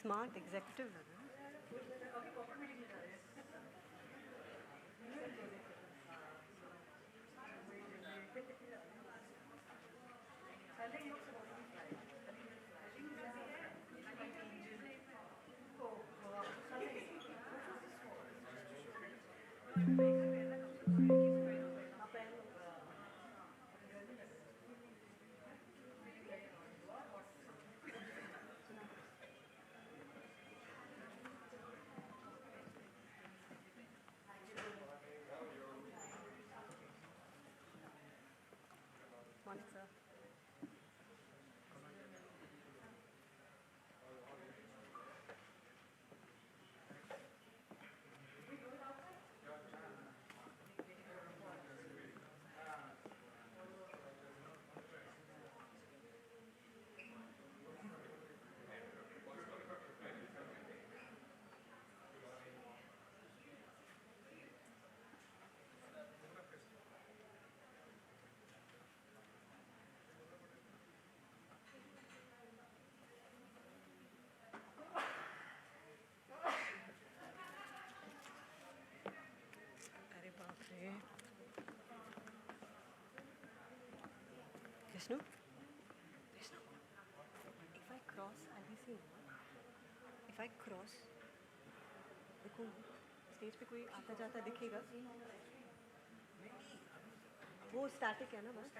Smart executive लगा। Morning, sir. अरे बाप रे, Vishnu, Vishnu, if I cross, I'll be seen. If I cross, देखो स्टेज पे कोई आता जाता दिखेगा, वो स्टैटिक है ना बस।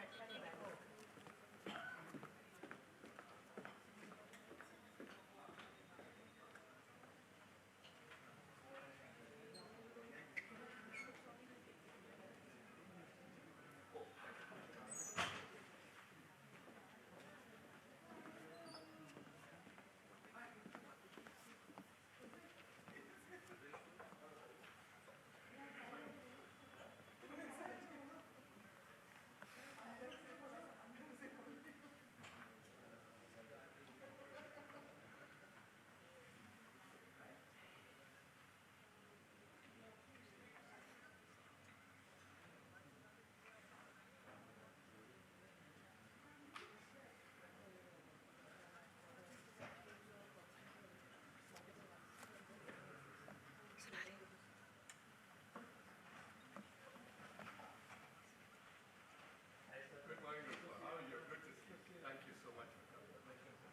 Good morning, Rupal. How are you? Good to see you. Thank you so much for coming. Namaskar, sir.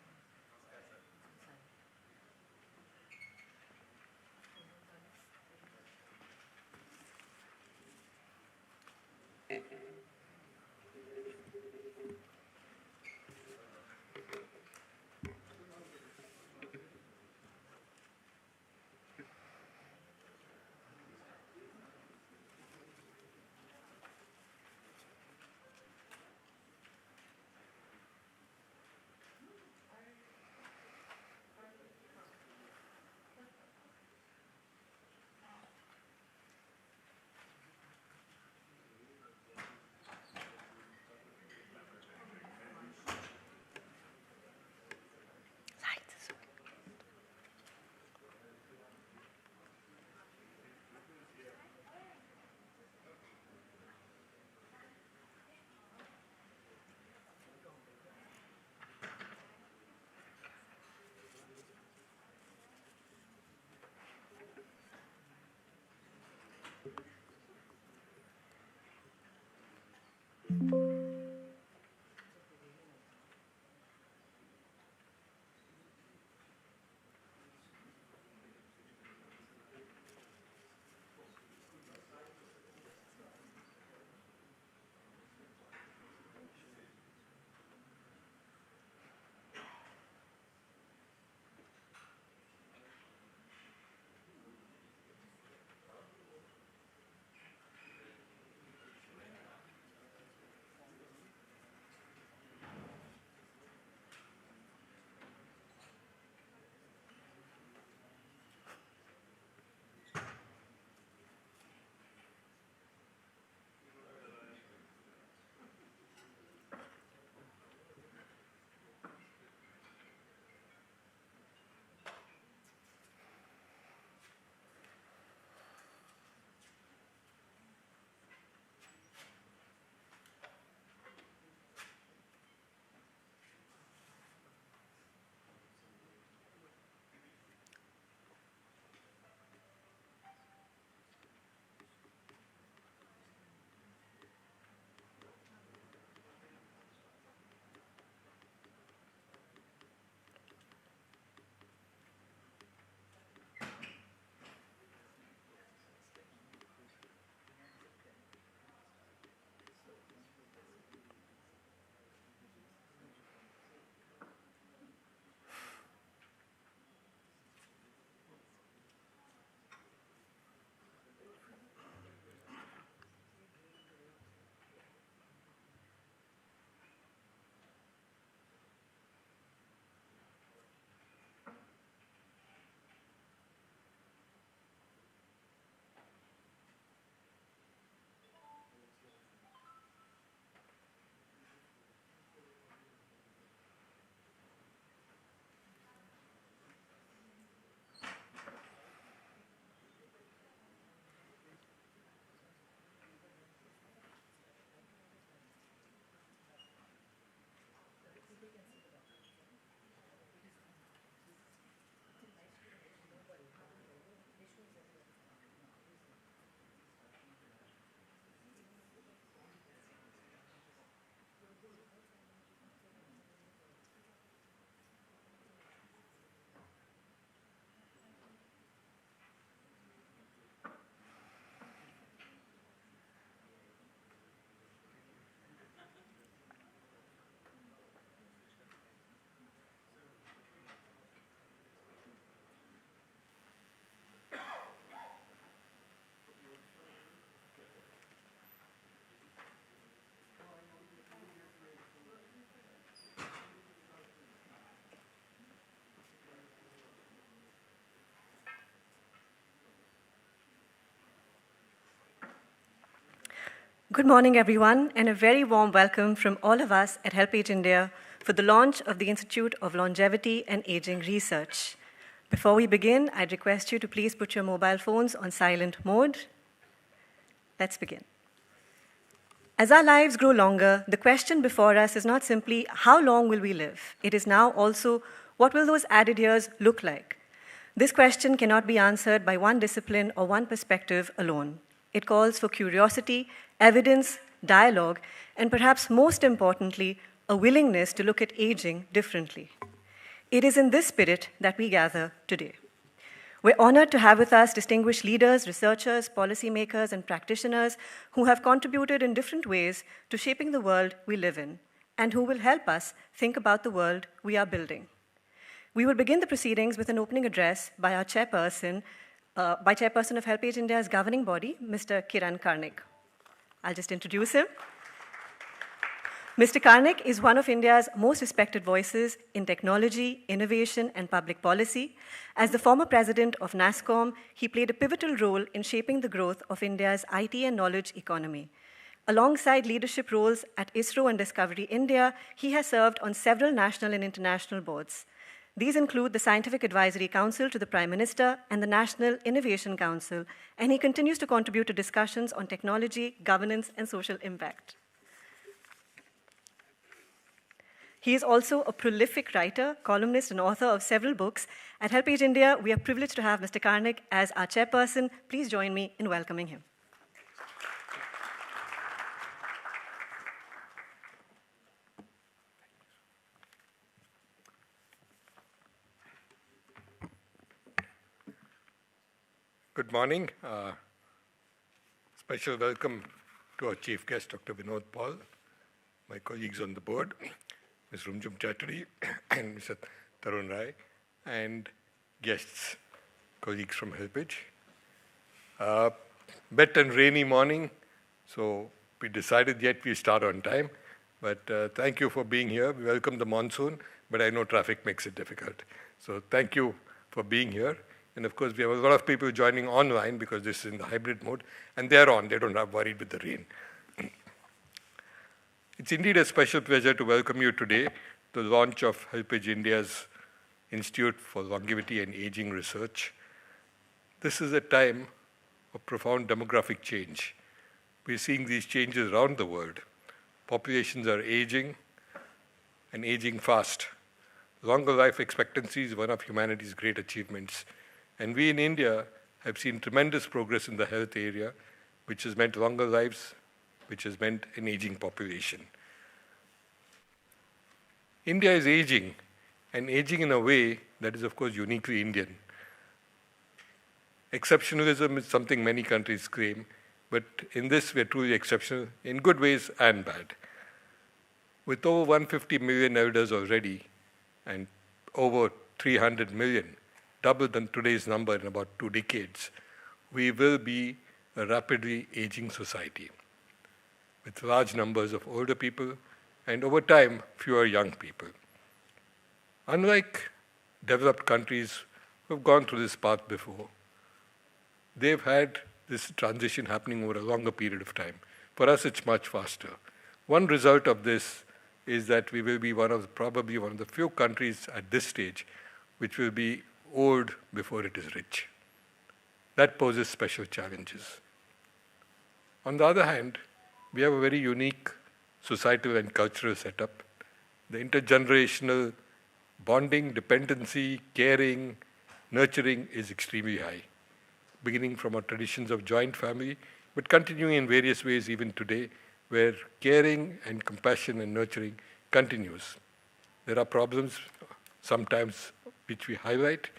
Good morning, everyone, and a very warm welcome from all of us at HelpAge India for the launch of the Institute of Longevity and Aging Research. Before we begin, I'd request you to please put your mobile phones on silent mode. Let's begin. As our lives grow longer, the question before us is not simply how long will we live? It is now also what will those added years look like? This question cannot be answered by one discipline or one perspective alone. It calls for curiosity, evidence, dialogue, and perhaps most importantly, a willingness to look at aging differently. It is in this spirit that we gather today. We're honored to have with us distinguished leaders, researchers, policymakers, and practitioners who have contributed in different ways to shaping the world we live in, and who will help us think about the world we are building. We will begin the proceedings with an opening address by our chairperson of HelpAge India's governing body, Mr. Kiran Karnik. I'll just introduce him. Mr. Karnik is one of India's most respected voices in technology, innovation, and public policy. As the former president of NASSCOM, he played a pivotal role in shaping the growth of India's IT and knowledge economy. Alongside leadership roles at ISRO and Discovery India, he has served on several national and international boards. These include the Scientific Advisory Council to the Prime Minister and the National Innovation Council, and he continues to contribute to discussions on technology, governance, and social impact. He is also a prolific writer, columnist, and author of several books. At HelpAge India, we are privileged to have Mr. Karnik as our chairperson. Please join me in welcoming him. Good morning. Special welcome to our chief guest, Dr. Vinod Paul, my colleagues on the board, Ms. Rumjum Chatterjee and Mr. Tarun Rai, and guests, colleagues from HelpAge. Wet and rainy morning, so we decided yet we start on time, but thank you for being here. We welcome the monsoon, but I know traffic makes it difficult. So thank you for being here. And of course, we have a lot of people joining online because this is in the hybrid mode, and they're on. They don't have worried with the rain. It's indeed a special pleasure to welcome you today to the launch of HelpAge India's Institute for Longevity and Aging Research. This is a time of profound demographic change. We're seeing these changes around the world. Populations are aging, and aging fast. Longer life expectancy is one of humanity's great achievements. And we in India have seen tremendous progress in the health area, which has meant longer lives, which has meant an aging population. India is aging, and aging in a way that is, of course, uniquely Indian. Exceptionalism is something many countries claim, but in this, we're truly exceptional in good ways and bad. With over 150 million elders already, and over 300 million, double than today's number in about 2 decades, we will be a rapidly aging society with large numbers of older people and over time, fewer young people. Unlike developed countries who have gone through this path before, they've had this transition happening over a longer period of time. For us, it's much faster. One result of this is that we will be probably one of the few countries at this stage which will be old before it is rich. That poses special challenges. On the other hand, we have a very unique societal and cultural setup. The intergenerational bonding, dependency, caring, nurturing is extremely high, beginning from our traditions of joint family, but continuing in various ways even today, where caring and compassion and nurturing continues. There are problems sometimes which we highlight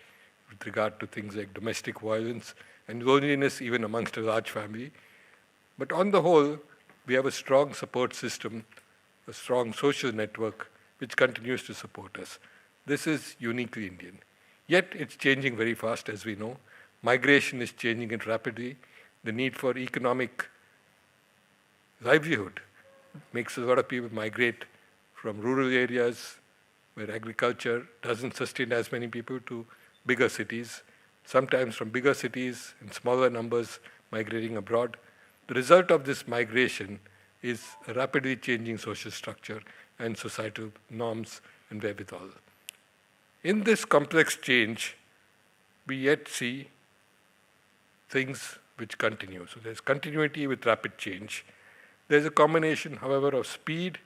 with regard to things like domestic violence and loneliness even amongst a large family. But on the whole, we have a strong support system, a strong social network which continues to support us. This is uniquely Indian. Yet it's changing very fast, as we know. Migration is changing it rapidly. The need for economic livelihood makes a lot of people migrate from rural areas where agriculture doesn't sustain as many people to bigger cities, sometimes from bigger cities in smaller numbers migrating abroad. The result of this migration is a rapidly changing social structure and societal norms and wherewithal. In this complex change, we yet see things which continue. So there's continuity with rapid change. There's a combination, however, of speed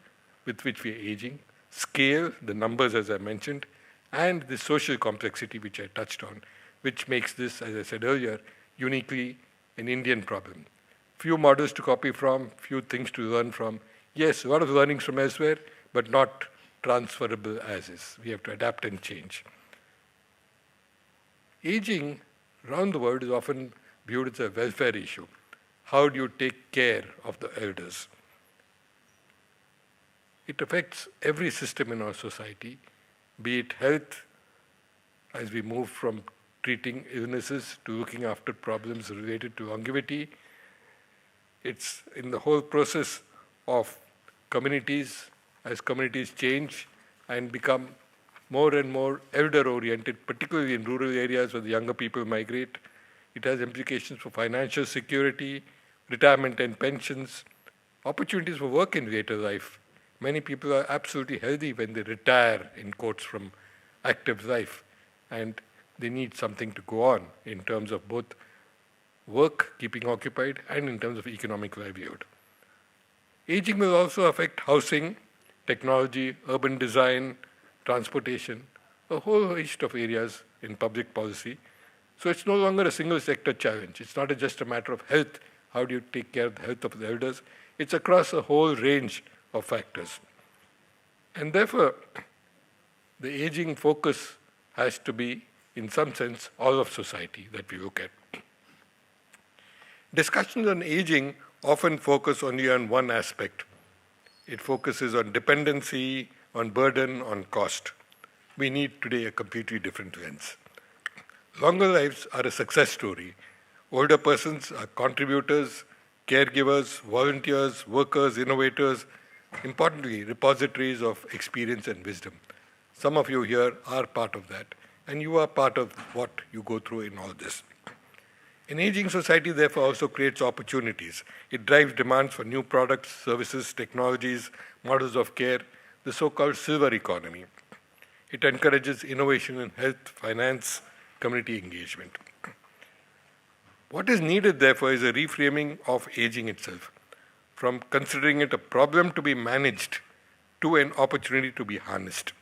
with which we are aging, scale, the numbers as I mentioned, and the social complexity which I touched on, which makes this, as I said earlier, uniquely an Indian problem. Few models to copy from, few things to learn from. Yes, a lot of learnings from elsewhere, but not transferable as is. We have to adapt and change. Aging around the world is often viewed as a welfare issue. How do you take care of the elders? It affects every system in our society, be it health, as we move from treating illnesses to looking after problems related to longevity. It's in the whole process of communities, as communities change and become more and more elder-oriented, particularly in rural areas where the younger people migrate. It has implications for financial security, retirement and pensions, opportunities for work in later life. Many people are absolutely healthy when they retire, in quotes, from active life, and they need something to go on in terms of both work, keeping occupied, and in terms of economic livelihood. Aging will also affect housing, technology, urban design, transportation, a whole host of areas in public policy. So it's no longer a single sector challenge. It's not just a matter of health. How do you take care of the health of the elders? It's across a whole range of factors. And therefore, the aging focus has to be, in some sense, all of society that we look at. Discussions on aging often focus only on one aspect. It focuses on dependency, on burden, on cost. We need today a completely different lens. Longer lives are a success story. Older persons are contributors, caregivers, volunteers, workers, innovators, importantly, repositories of experience and wisdom. Some of you here are part of that, and you are part of what you go through in all this. An aging society, therefore, also creates opportunities. It drives demands for new products, services, technologies, models of care, the so-called silver economy. It encourages innovation in health, finance, community engagement. What is needed, therefore, is a reframing of aging itself, from considering it a problem to be managed to an opportunity to be harnessed,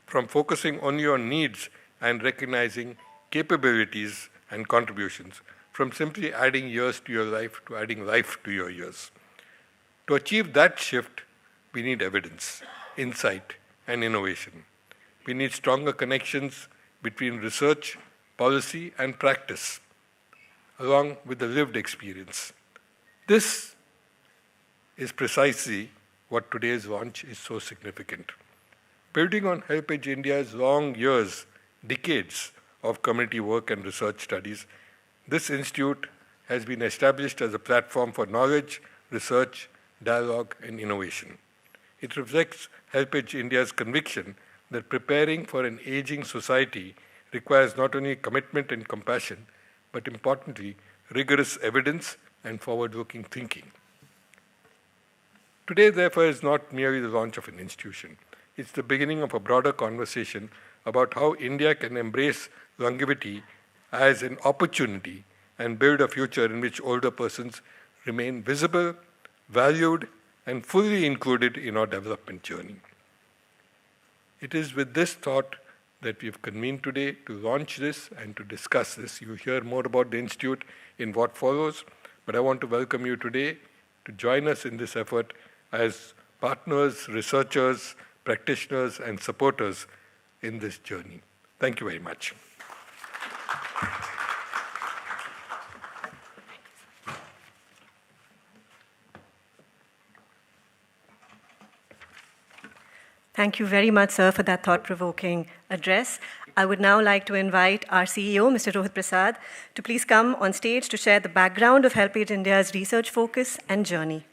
from focusing only on needs and recognizing capabilities and contributions, from simply adding years to your life to adding life to your years. To achieve that shift, we need evidence, insight, and innovation. We need stronger connections between research, policy, and practice, along with the lived experience. This is precisely what today's launch is so significant. Building on HelpAge India's long years, decades of community work and research studies, this institute has been established as a platform for knowledge, research, dialogue, and innovation. It reflects HelpAge India's conviction that preparing for an aging society requires not only commitment and compassion, but importantly, rigorous evidence and forward-looking thinking. Today, therefore, is not merely the launch of an institution. It's the beginning of a broader conversation about how India can embrace longevity as an opportunity and build a future in which older persons remain visible, valued, and fully included in our development journey. It is with this thought that we have convened today to launch this and to discuss this. You'll hear more about the Institute in what follows, but I want to welcome you today to join us in this effort as partners, researchers, practitioners, and supporters in this journey. Thank you very much. Thank you very much, sir, for that thought-provoking address. I would now like to invite our CEO, Mr. Rohit Prasad, to please come on stage to share the background of HelpAge India's research focus and journey.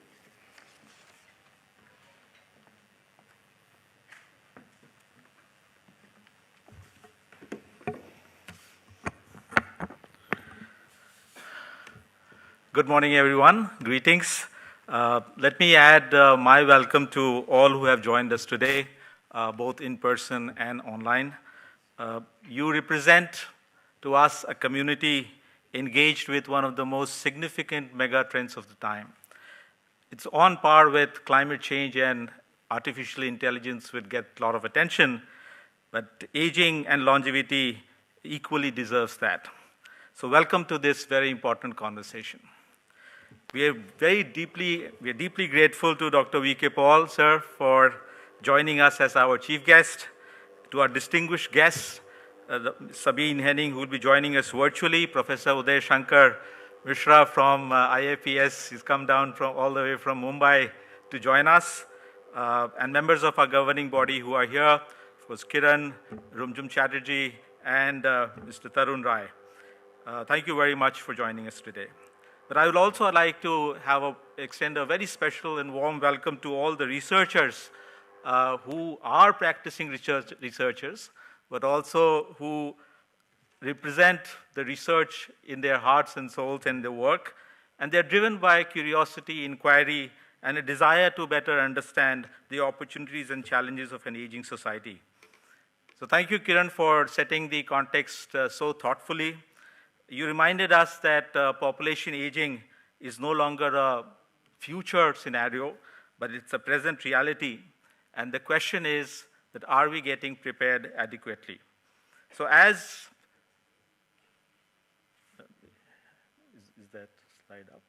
Good morning, everyone. Greetings. Let me add my welcome to all who have joined us today, both in person and online. You represent to us a community engaged with one of the most significant mega trends of the time. It's on par with climate change, and artificial intelligence would get a lot of attention, but aging and longevity equally deserves that. So welcome to this very important conversation. We are deeply grateful to Dr. V.K. Paul, sir, for joining us as our chief guest. To our distinguished guests, Sabine Henning, who will be joining us virtually, Professor Uday Shankar Mishra from IIPS, he's come down all the way from Mumbai to join us, and members of our governing body who are here, of course, Kiran, Rumjum Chatterjee, and Mr. Tarun Rai. Thank you very much for joining us today. But I would also like to extend a very special and warm welcome to all the researchers who are practicing researchers, but also who represent the research in their hearts and souls and their work. And they're driven by curiosity, inquiry, and a desire to better understand the opportunities and challenges of an aging society. So thank you, Kiran, for setting the context so thoughtfully. You reminded us that population aging is no longer a future scenario, but it's a present reality. And the question is that are we getting prepared adequately? So is that slide up?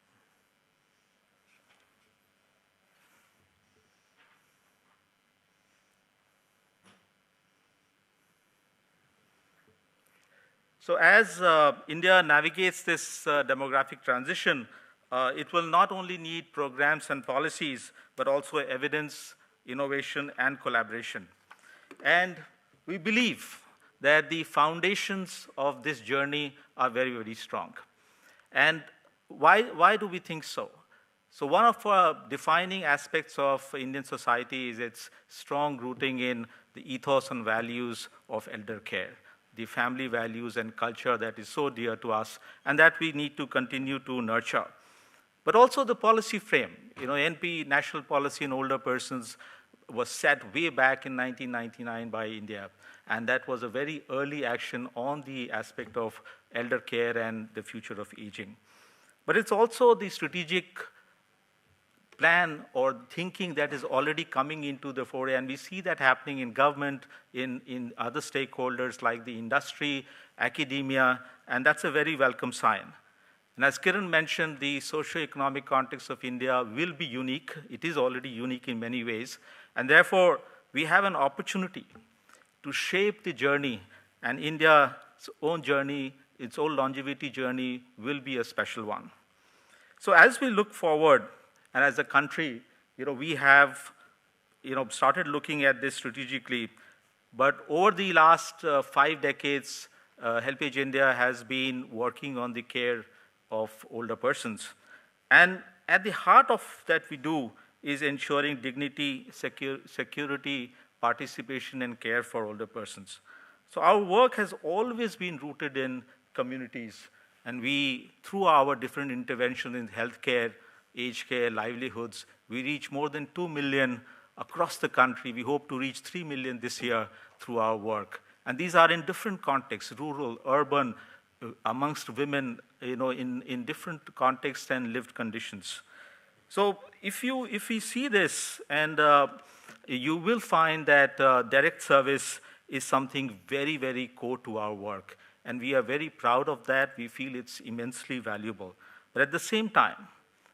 So as India navigates this demographic transition, it will not only need programs and policies, but also evidence, innovation, and collaboration. And we believe that the foundations of this journey are very, very strong. And why do we think so? So one of our defining aspects of Indian society is its strong rooting in the ethos and values of elder care, the family values and culture that is so dear to us, and that we need to continue to nurture. But also the policy frame. NP, National Policy on Older Persons, was set way back in 1999 by India, and that was a very early action on the aspect of elder care and the future of aging. But it's also the strategic plan or thinking that is already coming into the fore, and we see that happening in government, in other stakeholders like the industry, academia, and that's a very welcome sign. And as Kiran mentioned, the socio-economic context of India will be unique. It is already unique in many ways, and therefore we have an opportunity to shape the journey, and India's own journey, its own longevity journey, will be a special one. So as we look forward, and as a country, we have started looking at this strategically. But over the last 5 decades, HelpAge India has been working on the care of older persons. And at the heart of that we do is ensuring dignity, security, participation, and care for older persons. So our work has always been rooted in communities. And we, through our different interventions in healthcare, aged care, livelihoods, we reach more than 2 million across the country. We hope to reach 3 million this year through our work. And these are in different contexts, rural, urban, amongst women, in different contexts and lived conditions. So if we see this, and you will find that direct service is something very, very core to our work. And we are very proud of that. We feel it's immensely valuable. But at the same time,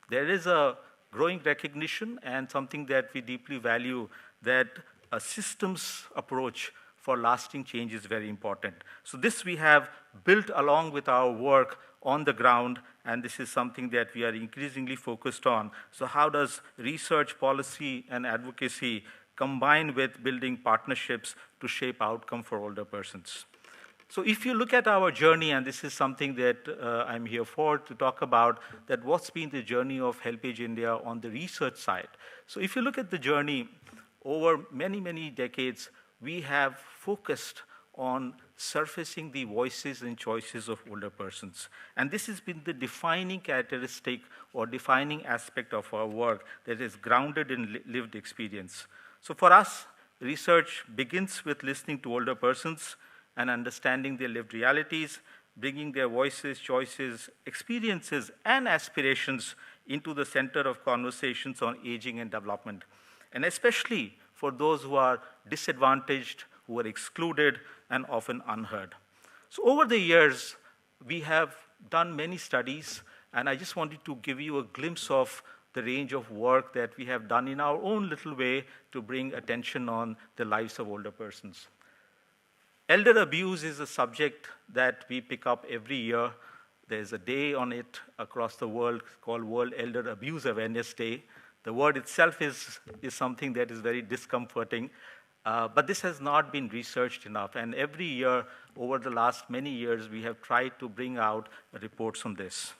there is a growing recognition and something that we deeply value, that a systems approach for lasting change is very important. So this we have built along with our work on the ground, and this is something that we are increasingly focused on. So how does research, policy, and advocacy combine with building partnerships to shape outcome for older persons? So if you look at our journey, and this is something that I'm here for to talk about, that what's been the journey of HelpAge India on the research side. So if you look at the journey over many, many decades, we have focused on surfacing the voices and choices of older persons. And this has been the defining characteristic or defining aspect of our work that is grounded in lived experience. So for us, research begins with listening to older persons and understanding their lived realities, bringing their voices, choices, experiences, and aspirations into the center of conversations on aging and development, and especially for those who are disadvantaged, who are excluded, and often unheard. So over the years, we have done many studies, and I just wanted to give you a glimpse of the range of work that we have done in our own little way to bring attention on the lives of older persons. Elder abuse is a subject that we pick up every year. There's a day on it across the world called World Elder Abuse Awareness Day. The word itself is something that is very discomforting, but this has not been researched enough. And every year, over the last many years, we have tried to bring out reports on this.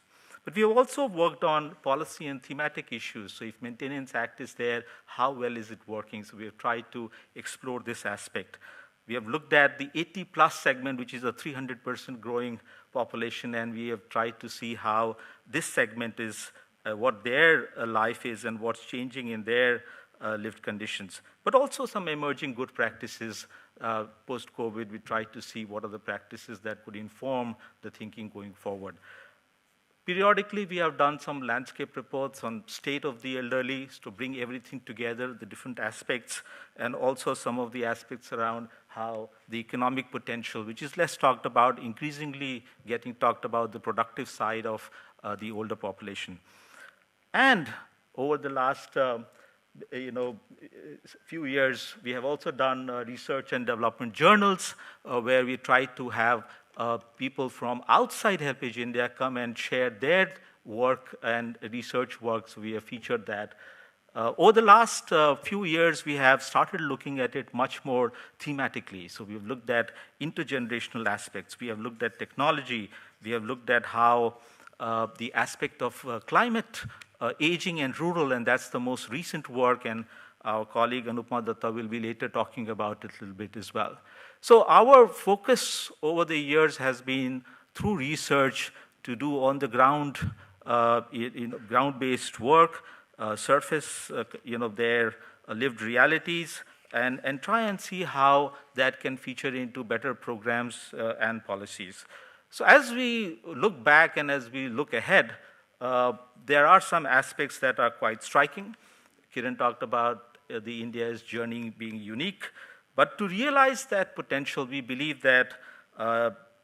But we have also worked on policy and thematic issues. So if Maintenance Act is there, how well is it working? So we have tried to explore this aspect. We have looked at the 80-plus segment, which is a 300% growing population, and we have tried to see how this segment is, what their life is and what's changing in their lived conditions. But also some emerging good practices. Post-COVID, we tried to see what are the practices that could inform the thinking going forward. Periodically, we have done some landscape reports on state of the elderly to bring everything together, the different aspects, and also some of the aspects around how the economic potential, which is less talked about, increasingly getting talked about the productive side of the older population. And over the last few years, we have also done research and development journals where we try to have people from outside HelpAge India come and share their work and research work, so we have featured that. Over the last few years, we have started looking at it much more thematically. So we've looked at intergenerational aspects. We have looked at technology. We have looked at how the aspect of climate, aging and rural, and that's the most recent work, and our colleague Anupama Datta will be later talking about it a little bit as well. So our focus over the years has been through research to do on the ground, ground-based work, surface, their lived realities, and try and see how that can feature into better programs and policies. So as we look back and as we look ahead, there are some aspects that are quite striking. Kiran talked about the India's journey being unique. But to realize that potential, we believe that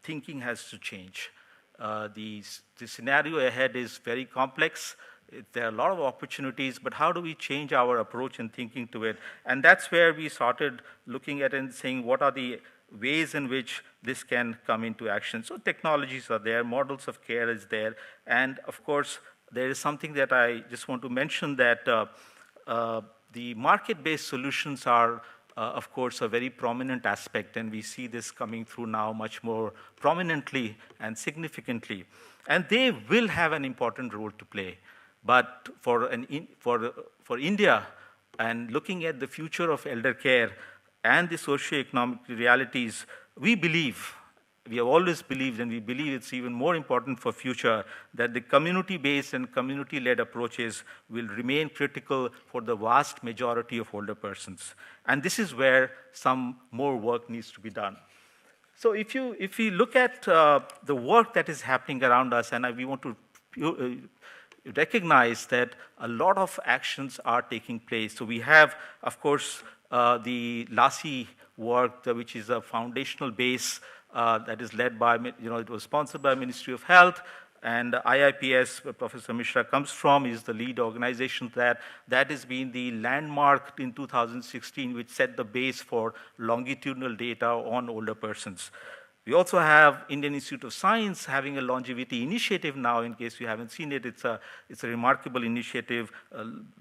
thinking has to change. The scenario ahead is very complex. There are a lot of opportunities, but how do we change our approach and thinking to it? And that's where we started looking at and saying, what are the ways in which this can come into action? So technologies are there, models of care is there, and of course, there is something that I just want to mention that the market-based solutions are of course, a very prominent aspect, and we see this coming through now much more prominently and significantly. And they will have an important role to play. But for India, and looking at the future of elder care and the socioeconomic realities, we have always believed, and we believe it's even more important for future, that the community-based and community-led approaches will remain critical for the vast majority of older persons. And this is where some more work needs to be done. So if you look at the work that is happening around us, and we want to recognize that a lot of actions are taking place. So we have, of course, the LASI work, which is a foundational base that is led by, it was sponsored by Ministry of Health, and IIPS, where Professor Mishra comes from, is the lead organization that has been the landmark in 2016, which set the base for longitudinal data on older persons. We also have Indian Institute of Science having a longevity initiative now. In case you haven't seen it, it's a remarkable initiative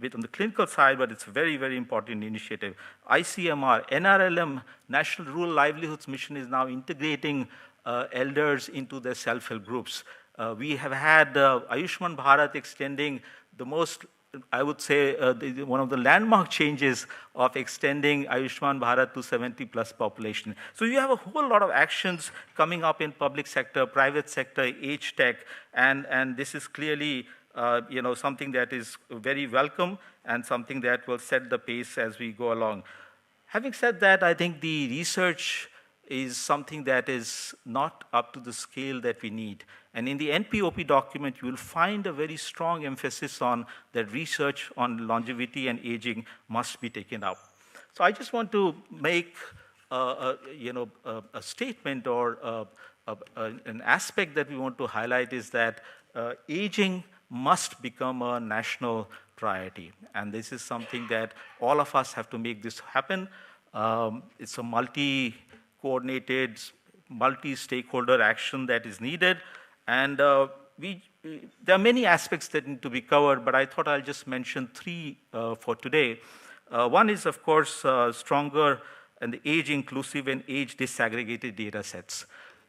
bit on the clinical side, but it's a very, very important initiative. ICMR, NRLM, National Rural Livelihoods Mission, is now integrating elders into their self-help groups. We have had Ayushman Bharat extending the most I would say, one of the landmark changes of extending Ayushman Bharat to 70+ population. So you have a whole lot of actions coming up in public sector, private sector, age tech, and this is clearly something that is very welcome and something that will set the pace as we go along. Having said that, I think the research is something that is not up to the scale that we need. And in the NPOP document, you will find a very strong emphasis on that research on longevity and aging must be taken up. So I just want to make a statement or an aspect that we want to highlight is that aging must become a national priority. And this is something that all of us have to make this happen. It's a multi-coordinated, multi-stakeholder action that is needed. And there are many aspects that need to be covered, but I thought I'll just mention three for today. One is, of course, stronger and the age-inclusive and age-disaggregated data sets.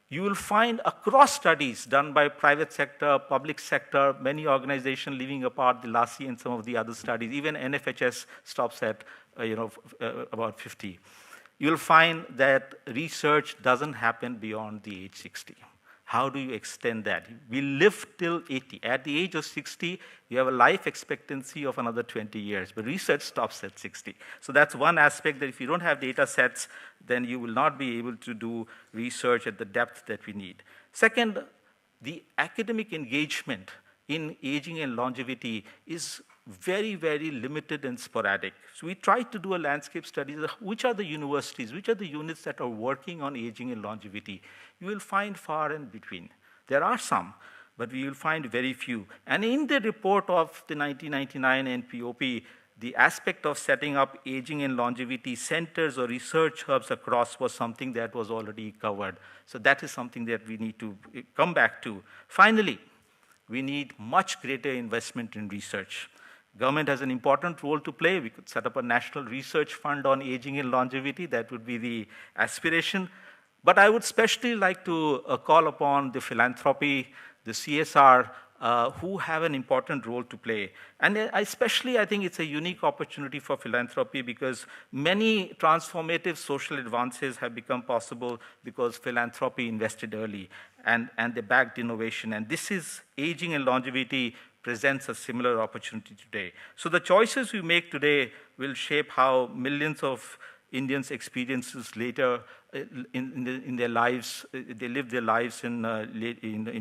You will find across studies done by private sector, public sector, many organizations leaving apart the LACI and some of the other studies. Even NFHS stops at about 50. You'll find that research doesn't happen beyond the age 60. How do you extend that? We live till 80. At the age of 60, you have a life expectancy of another 20 years, but research stops at 60. So that's one aspect that if you don't have data sets, then you will not be able to do research at the depth that we need. Second, the academic engagement in aging and longevity is very, very limited and sporadic. So we tried to do a landscape study. Which are the universities, which are the units that are working on aging and longevity? You will find far and between. There are some, but we will find very few. And in the report of the 1999 NPOP, the aspect of setting up aging and longevity centers or research hubs across was something that was already covered. So that is something that we need to come back to. Finally, we need much greater investment in research. Government has an important role to play. We could set up a national research fund on aging and longevity. That would be the aspiration. But I would especially like to call upon the philanthropy, the CSR, who have an important role to play. And especially, I think it's a unique opportunity for philanthropy because many transformative social advances have become possible because philanthropy invested early and they backed innovation. And this is aging and longevity presents a similar opportunity today. So the choices we make today will shape how millions of Indians experiences later in their lives, they live their lives in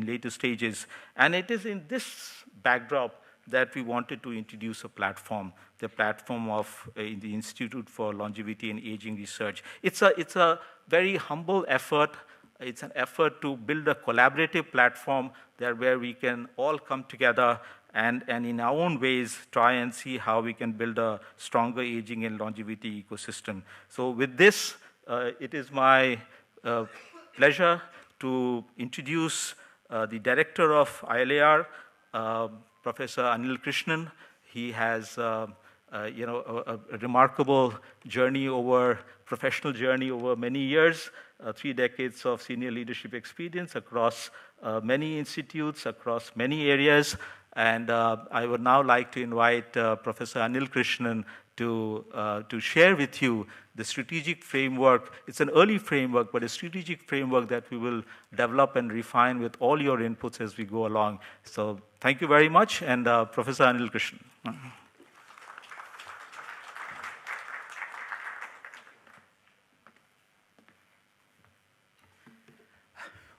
later stages. And it is in this backdrop that we wanted to introduce a platform, the platform of the Institute for Longevity and Aging Research. It's a very humble effort. It's an effort to build a collaborative platform there where we can all come together and in our own ways try and see how we can build a stronger aging and longevity ecosystem. So with this, it is my pleasure to introduce the director of ILAR, Professor Anil Krishnan. He has a remarkable professional journey over many years, 3 decades of senior leadership experience across many institutes, across many areas. And I would now like to invite Professor Anil Krishnan to share with you the strategic framework. It's an early framework, but a strategic framework that we will develop and refine with all your inputs as we go along. So thank you very much, and Professor Anil Krishnan.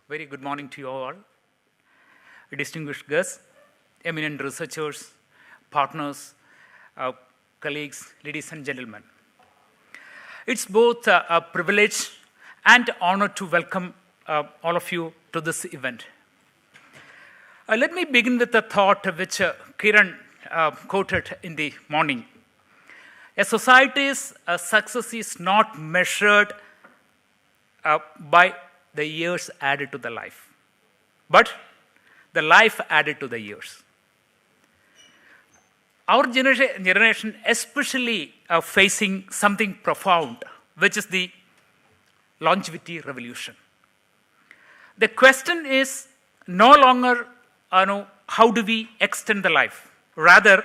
Very good morning to you all. Distinguished guests, eminent researchers, partners, colleagues, ladies and gentlemen. It's both a privilege and honor to welcome all of you to this event. Let me begin with a thought which Kiran quoted in the morning. A society's success is not measured by the years added to the life, but the life added to the years. Our generation especially are facing something profound, which is the longevity revolution. The question is no longer how do we extend the life? Rather,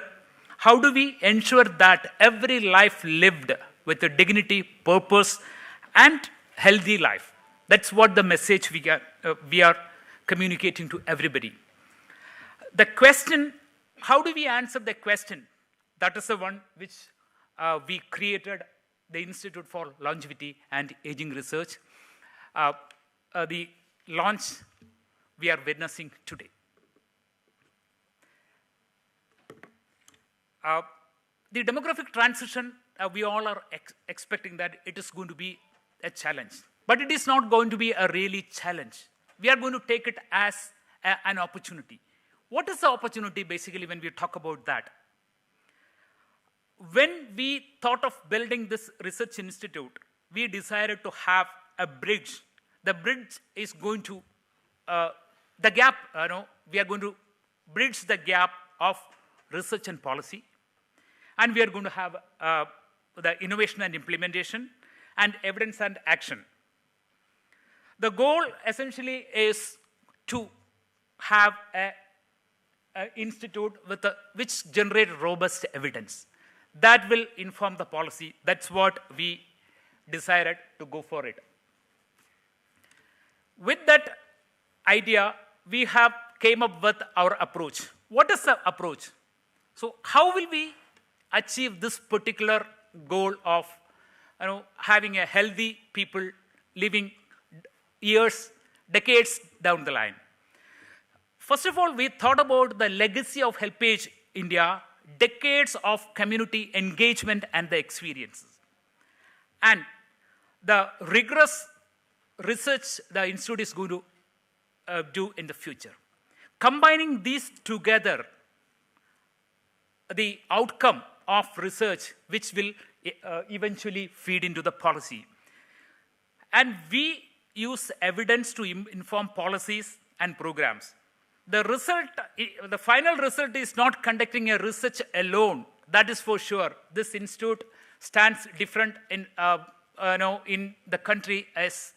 how do we ensure that every life lived with a dignity, purpose, and healthy life? That's what the message we are communicating to everybody. The question, how do we answer the question? That is the one which we created the Institute for Longevity and Aging Research. The launch we are witnessing today. The demographic transition, we all are expecting that it is going to be a challenge. But it is not going to be a really challenge. We are going to take it as an opportunity. What is the opportunity basically when we talk about that? When we thought of building this research institute, we decided to have a bridge. The bridge is going to, the gap, we are going to bridge the gap of research and policy. And we are going to have the innovation and implementation and evidence and action. The goal essentially is to have an institute which generates robust evidence. That will inform the policy. That's what we decided to go for it. With that idea, we have came up with our approach. What is the approach? So how will we achieve this particular goal of having a healthy people living years, decades down the line? First of all, we thought about the legacy of HelpAge India, decades of community engagement and the experiences. And the rigorous research the Institute is going to do in the future. Combining these together, the outcome of research, which will eventually feed into the policy. And we use evidence to inform policies and programs. The result, the final result is not conducting a research alone. That is for sure. This institute stands different in the country as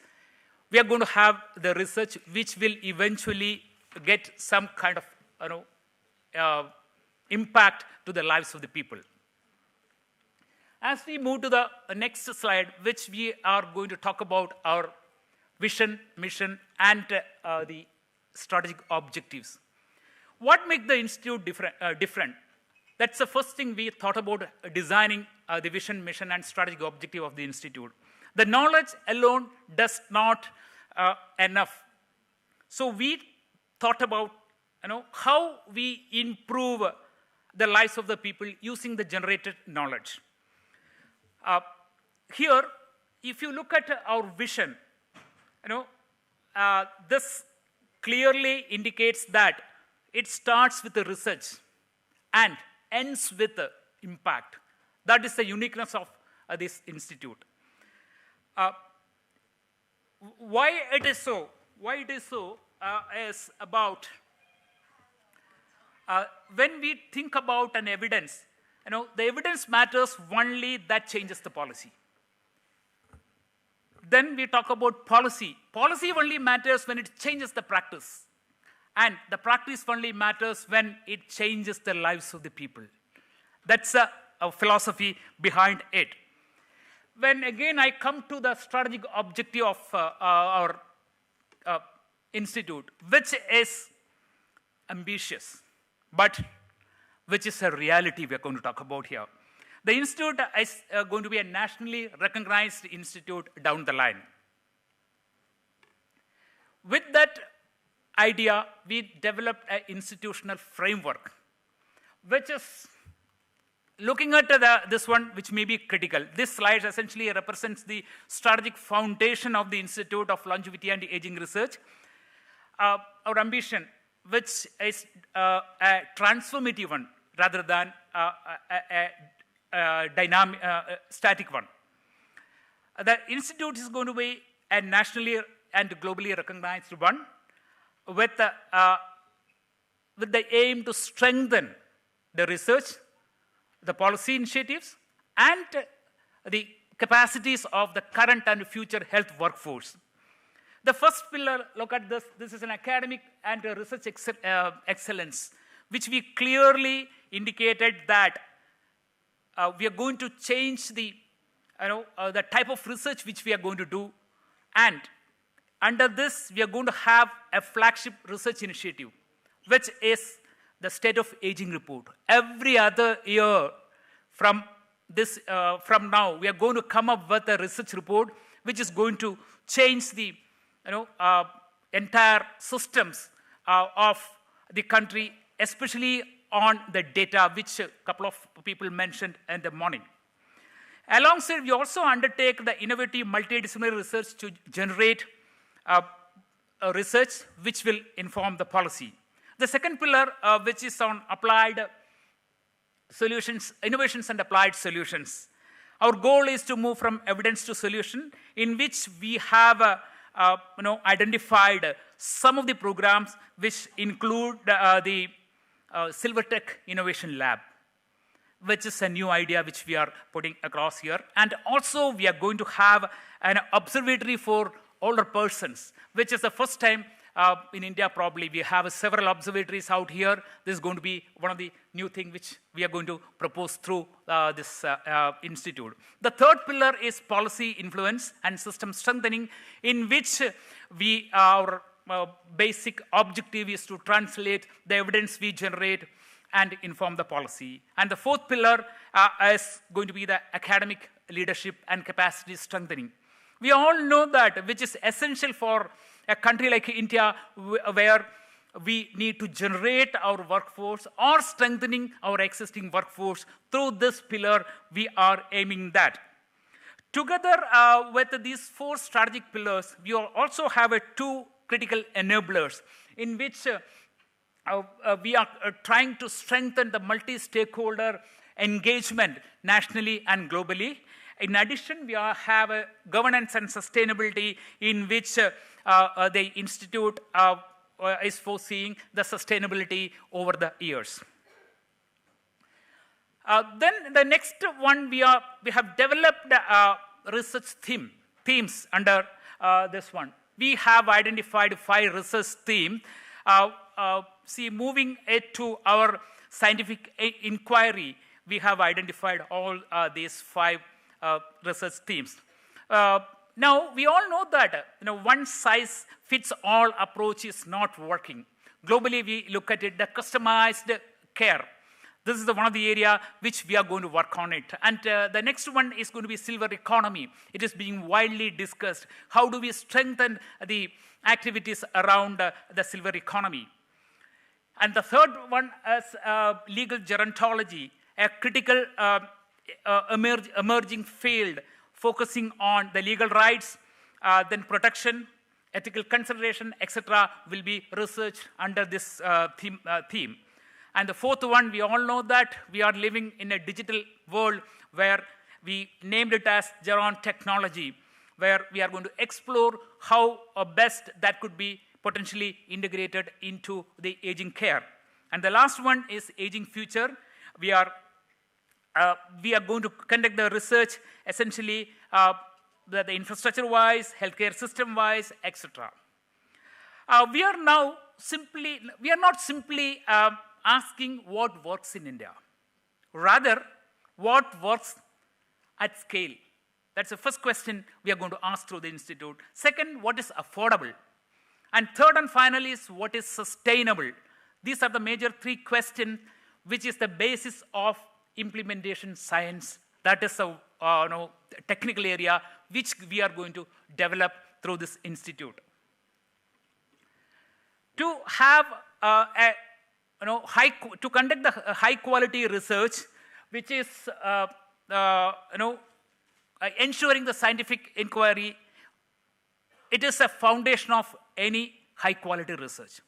we are going to have the research which will eventually get some kind of impact to the lives of the people. As we move to the next slide, which we are going to talk about our vision, mission, and the strategic objectives. What makes the institute different? That's the first thing we thought about designing the vision, mission, and strategic objective of the institute. The knowledge alone does not enough. So we thought about how we improve the lives of the people using the generated knowledge. Here, if you look at our vision, this clearly indicates that it starts with the research and ends with the impact. That is the uniqueness of this institute. Why it is so? Why it is so is about when we think about an evidence, the evidence matters only that changes the policy. Then we talk about policy. Policy only matters when it changes the practice. And the practice only matters when it changes the lives of the people. That's a philosophy behind it. When again I come to the strategic objective of our institute, which is ambitious, but which is a reality we are going to talk about here. The institute is going to be a nationally recognized institute down the line. With that idea, we developed an institutional framework, which is looking at this one, which may be critical. This slide essentially represents the strategic foundation of the Institute of Longevity and Aging Research. Our ambition, which is a transformative one rather than a dynamic, static one. The institute is going to be a nationally and globally recognized one with the aim to strengthen the research, the policy initiatives, and the capacities of the current and future health workforce. The first pillar, look at this. This is an academic and research excellence, which we clearly indicated that we are going to change the type of research which we are going to do. And under this, we are going to have a flagship research initiative, which is the State of Aging Report. Every other year from now, we are going to come up with a research report which is going to change the entire systems of the country, especially on the data, which a couple of people mentioned in the morning. Alongside, we also undertake the innovative multidisciplinary research to generate a research which will inform the policy. The second pillar, which is on applied solutions, innovations and applied solutions. Our goal is to move from evidence to solution, in which we have identified some of the programs which include the Silvertech Innovation Lab, which is a new idea which we are putting across here. And also, we are going to have an observatory for older persons, which is the first time in India. Probably we have several observatories out here. This is going to be one of the new things which we are going to propose through this institute. The third pillar is policy influence and system strengthening, in which our basic objective is to translate the evidence we generate and inform the policy. And the fourth pillar is going to be the academic leadership and capacity strengthening. We all know that, which is essential for a country like India, where we need to generate our workforce or strengthening our existing workforce. Through this pillar, we are aiming that. Together with these four strategic pillars, we also have two critical enablers, in which we are trying to strengthen the multi-stakeholder engagement nationally and globally. In addition, we have a governance and sustainability, in which the institute is foreseeing the sustainability over the years. Then the next one, we have developed research themes under this one. We have identified 5 research themes. Moving it to our scientific inquiry, we have identified all these 5 research themes. Now, we all know that one-size-fits-all approach is not working. Globally, we look at it, the customized care. This is one of the areas which we are going to work on it. And the next one is going to be silver economy. It is being widely discussed. How do we strengthen the activities around the silver economy? And the third one is legal gerontology, a critical emerging field focusing on the legal rights, then protection, ethical consideration, etc., will be researched under this theme. And the fourth one, we all know that we are living in a digital world, where we named it as Geron technology, where we are going to explore how best that could be potentially integrated into the aging care. And the last one is aging future. We are going to conduct the research essentially the infrastructure-wise, healthcare system-wise, etc. We are not simply asking what works in India. Rather, what works at scale? That's the first question we are going to ask through the institute. Second, what is affordable? And third and finally is what is sustainable? These are the major 3 questions, which is the basis of implementation science. That is a technical area which we are going to develop through this institute. To have to conduct the high quality research, which is ensuring the scientific inquiry, it is a foundation of any high quality research.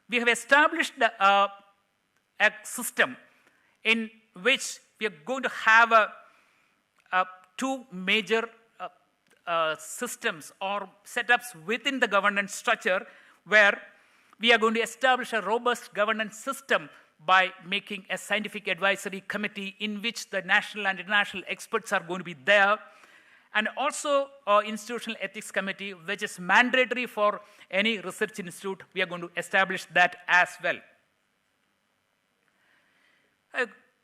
We have established a system in which we are going to have 2 major systems or setups within the governance structure, where we are going to establish a robust governance system by making a scientific advisory committee in which the national and international experts are going to be there, and also institutional ethics committee, which is mandatory for any research institute. We are going to establish that as well.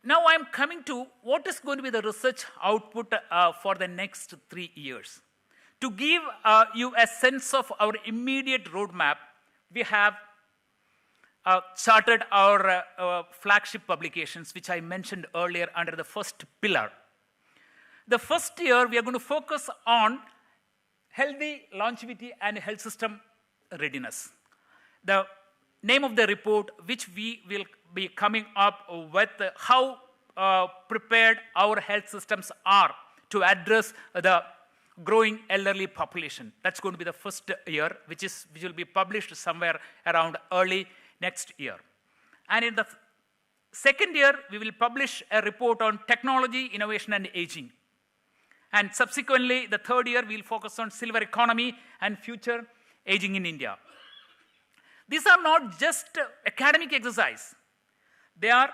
now I'm coming to what is going to be the research output for the next 3 years. To give you a sense of our immediate roadmap, we have charted our flagship publications, which I mentioned earlier under the first pillar. The first year, we are going to focus on healthy longevity and health system readiness. The name of the report, which we will be coming up with how prepared our health systems are to address the growing elderly population. That's going to be the first year, which will be published somewhere around early next year. And in the second year, we will publish a report on technology, innovation, and aging. And subsequently, the third year, we'll focus on silver economy and future aging in India. These are not just academic exercise. They are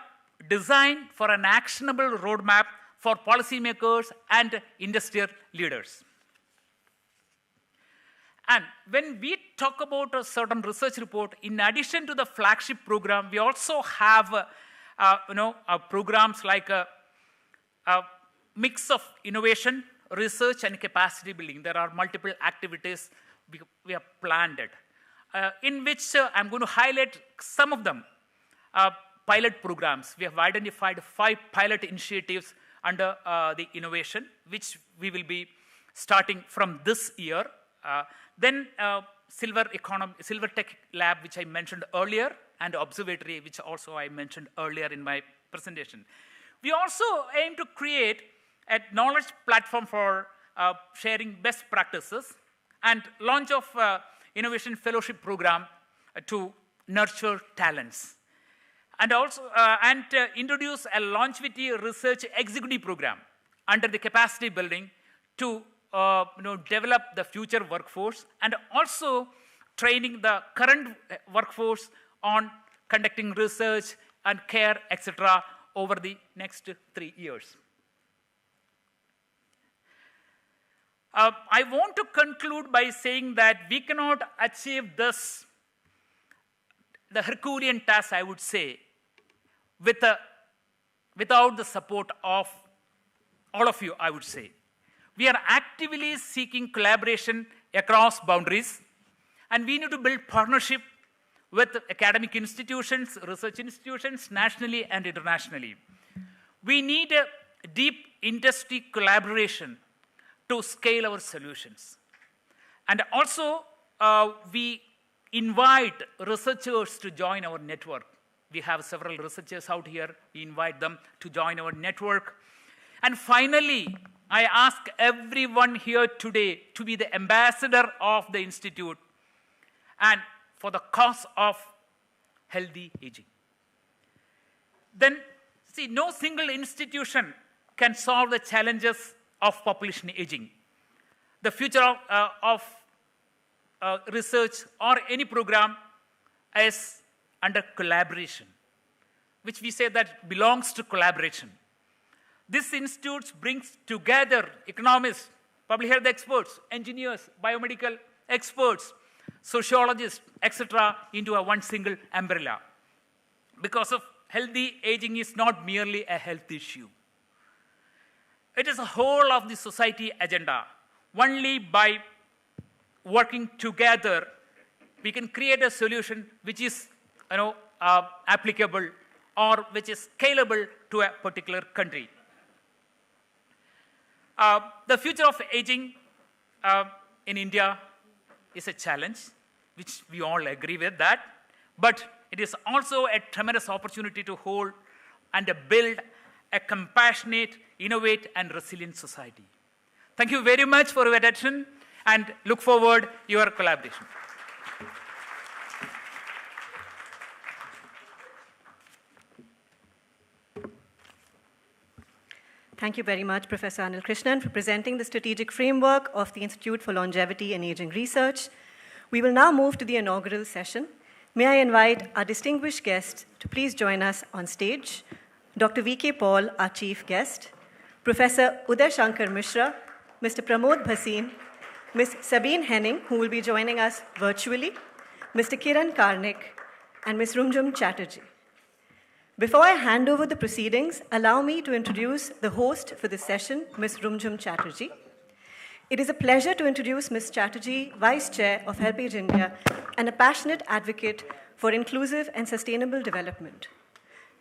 designed for an actionable roadmap for policymakers and industrial leaders. And when we talk about a certain research report, in addition to the flagship program, we also have programs like a mix of innovation, research, and capacity building. There are multiple activities we have planned it, in which I'm going to highlight some of them. Pilot programs. We have identified 5 pilot initiatives under the innovation, which we will be starting from this year. Then Silver Tech Lab, which I mentioned earlier, and Observatory, which also I mentioned earlier in my presentation. We also aim to create a knowledge platform for sharing best practices and launch of innovation fellowship program to nurture talents. And also introduce a longevity research executive program under the capacity building to develop the future workforce, and also training the current workforce on conducting research and care, etc., over the next 3 years. I want to conclude by saying that we cannot achieve this, the Herculean task, I would say, without the support of all of you, I would say. We are actively seeking collaboration across boundaries, and we need to build partnership with academic institutions, research institutions, nationally and internationally. We need a deep industry collaboration to scale our solutions. And also, we invite researchers to join our network. We have several researchers out here. We invite them to join our network. And finally, I ask everyone here today to be the ambassador of the Institute and for the cause of healthy aging. Then, see, no single institution can solve the challenges of population aging. The future of research or any program is under collaboration, which we say that belongs to collaboration. This institute brings together economists, public health experts, engineers, biomedical experts, sociologists, etc., into one single umbrella. Because of healthy aging is not merely a health issue. It is a whole of the society agenda. Only by working together, we can create a solution which is applicable or which is scalable to a particular country. The future of aging in India is a challenge, which we all agree with that, but it is also a tremendous opportunity to hold and build a compassionate, innovate, and resilient society. Thank you very much for your attention, and look forward to your collaboration. Thank you very much, Professor Anil Krishnan, for presenting the strategic framework of the Institute for Longevity and Aging Research. We will now move to the inaugural session. May I invite our distinguished guests to please join us on stage. Dr. V.K. Paul, our chief guest, Professor Uday Shankar Mishra, Mr. Pramod Bhasin, Ms. Sabine Henning, who will be joining us virtually, Mr. Kiran Karnik, and Ms. Rumjum Chatterjee. Before I hand over the proceedings, allow me to introduce the host for this session, Ms. Rumjum Chatterjee. It is a pleasure to introduce Ms. Chatterjee, Vice Chair of HelpAge India and a passionate advocate for inclusive and sustainable development.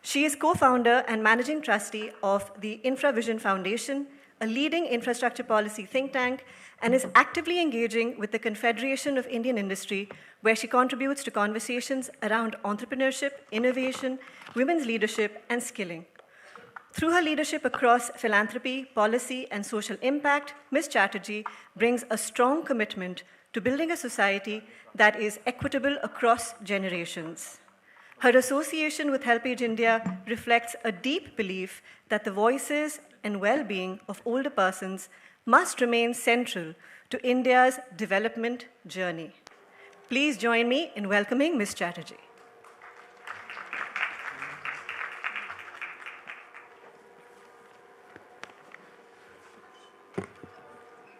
She is co-founder and managing trustee of the InfraVision Foundation, a leading infrastructure policy think tank, and is actively engaging with the Confederation of Indian Industry, where she contributes to conversations around entrepreneurship, innovation, women's leadership, and skilling. Through her leadership across philanthropy, policy, and social impact, Ms. Chatterjee brings a strong commitment to building a society that is equitable across generations. Her association with HelpAge India reflects a deep belief that the voices and well-being of older persons must remain central to India's development journey. Please join me in welcoming Ms. Chatterjee.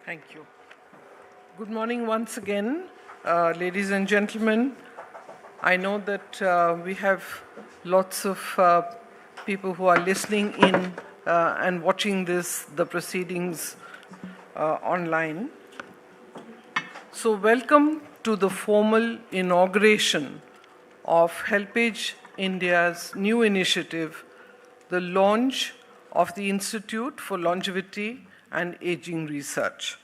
Thank you. Good morning once again, ladies and gentlemen. I know that we have lots of people who are listening in and watching the proceedings online. So welcome to the formal inauguration of HelpAge India's new initiative, the launch of the Institute for Longevity and Aging Research.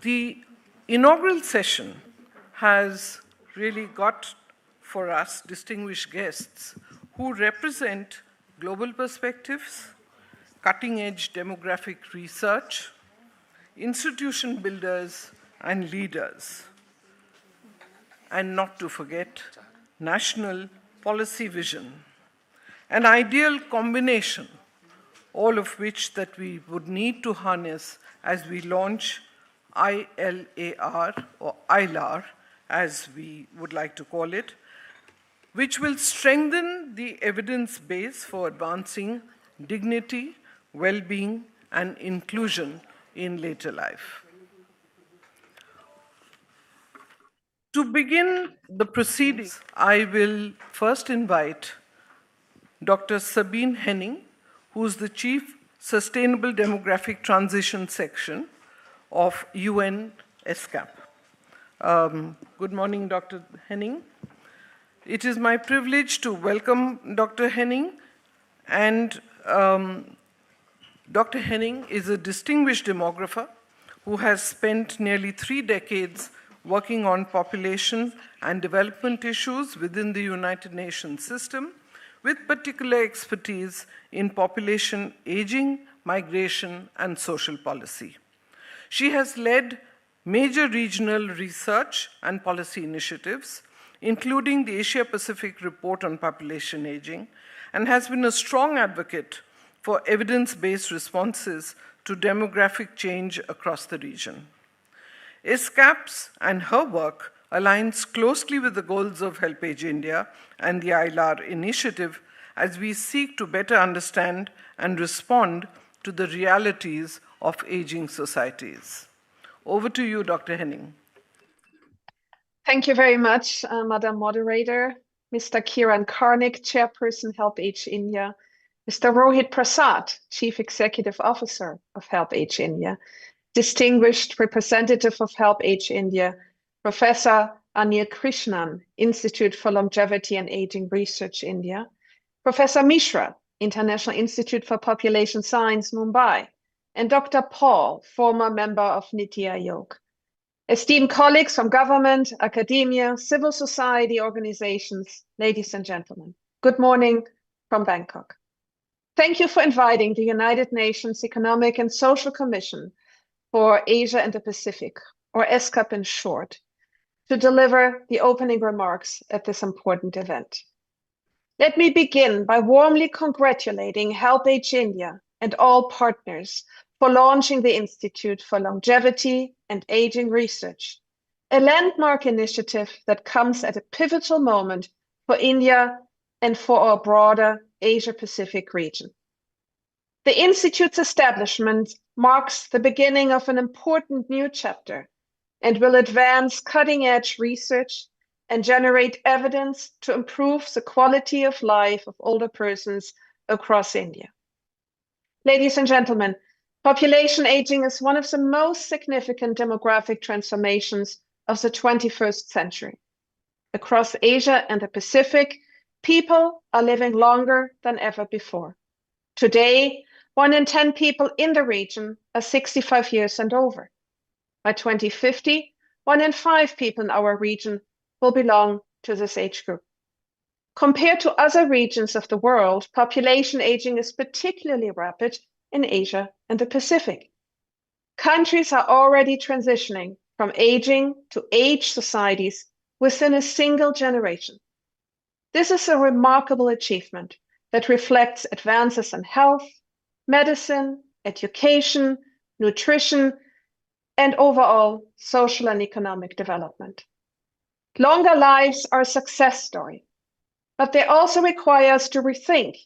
The inaugural session has really got for us distinguished guests who represent global perspectives, cutting-edge demographic research, institution builders and leaders, and not to forget, national policy vision, an ideal combination, all of which that we would need to harness as we launch ILAR, or ILAR, as we would like to call it, which will strengthen the evidence base for advancing dignity, well-being, and inclusion in later life. To begin the proceedings, I will first invite Dr. Sabine Henning, who is the Chief Sustainable Demographic Transition Section of UN ESCAP. Good morning, Dr. Henning. It is my privilege to welcome Dr. Henning, and Dr. Henning is a distinguished demographer who has spent nearly 3 decades working on population and development issues within the United Nations system, with particular expertise in population aging, migration, and social policy. She has led major regional research and policy initiatives, including the Asia-Pacific Report on Population Aging, and has been a strong advocate for evidence-based responses to demographic change across the region. ESCAP's and her work aligns closely with the goals of HelpAge India and the ILAR initiative as we seek to better understand and respond to the realities of aging societies. Over to you, Dr. Henning. Thank you very much, Madam Moderator, Mr. Kiran Karnik, Chairperson, HelpAge India, Mr. Rohit Prasad, Chief Executive Officer of HelpAge India, distinguished representative of HelpAge India, Professor Anil Krishnan, Institute for Longevity and Aging Research, India, Professor Mishra, International Institute for Population Science, Mumbai, and Dr. Paul, former member of Niti Aayog. Esteemed colleagues from government, academia, civil society organizations, ladies and gentlemen, good morning from Bangkok. Thank you for inviting the United Nations Economic and Social Commission for Asia and the Pacific, or ESCAP in short, to deliver the opening remarks at this important event. Let me begin by warmly congratulating HelpAge India and all partners for launching the Institute for Longevity and Aging Research, a landmark initiative that comes at a pivotal moment for India and for our broader Asia-Pacific region. The Institute's establishment marks the beginning of an important new chapter and will advance cutting-edge research and generate evidence to improve the quality of life of older persons across India. Ladies and gentlemen, population aging is one of the most significant demographic transformations of the 21st century. Across Asia and the Pacific, people are living longer than ever before. Today, 1 in 10 people in the region are 65 years and over. By 2050, 1 in 5 people in our region will belong to this age group. Compared to other regions of the world, population aging is particularly rapid in Asia and the Pacific. Countries are already transitioning from aging to age societies within a single generation. This is a remarkable achievement that reflects advances in health, medicine, education, nutrition, and overall social and economic development. Longer lives are a success story, but they also require us to rethink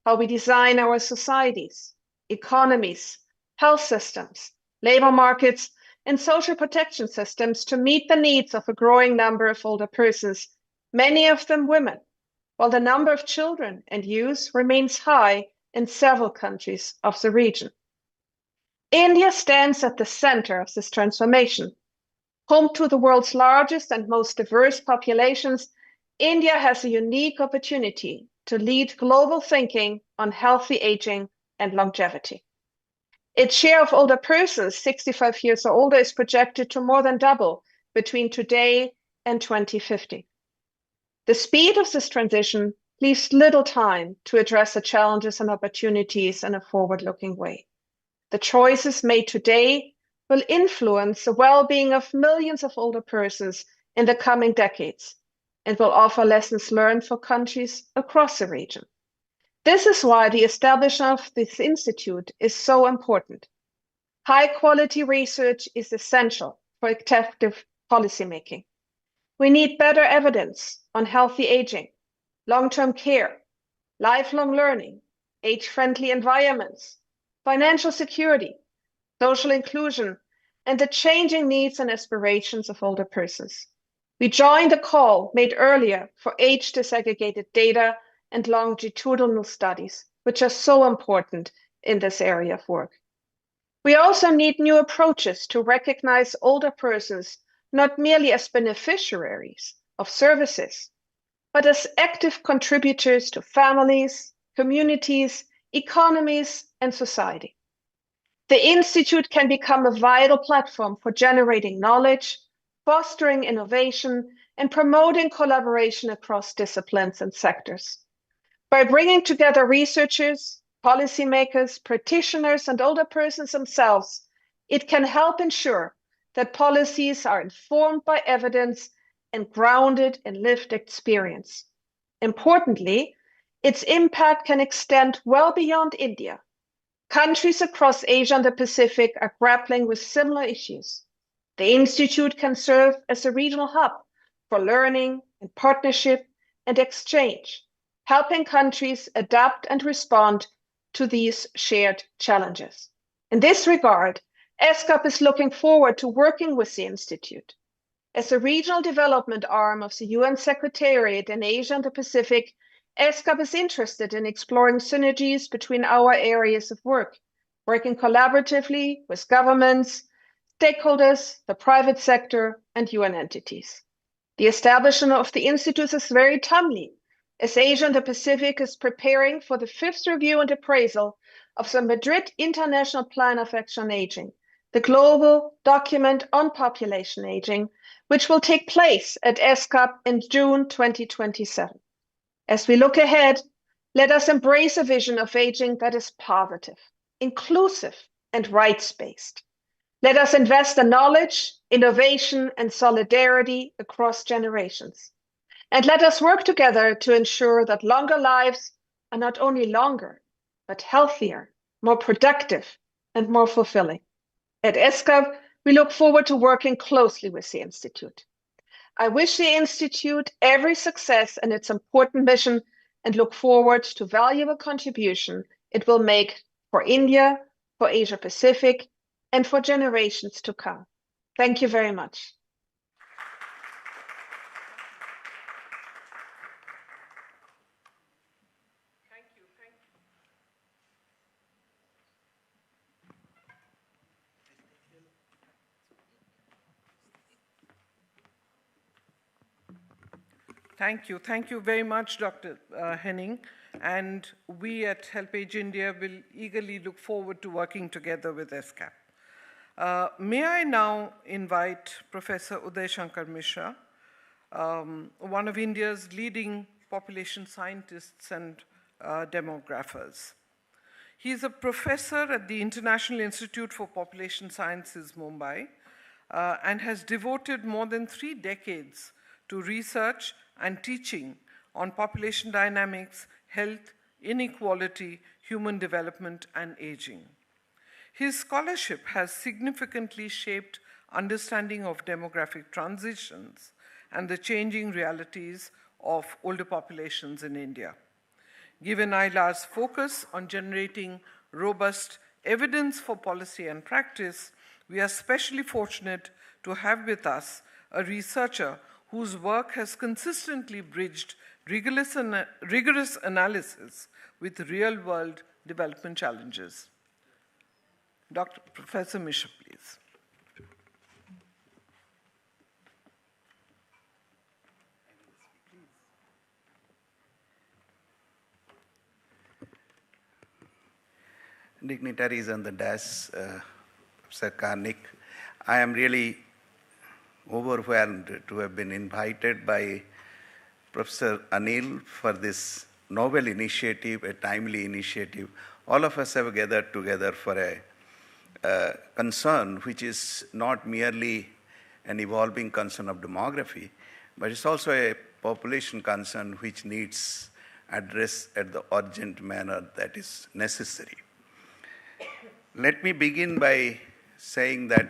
how we design our societies, economies, health systems, labor markets, and social protection systems to meet the needs of a growing number of older persons, many of them women, while the number of children and youth remains high in several countries of the region. India stands at the center of this transformation. Home to the world's largest and most diverse populations, India has a unique opportunity to lead global thinking on healthy aging and longevity. Its share of older persons 65 years or older is projected to more than double between today and 2050. The speed of this transition leaves little time to address the challenges and opportunities in a forward-looking way. The choices made today will influence the well-being of millions of older persons in the coming decades and will offer lessons learned for countries across the region. This is why the establishment of this institute is so important. High-quality research is essential for effective policymaking. We need better evidence on healthy aging, long-term care, lifelong learning, age-friendly environments, financial security, social inclusion, and the changing needs and aspirations of older persons. We join the call made earlier for age disaggregated data and longitudinal studies, which are so important in this area of work. We also need new approaches to recognize older persons not merely as beneficiaries of services, but as active contributors to families, communities, economies, and society. The Institute can become a vital platform for generating knowledge, fostering innovation, and promoting collaboration across disciplines and sectors. By bringing together researchers, policymakers, practitioners, and older persons themselves, it can help ensure that policies are informed by evidence and grounded in lived experience. Importantly, its impact can extend well beyond India. Countries across Asia and the Pacific are grappling with similar issues. The Institute can serve as a regional hub for learning and partnership and exchange, helping countries adapt and respond to these shared challenges. In this regard, ESCAP is looking forward to working with the Institute. As a regional development arm of the UN Secretariat in Asia and the Pacific, ESCAP is interested in exploring synergies between our areas of work, working collaboratively with governments, stakeholders, the private sector, and UN entities. The establishment of the Institute is very timely, as Asia and the Pacific is preparing for the 5th review and appraisal of the Madrid International Plan of Action on Aging, the global document on population aging, which will take place at ESCAP in June 2027. As we look ahead, let us embrace a vision of aging that is positive, inclusive, and rights-based. Let us invest in knowledge, innovation, and solidarity across generations. And let us work together to ensure that longer lives are not only longer, but healthier, more productive, and more fulfilling. At ESCAP, we look forward to working closely with the Institute. I wish the Institute every success in its important mission and look forward to valuable contribution it will make for India, for Asia Pacific, and for generations to come. Thank you very much. Thank you. Thank you very much, Dr. Henning. And we at HelpAge India will eagerly look forward to working together with ESCAP. May I now invite Professor Uday Shankar Mishra, one of India's leading population scientists and demographers. He is a professor at the International Institute for Population Sciences, Mumbai, and has devoted more than 3 decades to research and teaching on population dynamics, health, inequality, human development, and aging. His scholarship has significantly shaped understanding of demographic transitions and the changing realities of older populations in India. Given ILA's focus on generating robust evidence for policy and practice, we are especially fortunate to have with us a researcher whose work has consistently bridged rigorous analysis with real-world development challenges. Professor Mishra, please. Dignitaries on the dais, Professor Karnik, I am really overwhelmed to have been invited by Professor Anil for this novel initiative, a timely initiative. All of us have gathered together for a concern which is not merely an evolving concern of demography, but it's also a population concern which needs address at the urgent manner that is necessary. Let me begin by saying that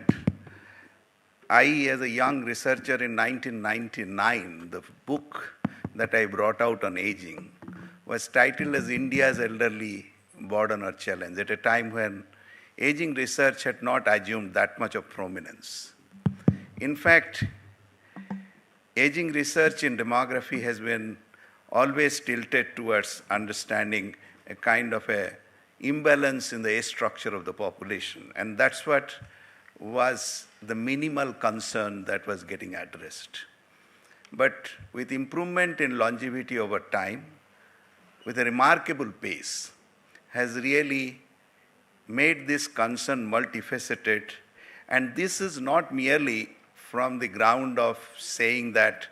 I, as a young researcher in 1999, the book that I brought out on aging was titled as India's Elderly Burden or Challenge, at a time when aging research had not assumed that much of prominence. In fact, aging research in demography has been always tilted towards understanding a kind of a imbalance in the age structure of the population. And that's what was the minimal concern that was getting addressed. But with improvement in longevity over time, with a remarkable pace, has really made this concern multifaceted. And this is not merely from the ground of saying that,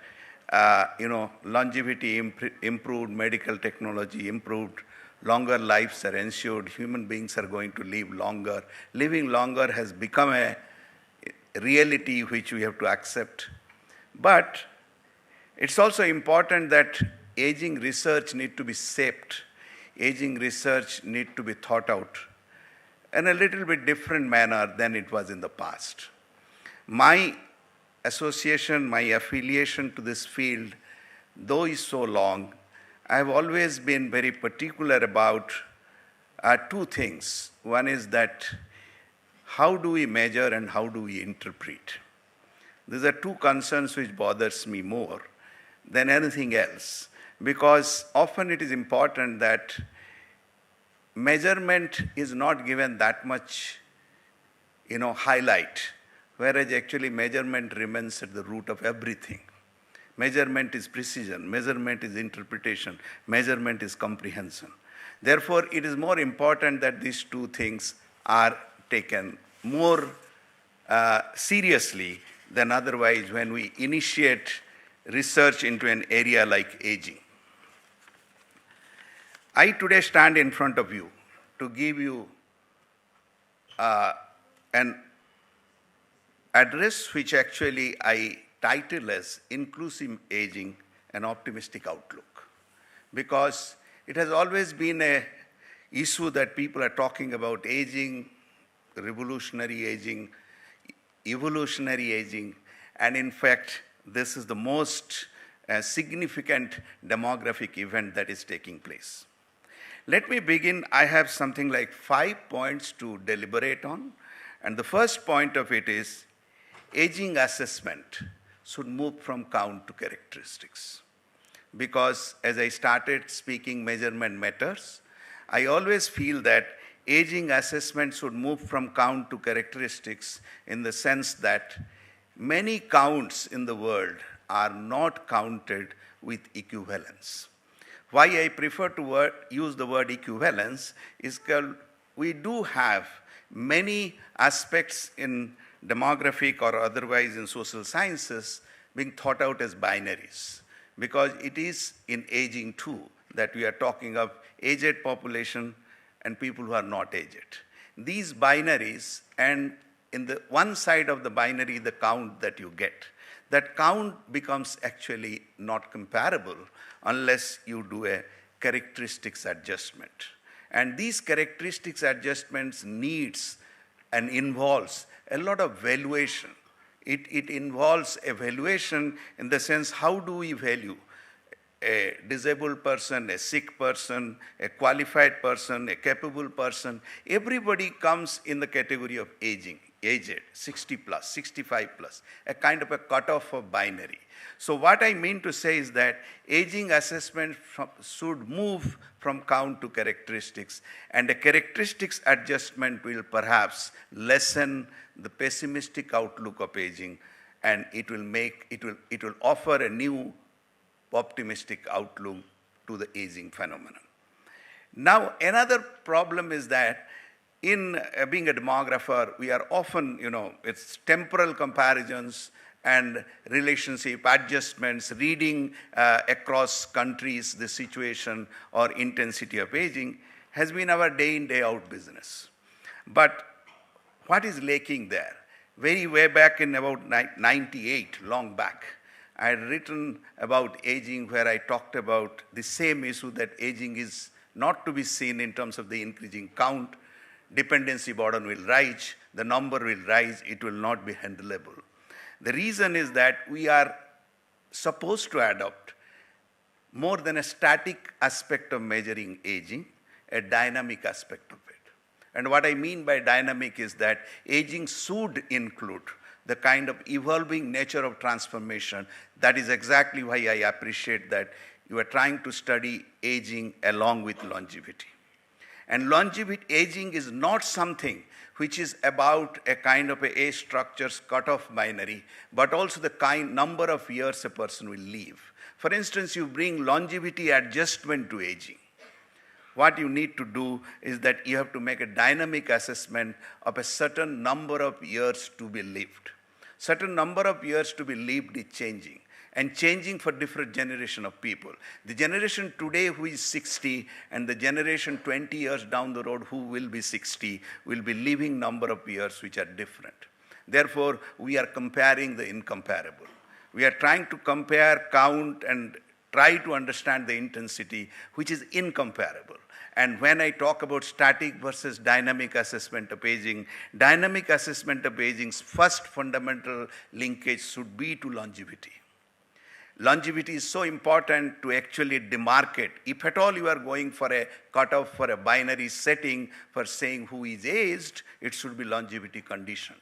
longevity improved, medical technology improved, longer lives are ensured, human beings are going to live longer. Living longer has become a reality which we have to accept. But it's also important that aging research need to be shaped. Aging research need to be thought out in a little bit different manner than it was in the past. My association, my affiliation to this field, though is so long, I have always been very particular about 2 things. One is that how do we measure and how do we interpret? These are 2 concerns which bothers me more than anything else, because often it is important that measurement is not given that much, highlight, whereas actually measurement remains at the root of everything. Measurement is precision, measurement is interpretation, measurement is comprehension. Therefore, it is more important that these 2 things are taken more seriously than otherwise when we initiate research into an area like aging. I today stand in front of you to give you an address which actually I title as Inclusive Aging, an Optimistic Outlook. Because it has always been an issue that people are talking about aging, revolutionary aging, evolutionary aging, and in fact, this is the most significant demographic event that is taking place. Let me begin. I have something like 5 points to deliberate on, and the first point of it is aging assessment should move from count to characteristics. Because as I started speaking measurement matters, I always feel that aging assessment should move from count to characteristics in the sense that many counts in the world are not counted with equivalence. Why I prefer to use the word equivalence is because we do have many aspects in demographic or otherwise in social sciences being thought out as binaries, because it is in aging too that we are talking of aged population and people who are not aged. These binaries, and in the one side of the binary, the count that you get, that count becomes actually not comparable unless you do a characteristics adjustment. And these characteristics adjustments needs and involves a lot of valuation. It involves evaluation in the sense, how do we value a disabled person, a sick person, a qualified person, a capable person? Everybody comes in the category of aging, aged, 60 plus, 65 plus, a kind of a cutoff of binary. So what I mean to say is that aging assessment should move from count to characteristics, and a characteristics adjustment will perhaps lessen the pessimistic outlook of aging, and it will offer a new optimistic outlook to the aging phenomenon. Now, another problem is that in being a demographer, we are often, it's temporal comparisons and relationship adjustments, reading across countries the situation or intensity of aging has been our day in, day out business. But what is lacking there? Way back in about 98, long back, I had written about aging where I talked about the same issue, that aging is not to be seen in terms of the increasing count. Dependency burden will rise, the number will rise, it will not be handleable. The reason is that we are supposed to adopt more than a static aspect of measuring aging, a dynamic aspect of it. And what I mean by dynamic is that aging should include the kind of evolving nature of transformation. That is exactly why I appreciate that you are trying to study aging along with longevity. And longevity aging is not something which is about a kind of a age structures cutoff binary, but also the number of years a person will live. For instance, you bring longevity adjustment to aging. What you need to do is that you have to make a dynamic assessment of a certain number of years to be lived. Certain number of years to be lived is changing, and changing for different generation of people. The generation today who is 60 and the generation 20 years down the road who will be 60 will be living number of years which are different. Therefore, we are comparing the incomparable. We are trying to compare count and try to understand the intensity which is incomparable. And when I talk about static versus dynamic assessment of aging, dynamic assessment of aging's first fundamental linkage should be to longevity. Longevity is so important to actually demarcate. If at all you are going for a cutoff for a binary setting for saying who is aged, it should be longevity conditioned.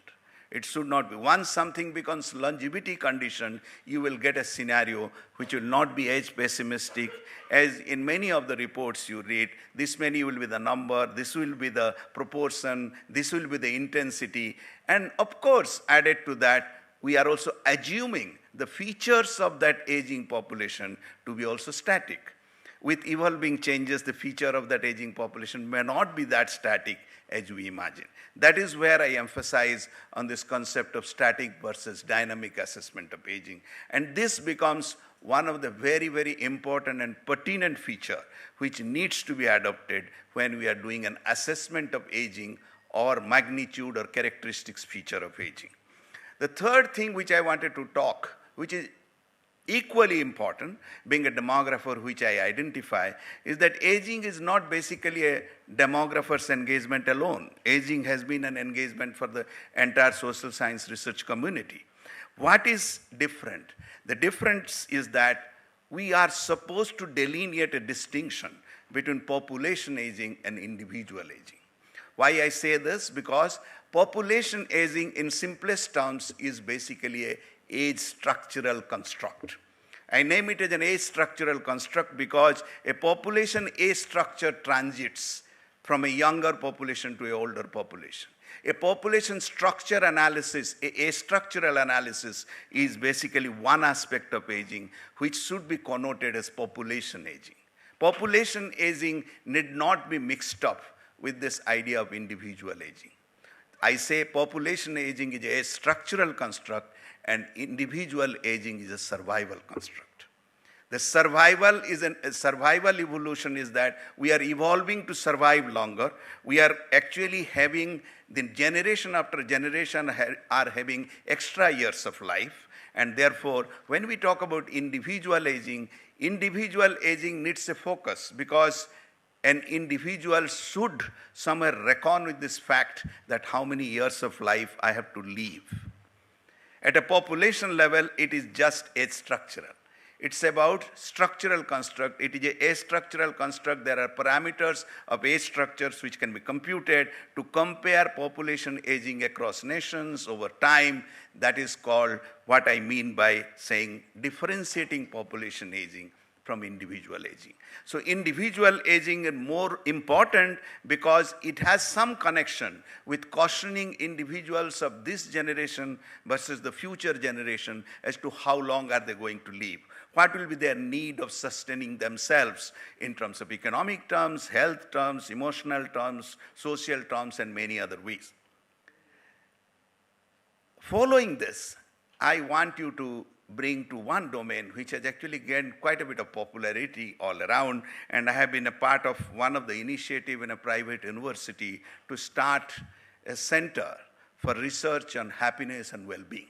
It should not be. Once something becomes longevity conditioned, you will get a scenario which will not be age pessimistic. As in many of the reports you read, this many will be the number, this will be the proportion, this will be the intensity. And of course, added to that, we are also assuming the features of that aging population to be also static. With evolving changes, the feature of that aging population may not be that static as we imagine. That is where I emphasize on this concept of static versus dynamic assessment of aging. And this becomes one of the very, very important and pertinent feature which needs to be adopted when we are doing an assessment of aging or magnitude or characteristics feature of aging. The third thing which I wanted to talk, which is equally important, being a demographer which I identify, is that aging is not basically a demographer's engagement alone. Aging has been an engagement for the entire social science research community. What is different? The difference is that we are supposed to delineate a distinction between population aging and individual aging. Why I say this? Because population aging in simplest terms is basically a age structural construct. I name it as an age structural construct because a population age structure transits from a younger population to an older population. A population structure analysis, a structural analysis, is basically one aspect of aging, which should be connoted as population aging. Population aging need not be mixed up with this idea of individual aging. I say population aging is a structural construct and individual aging is a survival construct. The survival evolution is that we are evolving to survive longer. We are actually having, the generation after generation are having extra years of life. And therefore, when we talk about individual aging needs a focus, because an individual should somewhere reckon with this fact that how many years of life I have to live. At a population level, it is just age structural. It's about structural construct. It is a structural construct. There are parameters of age structures which can be computed to compare population aging across nations over time. That is called what I mean by saying differentiating population aging from individual aging. So individual aging is more important because it has some connection with cautioning individuals of this generation versus the future generation as to how long are they going to live. What will be their need of sustaining themselves in terms of economic terms, health terms, emotional terms, social terms, and many other ways. Following this, I want you to bring to one domain which has actually gained quite a bit of popularity all around, and I have been a part of one of the initiatives in a private university to start a center for research on happiness and well-being.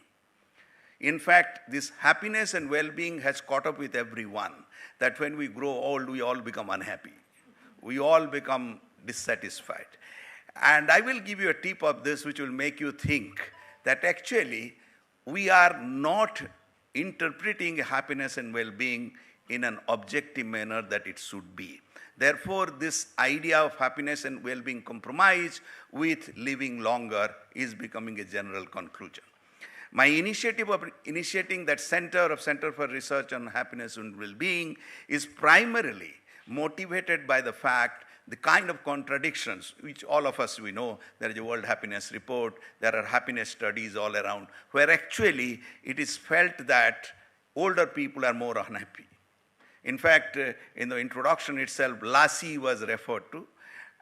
In fact, this happiness and well-being has caught up with everyone, that when we grow old, we all become unhappy. We all become dissatisfied. And I will give you a tip of this which will make you think that actually we are not interpreting happiness and well-being in an objective manner that it should be. Therefore, this idea of happiness and well-being compromise with living longer is becoming a general conclusion. My initiative of initiating that Center for Research on Happiness and Well-being is primarily motivated by the fact, the kind of contradictions which all of us we know. There is a World Happiness Report, there are happiness studies all around, where actually it is felt that older people are more unhappy. In fact, in the introduction itself, Lassie was referred to,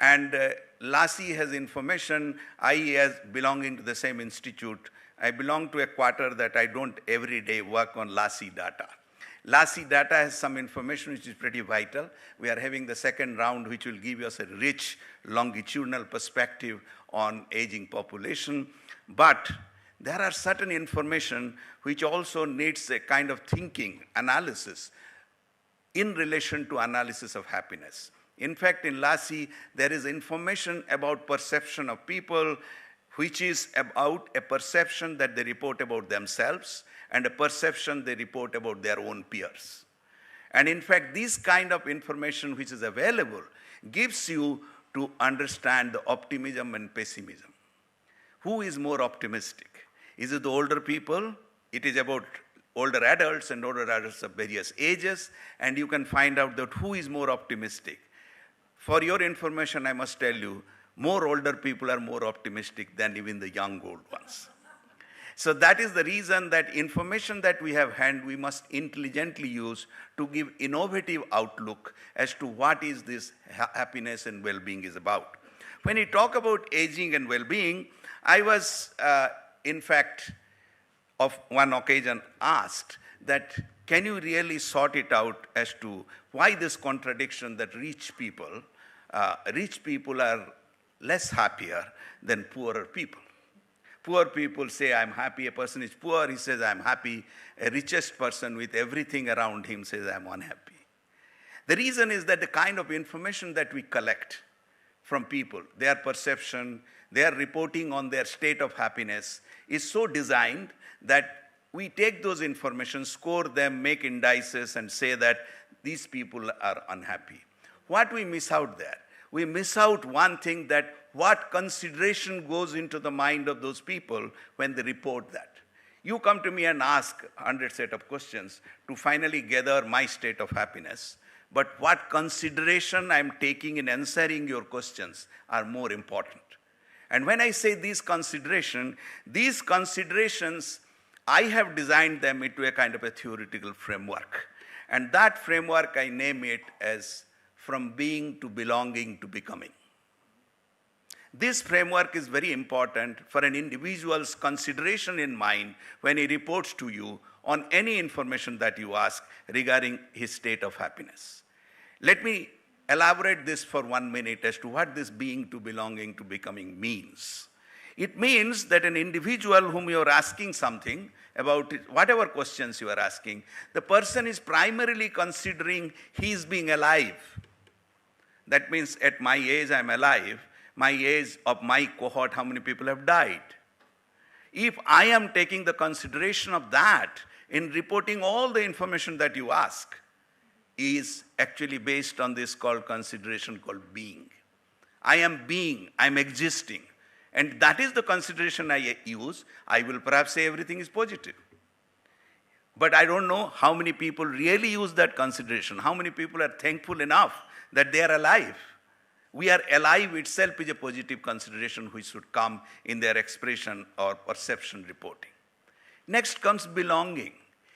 and Lassie has information. As belonging to the same institute, I belong to a quarter that I don't every day work on Lassie data. Lassie data has some information which is pretty vital. We are having the second round which will give us a rich longitudinal perspective on aging population. But there are certain information which also needs a kind of thinking, analysis in relation to analysis of happiness. In fact, in Lassie, there is information about perception of people, which is about a perception that they report about themselves and a perception they report about their own peers. And in fact, this kind of information which is available gives you to understand the optimism and pessimism. Who is more optimistic? Is it the older people? It is about older adults and older adults of various ages, and you can find out that who is more optimistic. For your information, I must tell you, more older people are more optimistic than even the young old ones. So that is the reason that information that we have had, we must intelligently use to give innovative outlook as to what is this happiness and well-being is about. When we talk about aging and well-being, I was, in fact, of one occasion asked that, can you really sort it out as to why this contradiction that rich people are less happier than poorer people. Poor people say, I'm happy. A person is poor, he says, I'm happy. A richest person with everything around him says, I'm unhappy. The reason is that the kind of information that we collect from people, their perception, their reporting on their state of happiness is so designed that we take those information, score them, make indices, and say that these people are unhappy. What we miss out there? We miss out one thing, that what consideration goes into the mind of those people when they report that. You come to me and ask 100 set of questions to finally gather my state of happiness, but what consideration I'm taking in answering your questions are more important. And when I say these considerations, I have designed them into a kind of a theoretical framework. And that framework, I name it as from being to belonging to becoming. This framework is very important for an individual's consideration in mind when he reports to you on any information that you ask regarding his state of happiness. Let me elaborate this for 1 minute as to what this being to belonging to becoming means. It means that an individual whom you are asking something about, whatever questions you are asking, the person is primarily considering his being alive. That means at my age I am alive. My age of my cohort, how many people have died? If I am taking the consideration of that in reporting all the information that you ask, is actually based on this consideration called being. I am being, I am existing. And that is the consideration I use. I will perhaps say everything is positive. But I don't know how many people really use that consideration, how many people are thankful enough that they are alive. We are alive itself is a positive consideration which should come in their expression or perception reporting. Next comes belonging.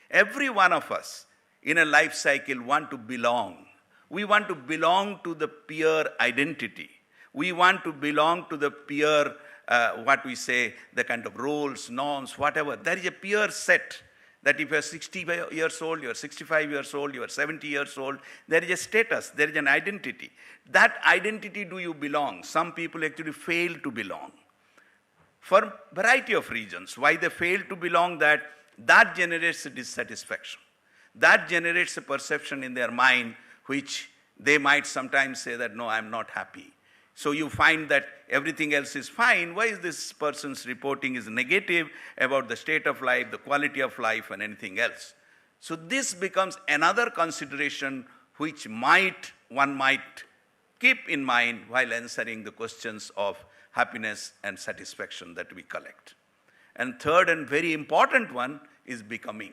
Every one of us in a life cycle want to belong. We want to belong to the peer identity. We want to belong to the peer, the kind of roles, norms, whatever. There is a peer set that if you are 60 years old, you are 65 years old, you are 70 years old, there is a status, there is an identity. That identity, do you belong? Some people actually fail to belong. For a variety of reasons, why they fail to belong, that generates a dissatisfaction. That generates a perception in their mind which they might sometimes say that, no, I am not happy. So you find that everything else is fine. Why is this person's reporting is negative about the state of life, the quality of life, and anything else? So this becomes another consideration which one might keep in mind while answering the questions of happiness and satisfaction that we collect. And third and very important one is becoming.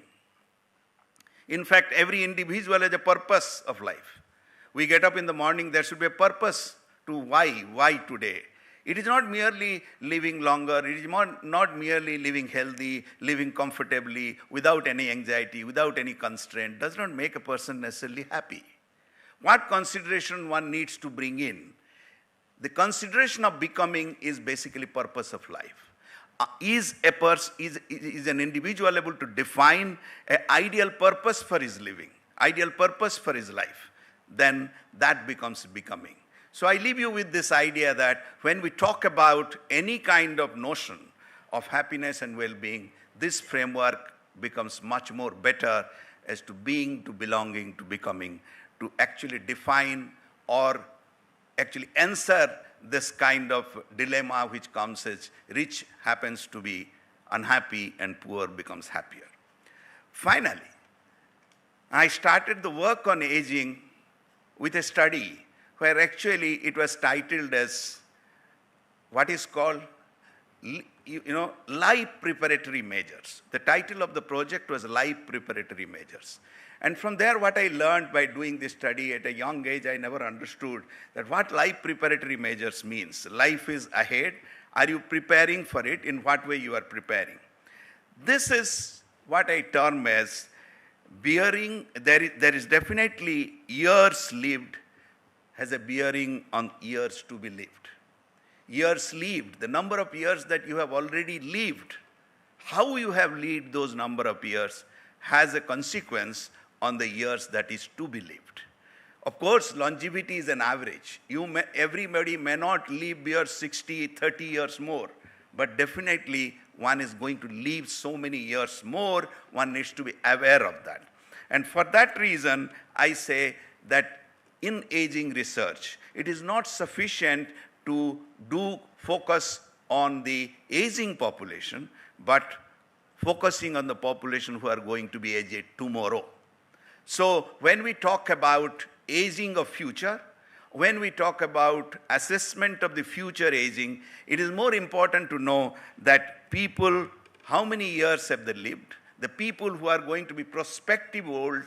In fact, every individual has a purpose of life. We get up in the morning, there should be a purpose to why today. It is not merely living longer, it is not merely living healthy, living comfortably, without any anxiety, without any constraint, does not make a person necessarily happy. What consideration one needs to bring in? The consideration of becoming is basically purpose of life. Is an individual able to define an ideal purpose for his living, ideal purpose for his life? Then that becomes becoming. So I leave you with this idea that when we talk about any kind of notion of happiness and well-being, this framework becomes much more better as to being, to belonging, to becoming, to actually define or actually answer this kind of dilemma which comes as rich happens to be unhappy and poor becomes happier. Finally, I started the work on aging with a study where actually it was titled as what is called life preparatory measures. The title of the project was life preparatory measures. And from there, what I learned by doing this study at a young age, I never understood that what life preparatory measures means. Life is ahead. Are you preparing for it? In what way you are preparing? This is what I term as bearing. There is definitely years lived has a bearing on years to be lived. Years lived, the number of years that you have already lived, how you have lived those number of years has a consequence on the years that is to be lived. Of course, longevity is an average. Everybody may not live beyond 60, 30 years more, but definitely one is going to live so many years more, one needs to be aware of that. And for that reason, I say that in aging research, it is not sufficient to focus on the aging population, but focusing on the population who are going to be aged tomorrow. So when we talk about aging of future, when we talk about assessment of the future aging, it is more important to know that people, how many years have they lived? The people who are going to be prospective old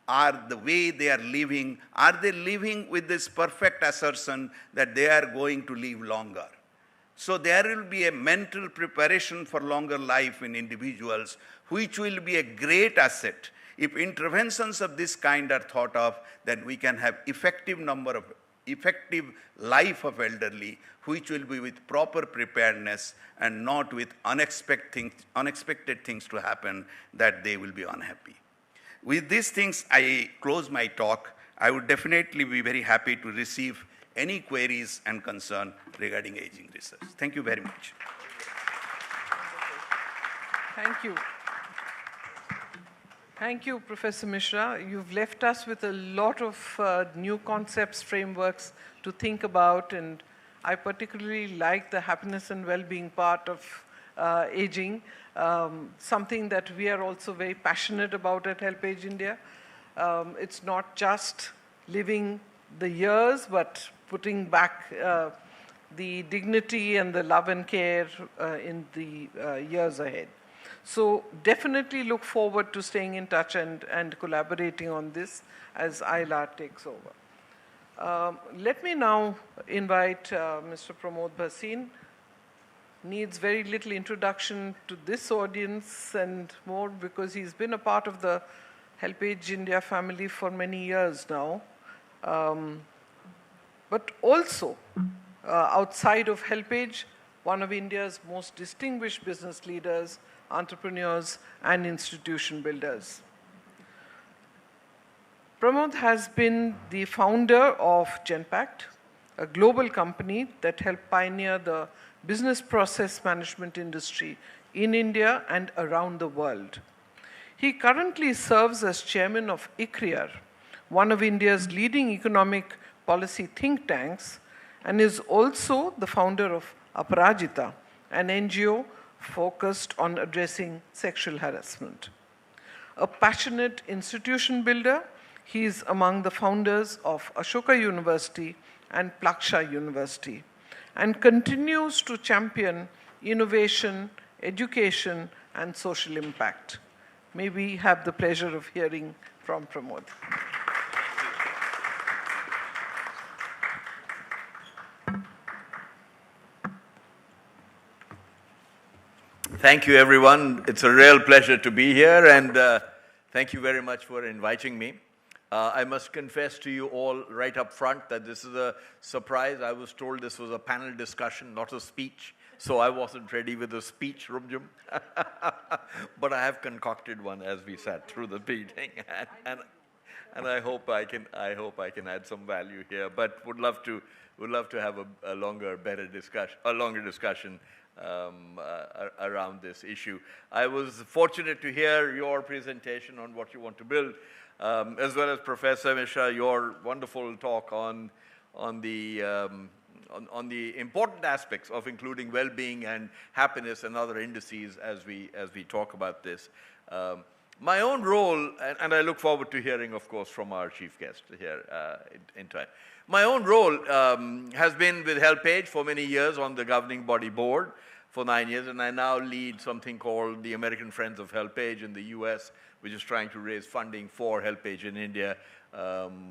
are the way they are living. Are they living with this perfect assertion that they are going to live longer? So there will be a mental preparation for longer life in individuals, which will be a great asset. If interventions of this kind are thought of, then we can have effective life of elderly, which will be with proper preparedness and not with unexpected things to happen that they will be unhappy. With these things, I close my talk. I would definitely be very happy to receive any queries and concern regarding aging research. Thank you very much. Thank you. Thank you, Professor Mishra. You've left us with a lot of new concepts, frameworks to think about, and I particularly like the happiness and well-being part of aging, something that we are also very passionate about at HelpAge India. It's not just living the years, but putting back the dignity and the love and care in the years ahead. So definitely look forward to staying in touch and collaborating on this as ILAR takes over. Let me now invite Mr. Pramod Bhasin. Needs very little introduction to this audience and more because he's been a part of the HelpAge India family for many years now. But also, outside of HelpAge, one of India's most distinguished business leaders, entrepreneurs, and institution builders. Pramod has been the founder of Genpact, a global company that helped pioneer the business process management industry in India and around the world. He currently serves as chairman of ICRIER, one of India's leading economic policy think tanks, and is also the founder of Aparajita, an NGO focused on addressing sexual harassment. A passionate institution builder, he is among the founders of Ashoka University and Plaksha University, and continues to champion innovation, education, and social impact. May we have the pleasure of hearing from Pramod. Thank you, everyone. It's a real pleasure to be here, and thank you very much for inviting me. I must confess to you all right up front that this is a surprise. I was told this was a panel discussion, not a speech, so I wasn't ready with a speech, Rumjum. But I have concocted one as we sat through the meeting, and I hope I can add some value here. But would love to have a longer discussion around this issue. I was fortunate to hear your presentation on what you want to build, as well as Professor Mishra, your wonderful talk on the important aspects of including well-being and happiness and other indices as we talk about this. My own role, and I look forward to hearing, of course, from our chief guest here in time. My own role has been with HelpAge for many years on the governing body board for 9 years, and I now lead something called the American Friends of HelpAge in the US, which is trying to raise funding for HelpAge in India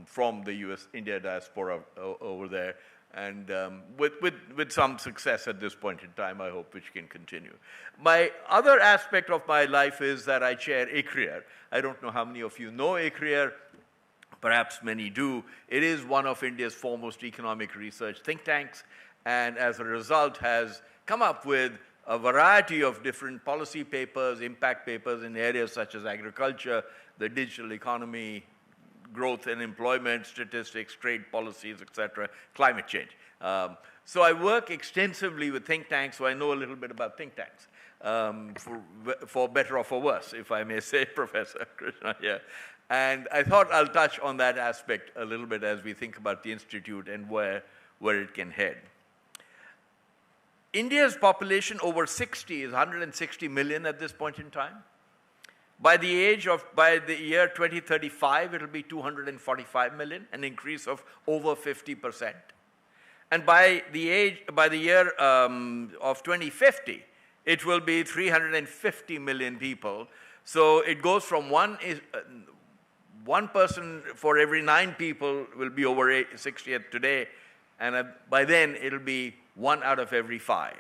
from the India diaspora over there, and with some success at this point in time, I hope, which can continue. My other aspect of my life is that I chair ICRIER. I don't know how many of you know ICRIER. Perhaps many do. It is one of India's foremost economic research think tanks, and as a result has come up with a variety of different policy papers, impact papers in areas such as agriculture, the digital economy, growth and employment statistics, trade policies, etc., climate change. So I work extensively with think tanks, so I know a little bit about think tanks, for better or for worse, if I may say, Professor Krishna here. And I thought I'll touch on that aspect a little bit as we think about the Institute and where it can head. India's population over 60 is 160 million at this point in time. By the year 2035, it'll be 245 million, an increase of over 50%. And by the year of 2050, it will be 350 million people. So it goes from one person for every 9 people will be over 60 today, and by then it'll be 1 out of every 5.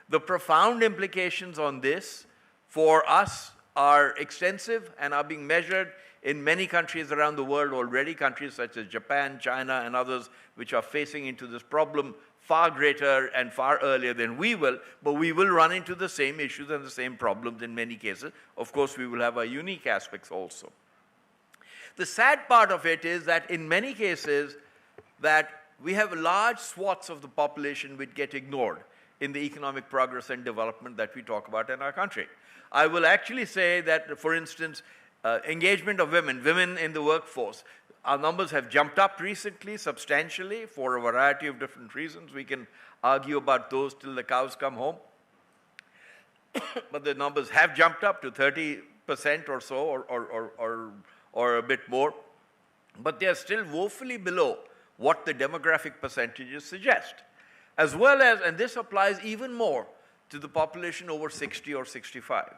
The profound implications on this for us are extensive and are being measured in many countries around the world already, countries such as Japan, China, and others which are facing into this problem far greater and far earlier than we will, but we will run into the same issues and the same problems in many cases. Of course, we will have our unique aspects also. The sad part of it is that in many cases that we have large swaths of the population which get ignored in the economic progress and development that we talk about in our country. I will actually say that, for instance, engagement of women in the workforce, our numbers have jumped up recently substantially for a variety of different reasons. We can argue about those till the cows come home. But the numbers have jumped up to 30% or so, or a bit more. But they are still woefully below what the demographic percentages suggest. As well as, and this applies even more to the population over 60 or 65.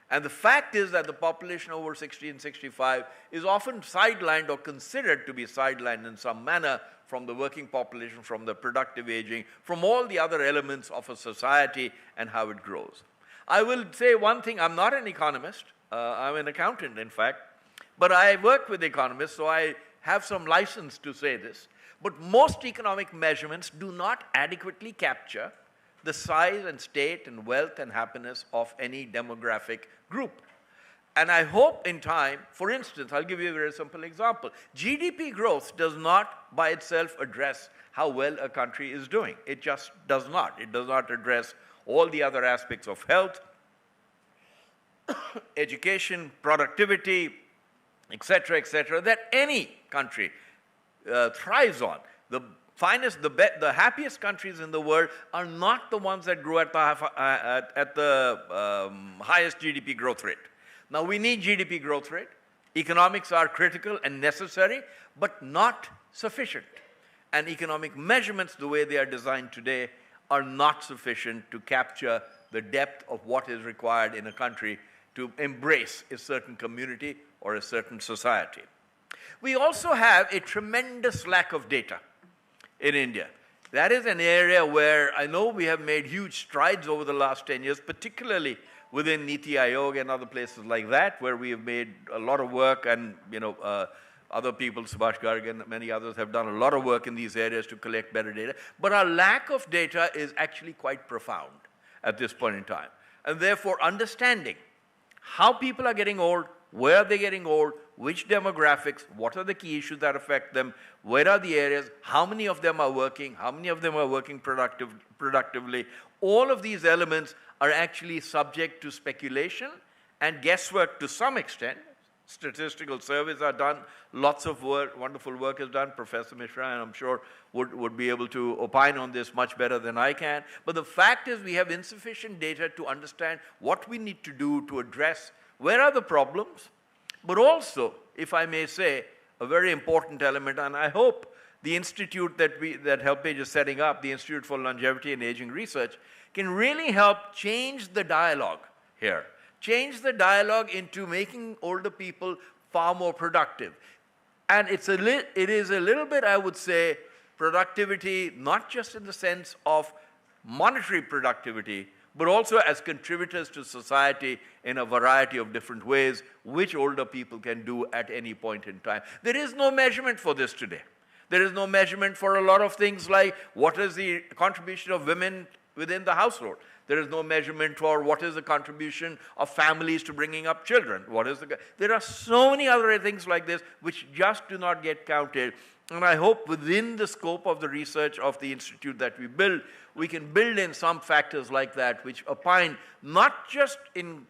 And the fact is that the population over 60 and 65 is often sidelined or considered to be sidelined in some manner from the working population, from the productive aging, from all the other elements of a society and how it grows. I will say one thing, I'm not an economist, I'm an accountant in fact, but I work with economists, so I have some license to say this. But most economic measurements do not adequately capture the size and state and wealth and happiness of any demographic group. And I hope in time, for instance, I'll give you a very simple example. GDP growth does not by itself address how well a country is doing. It just does not. It does not address all the other aspects of health, education, productivity, etc., that any country thrives on. The finest, the happiest countries in the world are not the ones that grow at the highest GDP growth rate. Now, we need GDP growth rate. Economics are critical and necessary, but not sufficient. And economic measurements, the way they are designed today, are not sufficient to capture the depth of what is required in a country to embrace a certain community or a certain society. We also have a tremendous lack of data in India. That is an area where I know we have made huge strides over the last 10 years, particularly within Niti Aayog and other places like that, where we have made a lot of work, and other people, Subhash Garg and many others, have done a lot of work in these areas to collect better data. But our lack of data is actually quite profound at this point in time. And therefore, understanding how people are getting old, where are they getting old, which demographics, what are the key issues that affect them, where are the areas, how many of them are working, how many of them are working productively. All of these elements are actually subject to speculation and guesswork to some extent. Statistical surveys are done, lots of work, wonderful work is done. Professor Mishra, and I'm sure, would be able to opine on this much better than I can. But the fact is we have insufficient data to understand what we need to do to address where are the problems, but also, if I may say, a very important element, and I hope the institute that HelpAge is setting up, the Institute for Longevity and Aging Research, can really help change the dialogue here. Change the dialogue into making older people far more productive. And it is a little bit, I would say, productivity, not just in the sense of monetary productivity, but also as contributors to society in a variety of different ways, which older people can do at any point in time. There is no measurement for this today. There is no measurement for a lot of things like what is the contribution of women within the household. There is no measurement for what is the contribution of families to bringing up children. There are so many other things like this which just do not get counted. And I hope within the scope of the research of the institute that we build, we can build in some factors like that which opine not just in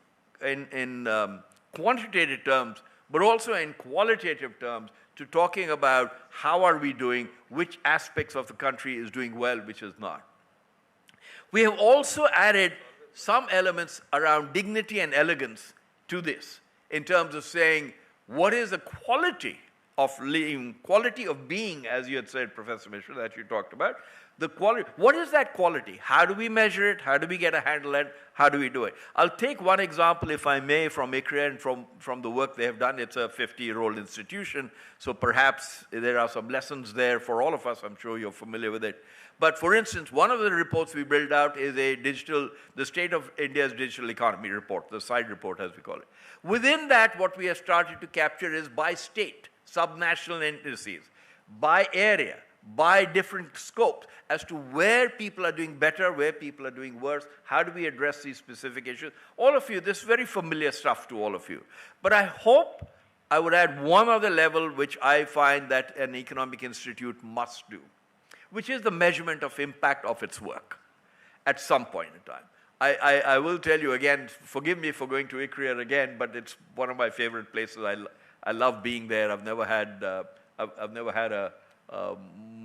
quantitative terms, but also in qualitative terms to talking about how are we doing, which aspects of the country is doing well, which is not. We have also added some elements around dignity and elegance to this in terms of saying what is the quality of living, quality of being, as you had said, Professor Mishra, that you talked about, The quality, what is that quality? How do we measure it? How do we get a handle on it? How do we do it? I'll take one example, if I may, from ICRIER and from the work they have done. It's a 50-year-old institution, so perhaps there are some lessons there for all of us. I'm sure you're familiar with it. But for instance, one of the reports we built out is the State of India's Digital Economy report, the SIDE report as we call it. Within that, what we have started to capture is by state, subnational indices, by area, by different scopes, as to where people are doing better, where people are doing worse, how do we address these specific issues. All of you, this is very familiar stuff to all of you. But I hope I would add one other level which I find that an economic institute must do, which is the measurement of impact of its work at some point in time. I will tell you again, forgive me for going to ICRIER again, but it's one of my favorite places. I love being there. I've never had a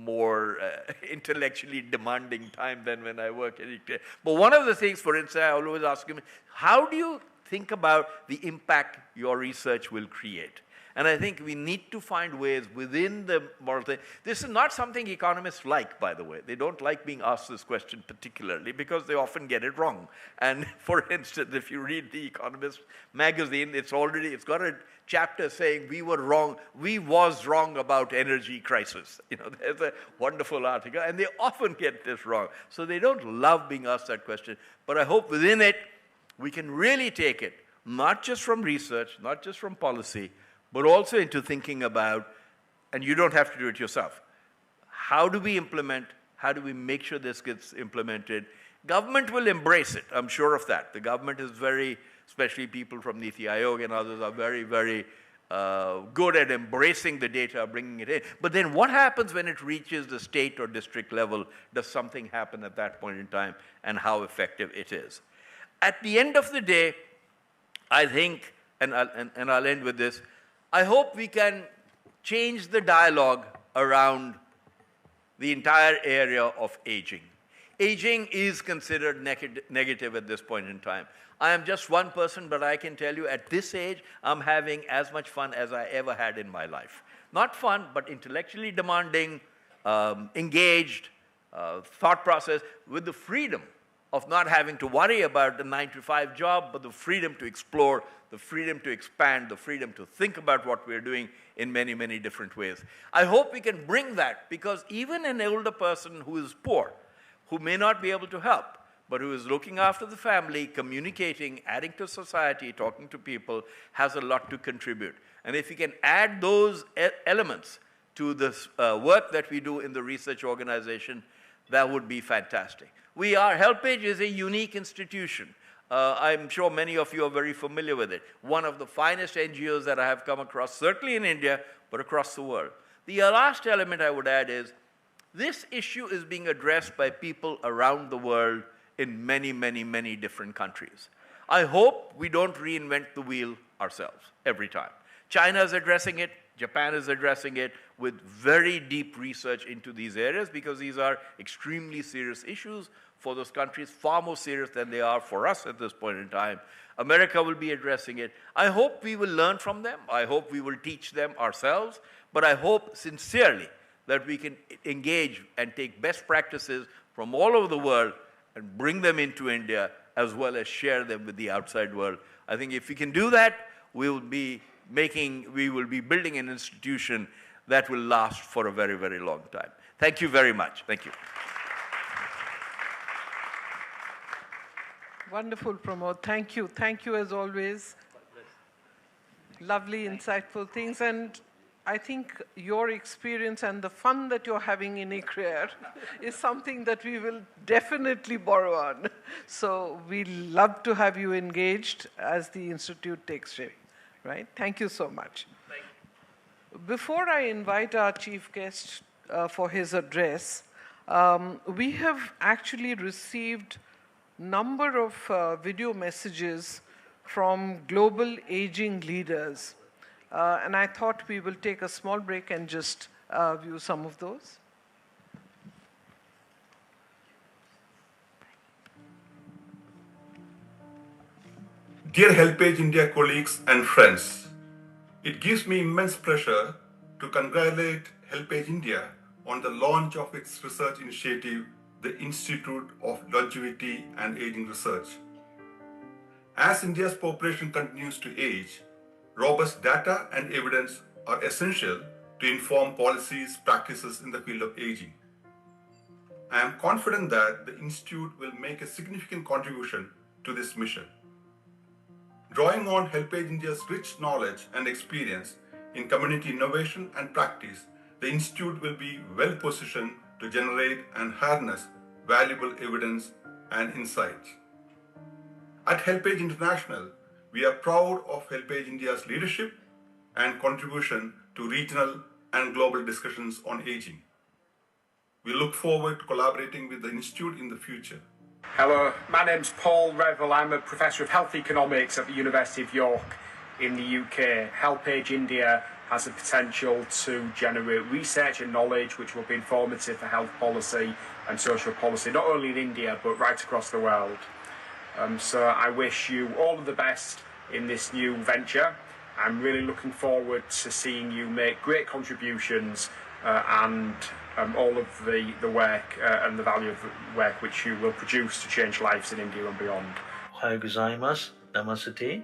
more intellectually demanding time than when I work at ICRIER. But one of the things, for instance, I always ask him, how do you think about the impact your research will create? And I think we need to find ways within the model thing. This is not something economists like, by the way. They don't like being asked this question particularly because they often get it wrong. And for instance, if you read The Economist magazine, it's got a chapter saying we was wrong about energy crisis. You know, there's a wonderful article, and they often get this wrong. So they don't love being asked that question. But I hope within it, we can really take it, not just from research, not just from policy, but also into thinking about, and you don't have to do it yourself, how do we implement, how do we make sure this gets implemented? Government will embrace it, I'm sure of that. The government is very, especially people from Niti Aayog and others are very, very good at embracing the data, bringing it in. But then what happens when it reaches the state or district level? Does something happen at that point in time, and how effective it is? At the end of the day, I think, and I'll end with this, I hope we can change the dialogue around the entire area of aging. Aging is considered negative at this point in time. I am just one person, but I can tell you at this age, I'm having as much fun as I ever had in my life. Not fun, but intellectually demanding, engaged, thought process, with the freedom of not having to worry about the 9-to-5 job, but the freedom to explore, the freedom to expand, the freedom to think about what we're doing in many, many different ways. I hope we can bring that, because even an older person who is poor, who may not be able to help, but who is looking after the family, communicating, adding to society, talking to people, has a lot to contribute. And if we can add those elements to this work that we do in the research organization, that would be fantastic. HelpAge is a unique institution. I'm sure many of you are very familiar with it. One of the finest NGOs that I have come across, certainly in India, but across the world. The last element I would add is, this issue is being addressed by people around the world in many, many, many different countries. I hope we don't reinvent the wheel ourselves every time. China is addressing it. Japan is addressing it with very deep research into these areas, because these are extremely serious issues for those countries, far more serious than they are for us at this point in time. America will be addressing it. I hope we will learn from them. I hope we will teach them ourselves. But I hope sincerely that we can engage and take best practices from all over the world and bring them into India, as well as share them with the outside world. I think if we can do that, we will be building an institution that will last for a very, very long time. Thank you very much. Thank you. Wonderful, Pramod. Thank you. Thank you as always. Lovely, insightful things. And I think your experience and the fun that you're having in ICRIER is something that we will definitely borrow on. So we love to have you engaged as the Institute takes shape. Right? Thank you so much. Thank you. Before I invite our chief guest for his address, we have actually received a number of video messages from global aging leaders. And I thought we will take a small break and just view some of those. Dear HelpAge India colleagues and friends, it gives me immense pleasure to congratulate HelpAge India on the launch of its research initiative, the Institute of Longevity and Aging Research. As India's population continues to age, robust data and evidence are essential to inform policies, practices in the field of aging. I am confident that the Institute will make a significant contribution to this mission. Drawing on HelpAge India's rich knowledge and experience in community innovation and practice, the Institute will be well positioned to generate and harness valuable evidence and insights. At HelpAge International, we are proud of HelpAge India's leadership and contribution to regional and global discussions on aging. We look forward to collaborating with the Institute in the future. Hello, my name's Paul Revel. I'm a Professor of Health Economics at the University of York in the UK. HelpAge India has the potential to generate research and knowledge which will be informative for health policy and social policy, not only in India but right across the world. So I wish you all of the best in this new venture. I'm really looking forward to seeing you make great contributions and all of the work and the value of the work which you will produce to change lives in India and beyond. Ohayou gozaimasu. Namaste.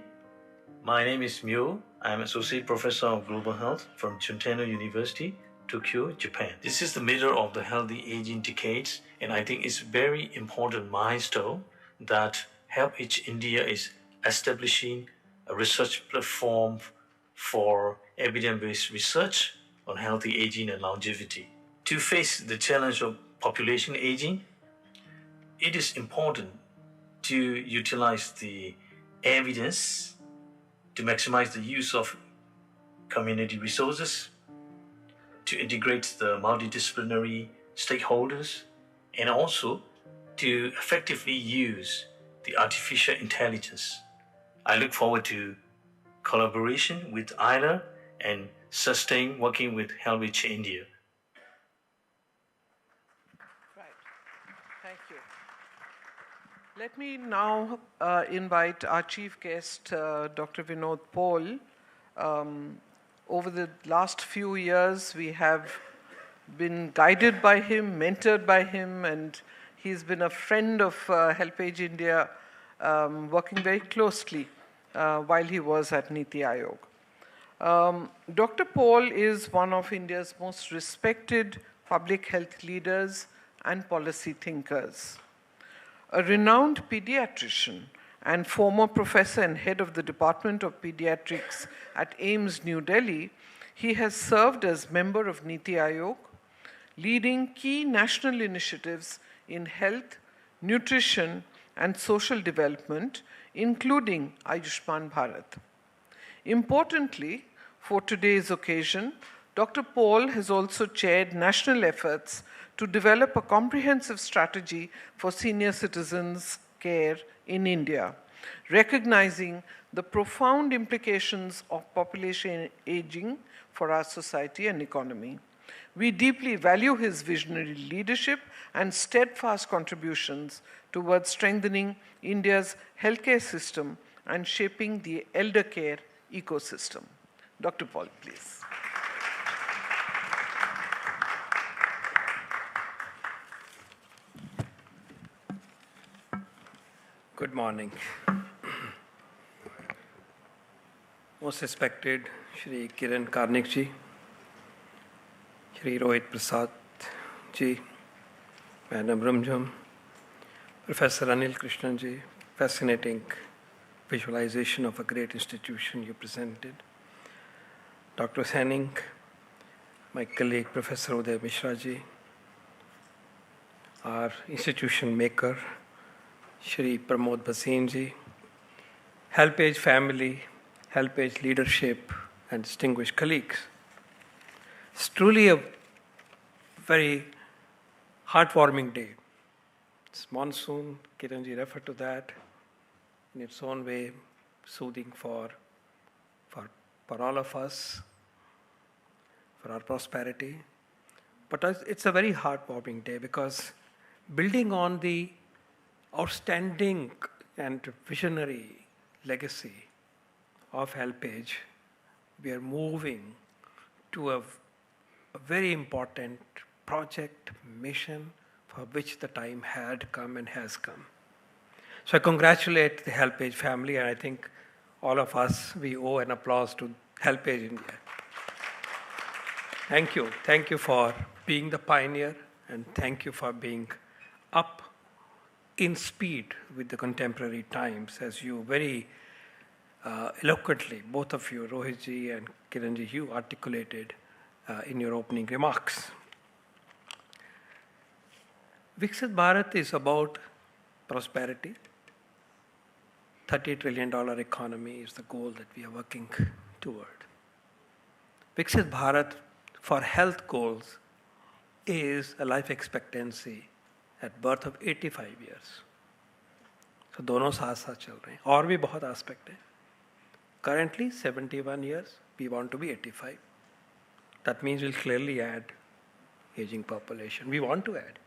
My name is Myo. I'm Associate Professor of Global Health from Chunteno University, Tokyo, Japan. This is the middle of the healthy aging decades, and I think it's a very important milestone that HelpAge India is establishing a research platform for evidence-based research on healthy aging and longevity. To face the challenge of population aging, it is important to utilize the evidence to maximize the use of community resources, to integrate the multidisciplinary stakeholders, and also to effectively use the artificial intelligence. I look forward to collaboration with ILA and sustain working with HelpAge India. Right. Thank you. Let me now invite our chief guest, Dr. Vinod Paul. Over the last few years, we have been guided by him, mentored by him, and he's been a friend of HelpAge India, working very closely while he was at Niti Aayog. Dr. Paul is one of India's most respected public health leaders and policy thinkers. A renowned pediatrician and former professor and head of the Department of Pediatrics at AIIMS, New Delhi, he has served as member of Niti Aayog, leading key national initiatives in health, nutrition, and social development, including Ayushman Bharat. Importantly, for today's occasion, Dr. Paul has also chaired national efforts to develop a comprehensive strategy for senior citizens' care in India, recognizing the profound implications of population aging for our society and economy. We deeply value his visionary leadership and steadfast contributions towards strengthening India's healthcare system and shaping the elder care ecosystem. Dr. Paul, please. Good morning. Most respected Shri Kiran Karnik ji, Shri Rohit Prasad ji, Madam Ramjam, Professor Anil Krishnan ji, fascinating visualization of a great institution you presented. Dr. Senning, my colleague Professor Uday Mishra ji, our institution maker, Shri Pramod Bhasin ji, HelpAge family, HelpAge leadership, and distinguished colleagues. It's truly a very heartwarming day. It's monsoon, Kiran ji referred to that, in its own way, soothing for all of us, for our prosperity. But it's a very heartwarming day because building on the outstanding and visionary legacy of HelpAge, we are moving to a very important project, mission for which the time had come and has come. So I congratulate the HelpAge family, and I think all of us, we owe an applause to HelpAge India. Thank you. Thank you for being the pioneer, and thank you for being up in speed with the contemporary times, as you very eloquently, both of you, Rohitji and Kiranji, you articulated in your opening remarks. Viksit Bharat is about prosperity. $30 trillion economy is the goal that we are working toward. Viksit Bharat for health goals is a life expectancy at birth of 85 years. So दोनों साथ साथ चल रहे हैं और भी बहुत aspect है. Currently 71 years, we want to be 85. That means we'll clearly add aging population. We want to add.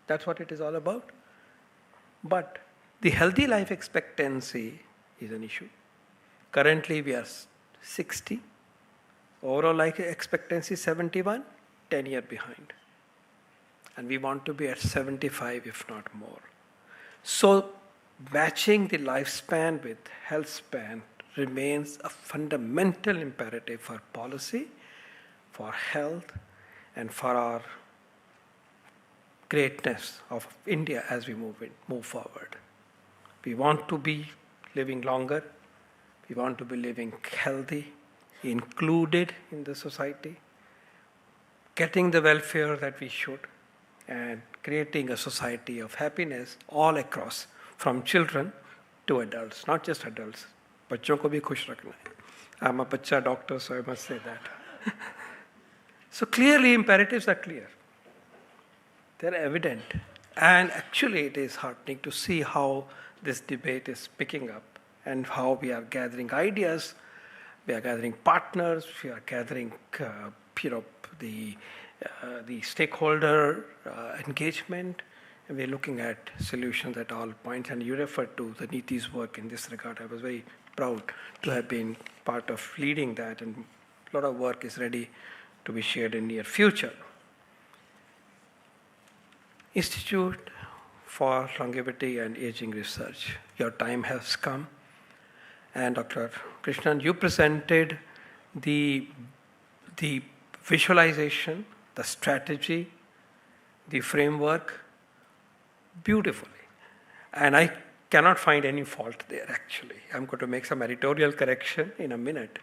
That's what it is all about. But the healthy life expectancy is an issue. Currently we are 60. Overall life expectancy 71, 10 years behind. And we want to be at 75 if not more. So matching the lifespan with health span remains a fundamental imperative for policy, for health, and for our greatness of India as we move forward. We want to be living longer. We want to be living healthy, included in the society, getting the welfare that we should, and creating a society of happiness all across, from children to adults, not just adults. बच्चों को भी खुश रखना है. I'm a बच्चा doctor, so I must say that. So clearly imperatives are clear. They're evident. And actually it is heartening to see how this debate is picking up and how we are gathering ideas, we are gathering partners, we are gathering the stakeholder engagement, and we're looking at solutions at all points. And you referred to the Niti's work in this regard. I was very proud to have been part of leading that, and a lot of work is ready to be shared in near future. Institute for Longevity and Aging Research, your time has come. And Dr. Krishnan, you presented the visualization, the strategy, the framework beautifully. And I cannot find any fault there, actually. I'm going to make some editorial correction in a minute.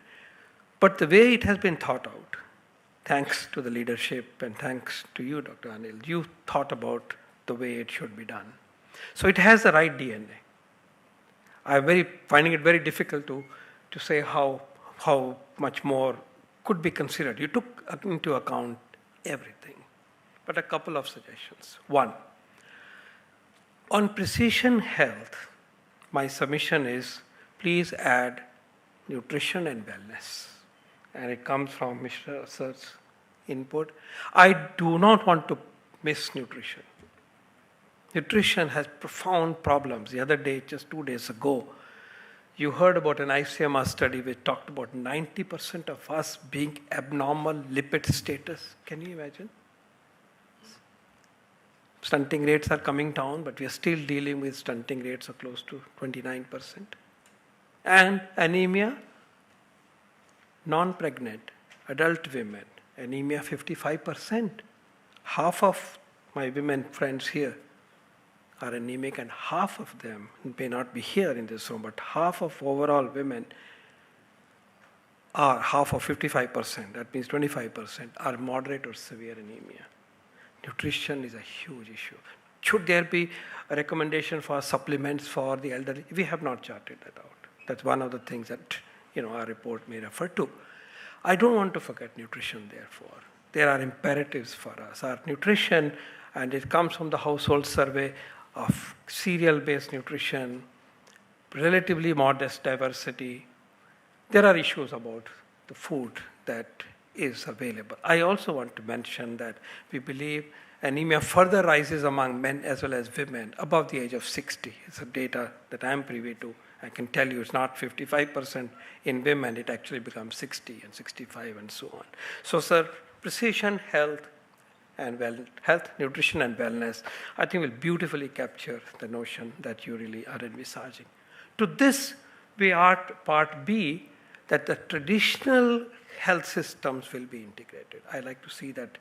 But the way it has been thought out, thanks to the leadership and thanks to you, Dr. Anil, you thought about the way it should be done. So it has the right DNA. I'm finding it very difficult to say how much more could be considered. You took into account everything. But a couple of suggestions. One, on precision health, my submission is please add nutrition and wellness. And it comes from Mr. Assad's input. I do not want to miss nutrition. Nutrition has profound problems. The other day, just 2 days ago, you heard about an ICMR study which talked about 90% of us being abnormal lipid status. Can you imagine? Stunting rates are coming down, but we are still dealing with stunting rates of close to 29%. And anemia, non-pregnant, adult women, anemia 55%. Half of my women friends here are anemic, and half of them may not be here in this room, but half of overall women are half of 55%, that means 25%, are moderate or severe anemia. Nutrition is a huge issue. Should there be a recommendation for supplements for the elderly? We have not charted that out. That's one of the things that our report may refer to. I don't want to forget nutrition, therefore. There are imperatives for us. Our nutrition, and it comes from the household survey of cereal-based nutrition, relatively modest diversity. There are issues about the food that is available. I also want to mention that we believe anemia further rises among men as well as women above the age of 60. It's a data that I'm privy to. I can tell you it's not 55% in women, it actually becomes 60 and 65 and so on. So, sir, precision health, and health, nutrition, and wellness, I think will beautifully capture the notion that you really are envisaging. To this, we add part B, that the traditional health systems will be integrated. I like to see that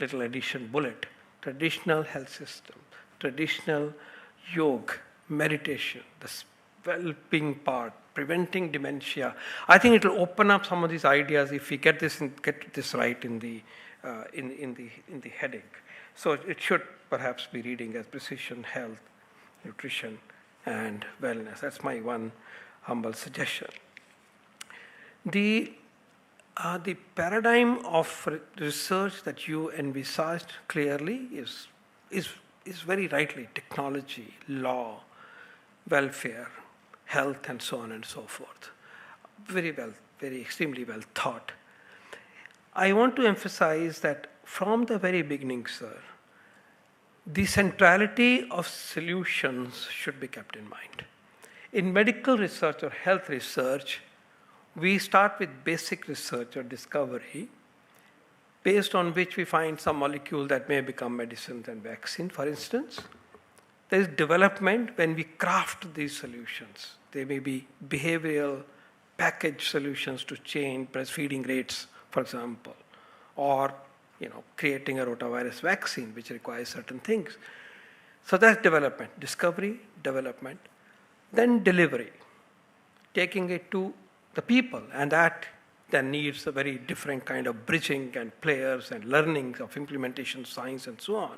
little addition bullet. Traditional health system, traditional yoga, meditation, the well-being part, preventing dementia. I think it will open up some of these ideas if we get this right in the heading. So it should perhaps be reading as precision health, nutrition, and wellness. That's my one humble suggestion. The paradigm of research that you envisaged clearly is very rightly technology, law, welfare, health, and so on and so forth. Very extremely well thought. I want to emphasize that from the very beginning, sir, the centrality of solutions should be kept in mind. In medical research or health research, we start with basic research or discovery, based on which we find some molecule that may become medicines and vaccine, for instance. There is development when we craft these solutions. They may be behavioral package solutions to change breastfeeding rates, for example, or creating a rotavirus vaccine, which requires certain things. So that's development, discovery, development, then delivery, taking it to the people, and that then needs a very different kind of bridging and players and learning of implementation science and so on.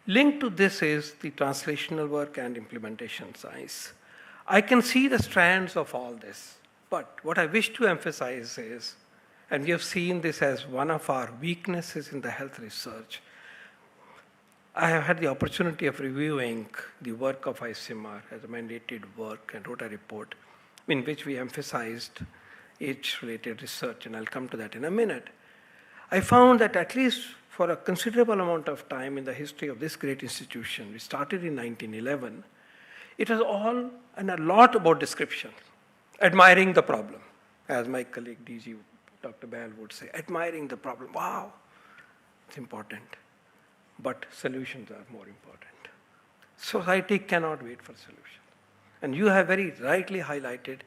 Linked to this is the translational work and implementation science. I can see the strands of all this, but what I wish to emphasize is, and we have seen this as one of our weaknesses in the health research, I have had the opportunity of reviewing the work of ICMR as a mandated work and wrote a report in which we emphasized age-related research, and I'll come to that in a minute. I found that at least for a considerable amount of time in the history of this great institution, we started in 1911, it was all and a lot about description, admiring the problem, as my colleague DG, Dr. Bayal would say, admiring the problem. Wow, it's important. But solutions are more important. Society cannot wait for solutions. And you have very rightly highlighted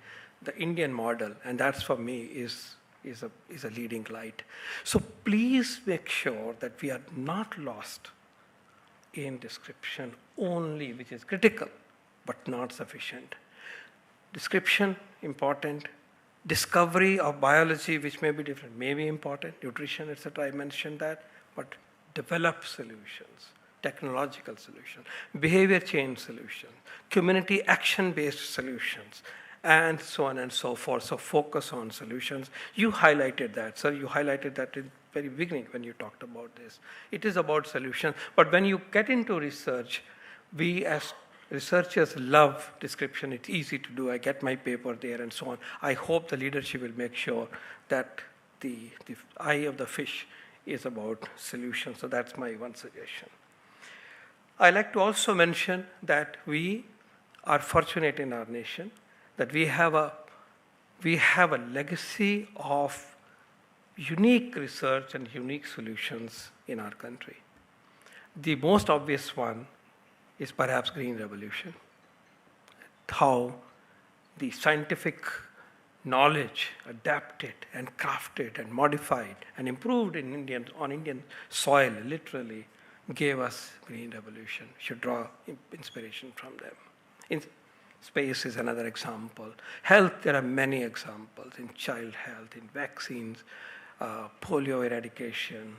the Indian model, and that's for me is a leading light. So please make sure that we are not lost in description only, which is critical, but not sufficient. Description, important. Discovery of biology, which may be different, may be important. Nutrition, etc., I mentioned that. But develop solutions, technological solutions, behavior change solutions, community action-based solutions, and so on and so forth. So focus on solutions. You highlighted that, sir. You highlighted that in the very beginning when you talked about this. It is about solutions. But when you get into research, we as researchers love description. It's easy to do. I get my paper there and so on. I hope the leadership will make sure that the eye of the fish is about solutions. So that's my one suggestion. I like to also mention that we are fortunate in our nation that we have a legacy of unique research and unique solutions in our country. The most obvious one is perhaps Green Revolution. How the scientific knowledge adapted and crafted and modified and improved on Indian soil literally gave us Green Revolution. Should draw inspiration from them. Space is another example. Health, there are many examples in child health, in vaccines, polio eradication,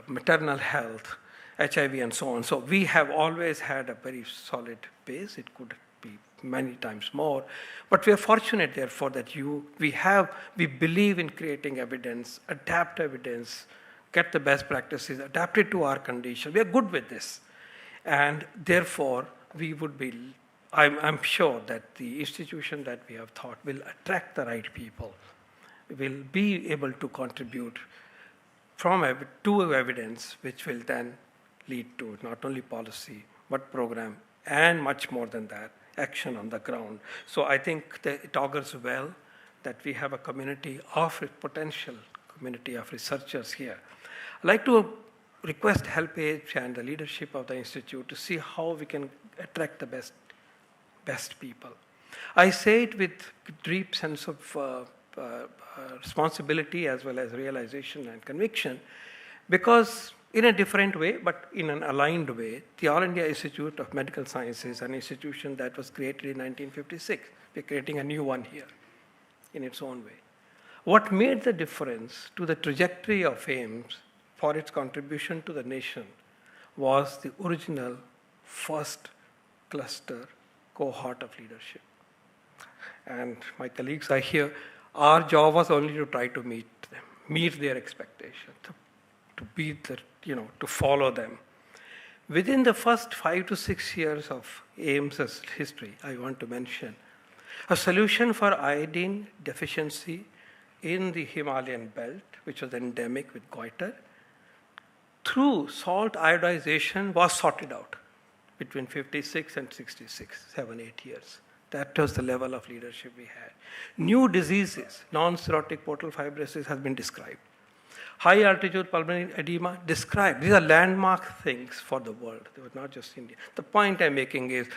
maternal health, HIV, and so on. So we have always had a very solid base. It could be many times more. But we are fortunate, therefore, that we believe in creating evidence, adapt evidence, get the best practices, adapt it to our condition. We are good with this. And therefore, we would be, I'm sure that the institution that we have thought will attract the right people, will be able to contribute to evidence, which will then lead to not only policy, but program, and much more than that, action on the ground. So I think that it augurs well that we have a community of potential community of researchers here. I'd like to request HelpAge and the leadership of the Institute to see how we can attract the best people. I say it with deep sense of responsibility as well as realization and conviction, because in a different way, but in an aligned way, the All India Institute of Medical Sciences, an institution that was created in 1956, we're creating a new one here in its own way. What made the difference to the trajectory of AIIMS for its contribution to the nation was the original first cluster cohort of leadership. And my colleagues are here. Our job was only to try to meet them, meet their expectations, to follow them. Within the first 5 to 6 years of AIIMS's history, I want to mention a solution for iodine deficiency in the Himalayan belt, which was endemic with goiter, through salt iodization was sorted out between 56 and 66, 7, 8 years. That was the level of leadership we had. New diseases, non-cirrhotic portal fibrosis has been described. High altitude pulmonary edema described. These are landmark things for the world. They were not just India. The point I'm making is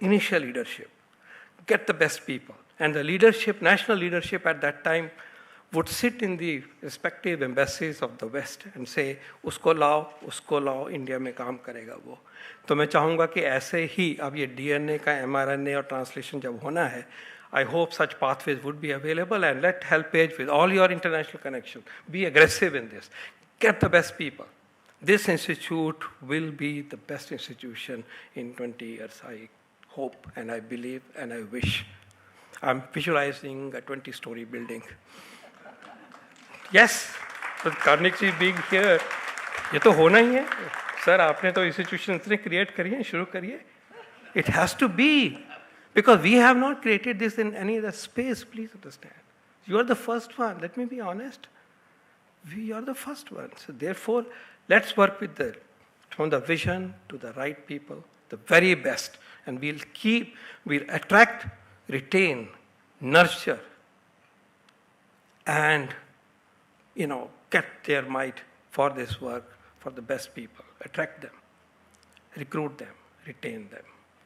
initial leadership. Get the best people. And the leadership, national leadership at that time, would sit in the respective embassies of the West and say, usko lao, India mein kaam karega wo. तो मैं चाहूँगा कि ऐसे ही अब ये DNA का mRNA और translation जब होना है, I hope such pathways would be available, and let HelpAge with all your international connections be aggressive in this. Get the best people. This institute will be the best institution in 20 years. I hope and I believe and I wish. I'm visualizing a 20-story building. Yes, with Karnik ji being here, ये तो होना ही है. Sir, आपने तो institution इतने create करी हैं, शुरू करिए. It has to be, because we have not created this in any other space. Please understand. You are the first one. Let me be honest. We are the first ones. So therefore, let's work with from the vision to the right people, the very best, and we'll attract, retain, nurture, and get their might for this work, for the best people. Attract them, recruit them, retain them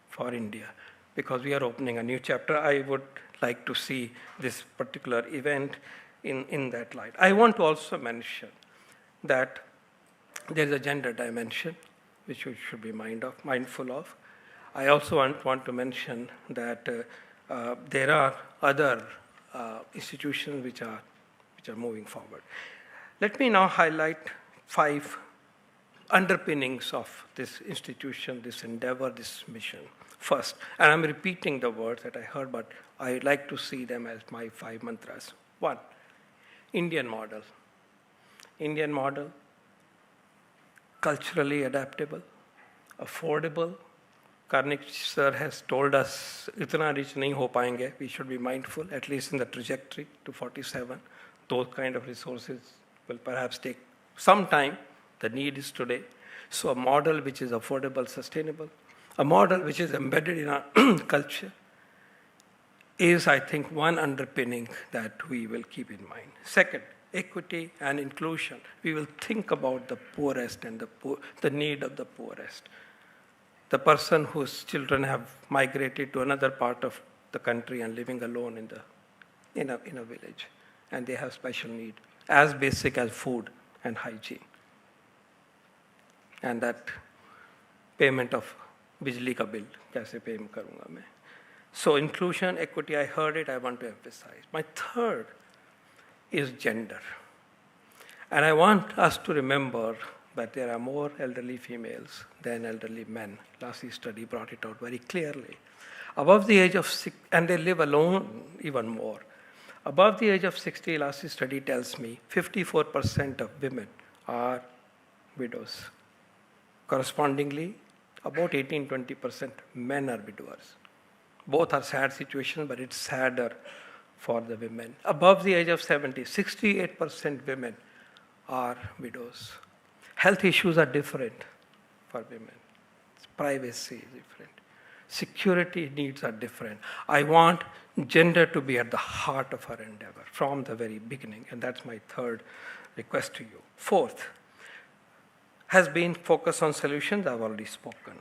for India, because we are opening a new chapter. I would like to see this particular event in that light. I want to also mention that there is a gender dimension which we should be mindful of. I also want to mention that there are other institutions which are moving forward. Let me now highlight 5 underpinnings of this institution, this endeavor, this mission. First, and I'm repeating the words that I heard, but I like to see them as my 5 mantras. 1, Indian model. Indian model, culturally adaptable, affordable. Karnik sir has told us, itna rich nahi ho payenge. We should be mindful, at least in the trajectory to 47. Those kind of resources will perhaps take some time. The need is today. So a model which is affordable, sustainable, a model which is embedded in our culture is, I think, one underpinning that we will keep in mind. Second, equity and inclusion. We will think about the poorest and the need of the poorest. The person whose children have migrated to another part of the country and living alone in a village, and they have special need, as basic as food and hygiene. And that payment of bijli ka bill, kaise pay karunga main. So inclusion, equity, I heard it, I want to emphasize. My third is gender. And I want us to remember that there are more elderly females than elderly men. Last year's study brought it out very clearly. Above the age of 6, and they live alone even more. Above the age of 60, last year's study tells me 54% of women are widows. Correspondingly, about 18-20% men are widowers. Both are sad situations, but it's sadder for the women. Above the age of 70, 68% women are widows. Health issues are different for women. Privacy is different. Security needs are different. I want gender to be at the heart of our endeavor from the very beginning, and that's my third request to you. Fourth, has been focused on solutions. I've already spoken.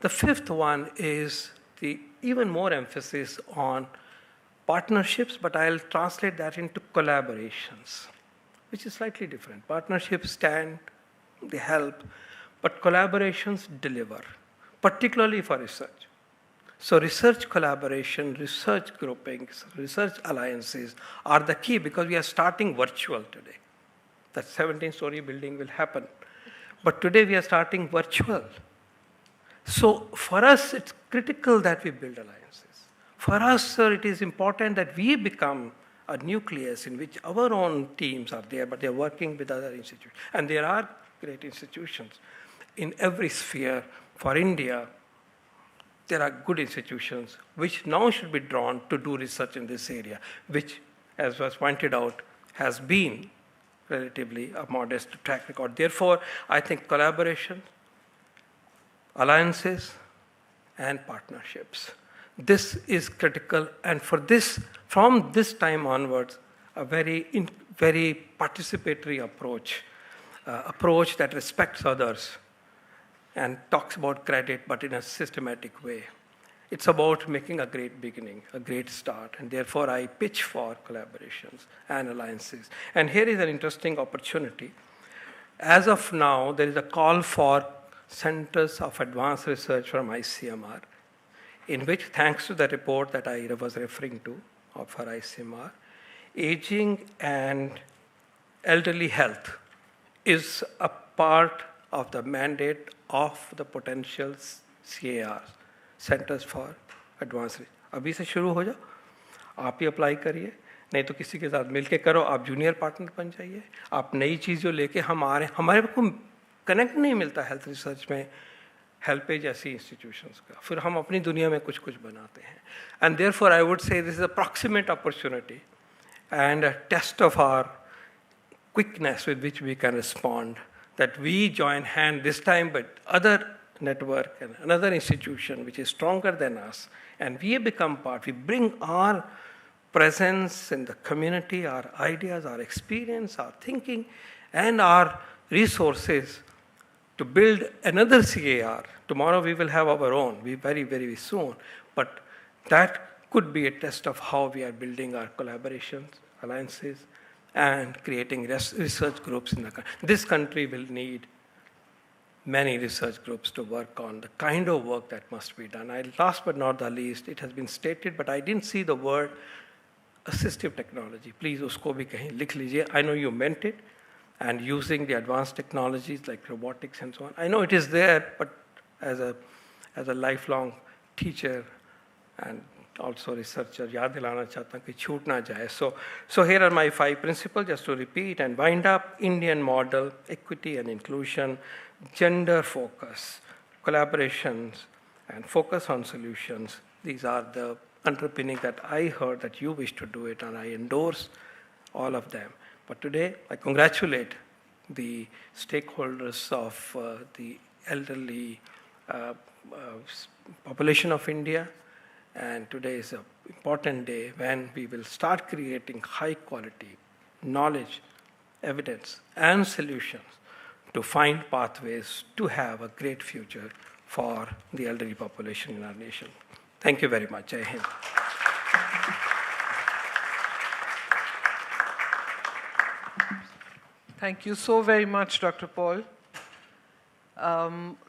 The fifth one is the even more emphasis on partnerships, but I'll translate that into collaborations, which is slightly different. Partnerships stand, they help, but collaborations deliver, particularly for research. So research collaboration, research groupings, research alliances are the key because we are starting virtual today. That 17-story building will happen. But today we are starting virtual. So for us, it's critical that we build alliances. For us, sir, it is important that we become a nucleus in which our own teams are there, but they're working with other institutions. And there are great institutions in every sphere. For India, there are good institutions which now should be drawn to do research in this area, which, as was pointed out, has been relatively a modest track record. Therefore, I think collaboration, alliances, and partnerships. This is critical, and for this, from this time onwards, a very participatory approach, approach that respects others and talks about credit, but in a systematic way. It's about making a great beginning, a great start, and therefore I pitch for collaborations and alliances. And here is an interesting opportunity. As of now, there is a call for Centers of Advanced Research from ICMR, in which, thanks to the report that I was referring to for ICMR, aging and elderly health is a part of the mandate of the potential CARs, Centers for Advanced Research. अभी से शुरू हो जाओ, आप ही apply करिए, नहीं तो किसी के साथ मिलके करो, आप जूनियर पार्टनर बन जाइए, आप नई चीज़ जो लेके हम आ रहे हैं, हमारे को कनेक्ट नहीं मिलता हेल्थ रिसर्च में हेल्पेज ऐसी इंस्टीट्यूशंस का, फिर हम अपनी दुनिया में कुछ कुछ बनाते हैं. And therefore I would say this is a proximate opportunity and a test of our quickness with which we can respond, that we join hand this time with other network and another institution which is stronger than us, and we become part. We bring our presence in the community, our ideas, our experience, our thinking, and our resources to build another CAR. Tomorrow we will have our own, very, very soon. But that could be a test of how we are building our collaborations, alliances, and creating research groups in the country. This country will need many research groups to work on the kind of work that must be done. Last but not the least, it has been stated, but I didn't see the word assistive technology. Please, usko bhi kahin likh lijiye. I know you meant it, and using the advanced technologies like robotics and so on. I know it is there, but as a lifelong teacher and also researcher, yaad dilana chahta hu ki chhoot na jaye. So here are my 5 principles, just to repeat and wind up. Indian model, equity and inclusion, gender focus, collaborations, and focus on solutions. These are the underpinnings that I heard that you wish to do it, and I endorse all of them. But today, I congratulate the stakeholders of the elderly population of India. And today is an important day when we will start creating high quality knowledge, evidence, and solutions to find pathways to have a great future for the elderly population in our nation. Thank you very much. Jai Hind. Thank you so very much, Dr. Paul.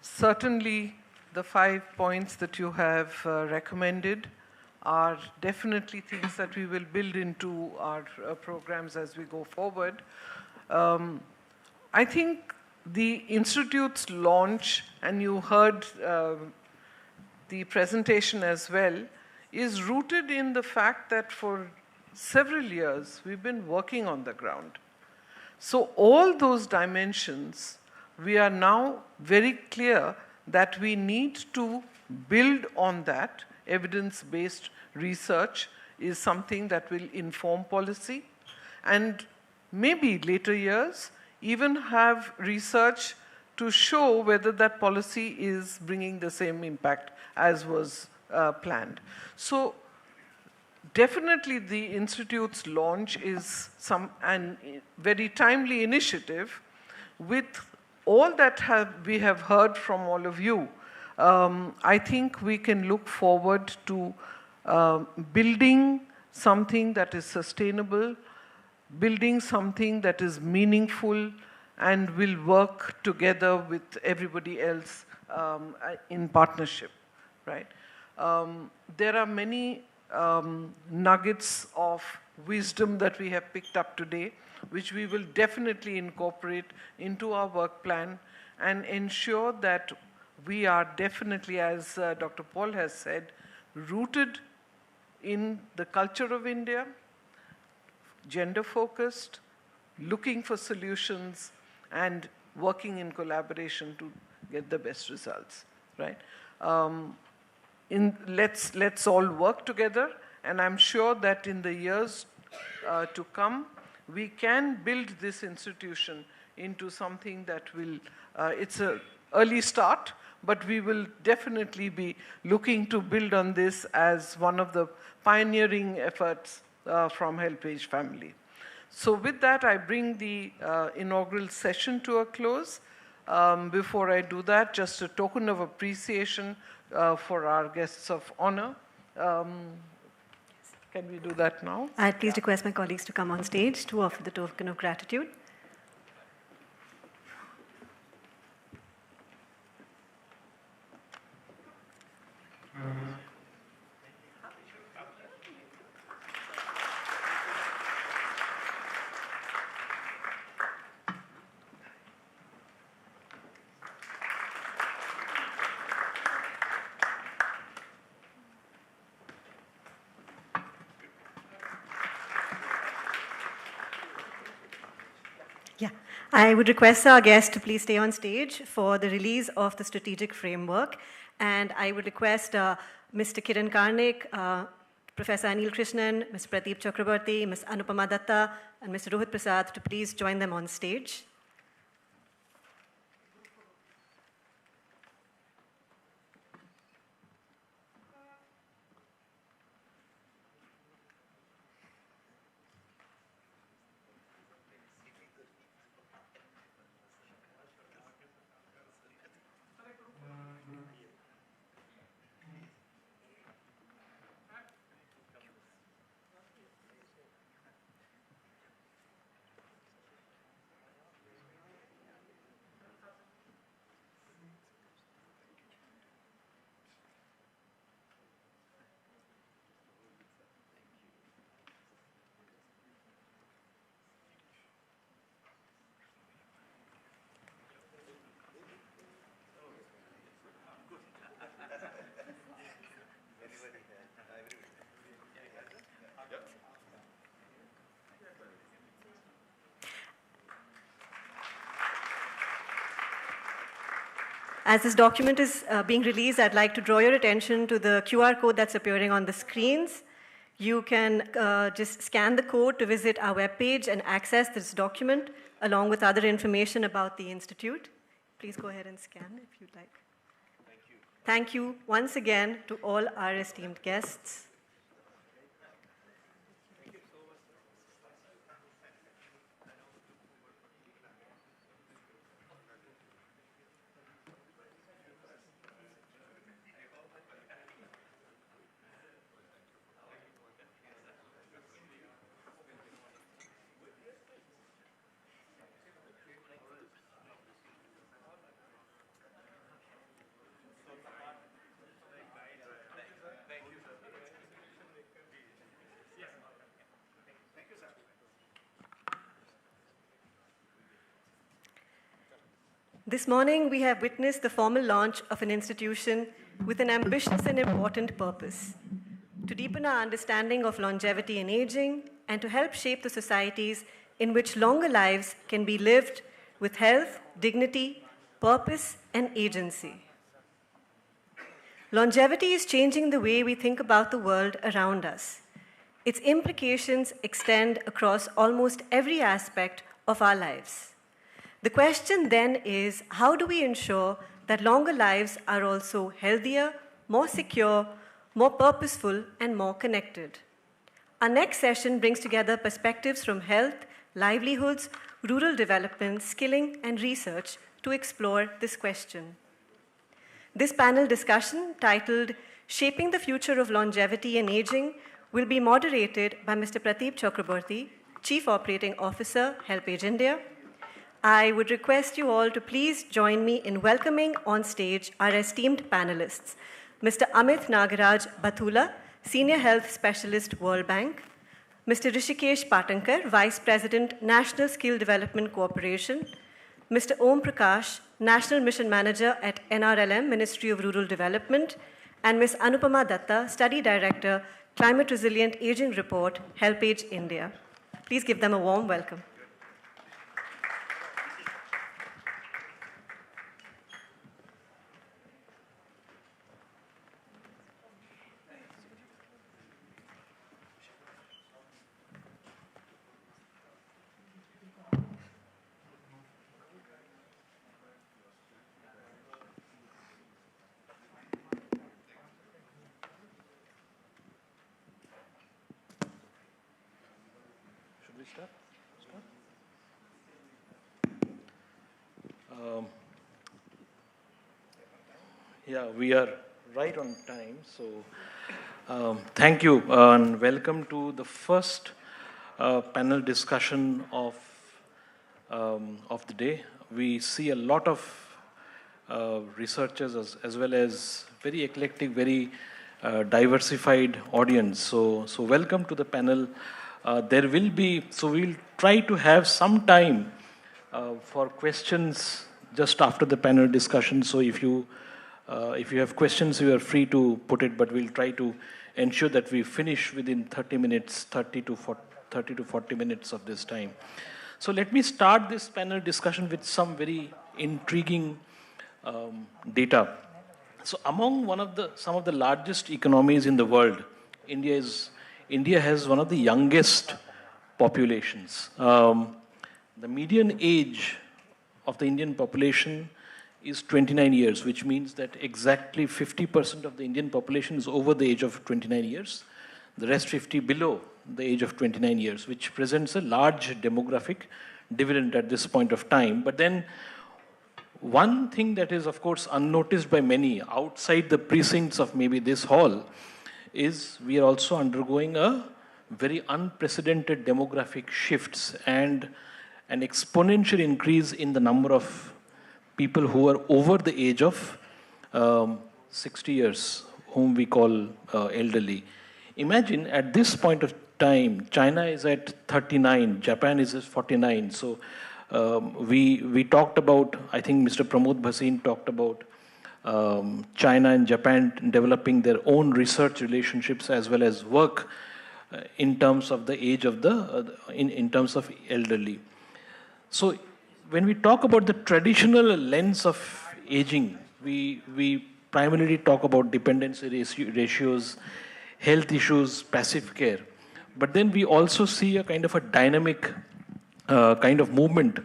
Certainly, the 5 points that you have recommended are definitely things that we will build into our programs as we go forward. I think the Institute's launch, and you heard the presentation as well, is rooted in the fact that for several years we've been working on the ground. So all those dimensions, we are now very clear that we need to build on that. Evidence-based research is something that will inform policy, and maybe later years even have research to show whether that policy is bringing the same impact as was planned. So definitely the Institute's launch is a very timely initiative with all that we have heard from all of you, I think we can look forward to building something that is sustainable, building something that is meaningful, and will work together with everybody else in partnership, right? There are many nuggets of wisdom that we have picked up today, which we will definitely incorporate into our work plan and ensure that we are definitely, as Dr. Paul has said, rooted in the culture of India, gender-focused, looking for solutions, and working in collaboration to get the best results, right? Let's all work together, and I'm sure that in the years to come, we can build this institution into something that will, it's an early start, but we will definitely be looking to build on this as one of the pioneering efforts from HelpAge family. So with that, I bring the inaugural session to a close. Before I do that, just a token of appreciation for our guests of honor. Can we do that now? I'd please request my colleagues to come on stage to offer the token of gratitude. Yeah, I would request our guests to please stay on stage for the release of the strategic framework. And I would request Mr. Kiran Karnik, Professor Anil Krishnan, Mr. Pradeep Chakrabarti, Ms. Anupama Datta, and Mr. Rohit Prasad to please join them on stage. As this document is being released, I'd like to draw your attention to the QR code that's appearing on the screens. You can just scan the code to visit our webpage and access this document along with other information about the Institute. Please go ahead and scan if you'd like. Thank you. Thank you once again to all our esteemed guests. This morning, we have witnessed the formal launch of an institution with an ambitious and important purpose: to deepen our understanding of longevity and aging, and to help shape the societies in which longer lives can be lived with health, dignity, purpose, and agency. Longevity is changing the way we think about the world around us. Its implications extend across almost every aspect of our lives. The question then is, how do we ensure that longer lives are also healthier, more secure, more purposeful, and more connected? Our next session brings together perspectives from health, livelihoods, rural development, skilling, and research to explore this question. This panel discussion, titled Shaping the Future of Longevity and Aging, will be moderated by Mr. Pradeep Chakraborty, Chief Operating Officer, HelpAge India. I would request you all to please join me in welcoming on stage our esteemed panelists, Mr. Amit Nagaraj Bathula, Senior Health Specialist, World Bank, Mr. Rishikesh Patankar, Vice President, National Skill Development Corporation, Mr. Om Prakash, National Mission Manager at NRLM, Ministry of Rural Development, and Ms. Anupama Datta, Study Director, Climate Resilient Aging Report, HelpAge India. Please give them a warm welcome. Yeah, we are right on time. So thank you and welcome to the first panel discussion of the day. We see a lot of researchers as well as very eclectic, very diversified audience. So welcome to the panel. There will be, so we'll try to have some time for questions just after the panel discussion. So if you have questions, you are free to put it, but we'll try to ensure that we finish within 30 minutes, 30 to 40 minutes of this time. So let me start this panel discussion with some very intriguing data. So among some of the largest economies in the world, India has one of the youngest populations. The median age of the Indian population is 29 years, which means that exactly 50% of the Indian population is over the age of 29 years. The rest 50 below the age of 29 years, which presents a large demographic dividend at this point of time. But then one thing that is, of course, unnoticed by many outside the precincts of maybe this hall is we are also undergoing a very unprecedented demographic shifts and an exponential increase in the number of people who are over the age of 60 years, whom we call elderly. Imagine at this point of time, China is at 39, Japan is at 49. So we talked about, I think Mr. Pramod Bhasin talked about China and Japan developing their own research relationships as well as work in terms of the age of in terms of elderly. So when we talk about the traditional lens of aging, we primarily talk about dependency ratios, health issues, passive care. But then we also see a kind of a dynamic kind of movement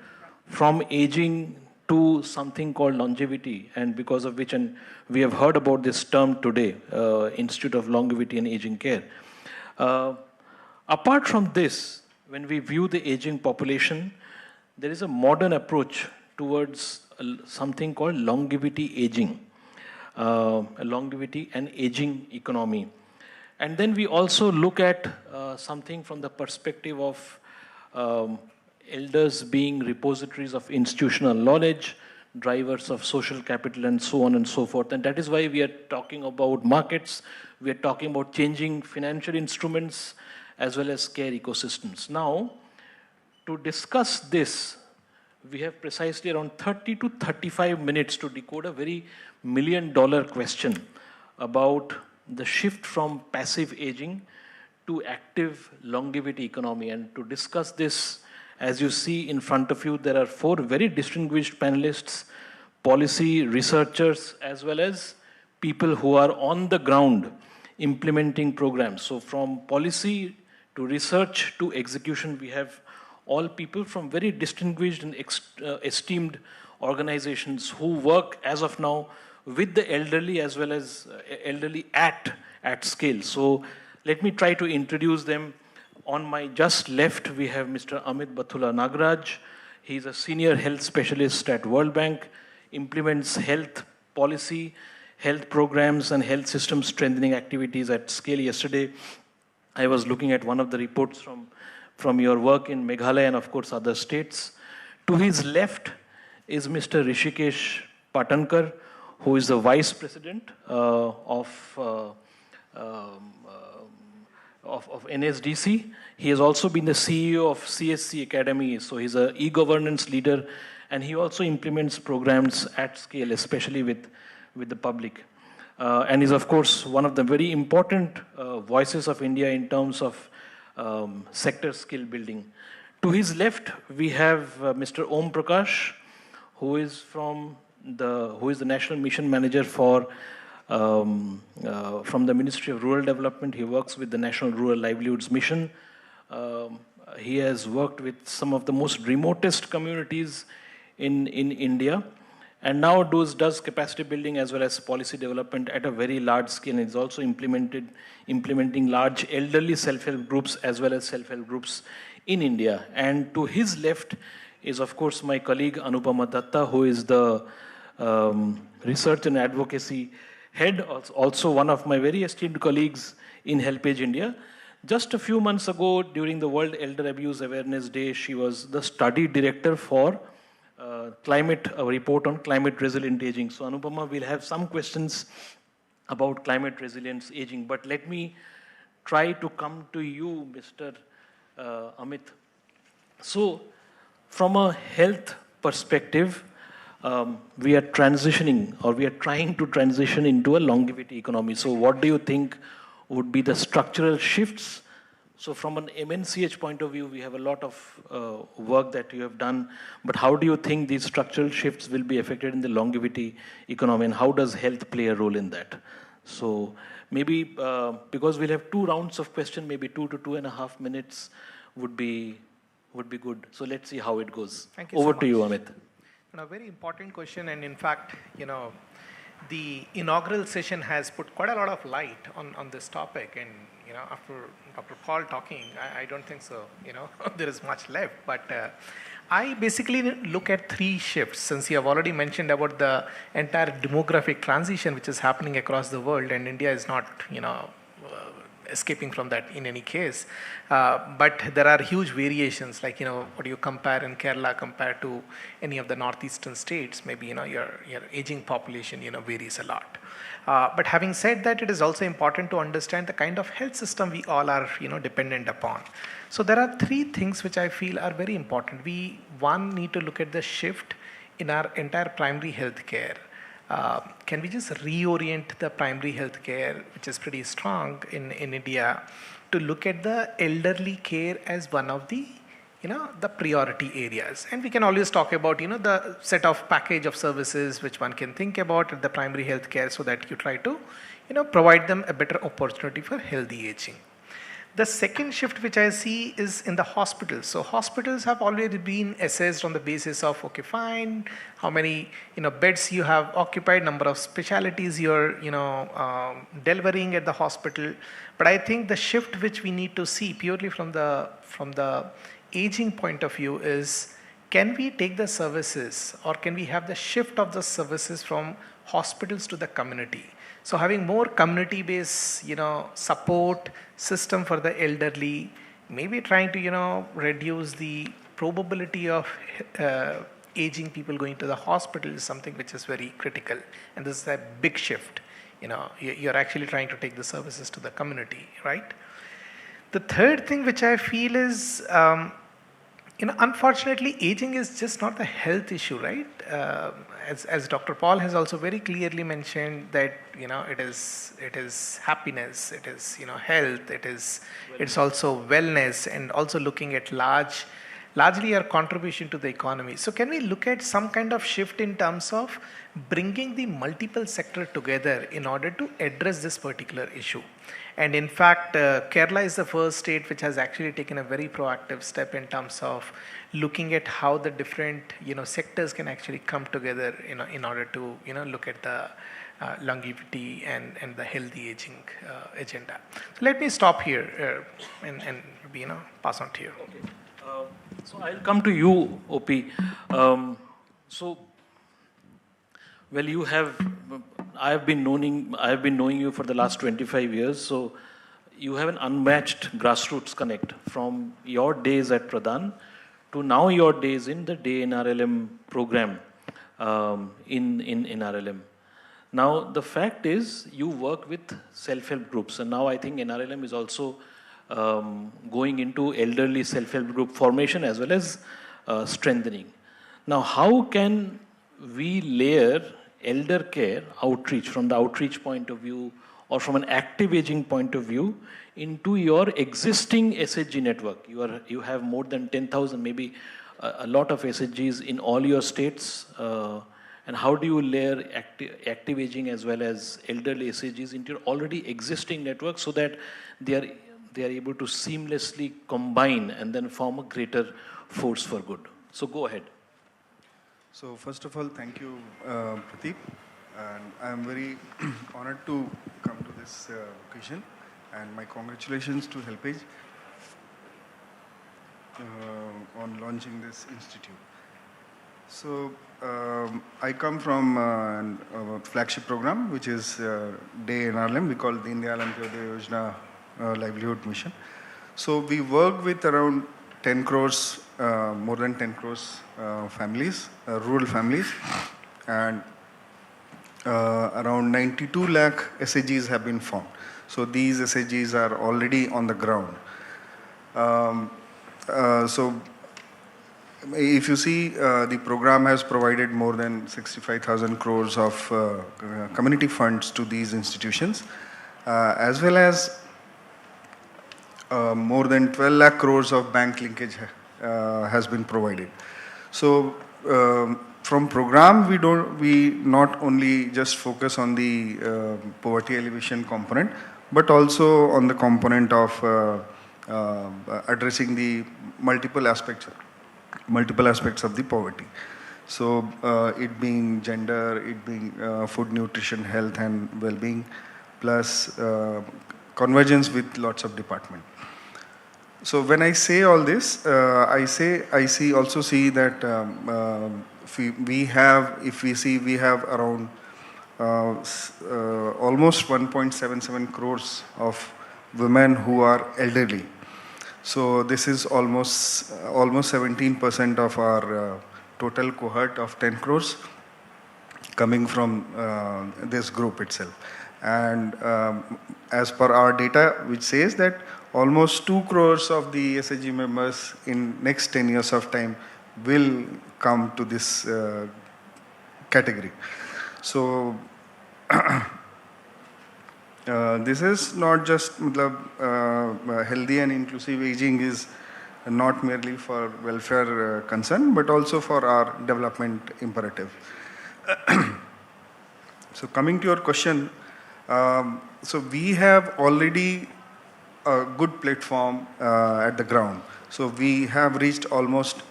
from aging to something called longevity, and because of which, and we have heard about this term today, Institute of Longevity and Aging Care. Apart from this, when we view the aging population, there is a modern approach towards something called longevity aging, a longevity and aging economy. And then we also look at something from the perspective of elders being repositories of institutional knowledge, drivers of social capital, and so on and so forth. And that is why we are talking about markets, we are talking about changing financial instruments, as well as care ecosystems. Now, to discuss this, we have precisely around 30 to 35 minutes to decode a very million-dollar question about the shift from passive aging to active longevity economy. And to discuss this, as you see in front of you, there are 4 very distinguished panelists, policy researchers, as well as people who are on the ground implementing programs. So from policy to research to execution, we have all people from very distinguished and esteemed organizations who work as of now with the elderly as well as elderly at scale. So let me try to introduce them. On my just left, we have Mr. Amit Bathula Nagaraj. He's a senior health specialist at World Bank, implements health policy, health programs, and health system strengthening activities at scale. Yesterday, I was looking at one of the reports from your work in Meghalaya and, of course, other states. To his left is Mr. Rishikesh Patankar, who is the vice president of NSDC. He has also been the CEO of CSC Academy, so he's an e-governance leader, and he also implements programs at scale, especially with the public. And is, of course, one of the very important voices of India in terms of sector skill building. To his left, we have Mr. Om Prakash, who is the National Mission Manager from the Ministry of Rural Development. He works with the National Rural Livelihoods Mission. He has worked with some of the most remotest communities in India, and now does capacity building as well as policy development at a very large scale. He's also implementing large elderly self-help groups as well as self-help groups in India. And to his left is, of course, my colleague Anupama Datta, who is the research and advocacy head, also one of my very esteemed colleagues in HelpAge India. Just a few months ago, during the World Elder Abuse Awareness Day, she was the study director for a report on climate resilient aging. So Anupama will have some questions about climate resilience aging, but let me try to come to you, Mr. Amit. So from a health perspective, we are transitioning, or we are trying to transition into a longevity economy. So what do you think would be the structural shifts? So from an MNCH point of view, we have a lot of work that you have done, but how do you think these structural shifts will be affected in the longevity economy, and how does health play a role in that? So maybe, because we'll have 2 rounds of questions, maybe 2 to 2.5 minutes would be good. So let's see how it goes. Thank you Over so to you, much. Amit. A very important question, and in fact, the inaugural session has put quite a lot of light on this topic, and after Dr. Paul talking, I don't think so, there is much left, but I basically look at 3 shifts, since you have already mentioned about the entire demographic transition which is happening across the world, and India is not, escaping from that in any case. But there are huge variations, like, what do you compare in Kerala compared to any of the northeastern states? Maybe, your aging population, varies a lot. But having said that, it is also important to understand the kind of health system we all are, dependent upon. So there are 3 things which I feel are very important. We, one, need to look at the shift in our entire primary health care. Can we just reorient the primary health care, which is pretty strong in India, to look at the elderly care as one of the, the priority areas? And we can always talk about, the set of package of services which one can think about at the primary health care, so that you try to, provide them a better opportunity for healthy aging. The second shift which I see is in the hospitals. So hospitals have already been assessed on the basis of, okay, fine, how many beds you have occupied, number of specialties you're delivering at the hospital. But I think the shift which we need to see purely from the aging point of view is, can we take the services, or can we have the shift of the services from hospitals to the community? So having more community-based, support system for the elderly, maybe trying to, reduce the probability of aging people going to the hospital is something which is very critical. And this is a big shift. You're actually trying to take the services to the community, right? The third thing which I feel is, unfortunately, aging is just not the health issue, right? As Dr. Paul has also very clearly mentioned that, it is happiness, it is, health, it's also wellness, and also looking at largely our contribution to the economy. So can we look at some kind of shift in terms of bringing the multiple sector together in order to address this particular issue? And in fact, Kerala is the first state which has actually taken a very proactive step in terms of looking at how the different sectors can actually come together in order to look at the longevity and the healthy aging agenda. So let me stop here and pass on to you. So I'll come to you, OP. Well, I have been knowing you for the last 25 years. So you have an unmatched grassroots connect from your days at Pradhan to now your days in the Day NRLM program in NRLM. Now, the fact is you work with self-help groups, and now I think NRLM is also going into elderly self-help group formation as well as strengthening. Now, how can we layer elder care outreach from the outreach point of view or from an active aging point of view into your existing SHG network? You have more than 10,000, maybe a lot of SHGs in all your states. And how do you layer active aging as well as elderly SHGs into your already existing network so that they are able to seamlessly combine and then form a greater force for good? So go ahead. So first of all, thank you, Pradeep. And I'm very honored to come to this occasion. And my congratulations to HelpAge on launching this institute. So I come from a flagship program, which is Day NRLM. We call it the Deen Dayal Antyodaya Yojana Livelihood Mission. So we work with around 10 crores, more than 10 crores families, rural families, and around 92 lakh SHGs have been formed. So these SHGs are already on the ground. So if you see, the program has provided more than 65,000 crores of community funds to these institutions, as well as more than 12 lakh crores of bank linkage has been provided. So from program, we not only just focus on the poverty elevation component, but also on the component of addressing the multiple aspects of the poverty. So it being gender, it being food, nutrition, health and well-being, plus convergence with lots of departments. So when I say all this, I also see that we have around almost 1.77 crores of women who are elderly. So this is almost 17% of our total cohort of 10 crores coming from this group itself. And as per our data, which says that almost 2 crores of the SHG members in next 10 years of time will come to this category. So this is not just healthy and inclusive aging is not merely for welfare concern, but also for our development imperative. So coming to your question, so we have already a good platform at the ground. So we have reached almost,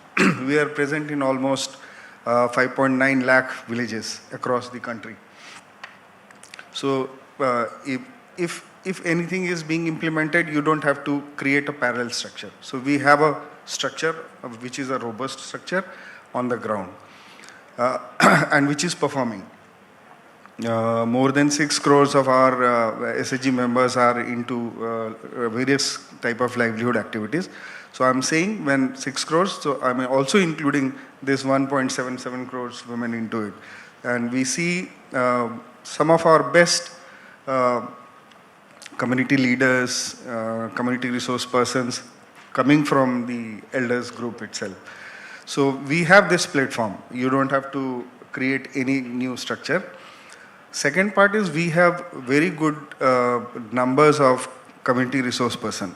we are present in almost 5.9 lakh villages across the country. So if anything is being implemented, you don't have to create a parallel structure. So we have a structure which is a robust structure on the ground and which is performing. More than 6 crores of our SHG members are into various type of livelihood activities. So I'm saying when 6 crores, so I'm also including this 1.77 crores women into it. And we see some of our best community leaders, community resource persons coming from the elders group itself. So we have this platform. You don't have to create any new structure. Second part is we have very good numbers of community resource person,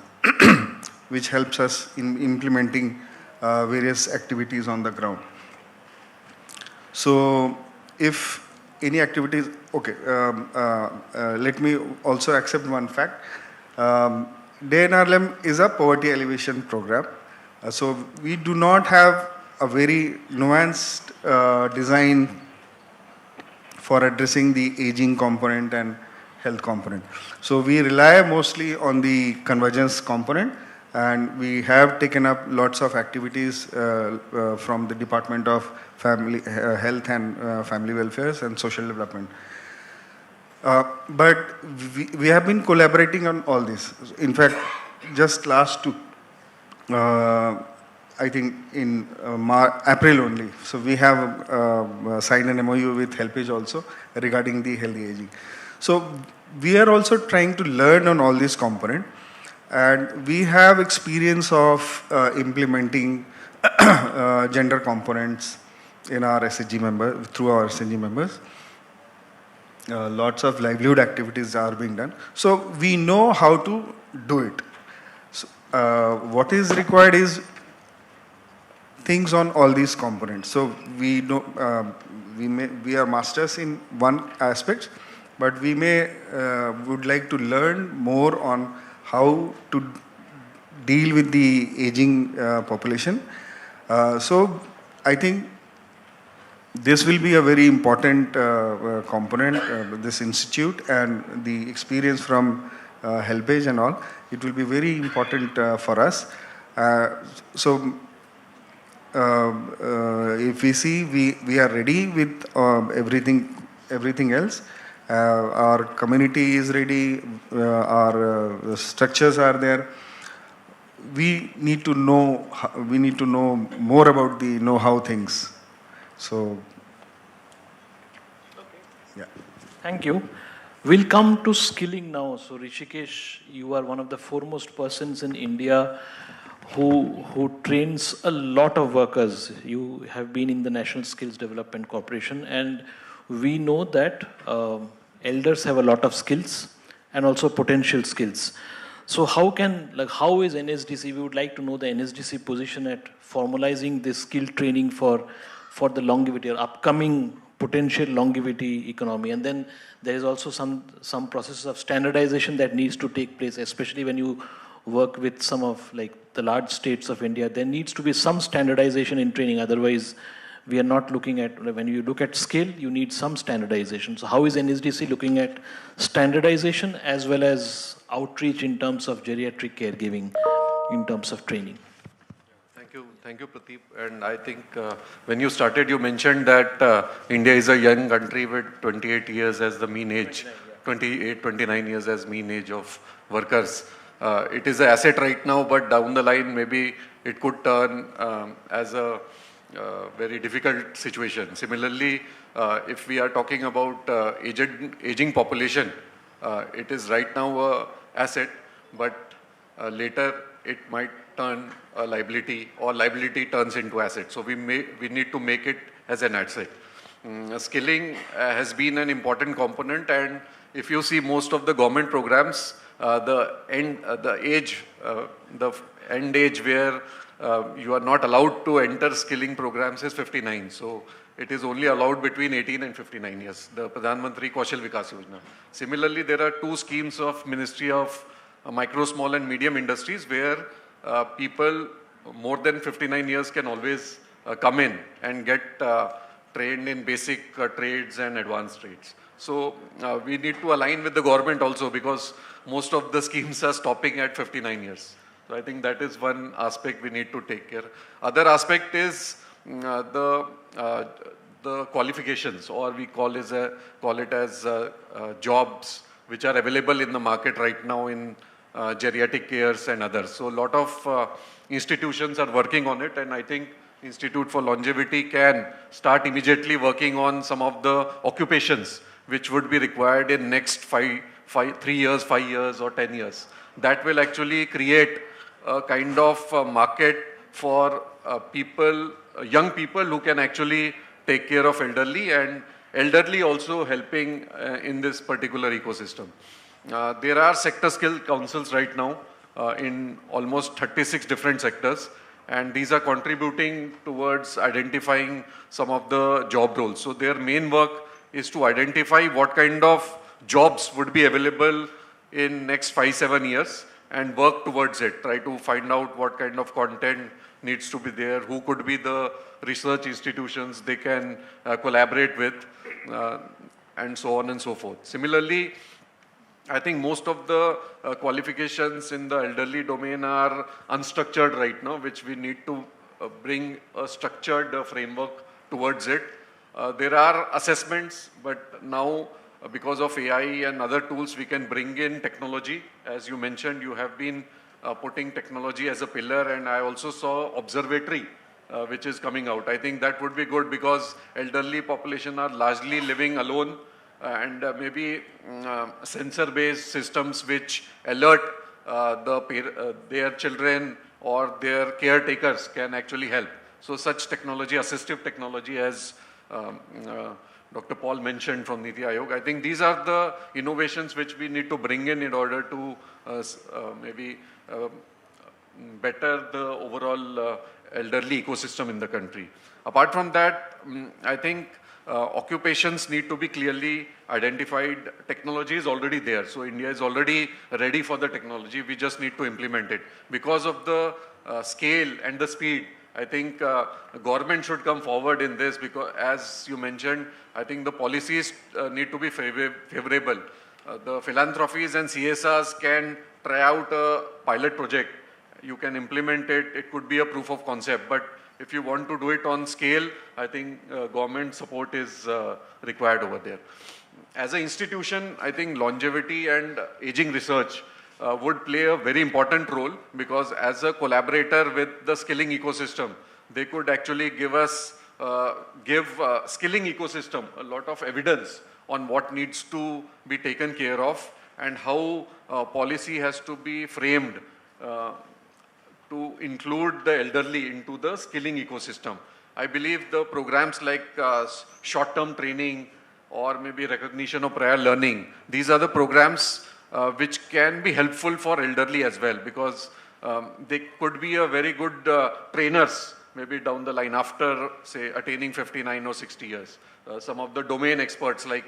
which helps us in implementing various activities on the ground. So if any activities, okay, let me also accept one fact. Day NRLM is a poverty elevation program. So we do not have a very nuanced design for addressing the aging component and health component. So we rely mostly on the convergence component And we have taken up lots of activities from the Department of Family Health and Family Welfare and Social Development. But we have been collaborating on all this. In fact, just last two, I think in April only. So we have signed an MOU with HelpAge also regarding the healthy aging. So we are also trying to learn on all these components, and we have experience of implementing gender components in our SHG members, through our SHG members. Lots of livelihood activities are being done. So we know how to do it. So, what is required is things on all these components. So we know we are masters in one aspect, but we would like to learn more on how to deal with the aging population. So I think this will be a very important component, this institute, and the experience from HelpAge and all. It will be very important for us. So if we see, we are ready with everything else. Our community is ready. Our structures are there. We need to know. We need to know more about the know-how things. So, yeah. Thank you. We'll come to skilling now. So, Rishikesh, you are one of the foremost persons in India who trains a lot of workers. You have been in the National Skills Development Corporation, and we know that elders have a lot of skills and also potential skills. So how is NSDC, we would like to know the NSDC position at formalizing this skill training for the longevity or upcoming potential longevity economy. And then there is also some process of standardization that needs to take place, especially when you work with some of the large states of India. There needs to be some standardization in training. Otherwise, we are not looking at, when you look at skill, you need some standardization. So how is NSDC looking at standardization as well as outreach in terms of geriatric caregiving, in terms of training? Thank you, Pradeep. And I think when you started, you mentioned that India is a young country with 28 years as the mean age, 29 years as mean age of workers. It is an asset right now, but down the line, maybe it could turn as a very difficult situation. Similarly, if we are talking about aging population, it is right now an asset, but later it might turn a liability, or liability turns into asset. So we need to make it as an asset. Skilling has been an important component, and if you see most of the government programs, the end age where you are not allowed to enter skilling programs is 59. So it is only allowed between 18 and 59 years, the Pradhan Mantri Kaushal Vikas Yojana. Similarly, there are two schemes of Ministry of Micro, Small and Medium Industries where people more than 59 years can always come in and get trained in basic trades and advanced trades. So we need to align with the government also, because most of the schemes are stopping at 59 years. So I think that is one aspect we need to take care. Other aspect is the qualifications, or we call it as jobs which are available in the market right now in geriatric cares and others. So a lot of institutions are working on it, and I think Institute for Longevity can start immediately working on some of the occupations which would be required in next 3 years, 5 years or 10 years. That will actually create a kind of market for young people who can actually take care of elderly, and elderly also helping in this particular ecosystem. There are sector skill councils right now in almost 36 different sectors, and these are contributing towards identifying some of the job roles. So their main work is to identify what kind of jobs would be available in next 5-7 years and work towards it. Try to find out what kind of content needs to be there, who could be the research institutions they can collaborate with, and so on and so forth. Similarly, I think most of the qualifications in the elderly domain are unstructured right now, which we need to bring a structured framework towards it. There are assessments, but now because of AI and other tools, we can bring in technology. As you mentioned, you have been putting technology as a pillar, and I also saw observatory, which is coming out. I think that would be good because elderly population are largely living alone, and maybe sensor-based systems which alert their children or their caretakers can actually help. So such technology, assistive technology, as Dr. Paul mentioned from Niti Aayog, I think these are the innovations which we need to bring in order to maybe better the overall elderly ecosystem in the country. Apart from that, I think occupations need to be clearly identified. Technology is already there. So India is already ready for the technology. We just need to implement it. Because of the scale and the speed, I think government should come forward in this because, as you mentioned, I think the policies need to be favorable. The philanthropies and CSRs can try out a pilot project. You can implement it. It could be a proof of concept. But if you want to do it on scale, I think government support is required over there. As an institution, I think longevity and aging research would play a very important role because as a collaborator with the skilling ecosystem, they could actually give us, skilling ecosystem a lot of evidence on what needs to be taken care of and how policy has to be framed to include the elderly into the skilling ecosystem. I believe the programs like short-term training or maybe recognition of prior learning, these are the programs which can be helpful for elderly as well because they could be a very good trainers maybe down the line after, say, attaining 59 or 60 years. Some of the domain experts like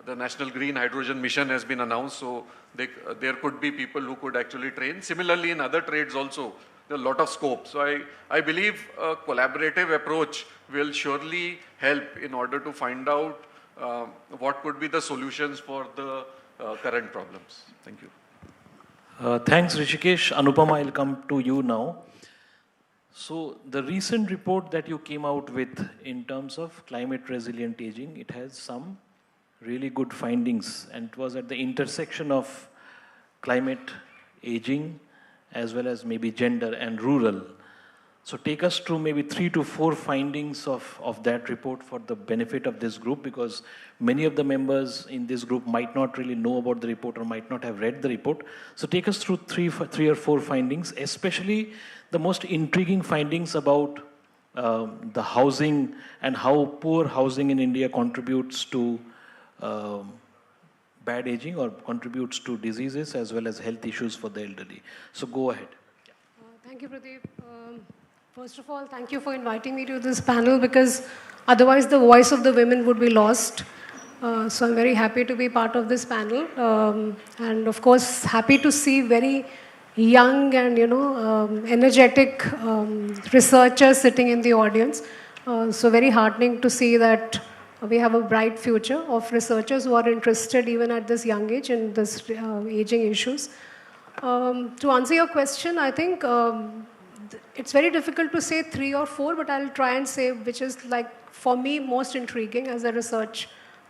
the National Green Hydrogen Mission has been announced, so there could be people who could actually train. Similarly, in other trades also, there are a lot of scope. So I believe a collaborative approach will surely help in order to find out what could be the solutions for the current problems. Thank you. Thanks, Rishikesh. Anupama, I'll come to you now. So the recent report that you came out with in terms of climate resilient aging, it has some really good findings, and it was at the intersection of climate, aging, as well as maybe gender and rural. So take us through maybe 3 to 4 findings of that report for the benefit of this group, because many of the members in this group might not really know about the report or might not have read the report. So take us through 3 or 4 findings, especially the most intriguing findings about the housing and how poor housing in India contributes to bad aging or contributes to diseases as well as health issues for the elderly. So go ahead. Thank you, Pradeep. First of all, thank you for inviting me to this panel because otherwise the voice of the women would be lost. So I'm very happy to be part of this panel. And of course, happy to see very young and, energetic researchers sitting in the audience. So very heartening to see that we have a bright future of researchers who are interested even at this young age in this aging issues. To answer your question, I think it's very difficult to say 3 or 4, but I'll try and say which is like for me most intriguing as a research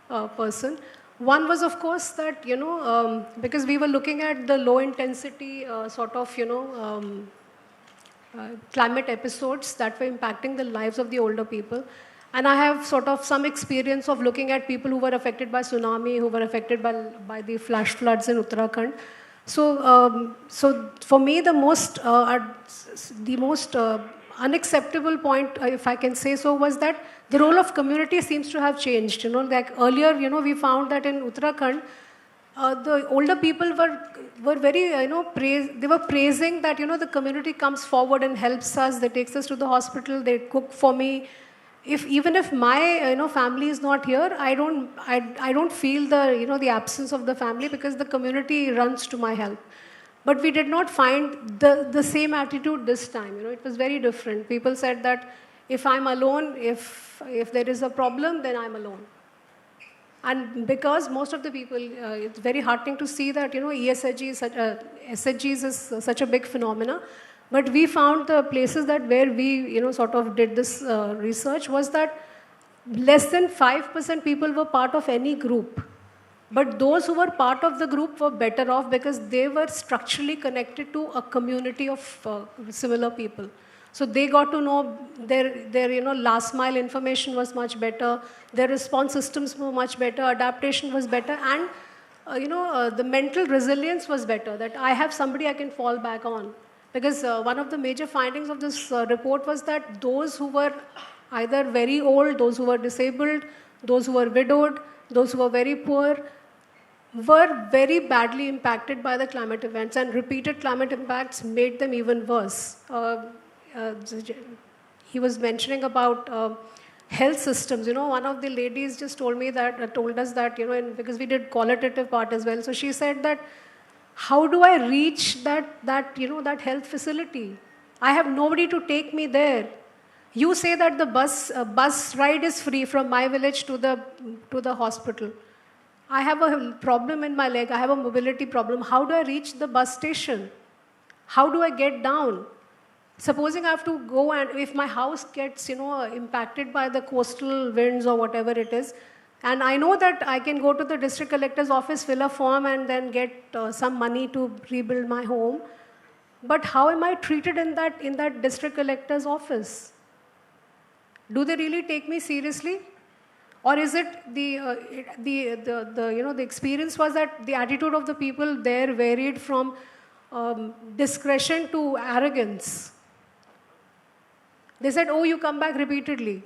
person. One was of course that, because we were looking at the low intensity climate episodes that were impacting the lives of the older people. And I have sort of some experience of looking at people who were affected by tsunami, who were affected by the flash floods in Uttarakhand. So, so for me, the most unacceptable point, if I can say so, was that the role of community seems to have changed. Like earlier, we found that in Uttarakhand, the older people were very, they were praising that, the community comes forward and helps us. They takes us to the hospital. They cook for me. Even if my family is not here, I don't feel the absence of the family because the community runs to my help. But we did not find the same attitude this time. It was very different. People said that if I'm alone, if there is a problem, then I'm alone. And because most of the people, it's very heartening to see that, ESG is SHGs is such a big phenomena. But we found the places that where we, sort of did this research was that less than 5% people were part of any group. But those who were part of the group were better off because they were structurally connected to a community of similar people. So they got to know their last mile information was much better, their response systems were much better, adaptation was better, and the mental resilience was better, that I have somebody I can fall back on. Because one of the major findings of this report was that those who were either very old, those who were disabled, those who were widowed, those who were very poor, were very badly impacted by the climate events, and repeated climate impacts made them even worse. He was mentioning about health systems. One of the ladies just told us that, because we did qualitative part as well. So she said that, how do I reach that health facility? I have nobody to take me there. You say that the bus ride is free from my village to the hospital. I have a problem in my leg. I have a mobility problem. How do I reach the bus station? How do I get down? Supposing I have to go, and if my house gets, impacted by the coastal winds or whatever it is, and I know that I can go to the district collector's office, fill a form, and then get some money to rebuild my home. But how am I treated in that district collector's office? Do they really take me seriously? Or is it the experience was that the attitude of the people there varied from discretion to arrogance. They said, oh, you come back repeatedly.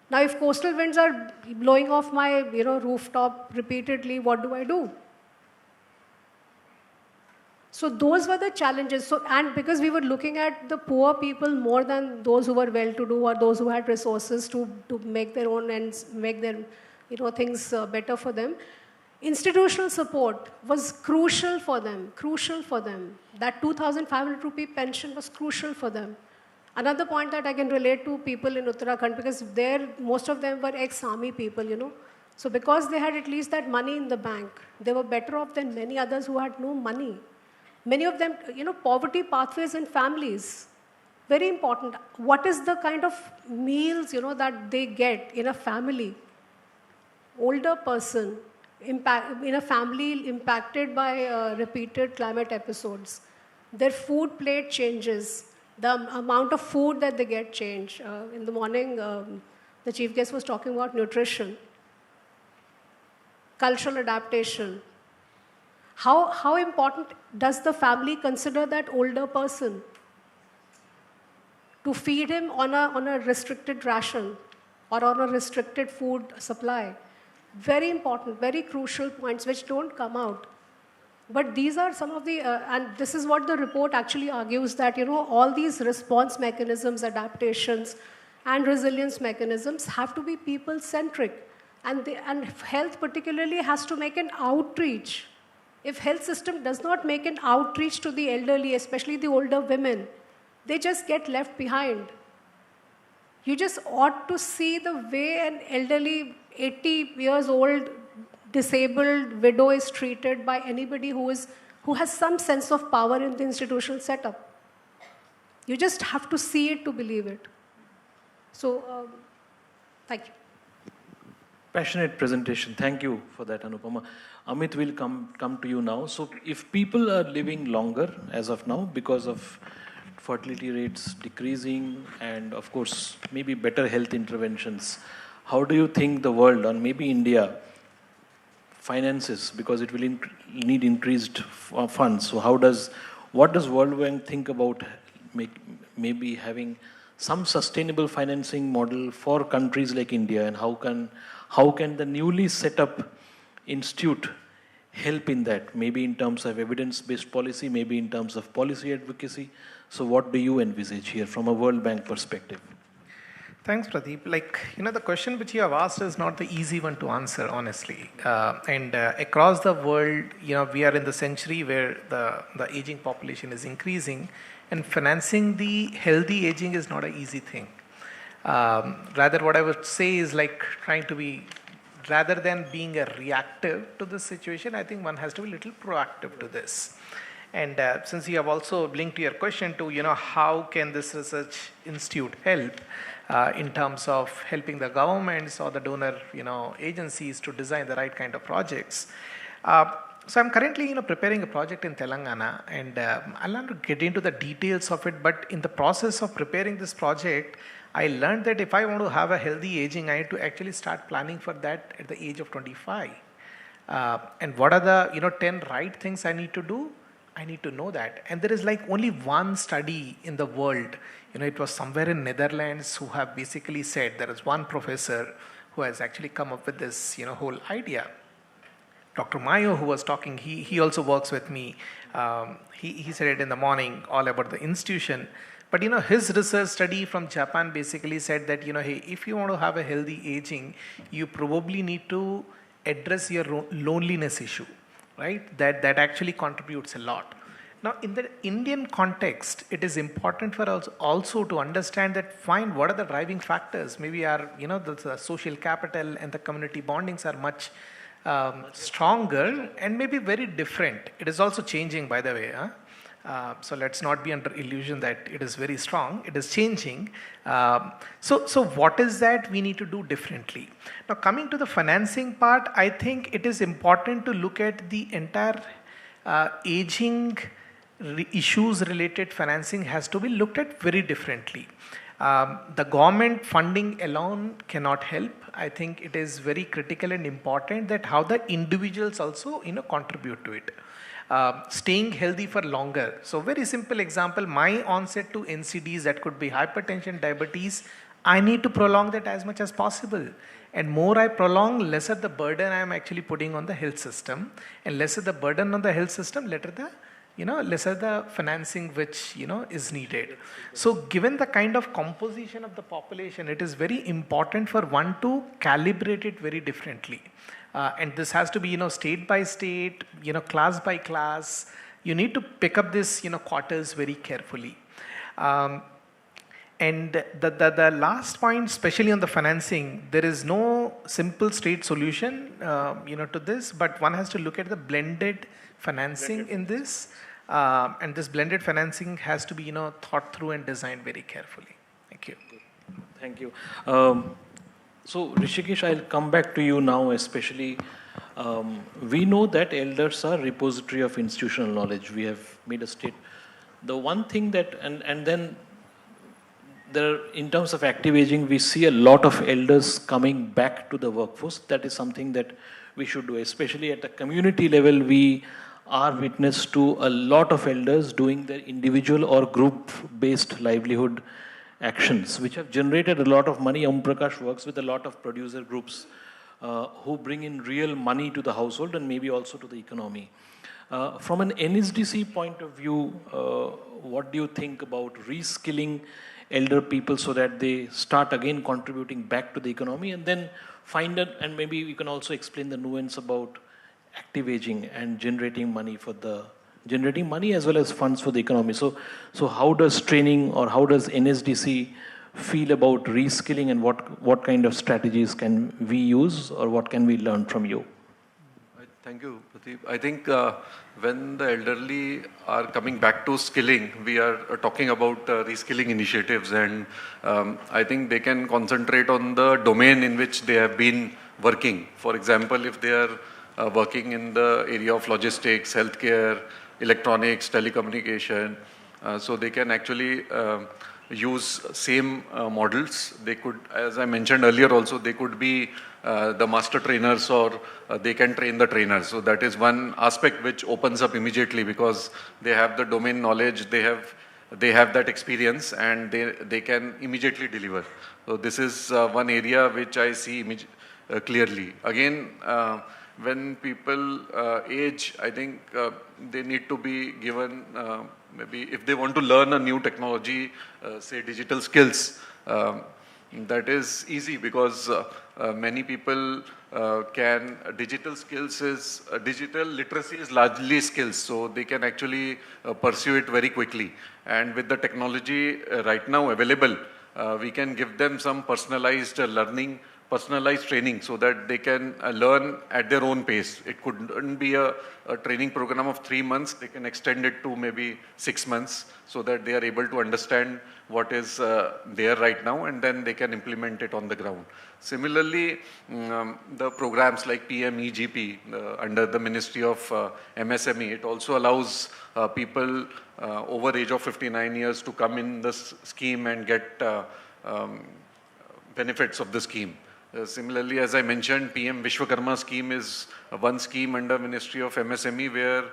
Now, if coastal winds are blowing off my rooftop repeatedly, what do I do? So those were the challenges. And because we were looking at the poor people more than those who were well-to-do or those who had resources to make their own ends, make their things better for them, institutional support was crucial for them, That 2,500 rupee pension was crucial for them. Another point that I can relate to people in Uttarakhand, because most of them were ex-army people, So because they had at least that money in the bank, they were better off than many others who had no money. Many of them, poverty pathways in families, very important. What is the kind of meals, that they get in a family? Older person, in a family impacted by repeated climate episodes. Their food plate changes. The amount of food that they get change. In the morning, the chief guest was talking about nutrition, cultural adaptation. How important does the family consider that older person? To feed him on a restricted ration or on a restricted food supply. Very important, very crucial points which don't come out. But these are some of the, and this is what the report actually argues, that all these response mechanisms, adaptations, and resilience mechanisms have to be people-centric. And health particularly has to make an outreach. If health system does not make an outreach to the elderly, especially the older women, they just get left behind. You just ought to see the way an elderly, 80 years old, disabled widow is treated by anybody who has some sense of power in the institutional setup. You just have to see it to believe it. So, thank you. Passionate presentation. Thank you for that, Anupama. Amit will come to you now. So if people are living longer as of now because of fertility rates decreasing and, of course, maybe better health interventions, how do you think the world, or maybe India, finances, because it will need increased funds. So what does World Bank think about maybe having some sustainable financing model for countries like India, and how can the newly set up institute help in that, maybe in terms of evidence-based policy, maybe in terms of policy advocacy? So what do you envisage here from a World Bank perspective? Thanks, Pradeep. The question which you have asked is not the easy one to answer, honestly. Across the world, we are in the century where the aging population is increasing, and financing the healthy aging is not an easy thing. Rather, what I would say is like trying to be rather than being a reactive to this situation, I think one has to be a little proactive to this. And since you have also linked to your question to, how can this research institute help in terms of helping the governments or the donor, agencies to design the right kind of projects. So I'm currently, preparing a project in Telangana, and I'll not to get into the details of it, but in the process of preparing this project, I learned that if I want to have a healthy aging, I need to actually start planning for that at the age of 25. And what are the, 10 right things I need to do? I need to know that. And there is like only one study in the world, it was somewhere in Netherlands, who have basically said, there is one professor who has actually come up with this, whole idea. Dr. Mayo, who was talking, he also works with me. He said it in the morning, all about the institution. But his research study from Japan basically said that, hey, if you want to have a healthy aging, you probably need to address your loneliness issue, right? That actually contributes a lot. Now, in the Indian context, it is important for us also to understand that, fine, what are the driving factors? Maybe our, the social capital and the community bondings are much stronger and maybe very different. It is also changing, by the way. So let's not be under illusion that it is very strong. It is changing. So what is that we need to do differently? Now, coming to the financing part, I think it is important to look at the entire aging issues related financing has to be looked at very differently. The government funding alone cannot help. I think it is very critical and important that how the individuals also contribute to it. Staying healthy for longer. So very simple example, my onset to NCDs, that could be hypertension, diabetes, I need to prolong that as much as possible. And more I prolong, lesser the burden I am actually putting on the health system. And lesser the burden on the health system, lesser the financing which, is needed. So given the kind of composition of the population, it is very important for one to calibrate it very differently. And this has to be, state by state, class by class. You need to pick up this, quarters very carefully. And the last point, especially on the financing, there is no simple straight solution, to this, but one has to look at the blended financing in this. And this blended financing has to be, thought through and designed very carefully. Thank you. Thank you. So Rishikesh, I'll come back to you now, especially we know that elders are repository of institutional knowledge. We have made a state. The one thing that, and then there, in terms of active aging, we see a lot of elders coming back to the workforce. That is something that we should do, especially at the community level. We are witness to a lot of elders doing their individual or group-based livelihood actions, which have generated a lot of money. Om Prakash works with a lot of producer groups who bring in real money to the household and maybe also to the economy. From an NSDC point of view, what do you think about reskilling elder people so that they start again contributing back to the economy, and then find it, and maybe you can also explain the nuance about active aging and generating money as well as funds for the economy. So how does training, or how does NSDC feel about reskilling, and what kind of strategies can we use, or what can we learn from you? Thank you, Pradeep. I think when the elderly are coming back to skilling, we are talking about reskilling initiatives, and I think they can concentrate on the domain in which they have been working. For example, if they are working in the area of logistics, healthcare, electronics, telecommunication, so they can actually use same models. They could, as I mentioned earlier also, they could be the master trainers, or they can train the trainers. So that is one aspect which opens up immediately, because they have the domain knowledge, they have that experience, and they can immediately deliver. So this is one area which I see clearly. Again, when people age, I think they need to be given, maybe if they want to learn a new technology, say digital skills, that is easy, because many people digital literacy is largely skills, so they can actually pursue it very quickly. And with the technology right now available, we can give them some personalized learning personalized training so that they can learn at their own pace. It couldn't be a training program of 3 months. They can extend it to maybe 6 months so that they are able to understand what is there right now, and then they can implement it on the ground. Similarly, the programs like PMEGP under the Ministry of MSME, it also allows people over age of 59 years to come in this scheme and get benefits of the scheme. Similarly, as I mentioned, PM Vishwakarma scheme is one scheme under Ministry of MSME where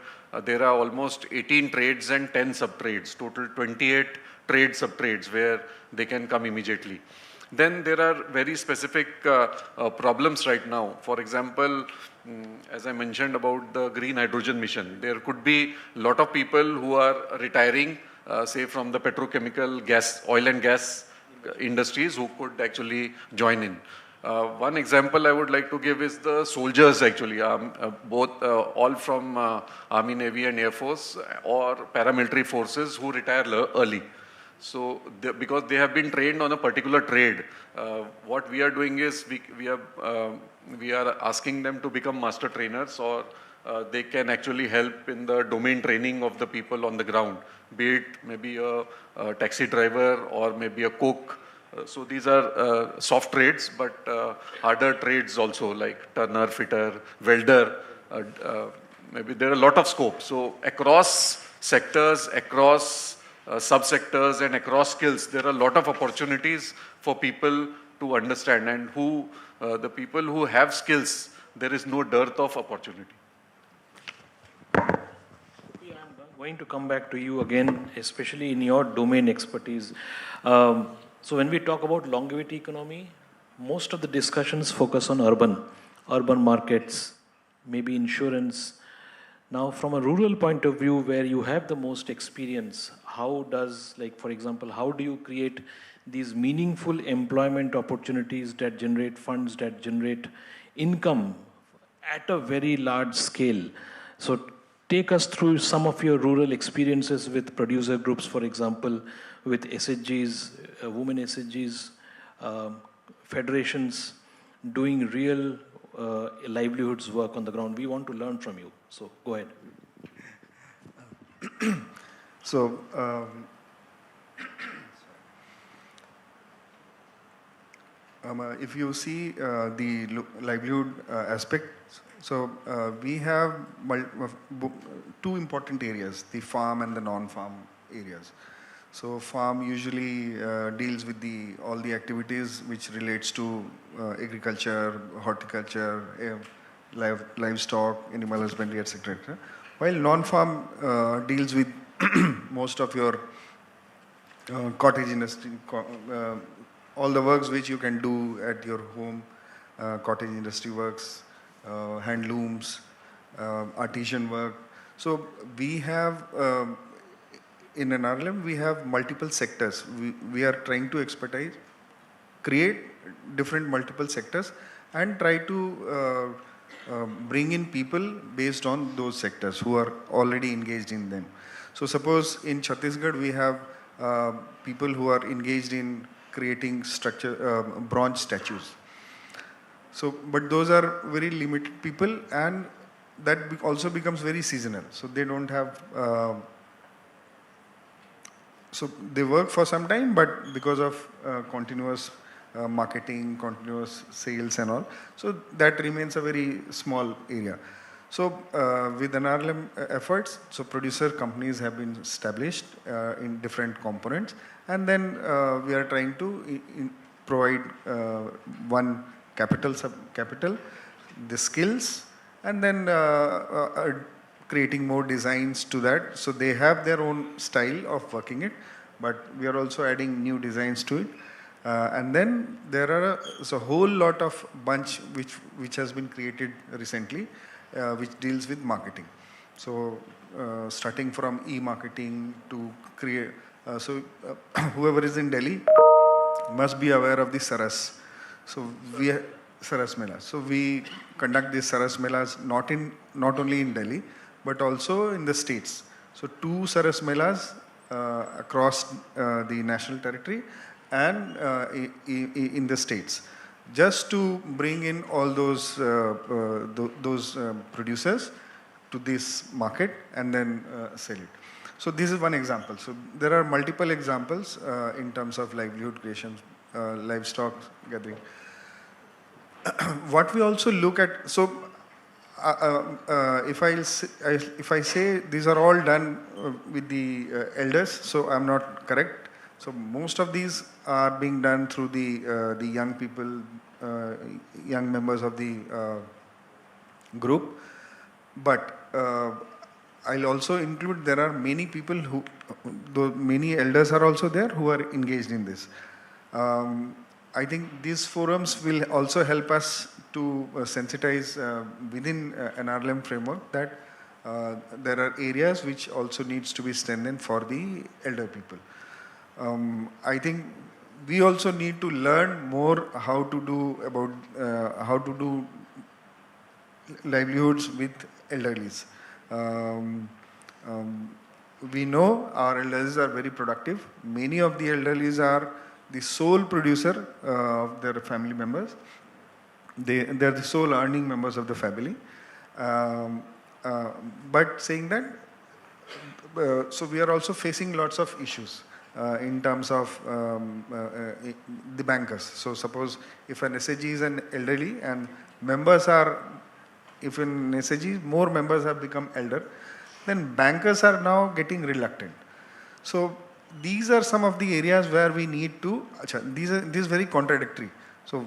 there are almost 18 trades and 10 sub-trades, total 28 trade sub-trades where they can come immediately. Then there are very specific problems right now. For example, as I mentioned about the green hydrogen mission, there could be a lot of people who are retiring, say from the petrochemical gas, oil and gas industries who could actually join in. One example I would like to give is the soldiers actually, both all from Army, Navy and Air Force or paramilitary forces who retire early. So because they have been trained on a particular trade, what we are doing is we are asking them to become master trainers, or they can actually help in the domain training of the people on the ground, be it maybe a taxi driver or maybe a cook. So these are soft trades, but harder trades also like turner, fitter, welder. Maybe there are a lot of scope. So across sectors, across subsectors and across skills, there are a lot of opportunities for people to understand, and the people who have skills, there is no dearth of opportunity. I'm going to come back to you again, especially in your domain expertise. So when we talk about longevity economy, most of the discussions focus on urban markets, maybe insurance. Now, from a rural point of view, where you have the most experience, how does, like, for example, how do you create these meaningful employment opportunities that generate funds, that generate income at a very large scale? So take us through some of your rural experiences with producer groups, for example, with SHGs, women SHGs, federations, doing real livelihoods work on the ground. We want to learn from you. So go ahead. So, if you see the livelihood aspect, so we have two important areas, the farm and the non-farm areas. So farm usually deals with all the activities which relates to agriculture, horticulture, livestock, animal husbandry, etc. While non-farm deals with most of your cottage industry, all the works which you can do at your home, cottage industry works, handlooms, artisan work. So we have in NRLM, we have multiple sectors. We are trying to create different multiple sectors and try to bring in people based on those sectors who are already engaged in them. So suppose in Chhattisgarh, we have people who are engaged in creating bronze statues. So, but those are very limited people, and that also becomes very seasonal. So they don't have so they work for some time, but because of continuous marketing, continuous sales and all, so that remains a very small area. So with NRLM efforts, so producer companies have been established in different components, and then we are trying to provide one capital, the skills, and then creating more designs to that. So they have their own style of working it, but we are also adding new designs to it. And then there are a whole lot of bunch which has been created recently, which deals with marketing. So starting from e-marketing to create, whoever is in Delhi must be aware of the Saras. So Saras Mela. So we conduct these Saras Melas not only in Delhi, but also in the states. So 2 Saras Melas across the national territory and in the states. just to bring in all those producers to this market and then sell it. So this is one example. So there are multiple examples in terms of livelihood creation, livestock gathering. What we also look at, so if I say these are all done with the elders, so I'm not correct. So most of these are being done through the young people, young members of the group. But I'll also include there are many people who, though many elders are also there who are engaged in this. I think these forums will also help us to sensitize within an RLM framework that there are areas which also needs to be strengthened for the elder people. I think we also need to learn more how to do livelihoods with elderlies. We know our elderlies are very productive. Many of the elderlies are the sole producer of their family members. They're the sole earning members of the family. But saying that, so we are also facing lots of issues in terms of the bankers. So suppose if an SAG is an elderly and members are, if in SAG more members have become elder, then bankers are now getting reluctant. So these are some of the areas where we need to, this is very contradictory. So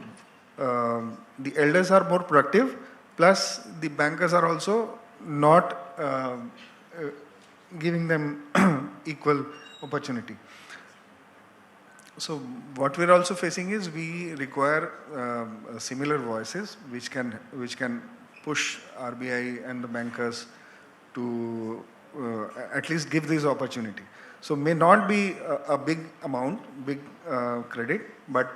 the elders are more productive, plus the bankers are also not giving them equal opportunity. So what we're also facing is we require similar voices which can push RBI and the bankers to at least give this opportunity. So may not be a big amount, big credit, but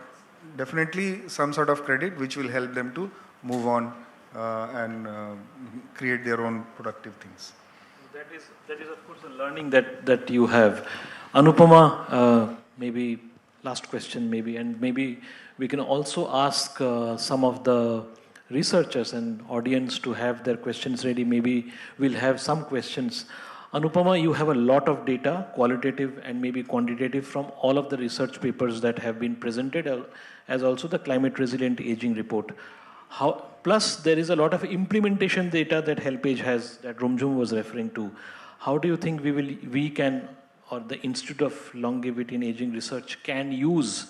definitely some sort of credit which will help them to move on and create their own productive things. That is of course a learning that you have. Anupama, maybe last question maybe, and maybe we can also ask some of the researchers and audience to have their questions ready. Maybe we'll have some questions. Anupama, you have a lot of data, qualitative and maybe quantitative, from all of the research papers that have been presented, as also the Climate Resilient Aging report. Plus, there is a lot of implementation data that HelpAge has, that Rumjung was referring to. How do you think we can, or the Institute of Longevity and Aging Research can use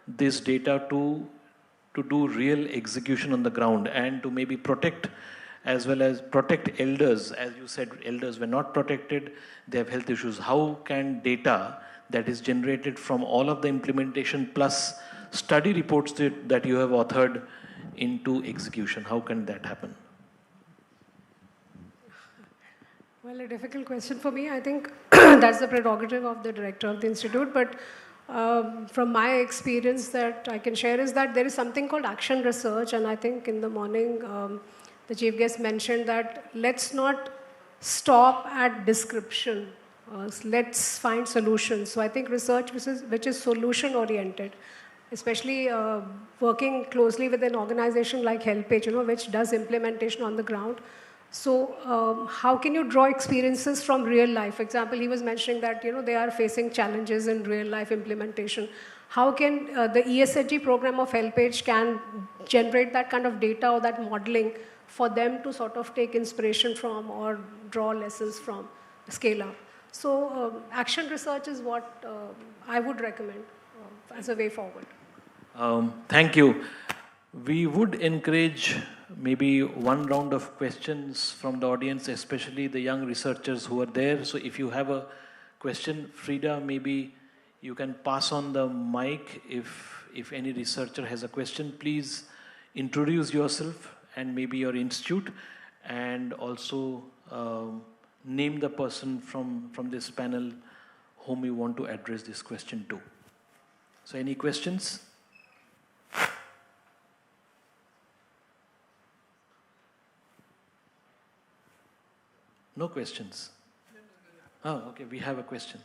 this data to do real execution on the ground and to maybe protect, as well as protect elders? As you said, elders were not protected, they have health issues. How can data that is generated from all of the implementation plus study reports that you have authored into execution, how can that happen? Well, a difficult question for me. I think that's the prerogative of the director of the institute, but from my experience that I can share is that there is something called action research, and I think in the morning the chief guest mentioned that let's not stop at description, let's find solutions. So I think research which is solution oriented, especially working closely with an organization like HelpAge, which does implementation on the ground. So how can you draw experiences from real life? For example, he was mentioning that they are facing challenges in real life implementation. How can the ESG program of HelpAge can generate that kind of data or that modeling for them to sort of take inspiration from or draw lessons from, scale up? So action research is what I would recommend as a way forward. Thank you. We would encourage maybe one round of questions from the audience, especially the young researchers who are there. So if you have a question, Frida, maybe you can pass on the mic. If any researcher has a question, please introduce yourself and maybe your institute, and also name the person from this panel whom you want to address this question to. So any questions? No questions? Oh, okay, we have a question.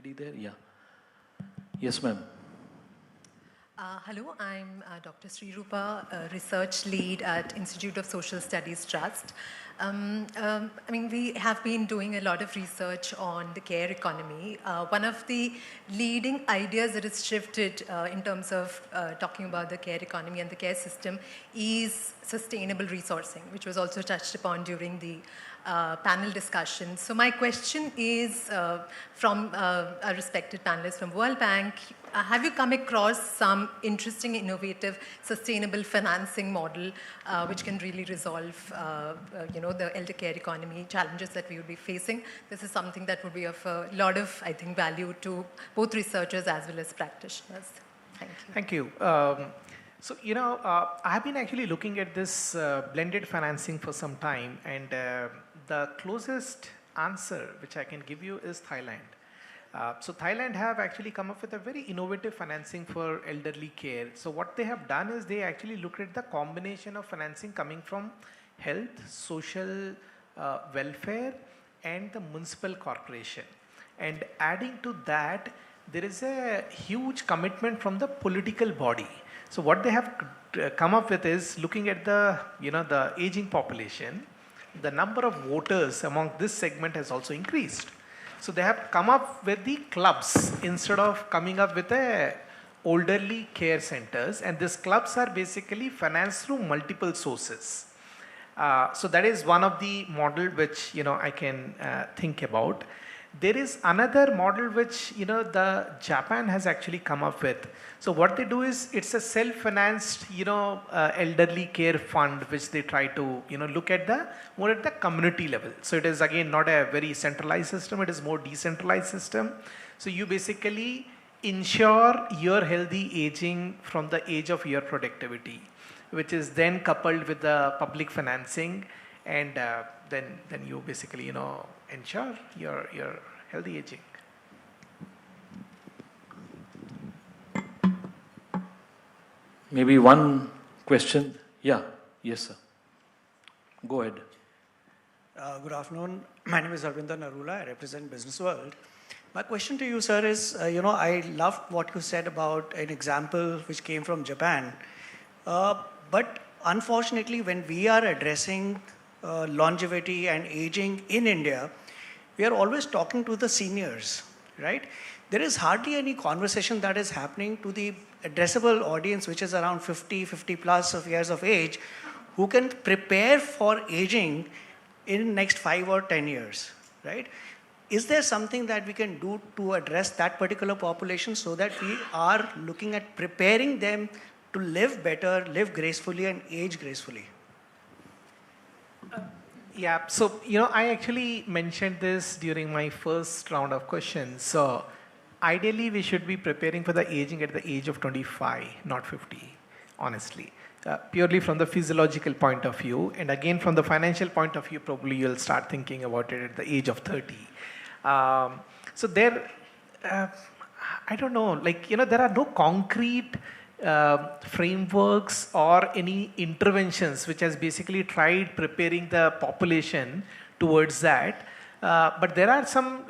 lady there? Yeah. Yes, ma'am. Hello, I'm Dr. Sri Rupa, research lead at Institute of Social Studies Trust. I mean, we have been doing a lot of research on the care economy. One of the leading ideas that has shifted in terms of talking about the care economy and the care system is sustainable resourcing, which was also touched upon during the panel discussion. So my question is from a respected panelist from World Bank. Have you come across some interesting, innovative, sustainable financing model which can really resolve, the elder care economy challenges that we would be facing? This is something that would be of a lot of, I think, value to both researchers as well as practitioners. Thank you. Thank you. So, I've been actually looking at this blended financing for some time, and the closest answer which I can give you is Thailand. So Thailand have actually come up with a very innovative financing for elderly care. So what they have done is they actually looked at the combination of financing coming from health, social welfare, and the municipal corporation. And adding to that, there is a huge commitment from the political body. So what they have come up with is looking at the, the aging population, the number of voters among this segment has also increased. So they have come up with the clubs instead of coming up with a elderly care centers, and these clubs are basically financed through multiple sources. So that is one of the model which I can think about. There is another model which the Japan has actually come up with. So what they do is it's a self-financed elderly care fund which they try to look at more at the community level. So it is again not a very centralized system, it is more decentralized system. So you basically ensure your healthy aging from the age of your productivity, which is then coupled with the public financing, and then you basically ensure your healthy aging. Maybe one question. Yeah. Yes, sir. Go ahead. Good afternoon. My name is Arvinder Narula. I represent Business World. My question to you, sir, is, I loved what you said about an example which came from Japan. But unfortunately, when we are addressing longevity and aging in India, we are always talking to the seniors, right? There is hardly any conversation that is happening to the addressable audience, which is around 50 plus of years of age, who can prepare for aging in next 5 or 10 years, right? Is there something that we can do to address that particular population so that we are looking at preparing them to live better, live gracefully, and age gracefully? Yeah, so, I actually mentioned this during my first round of questions. So, ideally, we should be preparing for the aging at the age of 25, not 50, honestly. Purely from the physiological point of view. And again, from the financial point of view, probably you'll start thinking about it at the age of 30. So there, I don't know, there are no concrete frameworks or any interventions which has basically tried preparing the population towards that. But there are some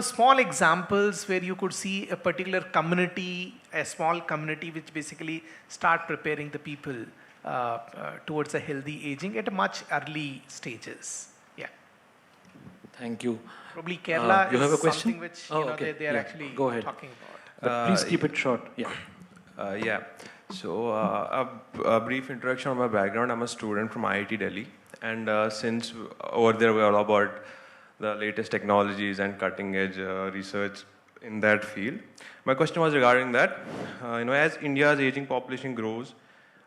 small examples where you could see a particular community, a small community which basically start preparing the people towards a healthy aging at a much early stages. Yeah. Thank you. Probably Kerala you have a is question? something which okay. they are actually Go ahead. talking about. But please keep it short. Yeah. Yeah. So a brief introduction of my background. I'm a student from IIT Delhi, and since over there we're all about the latest technologies and cutting edge research in that field. My question was regarding that. As India's aging population grows,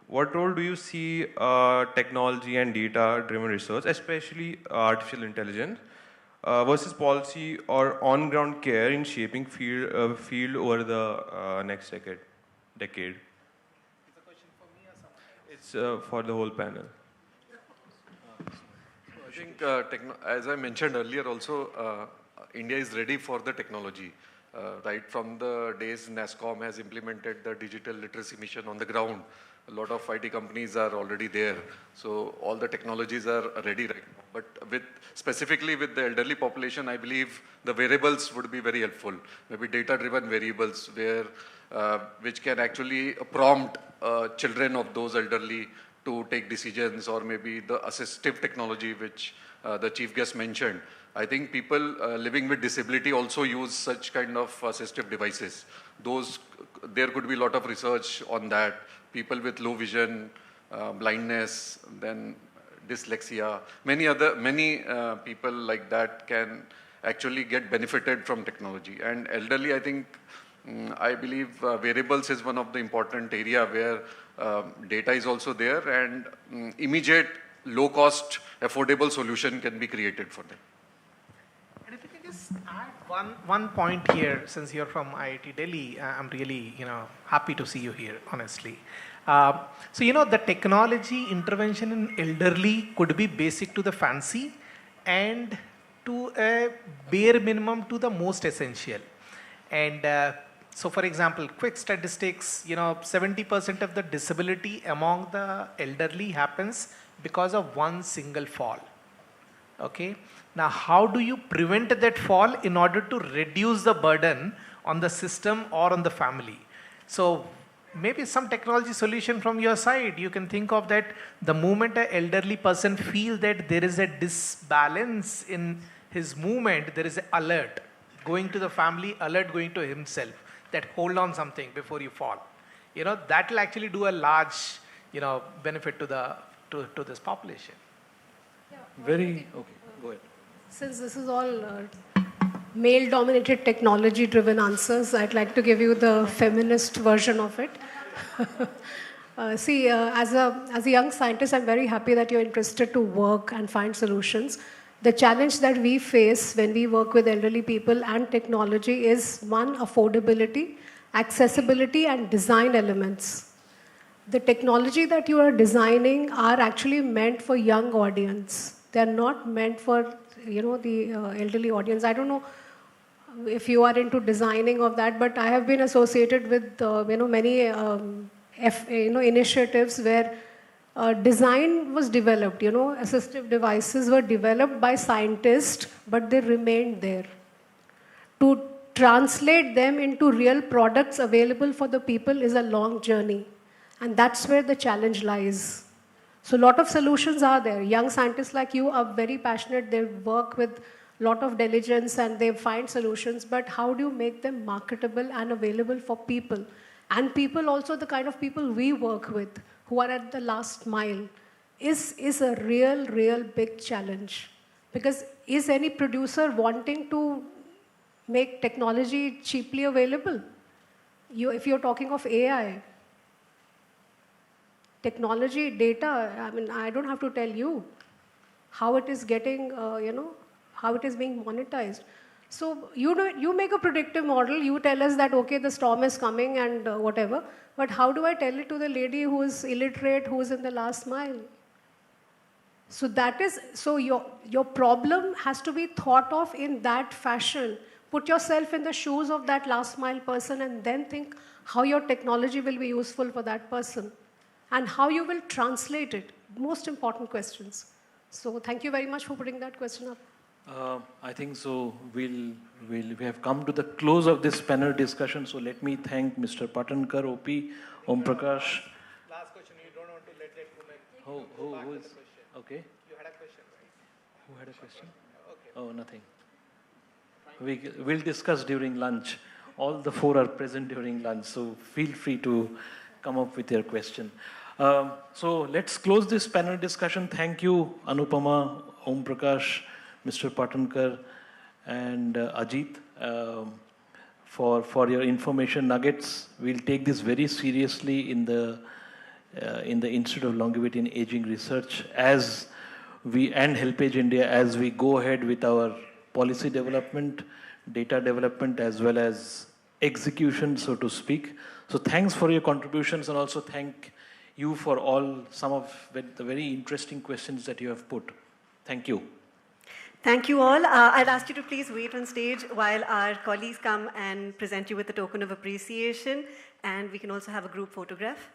what role do you see technology and data-driven research, especially artificial intelligence, versus policy or on-ground care in shaping field over the next decade? It's a question for me or someone else? It's for the whole panel. I think, as I mentioned earlier also, India is ready for the technology. Right from the days NASSCOM has implemented the digital literacy mission on the ground, a lot of IT companies are already there. So all the technologies are ready right now. But specifically with the elderly population, I believe the variables would be very helpful. Maybe data-driven variables which can actually prompt children of those elderly to take decisions, or maybe the assistive technology which the chief guest mentioned. I think people living with disability also use such kind of assistive devices. There could be a lot of research on that. People with low vision, blindness, then dyslexia, many people like that can actually get benefited from technology. And elderly, I believe variables is one of the important area where data is also there, and immediate, low-cost, affordable solution can be created for them. And if you can just add one point here, since you're from IIT Delhi, I'm really happy to see you here, honestly. So the technology intervention in elderly could be basic to the fancy, and to a bare minimum to the most essential. And so, for example, quick statistics, 70% of the disability among the elderly happens because of one single fall. Okay. Now, how do you prevent that fall in order to reduce the burden on the system or on the family? So, maybe some technology solution from your side, you can think of that the moment an elderly person feels that there is a disbalance in his movement, there is an alert going to the family, alert going to himself, that hold on something before you fall. That will actually do a large, benefit to this population. Yeah, okay, go ahead. Since this is all male-dominated technology-driven answers, I'd like to give you the feminist version of it. See, as a young scientist, I'm very happy that you're interested to work and find solutions. The challenge that we face when we work with elderly people and technology is, one, affordability, accessibility, and design elements. The technology that you are designing are actually meant for young audience. They're not meant for, the elderly audience. I don't know if you are into designing of that, but I have been associated with, many, initiatives where design was developed, assistive devices were developed by scientists, but they remained there. To translate them into real products available for the people is a long journey. And that's where the challenge lies. So a lot of solutions are there. Young scientists like you are very passionate. They work with a lot of diligence and they find solutions. But how do you make them marketable and available for people? And people also, the kind of people we work with, who are at the last mile, is a real big challenge. Because is any producer wanting to make technology cheaply available? If you're talking of AI, technology, data, I don't have to tell you how it is getting, how it is being monetized. So you make a predictive model, you tell us that, okay, the storm is coming and whatever, but how do I tell it to the lady who is illiterate, who is in the last mile? So your problem has to be thought of in that fashion. Put yourself in the shoes of that last mile person and then think how your technology will be useful for that person and how you will translate it. Most important questions. So thank you very much for putting that question up. I think so. We have come to the close of this panel discussion. So let me thank Mr. Patankar, OP, Om Prakash. Last question. You don't want to let that woman. Who is? Okay. You had a question, right? Who had a question? Okay. Oh, nothing. We'll discuss during lunch. All the four are present during lunch. So feel free to come up with your question. So let's close this panel discussion. Thank you, Anupama, Om Prakash, Mr. Patankar, and Ajit, for your information nuggets. We'll take this very seriously in the Institute of Longevity and Aging Research and HelpAge India as we go ahead with our policy development, data development, as well as execution, so to speak. So thanks for your contributions, and also thank you for some of the very interesting questions that you have put. Thank you. Thank you all. I'd ask you to please wait on stage while our colleagues come and present you with a token of appreciation, and we can also have a group photograph.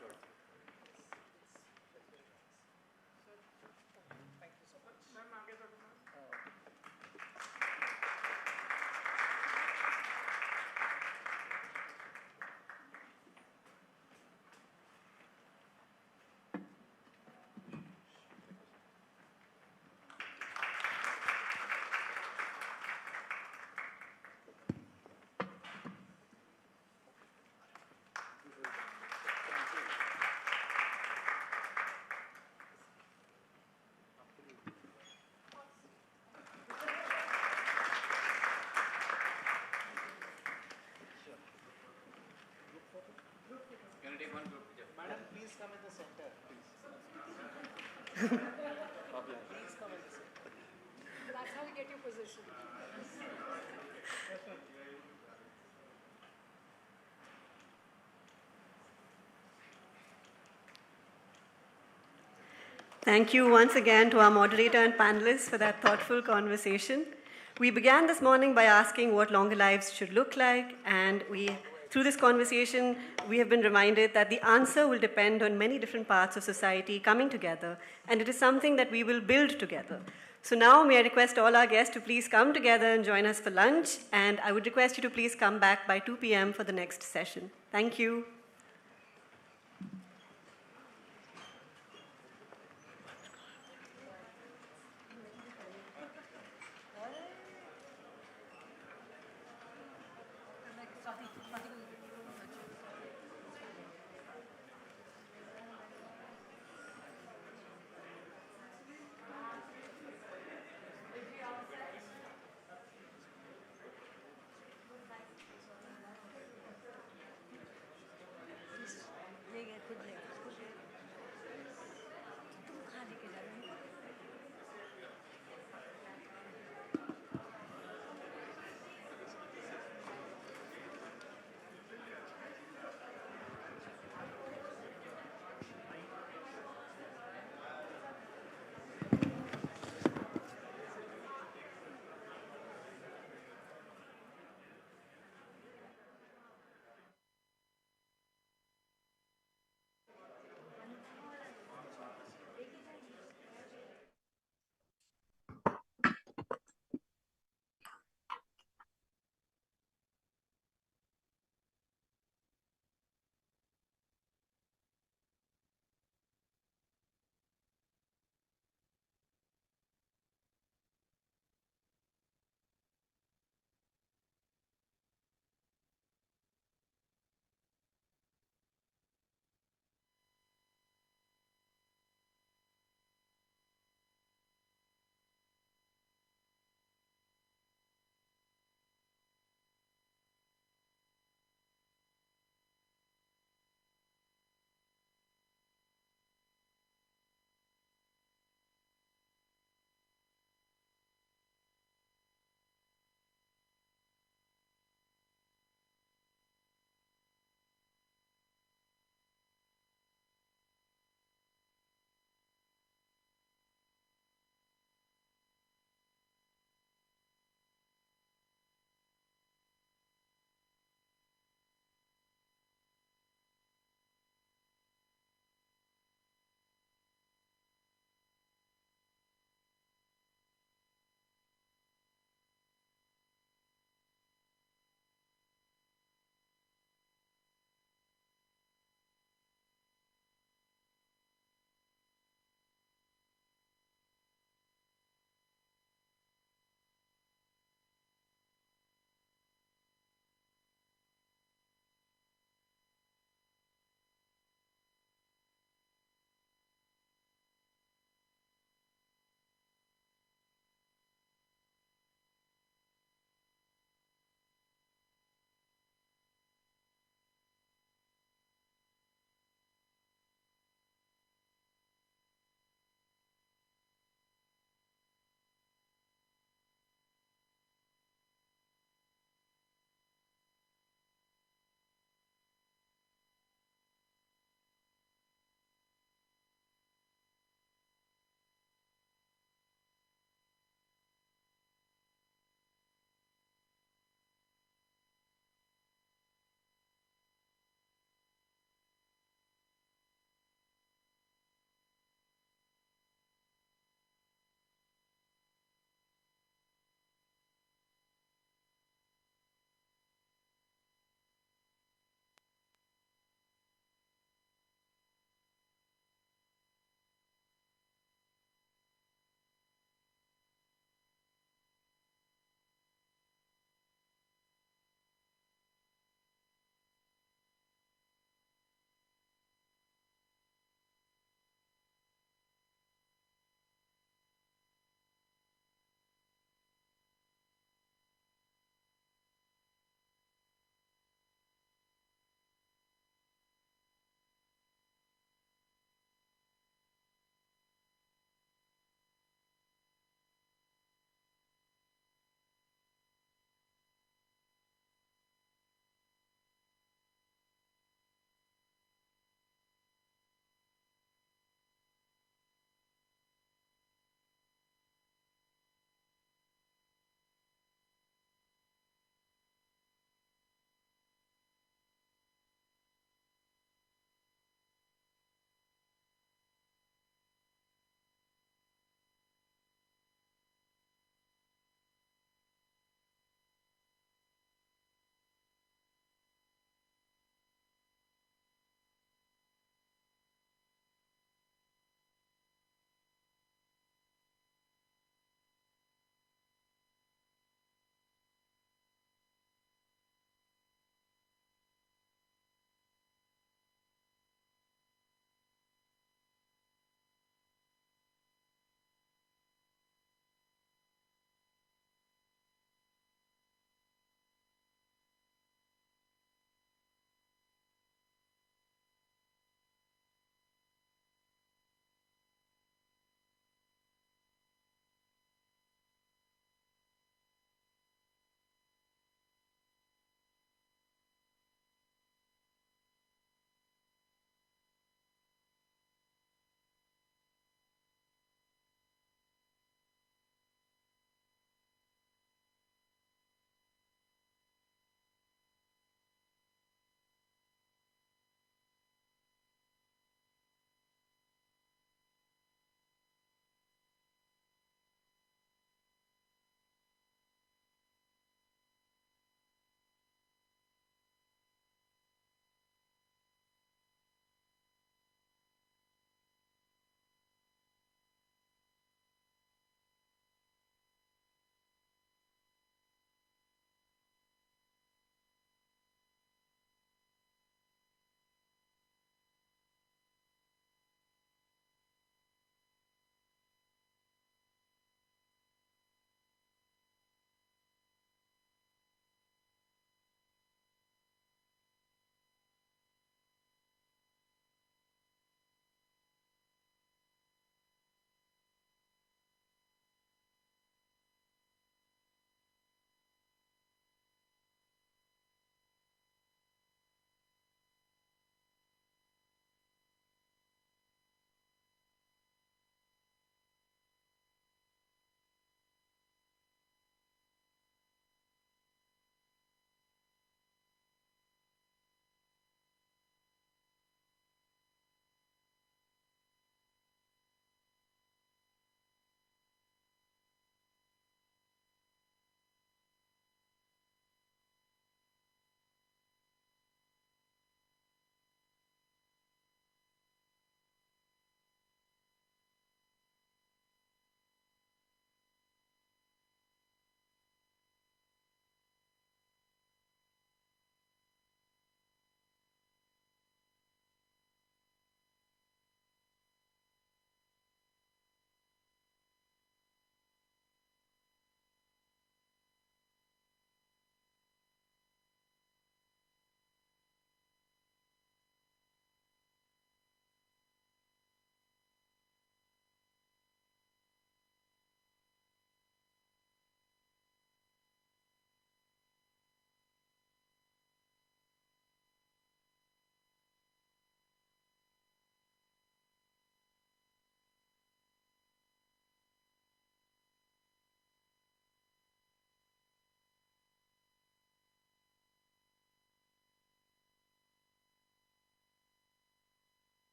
That's how we get you positioned. Thank you once again to our moderator and panelists for that thoughtful conversation. We began this morning by asking what longer lives should look like, and through this conversation, we have been reminded that the answer will depend on many different parts of society coming together, and it is something that we will build together. So now may I request all our guests to please come together and join us for lunch, and I would request you to please come back by 2 p.m. for the next session. Thank you.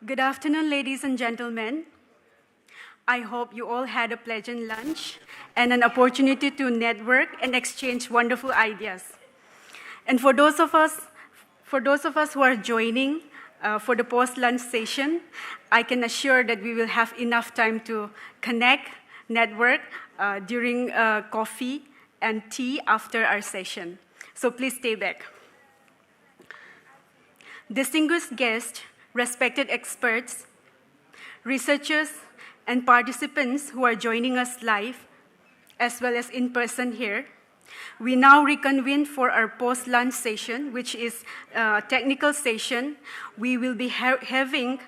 Good afternoon, ladies and gentlemen. I hope you all had a pleasant lunch and an opportunity to network and exchange wonderful ideas. And for those of us who are joining for the post-lunch session, I can assure that we will have enough time to connect, network during coffee and tea after our session. So please stay back. Distinguished guests, respected experts, researchers, and participants who are joining us live, as well as in person here, we now reconvene for our post-lunch session, which is a technical session. We will be having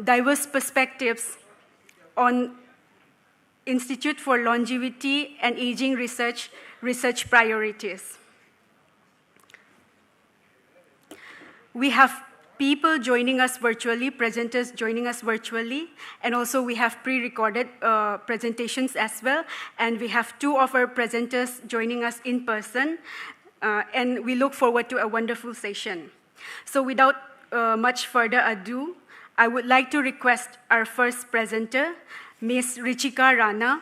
diverse perspectives on Institute for Longevity and Aging Research priorities. We have people joining us virtually, presenters joining us virtually, and also we have pre-recorded presentations as well, and we have 2 of our presenters joining us in person, and we look forward to a wonderful session. So without much further ado, I would like to request our first presenter, Ms. Richika Rana.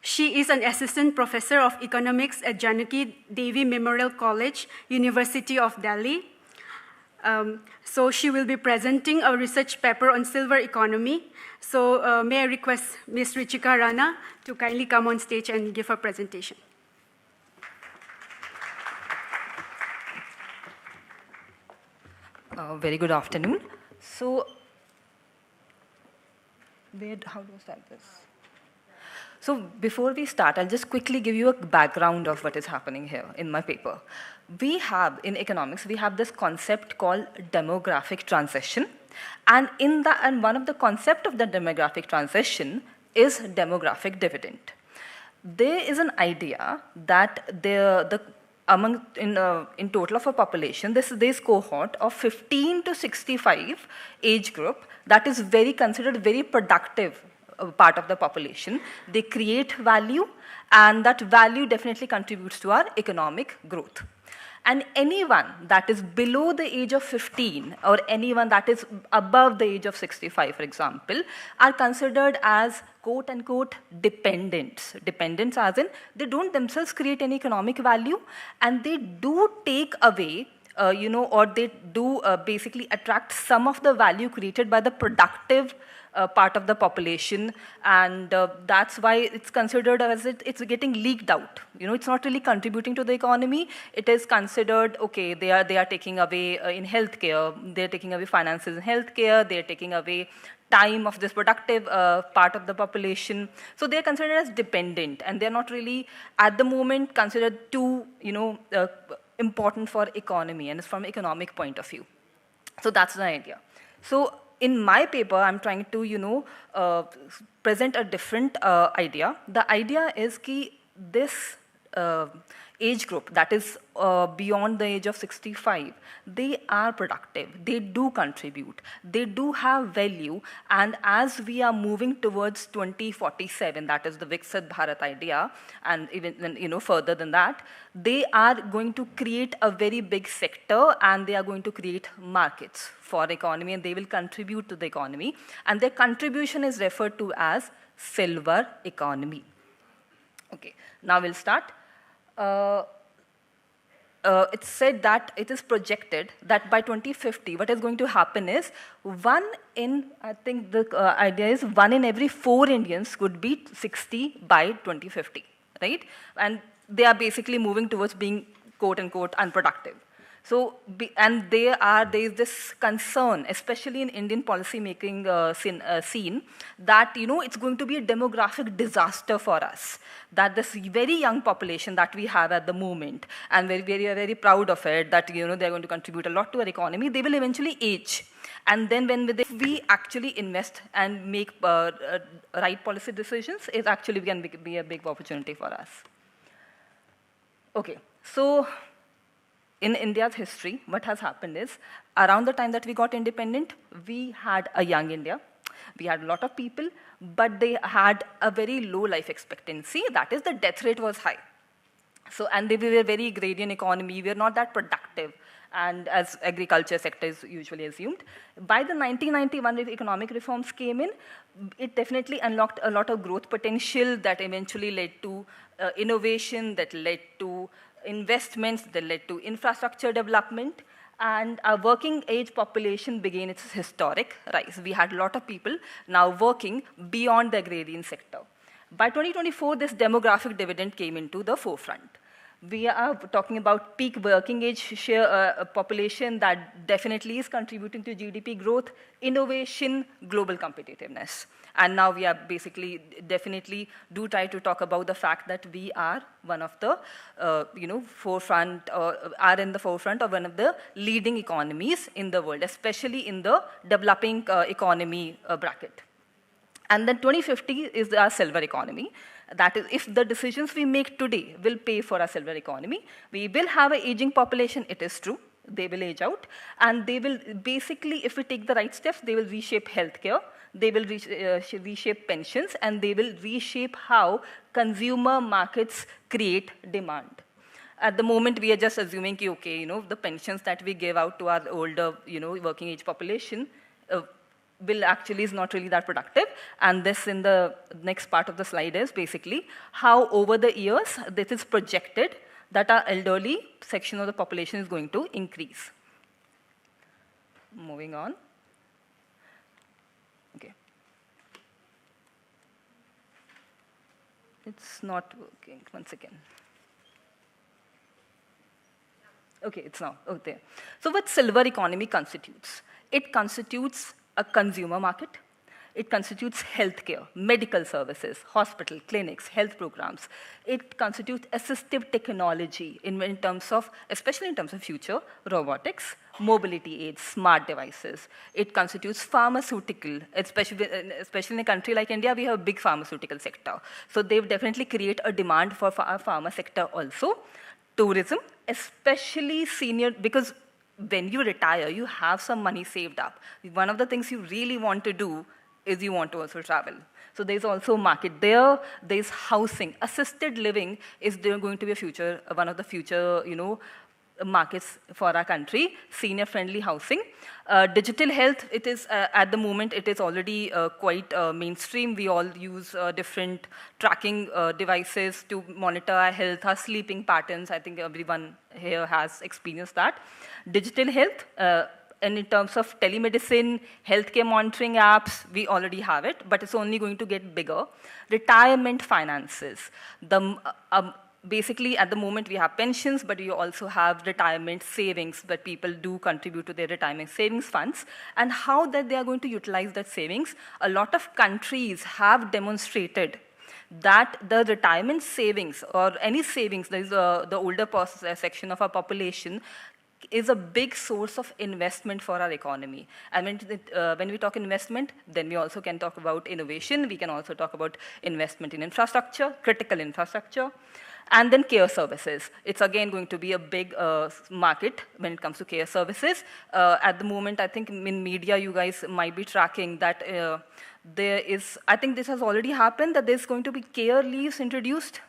She is an assistant professor of economics at Janaki Devi Memorial College, University of Delhi. So she will be presenting a research paper on silver economy. So may I request Ms. Richika Rana to kindly come on stage and give her presentation. Very good afternoon. So, how do I start this? So before we start, I'll just quickly give you a background of what is happening here in my paper. We have, in economics, we have this concept called demographic transition. And one of the concepts of the demographic transition is demographic dividend. There is an idea that in total of a population, this cohort of 15 to 65 age group that is considered very productive part of the population. They create value, and that value definitely contributes to our economic growth. And anyone that is below the age of 15 or anyone that is above the age of 65, for example, are considered as quote-unquote dependents. Dependents as in they don't themselves create any economic value, and they do take away or they do basically attract some of the value created by the productive part of the population, and that's why it's considered as it's getting leaked out. It's not really contributing to the economy. It is considered, okay, they are taking away in healthcare, they're taking away finances in healthcare, they're taking away time of this productive part of the population. So they're considered as dependent, and they're not really, at the moment, considered too, important for economy, and it's from economic point of view. So that's the idea. So in my paper, I'm trying to, present a different idea. The idea is that this age group that is beyond the age of 65, they are productive, they do contribute, they do have value, and as we are moving towards 2047, that is the Viksit Bharat idea, and even further than that, they are going to create a very big sector, and they are going to create markets for the economy, and they will contribute to the economy, and their contribution is referred to as silver economy. Okay, now we'll start. It's said that it is projected that by 2050, what is going to happen is I think the idea is 1 in every 4 Indians could be 60 by 2050, right? And they are basically moving towards being quote-unquote unproductive. So, there is this concern, especially in Indian policy-making scene, that it's going to be a demographic disaster for us. That this very young population that we have at the moment, and we are very proud of it, that they're going to contribute a lot to our economy, they will eventually age. And then when we actually invest and make right policy decisions, it actually can be a big opportunity for us. Okay, so in India's history, what has happened is, around the time that we got independent, we had a young India. We had a lot of people, but they had a very low life expectancy. That is, the death rate was high. So, and we were a very agrarian economy. We were not that productive, and as agriculture sector is usually assumed. By the 1991 economic reforms came in, it definitely unlocked a lot of growth potential that eventually led to innovation, that led to investments, that led to infrastructure development, and our working age population began its historic rise. We had a lot of people now working beyond the agrarian sector. By 2024, this demographic dividend came into the forefront. We are talking about peak working age share population that definitely is contributing to GDP growth, innovation, global competitiveness. And now we are basically definitely do try to talk about the fact that we are one of the forefront, or are in the forefront of one of the leading economies in the world, especially in the developing economy bracket. And then 2050 is our silver economy. That is, if the decisions we make today will pay for our silver economy, we will have an aging population, it is true. They will age out. And they will basically, if we take the right steps, they will reshape healthcare, they will reshape pensions, and they will reshape how consumer markets create demand. At the moment, we are just assuming, okay, the pensions that we give out to our older, working age population, will actually is not really that productive. And this in the next part of the slide is basically how over the years this is projected that our elderly section of the population is going to increase. Moving on. Okay. It's not working, one second. Okay, it's now, oh, there. So what silver economy constitutes? It constitutes a consumer market. It constitutes healthcare, medical services, hospital, clinics, health programs. It constitutes assistive technology in terms of, especially in terms of future, robotics, mobility aids, smart devices. It constitutes pharmaceutical, especially in a country like India, we have a big pharmaceutical sector. So they definitely create a demand for our pharma sector also. Tourism, especially senior, because when you retire, you have some money saved up. One of the things you really want to do is you want to also travel. So there's also a market there. There's housing. Assisted living is going to be one of the future, markets for our country. Senior-friendly housing. Digital health, it is, at the moment, it is already quite mainstream. We all use different tracking devices to monitor our health, our sleeping patterns. I think everyone here has experienced that. Digital health, and in terms of telemedicine, healthcare monitoring apps, we already have it, but it's only going to get bigger. Retirement finances. Basically, at the moment, we have pensions, but we also have retirement savings that people do contribute to their retirement savings funds. And how that they are going to utilize that savings, a lot of countries have demonstrated that the retirement savings or any savings, there is the older section of our population, is a big source of investment for our economy. And when we talk investment, then we also can talk about innovation. We can also talk about investment in infrastructure, critical infrastructure. And then care services. It's again going to be a big market when it comes to care services. At the moment, I think in media, you guys might be tracking that there is, I think this has already happened, that there's going to be care leaves introduced.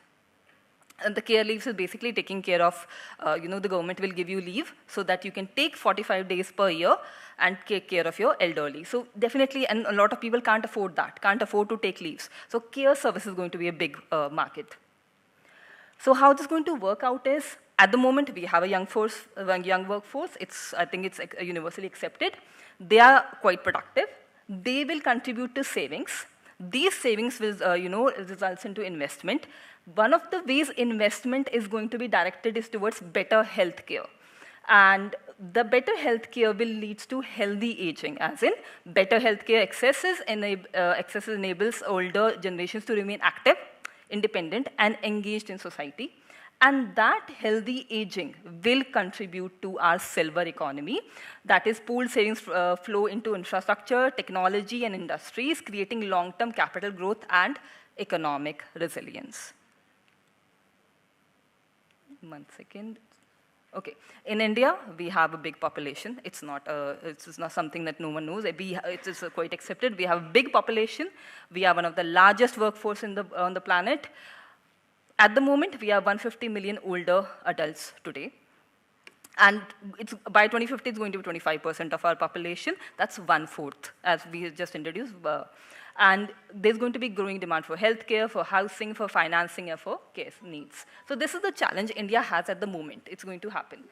And the care leaves is basically taking care of, the government will give you leave so that you can take 45 days per year and take care of your elderly. So definitely, and a lot of people can't afford that, can't afford to take leaves. So care service is going to be a big market. So how this is going to work out is, at the moment, we have a young workforce. I think it's universally accepted. They are quite productive. They will contribute to savings. These savings will, results into investment. One of the ways investment is going to be directed is towards better healthcare. And the better healthcare will lead to healthy aging, as in better healthcare accesses enables older generations to remain active, independent, and engaged in society. And that healthy aging will contribute to our silver economy. That is, pooled savings flow into infrastructure, technology, and industries, creating long-term capital growth and economic resilience. One second. Okay. In India, we have a big population. It's not something that no one knows. It is quite accepted. We have a big population. We are one of the largest workforce on the planet. At the moment, we have 150 million older adults today. And by 2050, it's going to be 25% of our population. That's 1/4, as we just introduced. And there's going to be growing demand for healthcare, for housing, for financing, and for care needs. So this is the challenge India has at the moment. It's going to happen.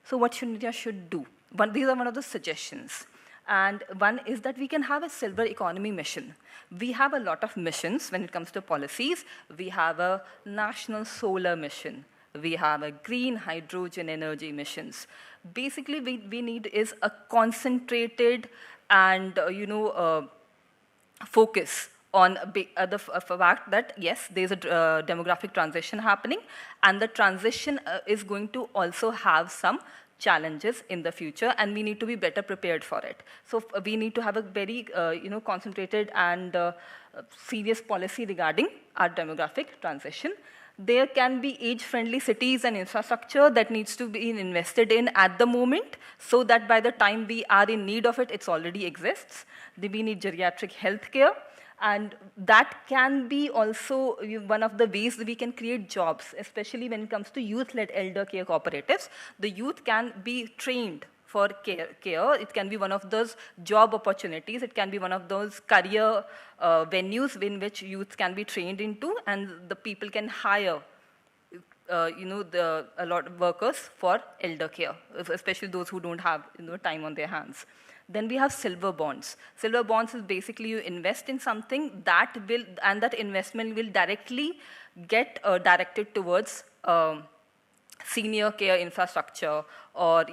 So what India should do? These are one of the suggestions. And one is that we can have a silver economy mission. We have a lot of missions when it comes to policies. We have a national solar mission. We have a green hydrogen energy missions. Basically, we need is a concentrated and focus on the fact that, yes, there's a demographic transition happening, and the transition is going to also have some challenges in the future, and we need to be better prepared for it. So we need to have a very concentrated and serious policy regarding our demographic transition. There can be age-friendly cities and infrastructure that needs to be invested in at the moment, so that by the time we are in need of it, it already exists. We need geriatric healthcare. And that can be also one of the ways that we can create jobs, especially when it comes to youth-led elder care cooperatives. The youth can be trained for care. It can be one of those job opportunities. It can be one of those career venues in which youth can be trained into, and the people can hire a lot of workers for elder care, especially those who don't have time on their hands. Then we have silver bonds. Silver bonds is basically you invest in something that will, and that investment will directly get directed towards senior care infrastructure or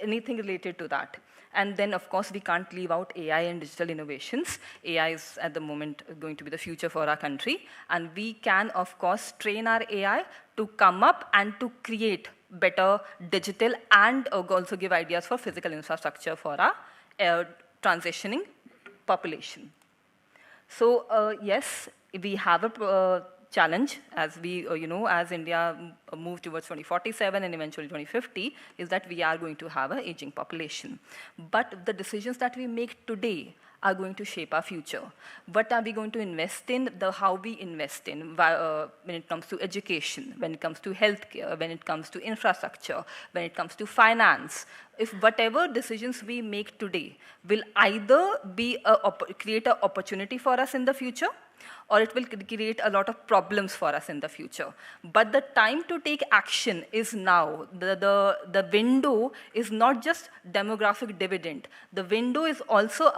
anything related to that. And then, of course, we can't leave out AI and digital innovations. AI is, at the moment, going to be the future for our country. And we can, of course, train our AI to come up and to create better digital and also give ideas for physical infrastructure for our transitioning population. So, yes, we have a challenge as we, as India move towards 2047 and eventually 2050, is that we are going to have an aging population. But the decisions that we make today are going to shape our future. What are we going to invest in? How we invest in when it comes to education, when it comes to healthcare, when it comes to infrastructure, when it comes to finance. If whatever decisions we make today will either be create an opportunity for us in the future, or it will create a lot of problems for us in the future. But the time to take action is now. The window is not just demographic dividend. The window is also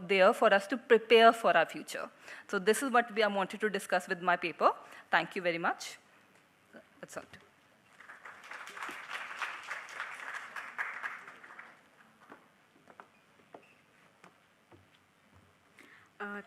there for us to prepare for our future. So this is what I wanted to discuss with my paper. Thank you very much. That's all.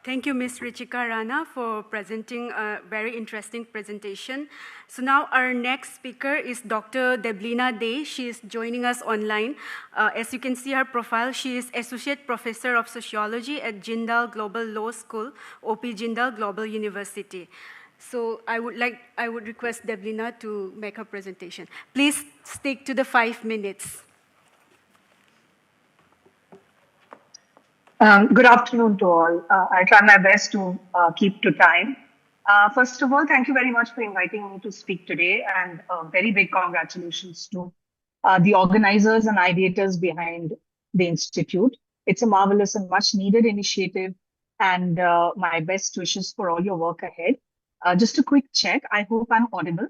Thank you, Ms. Richika Rana, for presenting a very interesting presentation. So now our next speaker is Dr. Deblina Dey. She is joining us online. As you can see her profile, she is Associate Professor of Sociology at Jindal Global Law School, OP Jindal Global University. So I would request Deblina to make her presentation. Please stick to the 5 minutes. Good afternoon to all. I'll try my best to keep to time. First of all, thank you very much for inviting me to speak today, and very big congratulations to the organizers and ideators behind the Institute. It's a marvelous and much needed initiative, and my best wishes for all your work ahead. Just a quick check. I hope I'm audible.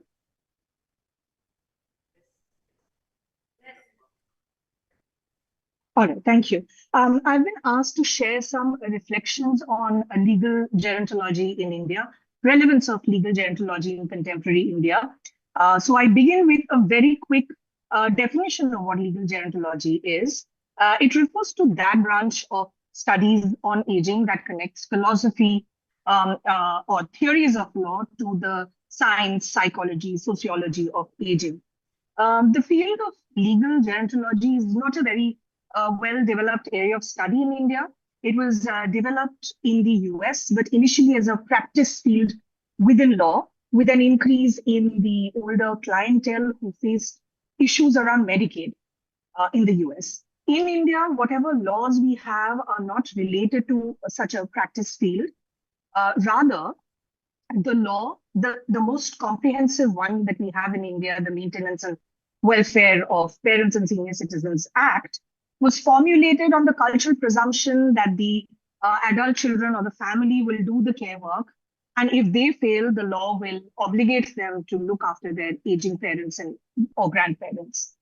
All right, thank you. I've been asked to share some reflections on legal gerontology in India, relevance of legal gerontology in contemporary India. So I begin with a very quick definition of what legal gerontology is. It refers to that branch of studies on aging that connects philosophy or theories of law to the science, psychology, sociology of aging. The field of legal gerontology is not a very well-developed area of study in India. It was developed in the US, but initially as a practice field within law, with an increase in the older clientele who faced issues around Medicaid in the US. In India, whatever laws we have are not related to such a practice field. Rather, the law, the most comprehensive one that we have in India, the Maintenance and Welfare of Parents and Senior Citizens Act, was formulated on the cultural presumption that the adult children or the family will do the care work. And if they fail, the law will obligate them to look after their aging parents or grandparents.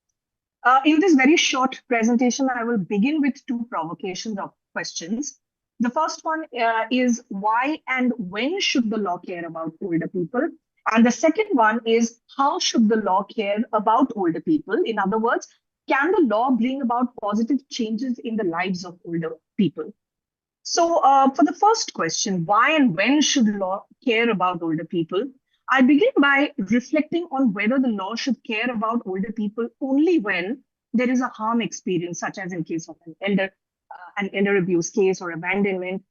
In this very short presentation, I will begin with two provocations of questions. The first one is why and when should the law care about older people? And the second one is how should the law care about older people? In other words, can the law bring about positive changes in the lives of older people? So for the first question, why and when should law care about older people? I begin by reflecting on whether the law should care about older people only when there is a harm experience, such as in case of an elder abuse case or abandonment.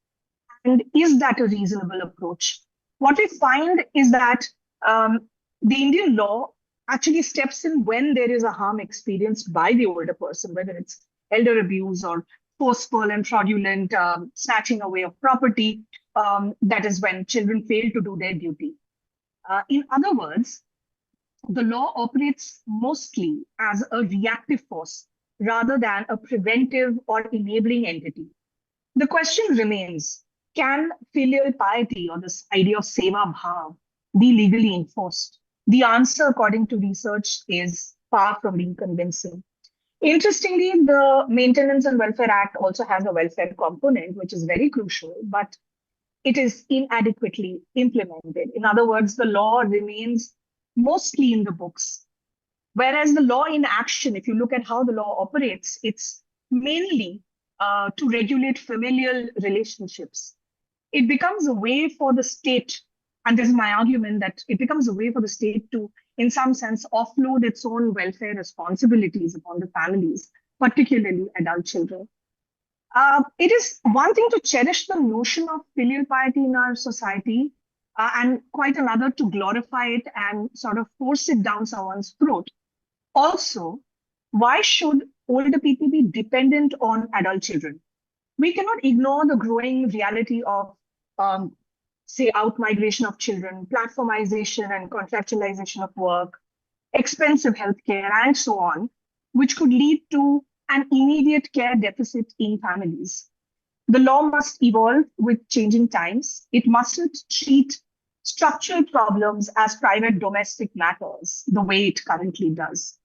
And is that a reasonable approach? What we find is that the Indian law actually steps in when there is a harm experienced by the older person, whether it's elder abuse or forceful and fraudulent snatching away of property. That is when children fail to do their duty. In other words, the law operates mostly as a reactive force rather than a preventive or enabling entity. The question remains, can filial piety or this idea of seva bhav be legally enforced? The answer, according to research, is far from being convincing. Interestingly, the Maintenance and Welfare Act also has a welfare component, which is very crucial, but it is inadequately implemented. In other words, the law remains mostly in the books. Whereas the law in action, if you look at how the law operates, it's mainly to regulate familial relationships. It becomes a way for the state, and this is my argument, that it becomes a way for the state to, in some sense, offload its own welfare responsibilities upon the families, particularly adult children. It is one thing to cherish the notion of filial piety in our society, and quite another to glorify it and sort of force it down someone's throat. Also, why should older people be dependent on adult children? We cannot ignore the growing reality of, say, out-migration of children, platformization and contractualization of work, expensive healthcare, and so on, which could lead to an immediate care deficit in families. The law must evolve with changing times. It mustn't treat structural problems as private domestic matters the way it currently does.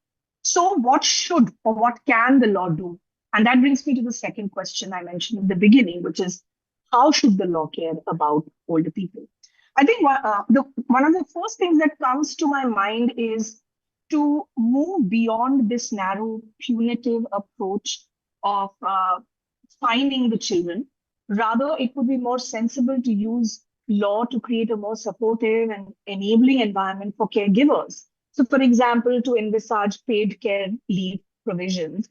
So what should or what can the law do? And that brings me to the second question I mentioned in the beginning, which is how should the law care about older people? I think one of the first things that comes to my mind is to move beyond this narrow punitive approach of fining the children. Rather, it would be more sensible to use law to create a more supportive and enabling environment for caregivers. So, for example, to envisage paid care leave provisions,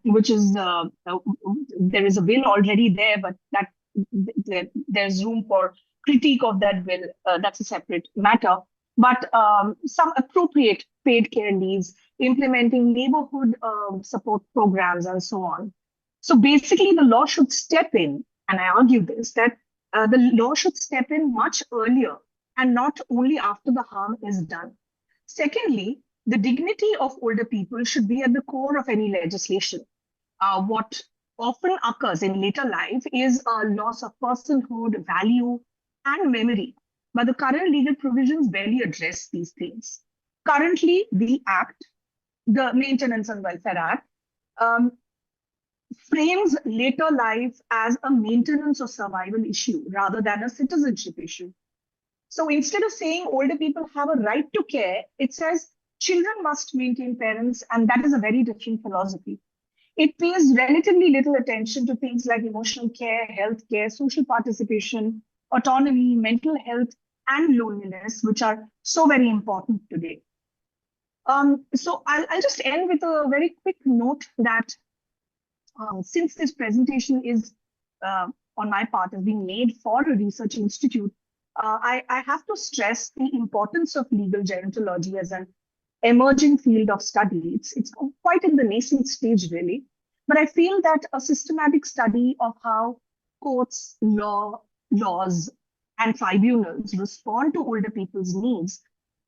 which is, there is a bill already there, but there's room for critique of that bill. That's a separate matter. But some appropriate paid care leaves, implementing neighborhood support programs, and so on. So basically, the law should step in, and I argue this, that the law should step in much earlier and not only after the harm is done. Secondly, the dignity of older people should be at the core of any legislation. What often occurs in later life is a loss of personhood, value, and memory. But the current legal provisions barely address these things. Currently, the Act, the Maintenance and Welfare Act, frames later life as a maintenance or survival issue rather than a citizenship issue. So instead of saying older people have a right to care, it says children must maintain parents, and that is a very different philosophy. It pays relatively little attention to things like emotional care, health care, social participation, autonomy, mental health, and loneliness, which are so very important today. So I'll just end with a very quick note that since this presentation is, on my part, is being made for a research institute, I have to stress the importance of legal gerontology as an emerging field of study. It's quite in the nascent stage, really. But I feel that a systematic study of how courts, laws, and tribunals respond to older people's needs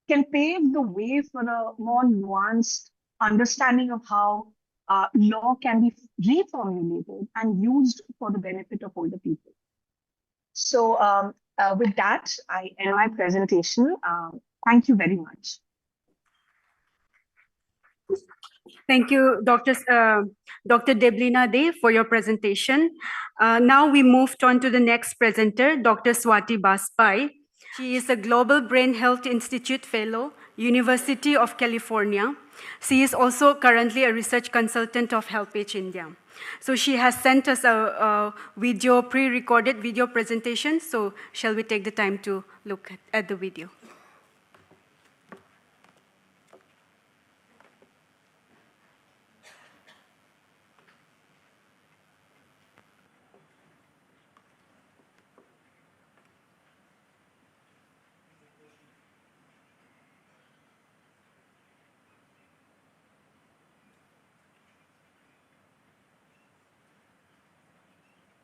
can pave the way for a more nuanced understanding of how law can be reformulated and used for the benefit of older people. So with that, I end my presentation. Thank you very much. Thank you, Dr. Deblina De, for your presentation. Now we moved on to the next presenter, Dr. Swati Baspai. She is a Global Brain Health Institute Fellow, University of California. She is also currently a research consultant of HelpAge India. So she has sent us a pre-recorded video presentation. So shall we take the time to look at the video?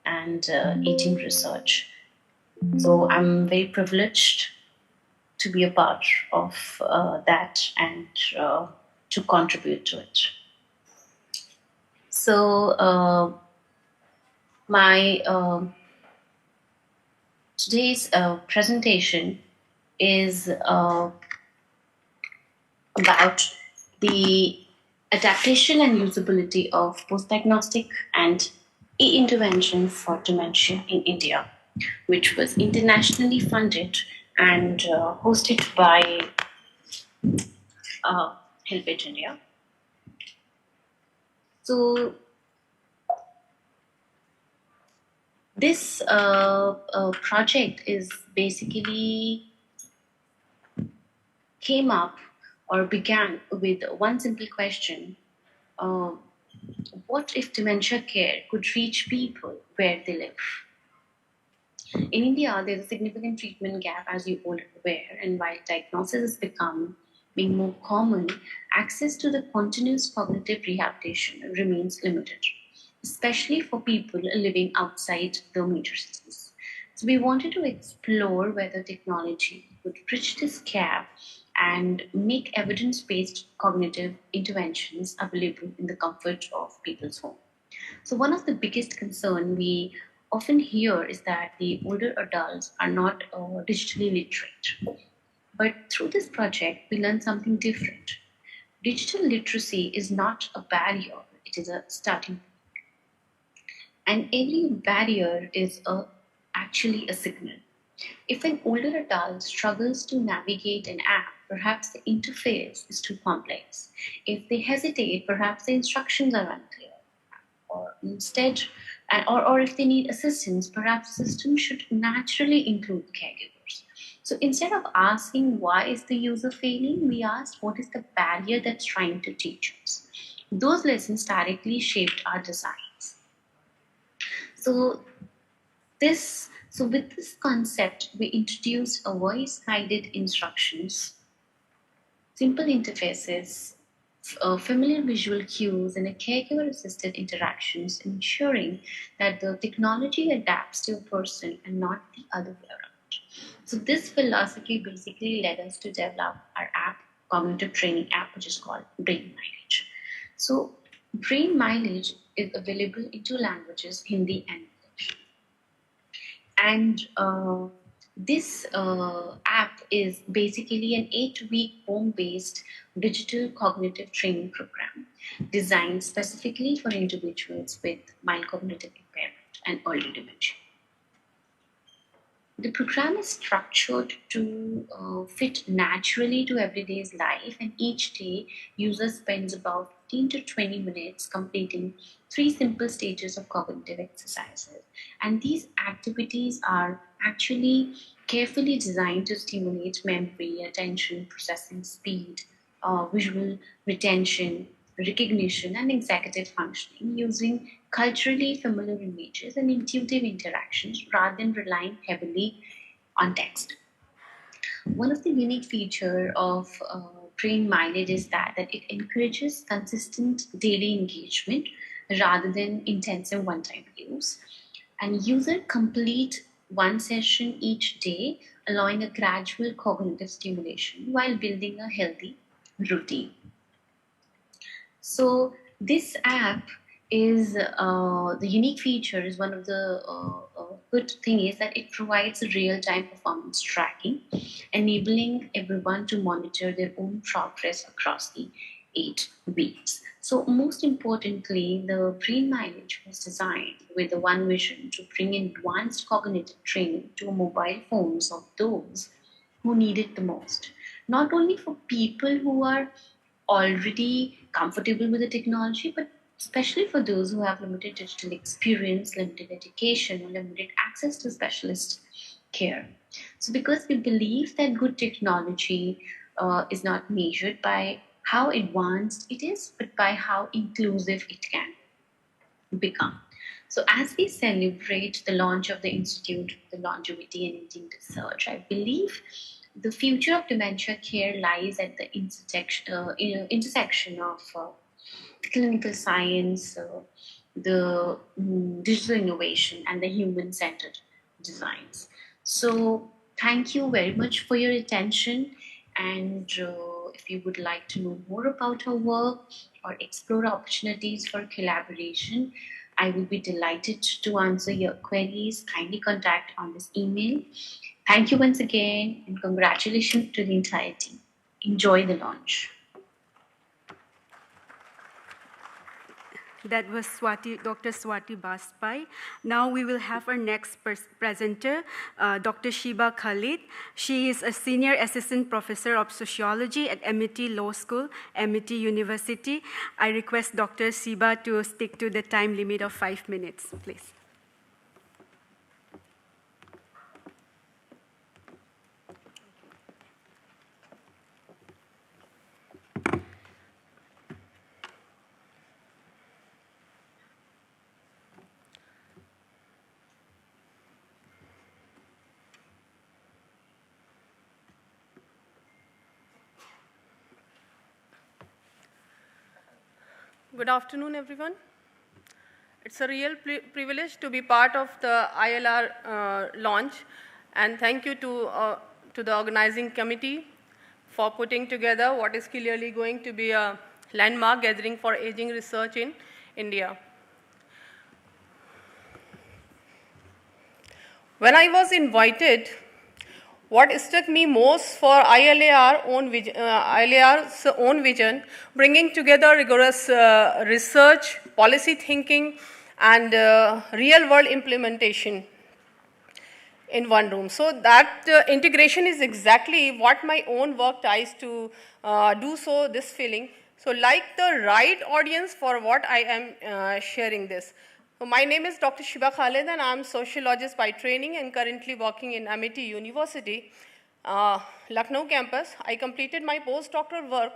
And aging research. So I'm very privileged to be a part of that and to contribute to it. So my today's presentation is about the adaptation and usability of post-diagnostic and e-intervention for dementia in India, which was internationally funded and hosted by HelpAge India. So this project is basically came up or began with one simple question. What if dementia care could reach people where they live? In India, there's a significant treatment gap, as you all are aware, and while diagnosis is becoming more common, access to the continuous cognitive rehabilitation remains limited, especially for people living outside the major cities. So we wanted to explore whether technology would bridge this gap and make evidence-based cognitive interventions available in the comfort of people's home. So one of the biggest concerns we often hear is that the older adults are not digitally literate. But through this project, we learned something different. Digital literacy is not a barrier, it is a starting point. And every barrier is actually a signal. If an older adult struggles to navigate an app, perhaps the interface is too complex. If they hesitate, perhaps the instructions are unclear. Or instead, or if they need assistance, perhaps the system should naturally include caregivers. So instead of asking why is the user failing, we asked what is the barrier that's trying to teach us. Those lessons directly shaped our designs. So with this concept, we introduced a voice-guided instructions, simple interfaces, familiar visual cues, and a caregiver-assisted interactions, ensuring that the technology adapts to a person and not the other way around. So this philosophy basically led us to develop our app, cognitive training app, which is called Brain Mileage. So Brain Mileage is available in 2 languages, Hindi and English. And this app is basically an 8-week home-based digital cognitive training program designed specifically for individuals with mild cognitive impairment and early dementia. The program is structured to fit naturally to everyday's life, and each day users spends about 15 to 20 minutes completing 3 simple stages of cognitive exercises. And these activities are actually carefully designed to stimulate memory, attention, processing speed, visual retention, recognition, and executive functioning using culturally familiar images and intuitive interactions rather than relying heavily on text. One of the unique features of Brain Mileage is that it encourages consistent daily engagement rather than intensive one-time use. And users complete one session each day, allowing a gradual cognitive stimulation while building a healthy routine. So this app is the unique feature is one of the good thing is that it provides real-time performance tracking, enabling everyone to monitor their own progress across the 8 weeks. So most importantly, the Brain Mileage was designed with the one vision to bring advanced cognitive training to mobile phones of those who need it the most. Not only for people who are already comfortable with the technology, but especially for those who have limited digital experience, limited education, or limited access to specialist care. So, because we believe that good technology is not measured by how advanced it is, but by how inclusive it can become. So, as we celebrate the launch of the Institute of the Longevity and Aging Research, I believe the future of dementia care lies at the intersection of clinical science, the digital innovation, and the human-centered designs. So thank you very much for your attention. And if you would like to know more about our work or explore opportunities for collaboration, I will be delighted to answer your queries. Kindly contact on this email. Thank you once again, and congratulations to the entire team. Enjoy the launch. That was Dr. Swati Baspai. Now we will have our next presenter, Dr. Shiba Khalid. She is a senior assistant professor of sociology at Amity Law School, Amity University. I request Dr. Shiba to stick to the time limit of 5 minutes, please. Good afternoon, everyone. It's a real privilege to be part of the ILR launch, and thank you to the organizing committee for putting together what is clearly going to be a landmark gathering for aging research in India. When I was invited, what struck me most for ILR's own vision, bringing together rigorous research, policy thinking, and real-world implementation in one room. So that integration is exactly what my own work tries to do, so this feeling. So like the right audience for what I am sharing this. So my name is Dr. Shiba Khalid, and I'm a sociologist by training and currently working in Amity University, Lucknow campus. I completed my postdoctoral work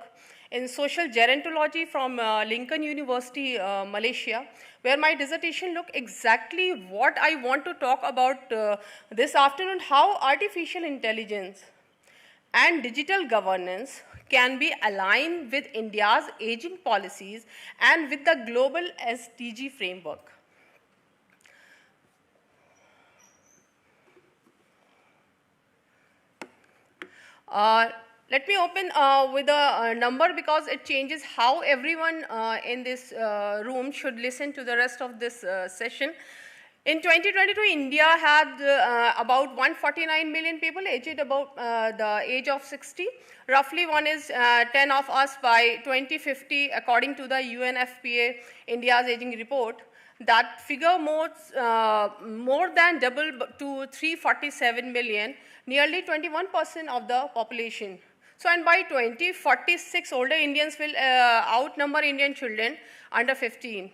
in social gerontology from Lincoln University, Malaysia, where my dissertation looked exactly what I want to talk about this afternoon, how artificial intelligence and digital governance can be aligned with India's aging policies and with the global SDG framework. Let me open with a number because it changes how everyone in this room should listen to the rest of this session. In 2022, India had about 149 million people aged about the age of 60. Roughly 1 is 10 of us by 2050, according to the UNFPA India's Aging Report. That figure more than double to 347 million, nearly 21% of the population. So, and by 2046, older Indians will outnumber Indian children under 15.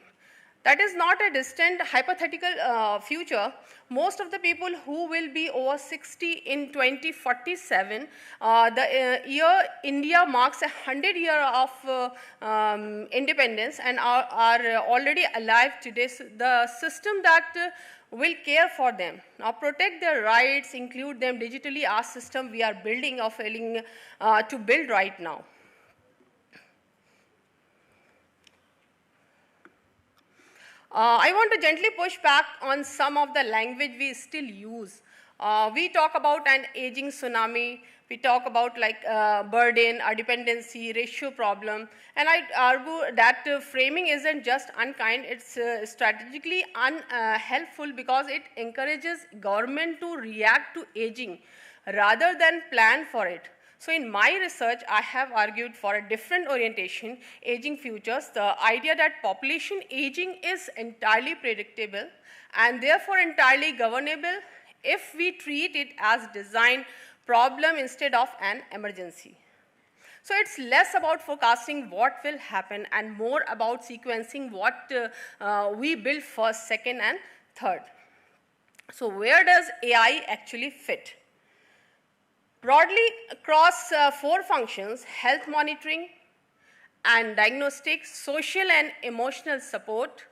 That is not a distant hypothetical future. Most of the people who will be over 60 in 2047, the year India marks 100 years of independence and are already alive today. So the system that will care for them, now protect their rights, include them digitally, our system we are building or failing to build right now. I want to gently push back on some of the language we still use. We talk about an aging tsunami. We talk about like burden, our dependency, ratio problem. And I argue that framing isn't just unkind, it's strategically unhelpful because it encourages government to react to aging rather than plan for it. So in my research, I have argued for a different orientation, aging futures, the idea that population aging is entirely predictable and therefore entirely governable if we treat it as design problem instead of an emergency. So it's less about forecasting what will happen and more about sequencing what we build first, second, and third. So where does AI actually fit? Broadly across 4 functions, health monitoring and diagnostics, social and emotional support,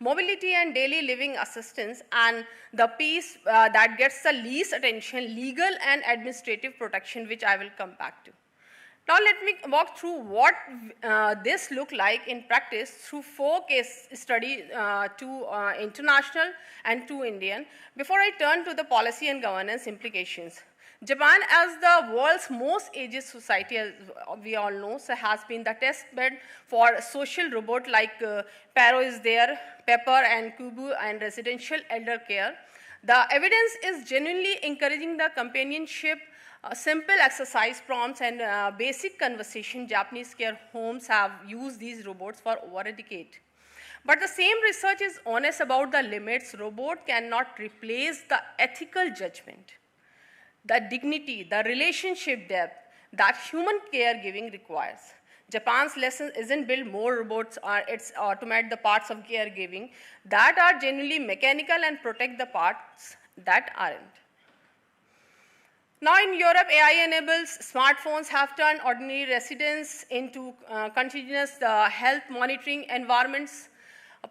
mobility and daily living assistance, and the piece that gets the least attention, legal and administrative protection, which I will come back to. Now let me walk through what this look like in practice through 4 case studies, 2 international and 2 Indian, before I turn to the policy and governance implications. Japan, as the world's most aged society, as we all know, so has been the test bed for social robot like Paro is there, Pepper and Kubu and residential elder care. The evidence is genuinely encouraging the companionship, simple exercise prompts and basic conversation. Japanese care homes have used these robots for over a decade. But the same research is honest about the limits. Robot cannot replace the ethical judgment, the dignity, the relationship depth that human caregiving requires. Japan's lesson isn't build more robots or it's automate the parts of caregiving that are genuinely mechanical and protect the parts that aren't. Now in Europe, AI enables smartphones have turned ordinary residents into continuous health monitoring environments,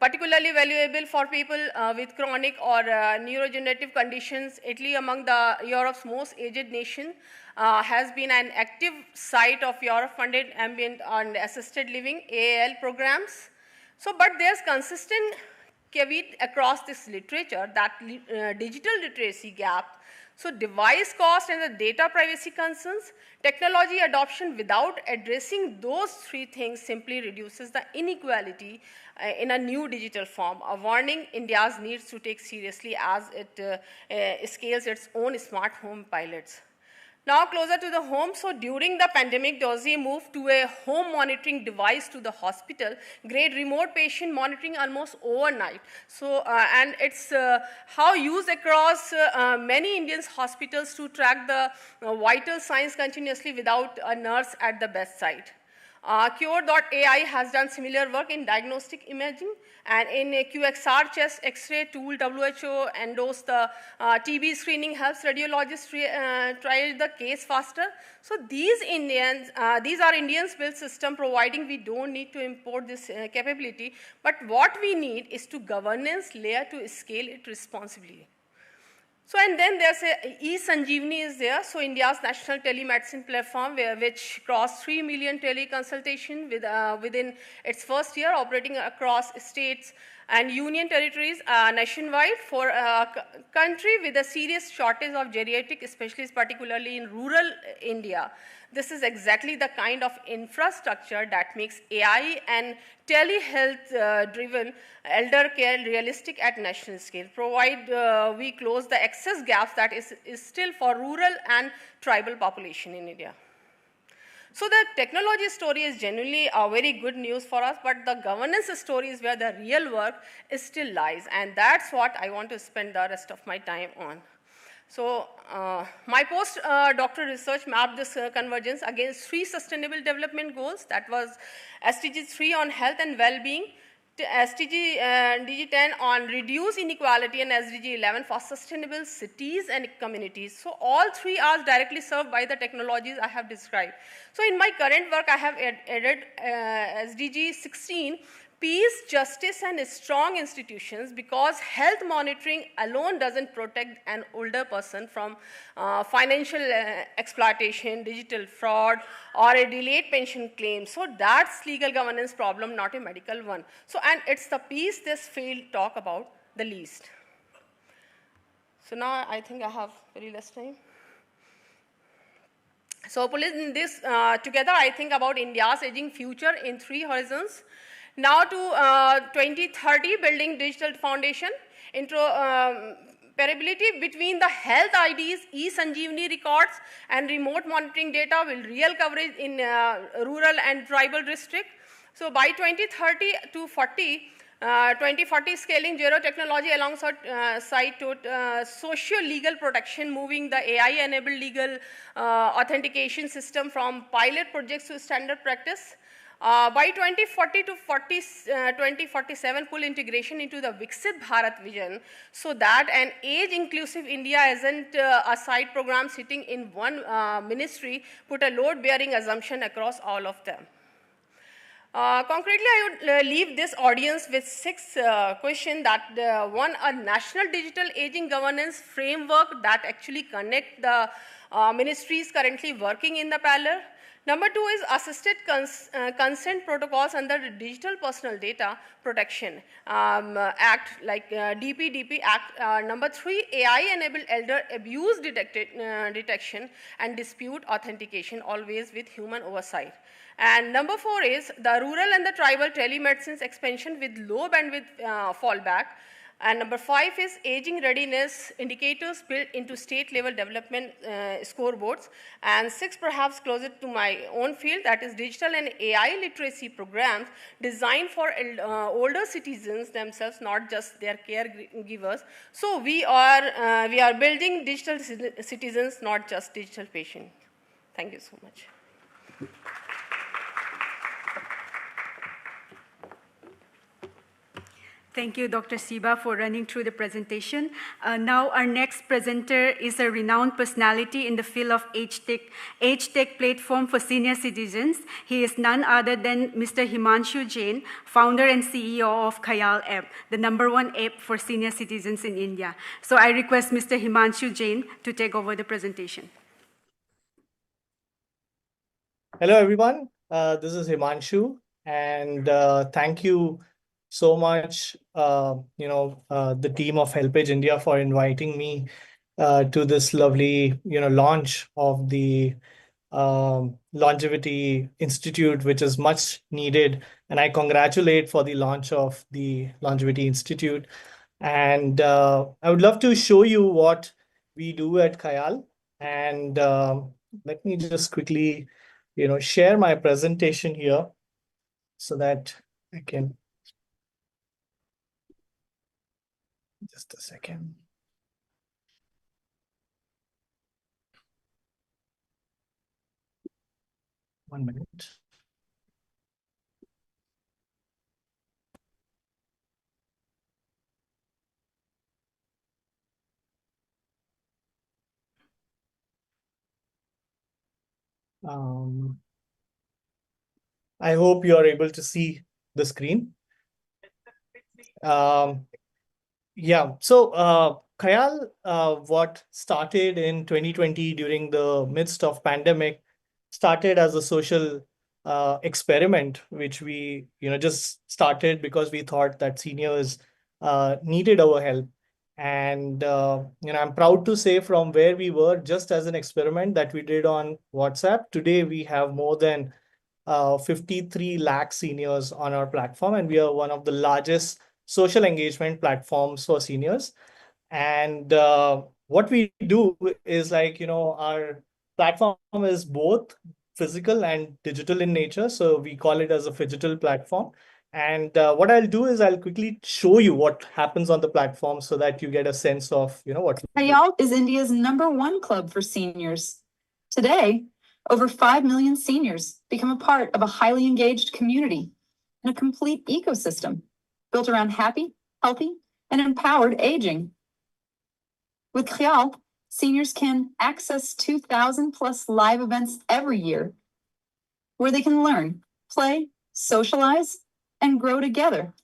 particularly valuable for people with chronic or neurodegenerative conditions. Italy, among Europe's most aged nation, has been an active site of Europe-funded ambient and assisted living AAL programs. So, but there's consistent caveat across this literature that digital literacy gap, so device cost and the data privacy concerns, technology adoption without addressing those 3 things simply reduces the inequality in a new digital form, a warning India's needs to take seriously as it scales its own smart home pilots. Now closer to the home, so during the pandemic, DOSI moved to a home monitoring device to the hospital, grade remote patient monitoring almost overnight. So, and it's how used across many Indian hospitals to track the vital signs continuously without a nurse at the bedside. Cure.ai has done similar work in diagnostic imaging, and in a QXR chest X-ray tool, WHO endorsed the TB screening helps radiologists triage the case faster. So these are Indians built system providing we don't need to import this capability, but what we need is to governance layer to scale it responsibly. So, and then there's eSanjeevani is there. So, India's national telemedicine platform, which crossed 3 million teleconsultation within its first year, operating across states and union territories nationwide for a country with a serious shortage of geriatric specialists, particularly in rural India. This is exactly the kind of infrastructure that makes AI and telehealth-driven elder care realistic at national scale. We close the access gaps that is still for rural and tribal population in India. So the technology story is genuinely very good news for us, but the governance story is where the real work still lies, and that's what I want to spend the rest of my time on. So my postdoctoral research mapped this convergence against 3 sustainable development goals. That was SDG 3 on health and well-being, SDG 10 on reduce inequality, and SDG 11 for sustainable cities and communities. So all 3 are directly served by the technologies I have described. So in my current work, I have added SDG 16, peace, justice, and strong institutions, because health monitoring alone doesn't protect an older person from financial exploitation, digital fraud, or a delayed pension claim. So that's legal governance problem, not a medical one. So, and it's the piece this field talk about the least. So now I think I have very less time. So pulling this together, I think about India's aging future in 3 horizons. Now to 2030, building digital foundation, interoperability between the health IDs, e-Sanjeevani records, and remote monitoring data will real coverage in rural and tribal districts. So by 2030 to 2040, scaling zero technology alongside socio-legal protection, moving the AI-enabled legal authentication system from pilot projects to standard practice. By 2040 to 2047, full integration into the Viksit Bharat vision, so that an age-inclusive India isn't a side program sitting in one ministry, put a load-bearing assumption across all of them. Concretely, I would leave this audience with 6 questions that one, a national digital aging governance framework that actually connect the ministries currently working in the parallel. Number 2 is assisted consent protocols under the Digital Personal Data Protection Act, like DPDP Act. Number 3, AI-enabled elder abuse detection and dispute authentication, always with human oversight. And number 4 is the rural and the tribal telemedicine expansion with low bandwidth fallback. And number 5 is aging readiness indicators built into state level development scoreboards. And 6, perhaps closer to my own field, that is digital and AI literacy programs designed for older citizens themselves, not just their caregivers. So we are building digital citizens, not just digital patients. Thank you so much. Thank you, Dr. Siba, for running through the presentation. Now, our next presenter is a renowned personality in the field of age tech platform for senior citizens. He is none other than Mr. Himanshu Jain, founder and CEO of Khayal app, the #1 app for senior citizens in India. So I request Mr. Himanshu Jain to take over the presentation. Hello, everyone. This is Himanshu, and thank you so much, the team of HelpAge India for inviting me to this lovely, launch of the Longevity Institute, which is much needed. And I congratulate for the launch of the Longevity Institute. And I would love to show you what we do at Khayal. And let me just quickly, share my presentation here so that I can. Just a second. One minute. I hope you are able to see the screen. Yeah, so Khayal, what started in 2020 during the midst of pandemic, started as a social experiment, which we just started because we thought that seniors needed our help. And I'm proud to say from where we were just as an experiment that we did on WhatsApp, today we have more than 53 lakh seniors on our platform, and we are one of the largest social engagement platforms for seniors. And what we do is our platform is both physical and digital in nature. So we call it as a phygital platform. And what I'll do is I'll quickly show you what happens on the platform so that you get a sense of, what. Khayal is India's #1 club for seniors. Today, over 5 million seniors become a part of a highly engaged community and a complete ecosystem built around happy, healthy, and empowered aging. With Khayal, seniors can access 2,000 plus live events every year where they can learn, play, socialize, and grow together.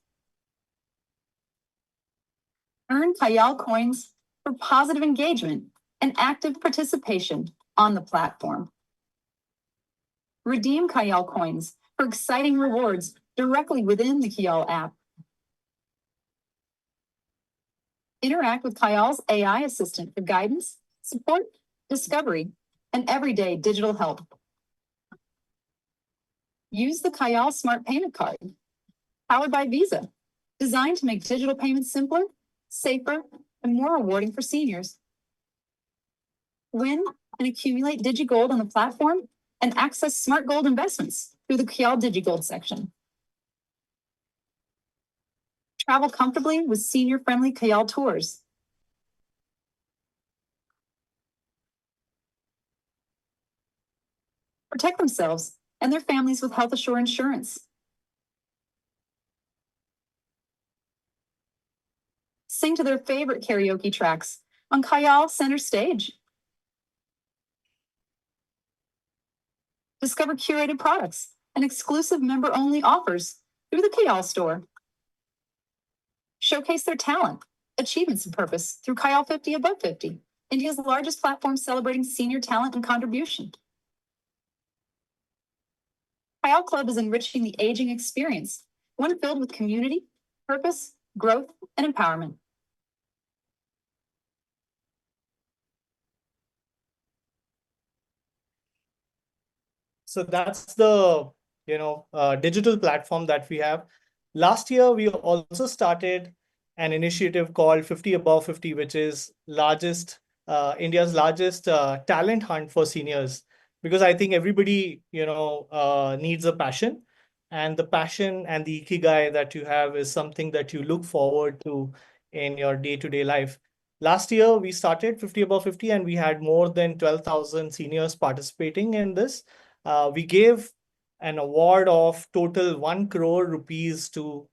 Earn Khayal coins for positive engagement and active participation on the platform. Redeem Khayal coins for exciting rewards directly within the Khayal app. Interact with Kayal's AI assistant for guidance, support, discovery, and everyday digital help. Use the Kayal Smart Payment Card, powered by Visa, designed to make digital payments simpler, safer, and more rewarding for seniors. Win and accumulate DigiGold on the platform and access smart gold investments through the Kayal DigiGold section. Travel comfortably with senior-friendly Kayal tours. Protect themselves and their families with Health Assure insurance. Sing to their favorite karaoke tracks on Kayal Center Stage. Discover curated products and exclusive member-only offers through the Kayal store. Showcase their talent, achievements, and purpose through Kayal 50 Above 50, India's largest platform celebrating senior talent and contribution. Kayal Club is enriching the aging experience, one filled with community, purpose, growth, and empowerment. So that's the digital platform that we have. Last year, we also started an initiative called 50 Above 50, which is India's largest talent hunt for seniors. Because I think everybody needs a passion, and the passion and the ikigai that you have is something that you look forward to in your day-to-day life. Last year, we started 50 Above 50, and we had more than 12,000 seniors participating in this. We gave an award of total 1 crore rupees to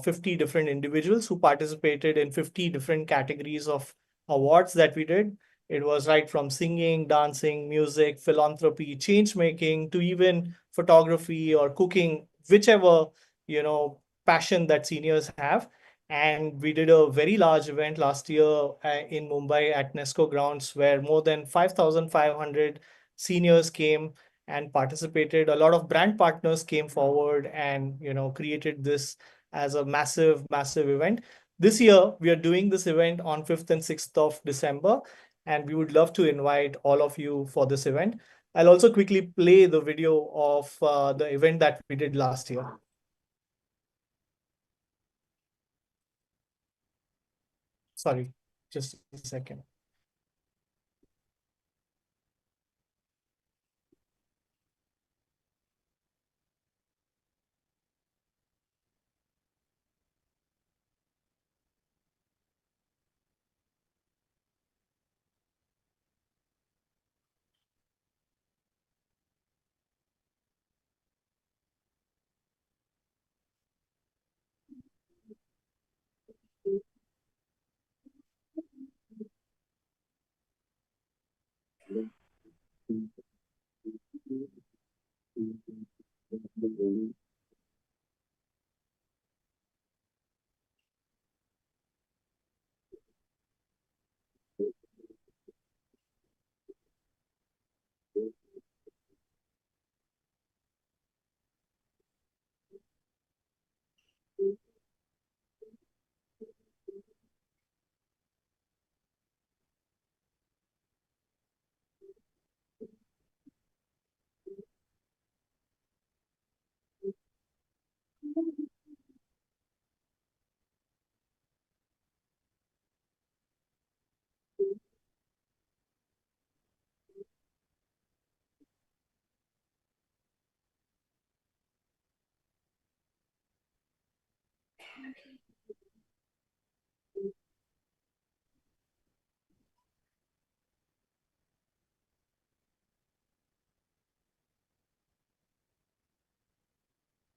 50 different individuals who participated in 50 different categories of awards that we did. It was right from singing, dancing, music, philanthropy, change making, to even photography or cooking, whichever passion that seniors have. And we did a very large event last year in Mumbai at Nesco grounds, where more than 5,500 seniors came and participated. A lot of brand partners came forward and created this as a massive event. This year, we are doing this event on 5th and 6th of December, and we would love to invite all of you for this event. I'll also quickly play the video of the event that we did last year. Sorry, just a second.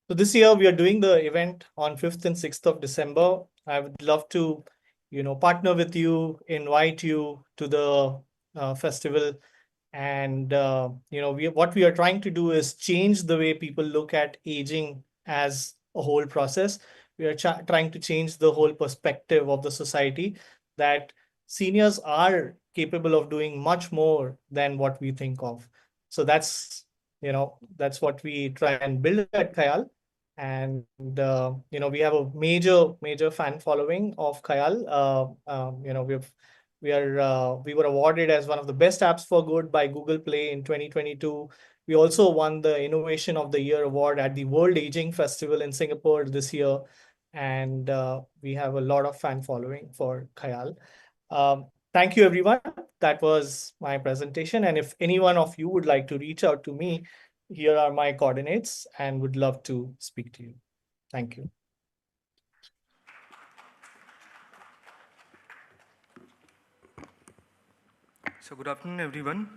So this year we are doing the event on 5th and 6th of December. I would love to, partner with you, invite you to the festival. And, what we are trying to do is change the way people look at aging as a whole process. We are trying to change the whole perspective of the society, that seniors are capable of doing much more than what we think of. So that's what we try and build at Kayal. And we have a major fan following of Khayal. We were awarded as one of the best apps for good by Google Play in 2022. We also won the Innovation of the Year award at the World Aging Festival in Singapore this year, and we have a lot of fan following for Khayal. Thank you, everyone. That was my presentation, and if any one of you would like to reach out to me, here are my coordinates and would love to speak to you. Thank you. So good afternoon, everyone.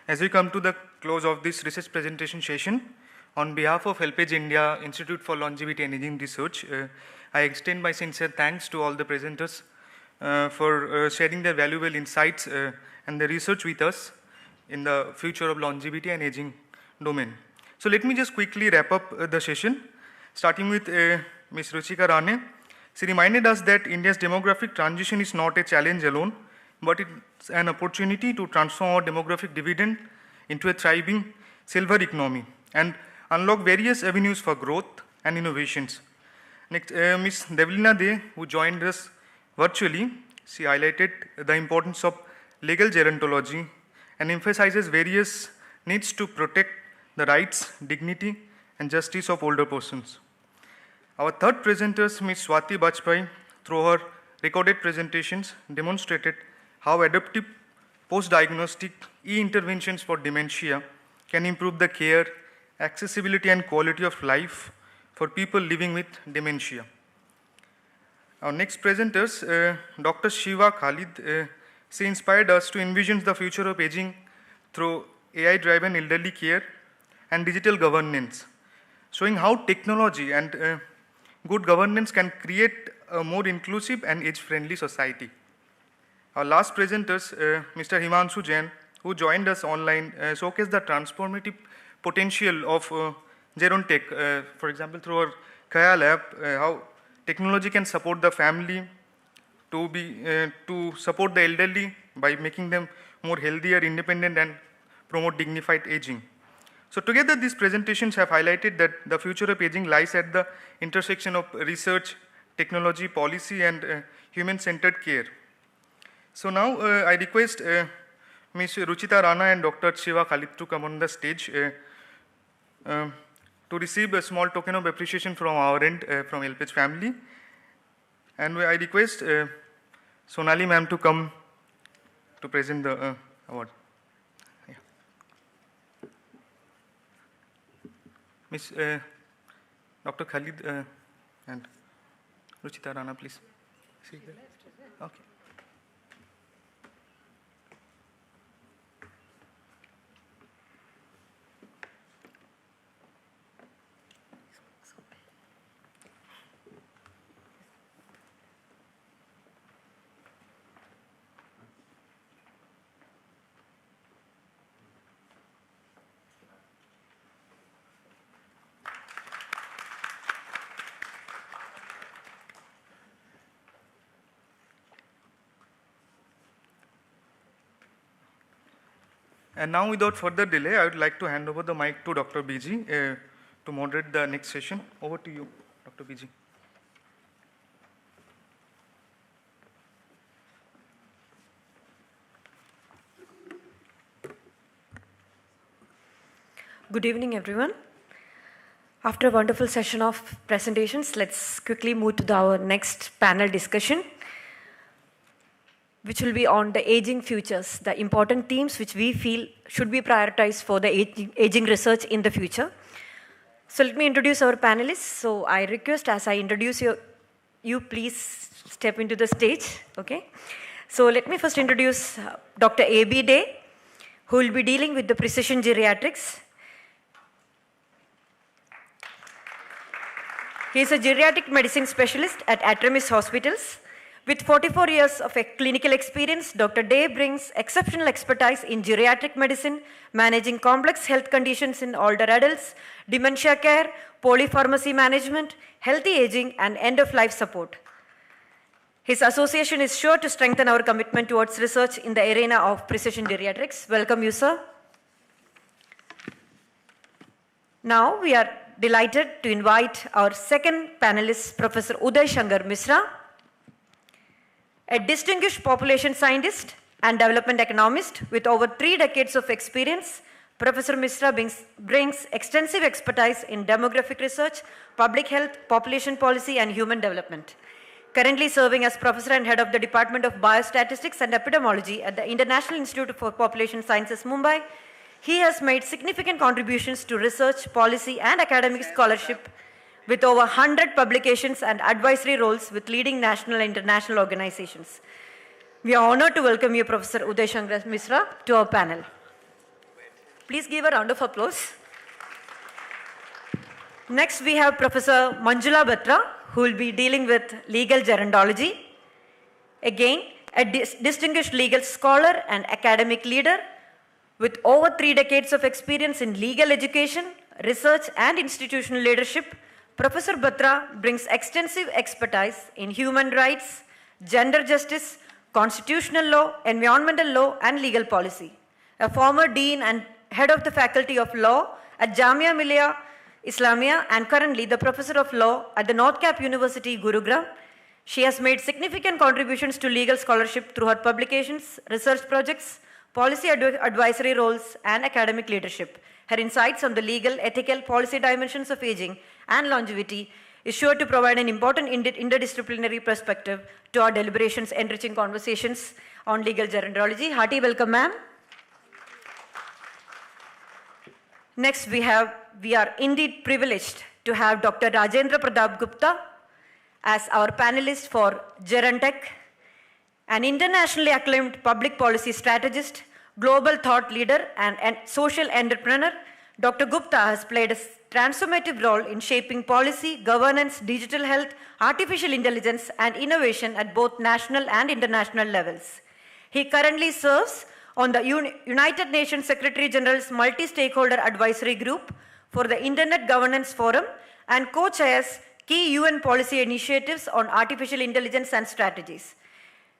As we come to the close of this research presentation session, on behalf of HelpAge India Institute for Longevity and Aging Research, I extend my sincere thanks to all the presenters for sharing their valuable insights and the research with us in the future of longevity and aging domain. So let me just quickly wrap up the session, starting with Ms. Ruchika Rane. She reminded us that India's demographic transition is not a challenge alone, but it's an opportunity to transform our demographic dividend into a thriving silver economy and unlock various avenues for growth and innovations. Next, Ms. Devlina De, who joined us virtually, she highlighted the importance of legal gerontology and emphasizes various needs to protect the rights, dignity, and justice of older persons. Our third presenter, Ms. Swati Bajpai, through her recorded presentations, demonstrated how adaptive post-diagnostic e-interventions for dementia can improve the care, accessibility, and quality of life for people living with dementia. Our next presenters, Dr. Shiva Khalid, she inspired us to envision the future of aging through AI-driven elderly care and digital governance, showing how technology and good governance can create a more inclusive and age-friendly society. Our last presenters, Mr. Himanshu Jain, who joined us online, showcased the transformative potential of Gerontech, for example, through our Khayal app, how technology can support the family to support the elderly by making them more healthier, independent, and promote dignified aging. So together, these presentations have highlighted that the future of aging lies at the intersection of research, technology, policy, and human-centered care. So now I request Ms. Ruchita Rana and Dr. Shiva Khalid to come on the stage to receive a small token of appreciation from our end, from HelpAge family. And I request Sonali ma'am to come to present the award. Yeah. Ms. Dr. Khalid and Ruchita Rana, please. Okay. And now, without further delay, I would like to hand over the mic to Dr. BG to moderate the next session. Over to you, Dr. BG. Good evening, everyone. After a wonderful session of presentations, let's quickly move to our next panel discussion, which will be on the aging futures, the important themes which we feel should be prioritized for the aging research in the future. So let me introduce our panelists. So I request, as I introduce you please step into the stage, okay? So let me first introduce Dr. A.B. Day, who will be dealing with the precision geriatrics. He is a geriatric medicine specialist at Atramis Hospitals. With 44 years of clinical experience, Dr. Day brings exceptional expertise in geriatric medicine, managing complex health conditions in older adults, dementia care, polypharmacy management, healthy aging, and end-of-life support. His association is sure to strengthen our commitment towards research in the arena of precision geriatrics. Welcome you, sir. Now we are delighted to invite our second panelist, Professor Uday Shankar Misra, a distinguished population scientist and development economist with over 3 decades of experience. Professor Misra brings extensive expertise in demographic research, public health, population policy, and human development. Currently serving as professor and head of the Department of Biostatistics and Epidemiology at the International Institute for Population Sciences, Mumbai, he has made significant contributions to research, policy, and academic scholarship with over 100 publications and advisory roles with leading national and international organizations. We are honored to welcome you, Professor Uday Shankar Misra, to our panel. Please give a round of applause. Next, we have Professor Manjula Batra, who will be dealing with legal gerontology. Again, a distinguished legal scholar and academic leader with over 3 decades of experience in legal education, research, and institutional leadership. Professor Batra brings extensive expertise in human rights, gender justice, constitutional law, environmental law, and legal policy. A former dean and head of the Faculty of Law at Jamia Millia Islamia and currently the Professor of Law at the North Cap University, Gurugram. She has made significant contributions to legal scholarship through her publications, research projects, policy advisory roles, and academic leadership. Her insights on the legal, ethical, policy dimensions of aging and longevity is sure to provide an important interdisciplinary perspective to our deliberations, enriching conversations on legal gerontology. Hearty welcome, ma'am. Next, we are indeed privileged to have Dr. Rajendra Pratap Gupta as our panelist for Gerontech, an internationally acclaimed public policy strategist, global thought leader, and social entrepreneur. Dr. Gupta has played a transformative role in shaping policy, governance, digital health, artificial intelligence, and innovation at both national and international levels. He currently serves on the United Nations Secretary General's Multi-Stakeholder Advisory Group for the Internet Governance Forum and co-chairs key UN policy initiatives on artificial intelligence and strategies.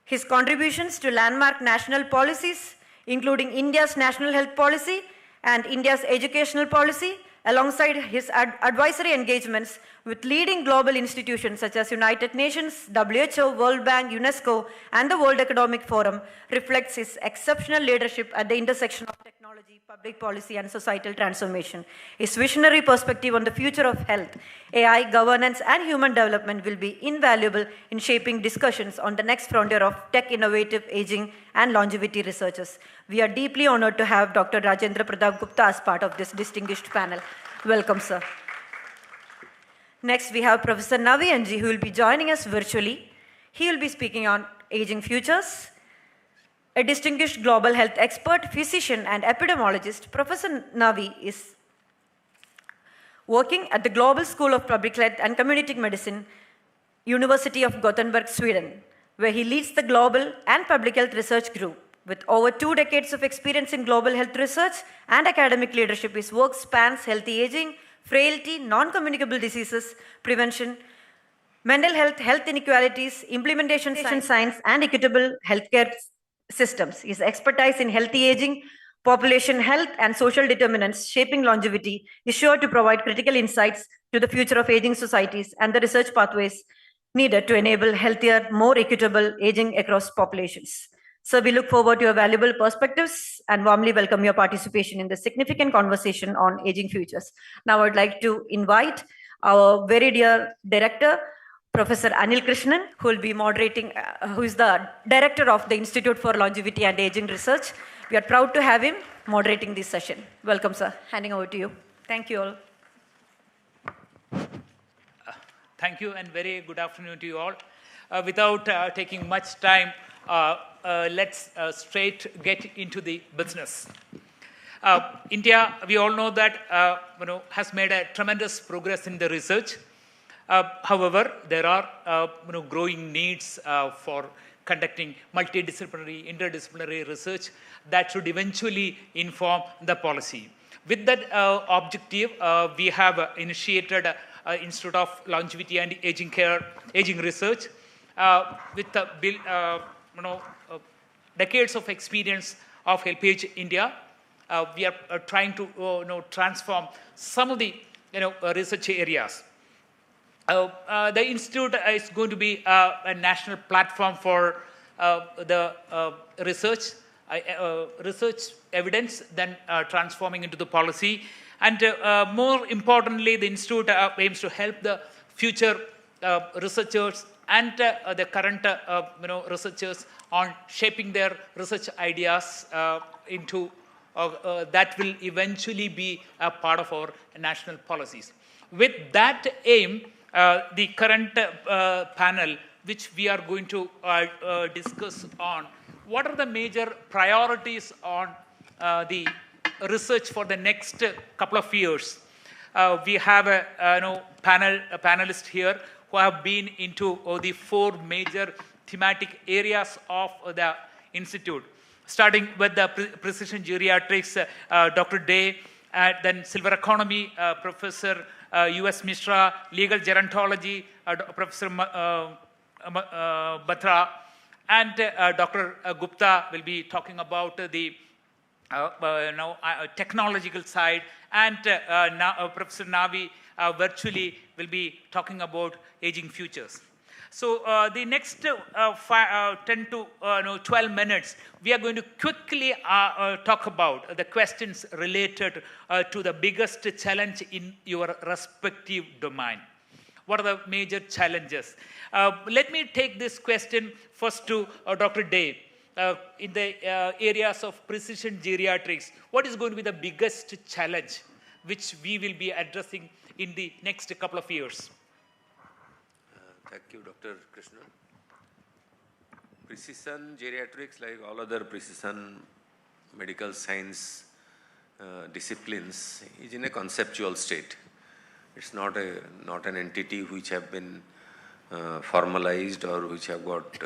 His contributions to landmark national policies, including India's national health policy and India's educational policy, alongside his advisory engagements with leading global institutions such as United Nations, WHO, World Bank, UNESCO, and the World Economic Forum, reflects his exceptional leadership at the intersection of technology, public policy, and societal transformation. His visionary perspective on the future of health, AI, governance, and human development will be invaluable in shaping discussions on the next frontier of tech, innovative, aging, and longevity researchers. We are deeply honored to have Dr. Rajendra Pratap Gupta as part of this distinguished panel. Welcome, sir. Next, we have Professor Navi NG, who will be joining us virtually. He will be speaking on aging futures. A distinguished global health expert, physician, and epidemiologist, Professor Navi is working at the Global School of Public Health and Community Medicine, University of Gothenburg, Sweden, where he leads the Global and Public Health Research Group. With over 2 decades of experience in global health research and academic leadership, his work spans healthy aging, frailty, non-communicable diseases, prevention, mental health, health inequalities, implementation science, and equitable healthcare systems. His expertise in healthy aging, population health, and social determinants shaping longevity is sure to provide critical insights to the future of aging societies and the research pathways needed to enable healthier, more equitable aging across populations. So we look forward to your valuable perspectives and warmly welcome your participation in the significant conversation on aging futures. Now I'd like to invite our very dear director, Professor Anil Krishnan, who will be moderating, who is the director of the Institute for Longevity and Aging Research. We are proud to have him moderating this session. Welcome, sir. Handing over to you. Thank you all. Thank you and very good afternoon to you all. Without taking much time, let's straight get into the business. India, we all know that has made a tremendous progress in the research. However, there are growing needs for conducting multidisciplinary, interdisciplinary research that should eventually inform the policy. With that objective, we have initiated Institute of Longevity and Aging Research with decades of experience of HelpAge India. We are trying to transform some of the research areas. The institute is going to be a national platform for the research evidence, then transforming into the policy. And more importantly, the institute aims to help the future researchers and the current researchers on shaping their research ideas into that will eventually be a part of our national policies. With that aim, the current panel, which we are going to discuss on, what are the major priorities on the research for the next couple of years? We have a panelist here who have been into the 4 major thematic areas of the institute, starting with the precision geriatrics, Dr. Day, then silver economy, Professor U.S. Mishra, legal gerontology, Professor Batra, and Dr. Gupta will be talking about the technological side, and Professor Navi virtually will be talking about aging futures. So the next 10 to 12 minutes, we are going to quickly talk about the questions related to the biggest challenge in your respective domain. What are the major challenges? Let me take this question first to Dr. Day. In the areas of precision geriatrics, what is going to be the biggest challenge which we will be addressing in the next couple of years? Thank you, Dr. Krishnan. Precision geriatrics, like all other precision medical science disciplines, is in a conceptual state. It's not an entity which have been formalized or which have got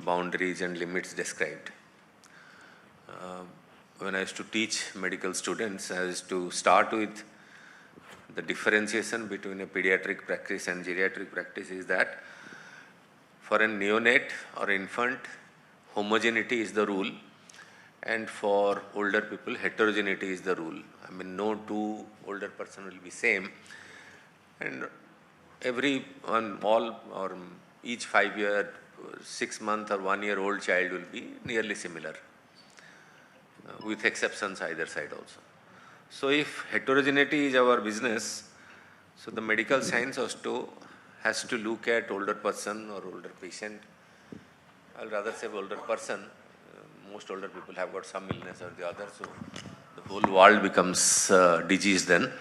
boundaries and limits described. When I used to teach medical students, I used to start with the differentiation between a pediatric practice and geriatric practice is that for a neonate or infant, homogeneity is the rule, and for older people, heterogeneity is the rule. I mean, no 2 older person will be same, and each 5-year, 6-month or 1-year-old child will be nearly similar, with exceptions either side also. So if heterogeneity is our business, so the medical science has to look at older person or older patient. I'll rather say older person. Most older people have got some illness or the other, so the whole world becomes disease then.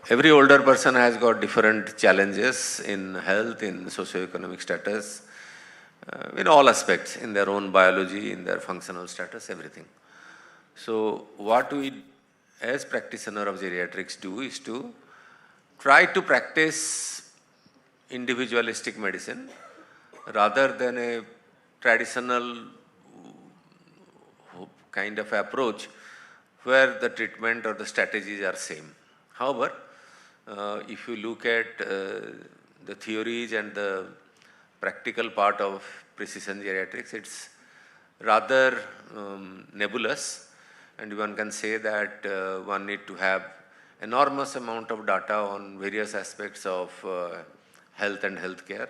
Every older person has got different challenges in health, in socioeconomic status, in all aspects, in their own biology, in their functional status, everything. So what we as practitioner of geriatrics do is to try to practice individualistic medicine rather than a traditional kind of approach where the treatment or the strategies are same. However, if you look at the theories and the practical part of precision geriatrics, it's rather nebulous. And one can say that one need to have enormous amount of data on various aspects of health and healthcare.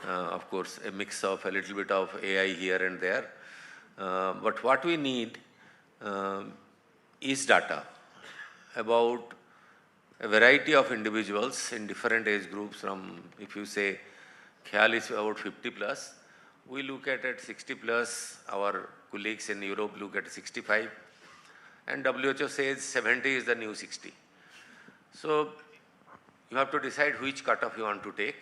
Of course, a mix of a little bit of AI here and there. But what we need is data about a variety of individuals in different age groups. From, if you say Khayal is about 50 plus, we look at 60 plus, our colleagues in Europe look at 65. And WHO says 70 is the new 60. So you have to decide which cutoff you want to take,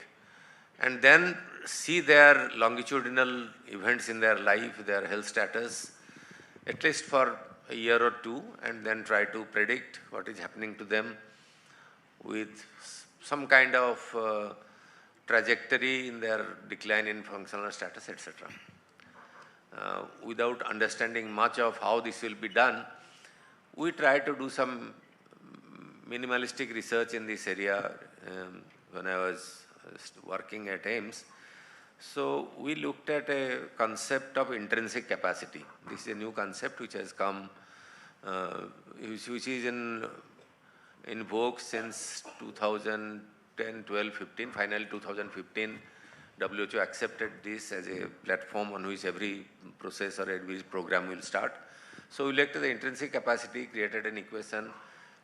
and then see their longitudinal events in their life, their health status, at least for a year or 2, and then try to predict what is happening to them with some kind of trajectory in their decline in functional status, etc. Without understanding much of how this will be done, we try to do some minimalistic research in this area when I was working at AIIMS. So we looked at a concept of intrinsic capacity. This is a new concept which has come, which is in in vogue since 2010, 12, 15. Finally, 2015, WHO accepted this as a platform on which every process or every program will start. So we looked at the intrinsic capacity, created an equation,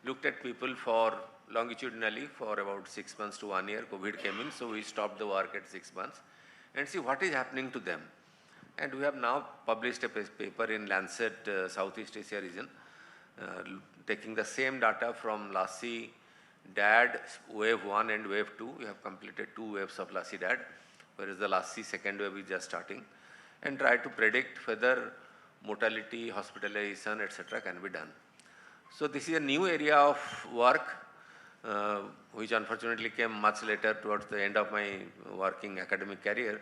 looked at people for longitudinally for about 6 months to 1 year. COVID came in, so we stopped the work at 6 months and see what is happening to them. And we have now published a paper in Lancet Southeast Asia region, taking the same data from LASI DAD wave 1 and wave 2. We have completed 2 waves of LASI DAD, whereas the LASI second wave is just starting, and try to predict whether mortality, hospitalization, etc. can be done. So this is a new area of work, which unfortunately came much later towards the end of my working academic career.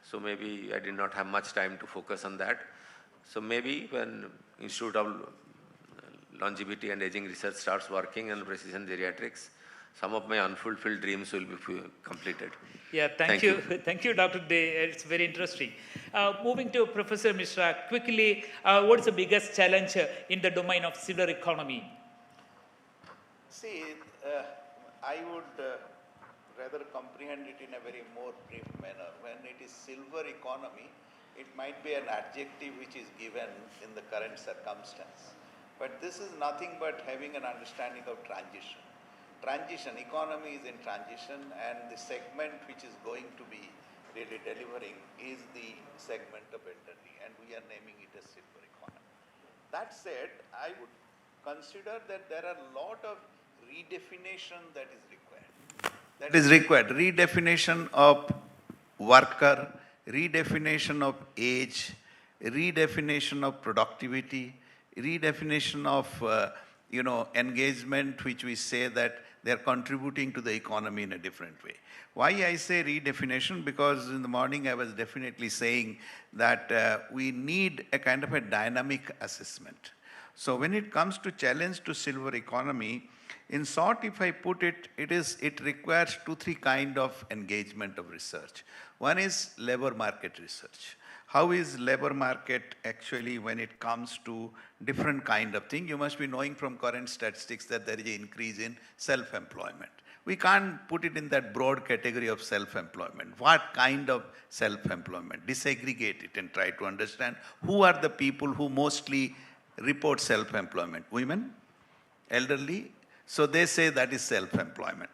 So maybe I did not have much time to focus on that. So maybe when Institute of Longevity and Aging Research starts working on precision geriatrics, some of my unfulfilled dreams will be completed. Yeah, thank you. Thank you, Dr. Dey. It's very interesting. Moving to Professor Mishra, quickly, what is the biggest challenge in the domain of silver economy? See, I would rather comprehend it in a very more brief manner. When it is silver economy, it might be an adjective which is given in the current circumstance. But this is nothing but having an understanding of transition. Transition, economy is in transition, and the segment which is going to be really delivering is the segment of elderly, and we are naming it as silver economy. That said, I would consider that there are a lot of redefinition that is required. Redefinition of worker, redefinition of age, redefinition of productivity, redefinition of engagement, which we say that they are contributing to the economy in a different way. Why I say redefinition? Because in the morning I was definitely saying that we need a kind of a dynamic assessment. So when it comes to challenge to silver economy, in short, if I put it, it requires 2-3 kind of engagement of research. One is labor market research. How is labor market actually when it comes to different kind of thing? You must be knowing from current statistics that there is an increase in self-employment. We can't put it in that broad category of self-employment. What kind of self-employment? Disaggregate it and try to understand who are the people who mostly report self-employment. Women? Elderly? So they say that is self-employment.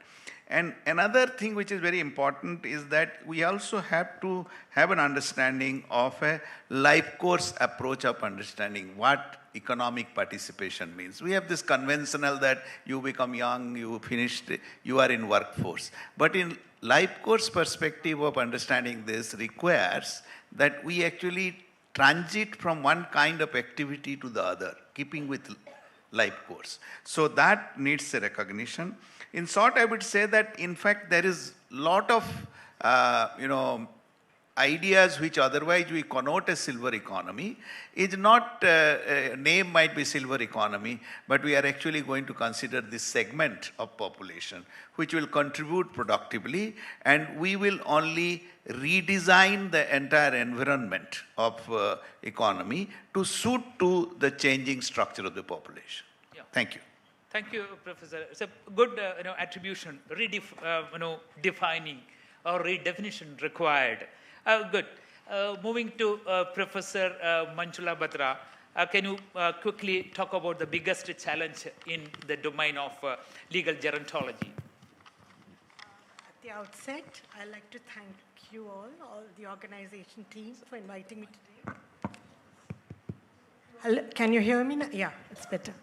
And another thing which is very important is that we also have to have an understanding of a life course approach of understanding what economic participation means. We have this conventional that you become young, you finished, you are in workforce. But in life course perspective of understanding this requires that we actually transit from one kind of activity to the other, keeping with life course. So that needs a recognition. In short, I would say that in fact there is lot of ideas which otherwise we connote as silver economy is not, name might be silver economy, but we are actually going to consider this segment of population which will contribute productively, and we will only redesign the entire environment of economy to suit to the changing structure of the population. Yeah. Thank you. Thank you, Professor. It's a good attribution, defining or redefinition required. Good. Moving to Professor Manjula Batra, can you quickly talk about the biggest challenge in the domain of legal gerontology? At the outset, I'd like to thank you all the organization teams for inviting me today. Hello, can you hear me now? Yeah, it's better.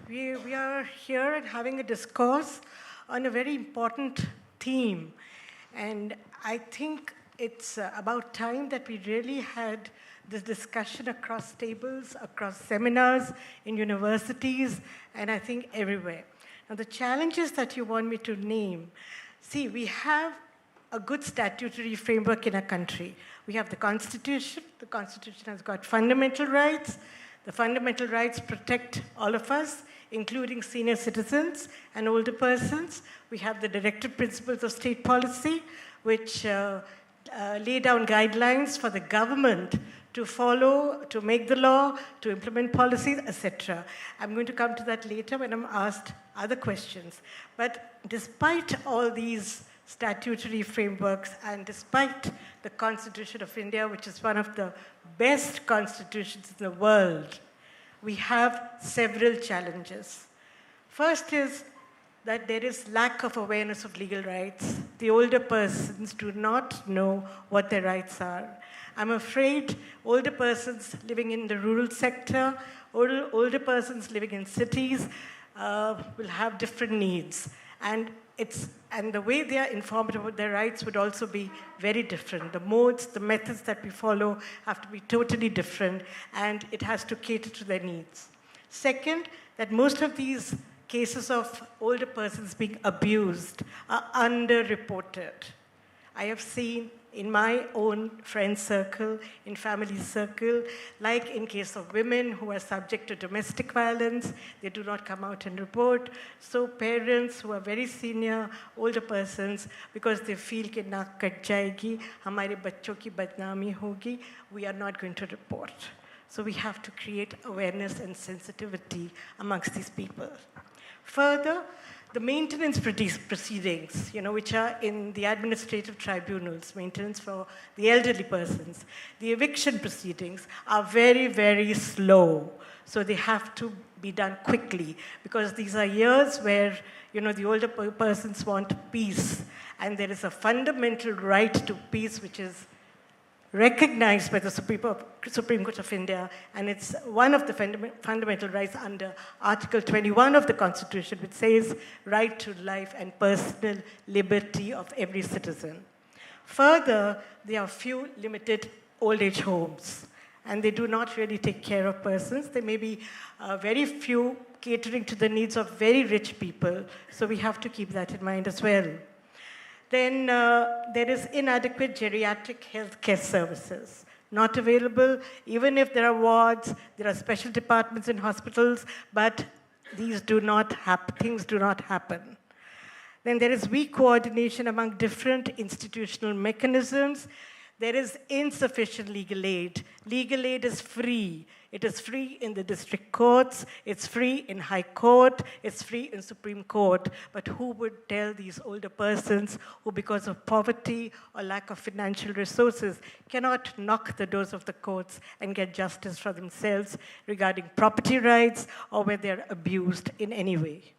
We are here and having a discourse on a very important theme. And I think it's about time that we really had this discussion across tables, across seminars, in universities, and I think everywhere. Now, the challenges that you want me to name, see, we have a good statutory framework in our country. We have the Constitution. The Constitution has got fundamental rights. The fundamental rights protect all of us, including senior citizens and older persons. We have the directive principles of state policy, which lay down guidelines for the government to follow, to make the law, to implement policies, etc. I'm going to come to that later when I'm asked other questions. But despite all these statutory frameworks and despite the Constitution of India, which is one of the best constitutions in the world, we have several challenges. First is that there is lack of awareness of legal rights. The older persons do not know what their rights are. I'm afraid older persons living in the rural sector, older persons living in cities will have different needs. And the way they are informed about their rights would also be very different. The modes, the methods that we follow have to be totally different, and it has to cater to their needs. Second, that most of these cases of older persons being abused are underreported. I have seen in my own friend circle, in family circle, like in case of women who are subject to domestic violence, they do not come out and report. So parents who are very senior, older persons, because they feel कि नाक cut जाएगी, हमारे बच्चों की बदनामी होगी, we are not going to report. So we have to create awareness and sensitivity amongst these people. Further, the maintenance proceedings, which are in the administrative tribunals, maintenance for the elderly persons, the eviction proceedings are very, very slow. So they have to be done quickly because these are years where, the older persons want peace. And there is a fundamental right to peace which is recognized by the Supreme Court of India, and it's one of the fundamental rights under Article 21 of the Constitution, which says right to life and personal liberty of every citizen. Further, there are few limited old age homes, and they do not really take care of persons. There may be very few catering to the needs of very rich people, so we have to keep that in mind as well. Then there is inadequate geriatric healthcare services, not available, even if there are wards, there are special departments in hospitals, but things do not happen. Then there is weak coordination among different institutional mechanisms. There is insufficient legal aid. Legal aid is free. It is free in the district courts, it's free in High Court, it's free in Supreme Court. But who would tell these older persons who, because of poverty or lack of financial resources, cannot knock the doors of the courts and get justice for themselves regarding property rights or where they're abused in any way?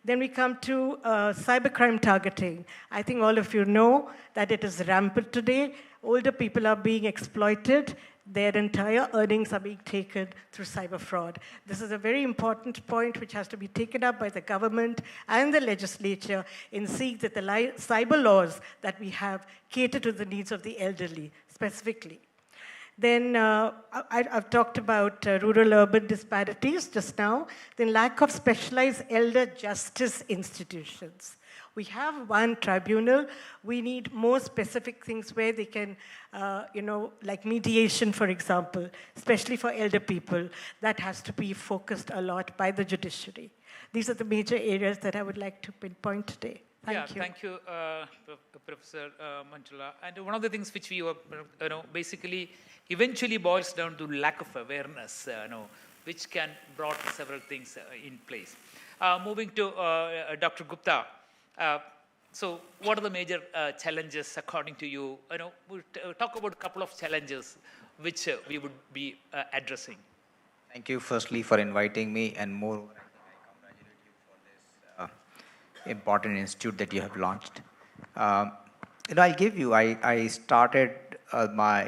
Then we come to cybercrime targeting. I think all of you know that it is rampant today. Older people are being exploited. Their entire earnings are being taken through cyber fraud. This is a very important point which has to be taken up by the government and the legislature in seeing that the cyber laws that we have cater to the needs of the elderly specifically. Then I've talked about rural-urban disparities just now. Then lack of specialized elder justice institutions. We have one tribunal. We need more specific things where they can, like mediation, for example, especially for elder people. That has to be focused a lot by the judiciary. These are the major areas that I would like to pinpoint today. Thank you. Thank you, Professor Manjula. And one of the things which we were, basically eventually boils down to lack of awareness, which can brought several things in place. Moving to Dr. Gupta. So what are the major challenges according to you? We'll talk about a couple of challenges which we would be addressing. Thank you firstly for inviting me, and more, I congratulate you for this important institute that you have launched. I'll give you, I started my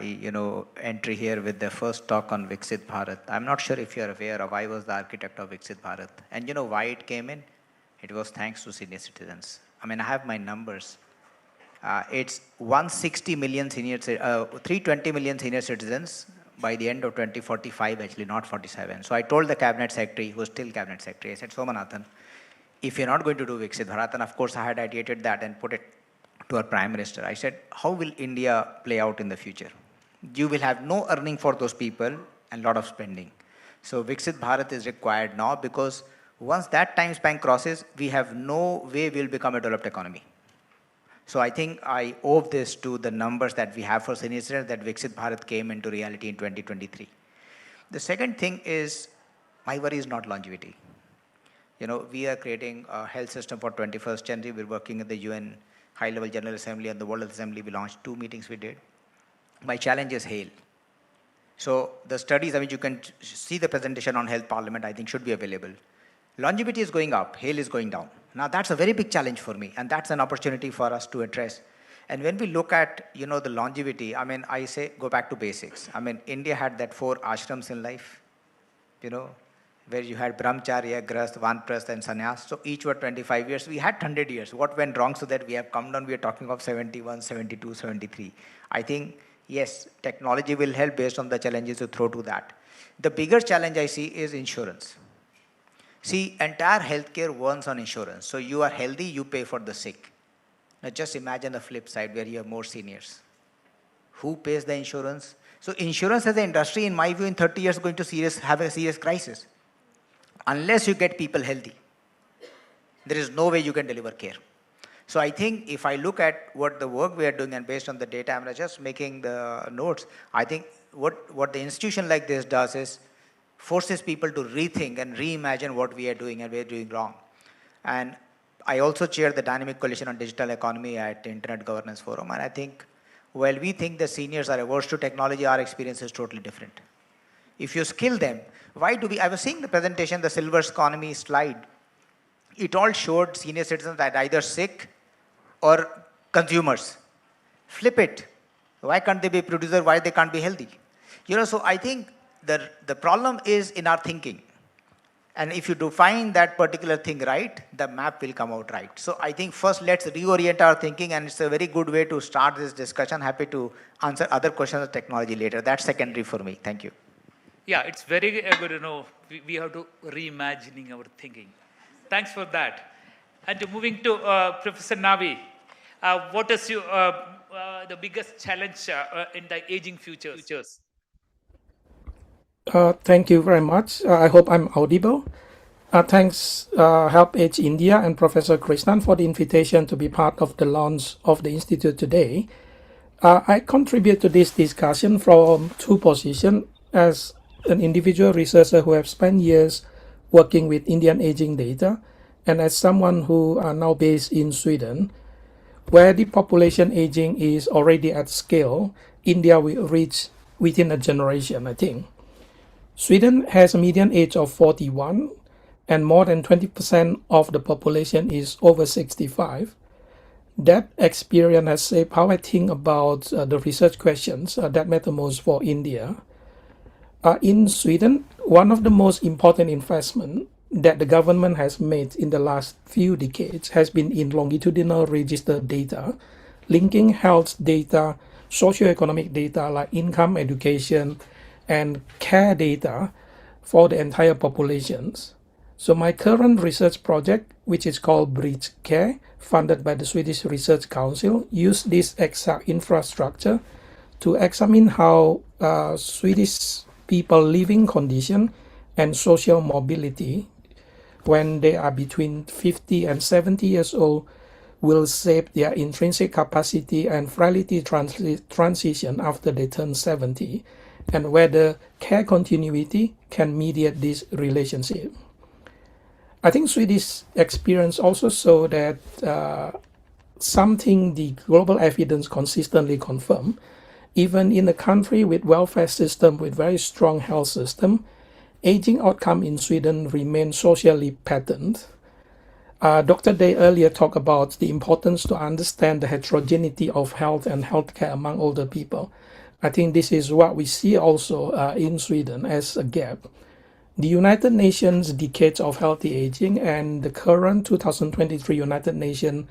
entry here with the first talk on Viksit Bharat. I'm not sure if you're aware of, I was the architect of Viksit Bharat. And why it came in? It was thanks to senior citizens. I mean, I have my numbers. It's 160 million 320 million senior citizens by the end of 2045, actually, not 47. So I told the cabinet secretary, who was still cabinet secretary, I said, Somanathan, if you're not going to do Viksit Bharat, and of course I had ideated that and put it to our Prime Minister. I said, how will India play out in the future? You will have no earning for those people and a lot of spending. So Viksit Bharat is required now, because once that time span crosses, we have no way we'll become a developed economy. So I think I owe this to the numbers that we have for senior citizens that Viksit Bharat came into reality in 2023. The second thing is, my worry is not longevity. We are creating a health system for 21st century. We're working at the UN High-Level General Assembly and the World Health Assembly. We launched 2 meetings we did. My challenge is HAIL. So the studies, you can see the presentation on Health Parliament, I think should be available. Longevity is going up, HAIL is going down. Now that's a very big challenge for me, and that's an opportunity for us to address. And when we look at, the longevity, I say go back to basics. India had that 4 ashrams in life, where you had brahmacharya, grahasth, vanprasth, and sannyas. So each were 25 years. We had 100 years. What went wrong so that we have come down? We are talking of 71, 72, 73. I think, yes, technology will help based on the challenges you throw to that. The bigger challenge I see is insurance. See, entire healthcare runs on insurance. So you are healthy, you pay for the sick. Now just imagine the flip side where you have more seniors. Who pays the insurance? So insurance as an industry, in my view, in 30 years is going to have a serious crisis. Unless you get people healthy, there is no way you can deliver care. So I think if I look at what the work we are doing and based on the data, I'm just making the notes. I think what the institution like this does is forces people to rethink and reimagine what we are doing and we're doing wrong. And I also chair the Dynamic Coalition on Digital Economy at the Internet Governance Forum. And I think while we think the seniors are averse to technology, our experience is totally different. If you skill them, I was seeing the presentation, the silver economy slide. It all showed senior citizens that either sick or consumers. Flip it. Why can't they be producer? Why they can't be healthy? So I think the problem is in our thinking. And if you define that particular thing right, the map will come out right. So I think first let's reorient our thinking, and it's a very good way to start this discussion. Happy to answer other questions of technology later. That's secondary for me. Thank you. Yeah, it's very good to know we have to reimagining our thinking. Thanks for that. And moving to Professor Navi, what is the biggest challenge in the aging futures? Thank you very much. I hope I'm audible. Thanks HelpAge India and Professor Krishnan for the invitation to be part of the launch of the Institute today. I contribute to this discussion from 2 positions: as an individual researcher who have spent years working with Indian aging data, and as someone who are now based in Sweden, where the population aging is already at scale. India will reach within a generation, I think. Sweden has a median age of 41, and more than 20% of the population is over 65. That experience has shaped how I think about the research questions that matter most for India. In Sweden, one of the most important investments that the government has made in the last few decades has been in longitudinal register data, linking health data, socioeconomic data like income, education, and care data for the entire populations. So my current research project, which is called Bridge Care, funded by the Swedish Research Council, use this exact infrastructure to examine how Swedish people living condition and social mobility when they are between 50 and 70 years old will shape their intrinsic capacity and frailty transition after they turn 70, and whether care continuity can mediate this relationship. I think Swedish experience also show that something the global evidence consistently confirm. Even in a country with welfare system with very strong health system, aging outcome in Sweden remain socially patterned. Dr. Day earlier talked about the importance to understand the heterogeneity of health and healthcare among older people. I think this is what we see also in Sweden as a gap. The United Nations Decades of Healthy Aging and the current 2023 United Nations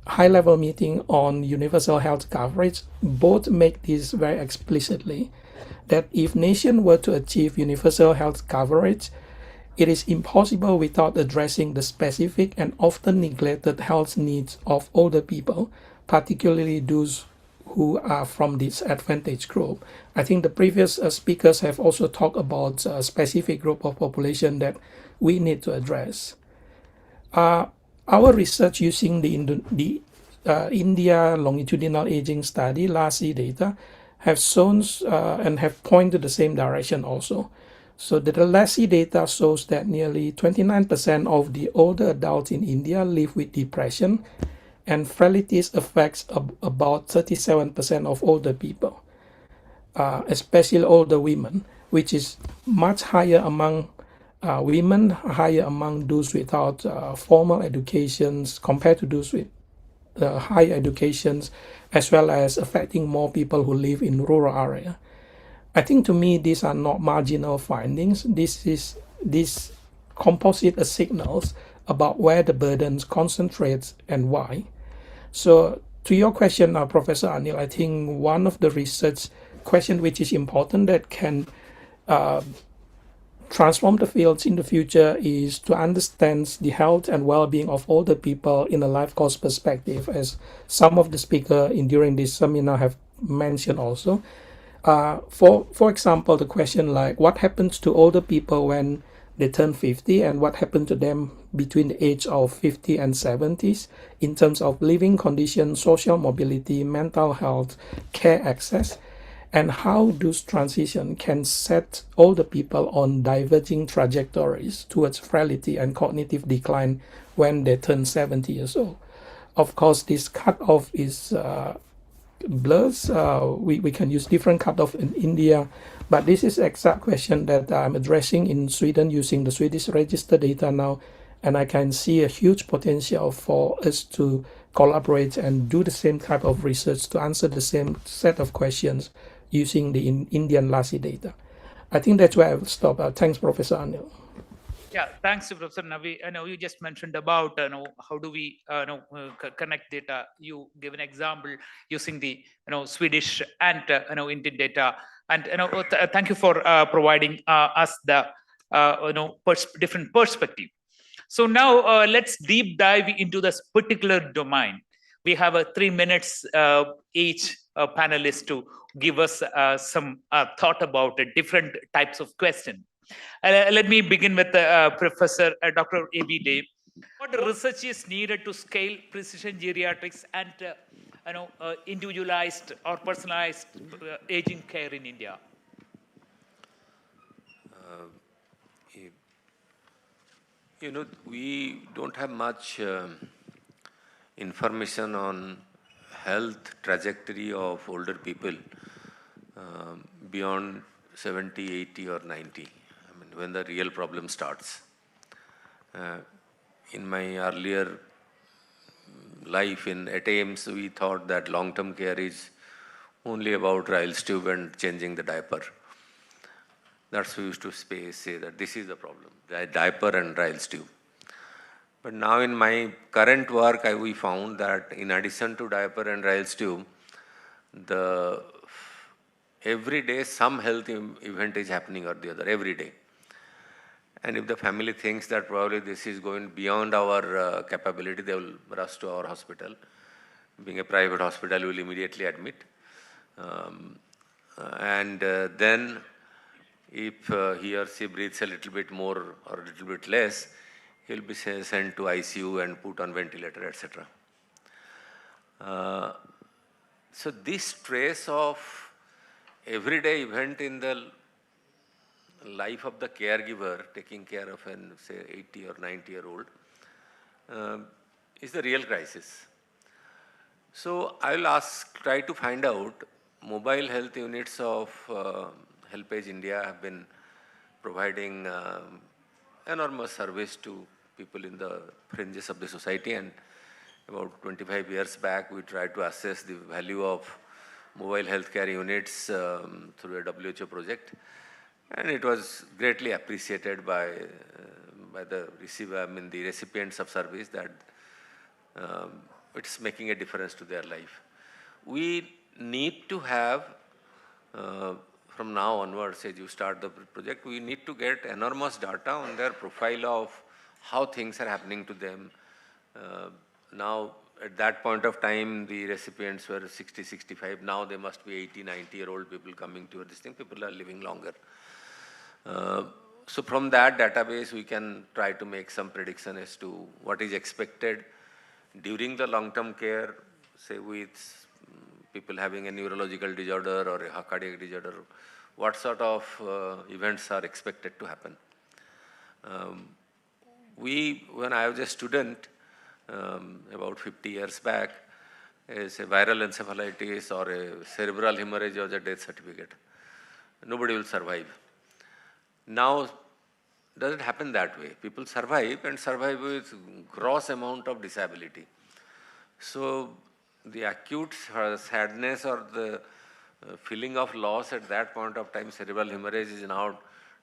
high-level meeting on universal health coverage both make this very explicitly, that if nations were to achieve universal health coverage, it is impossible without addressing the specific and often neglected health needs of older people, particularly those who are from this disadvantaged group. I think the previous speakers have also talked about a specific group of population that we need to address. Our research using the India longitudinal aging study, LASI data, have shown and have pointed the same direction also. So the LASI data shows that nearly 29% of the older adults in India live with depression, and frailty affects about 37% of older people, especially older women, which is much higher among women, higher among those without formal educations compared to those with high educations, as well as affecting more people who live in rural area. I think to me these are not marginal findings. This composite signals about where the burdens concentrates and why. So to your question, Professor Anil, I think one of the research question which is important that can transform the fields in the future is to understand the health and well-being of older people in a life course perspective, as some of the speakers during this seminar have mentioned also. For example, the question like what happens to older people when they turn 50 and what happened to them between the age of 50 and 70s in terms of living conditions, social mobility, mental health, care access, and how those transitions can set older people on diverging trajectories towards frailty and cognitive decline when they turn 70 years old. Of course, this cutoff is blurs. We can use different cutoff in India, but this is exact question that I'm addressing in Sweden using the Swedish register data now, and I can see a huge potential for us to collaborate and do the same type of research to answer the same set of questions using the Indian LASI data. I think that's where I will stop. Thanks, Professor Anil. Yeah, thanks, Professor Navi. I know you just mentioned about how do we connect data. You give an example using the Swedish and Indian data, and thank you for providing us the different perspective. So now let's deep dive into this particular domain. We have 3 minutes each panelist to give us some thought about different types of questions. Let me begin with Professor Dr. A.B. Dey. What research is needed to scale precision geriatrics and individualized or personalized aging care in India? We don't have much information on health trajectory of older people beyond 70, 80 or 90, I mean, when the real problem starts. In my earlier life at AIIMS, we thought that long-term care is only about Ryle's tube and changing the diaper. That's what we used to say that this is the problem, the diaper and Ryle's tube. But now in my current work, we found that in addition to diaper and Ryle's tube, every day some health event is happening or the other, every day. And if the family thinks that probably this is going beyond our capability, they will rush to our hospital. Being a private hospital, we will immediately admit. Then if he or she breathes a little bit more or a little bit less, he'll be sent to ICU and put on ventilator, etc. So this stress of everyday event in the life of the caregiver, taking care of an, say, 80 or 90-year-old, is the real crisis. So I will try to find out, mobile health units of HelpAge India have been providing enormous service to people in the fringes of the society, and about 25 years back we tried to assess the value of mobile healthcare units through a WHO project, and it was greatly appreciated by the receiver, I mean the recipients of service, that it's making a difference to their life. We need to have from now onwards, as you start the project, we need to get enormous data on their profile of how things are happening to them. Now, at that point of time, the recipients were 60, 65. Now they must be 80, 90-year-old people coming to this thing. People are living longer. So from that database, we can try to make some prediction as to what is expected during the long-term care, say with people having a neurological disorder or a cardiac disorder, what sort of events are expected to happen. When I was a student, about 50 years back, is a viral encephalitis or a cerebral hemorrhage was a death certificate. Nobody will survive. Now, does it happen that way? People survive and survive with gross amount of disability. So the acute sadness or the feeling of loss at that point of time, cerebral hemorrhage is now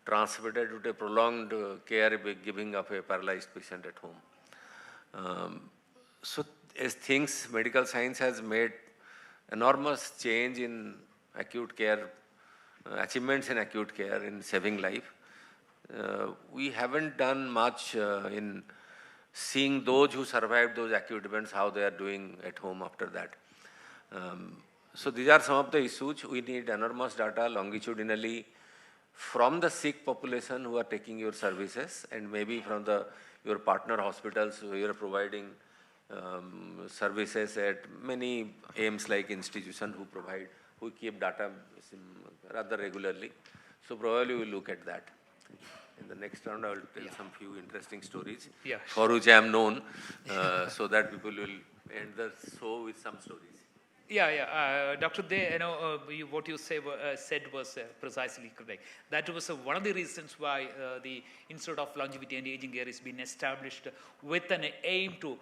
transmitted to a prolonged care, giving of a paralyzed patient at home. So as things, medical science has made enormous change in acute care, achievements in acute care in saving life. We haven't done much in seeing those who survived those acute events, how they are doing at home after that. So these are some of the issues. We need enormous data longitudinally from the sick population who are taking your services, and maybe from your partner hospitals who you are providing services at many AIIMS-like institutions who keep data rather regularly. So probably we'll look at that. In the next round, I will tell some few interesting stories for which I am known, so that people will end the show with some stories. Dr. De, what you said was precisely correct. That was one of the reasons why the Institute of Longevity and Aging Care has been established with an aim to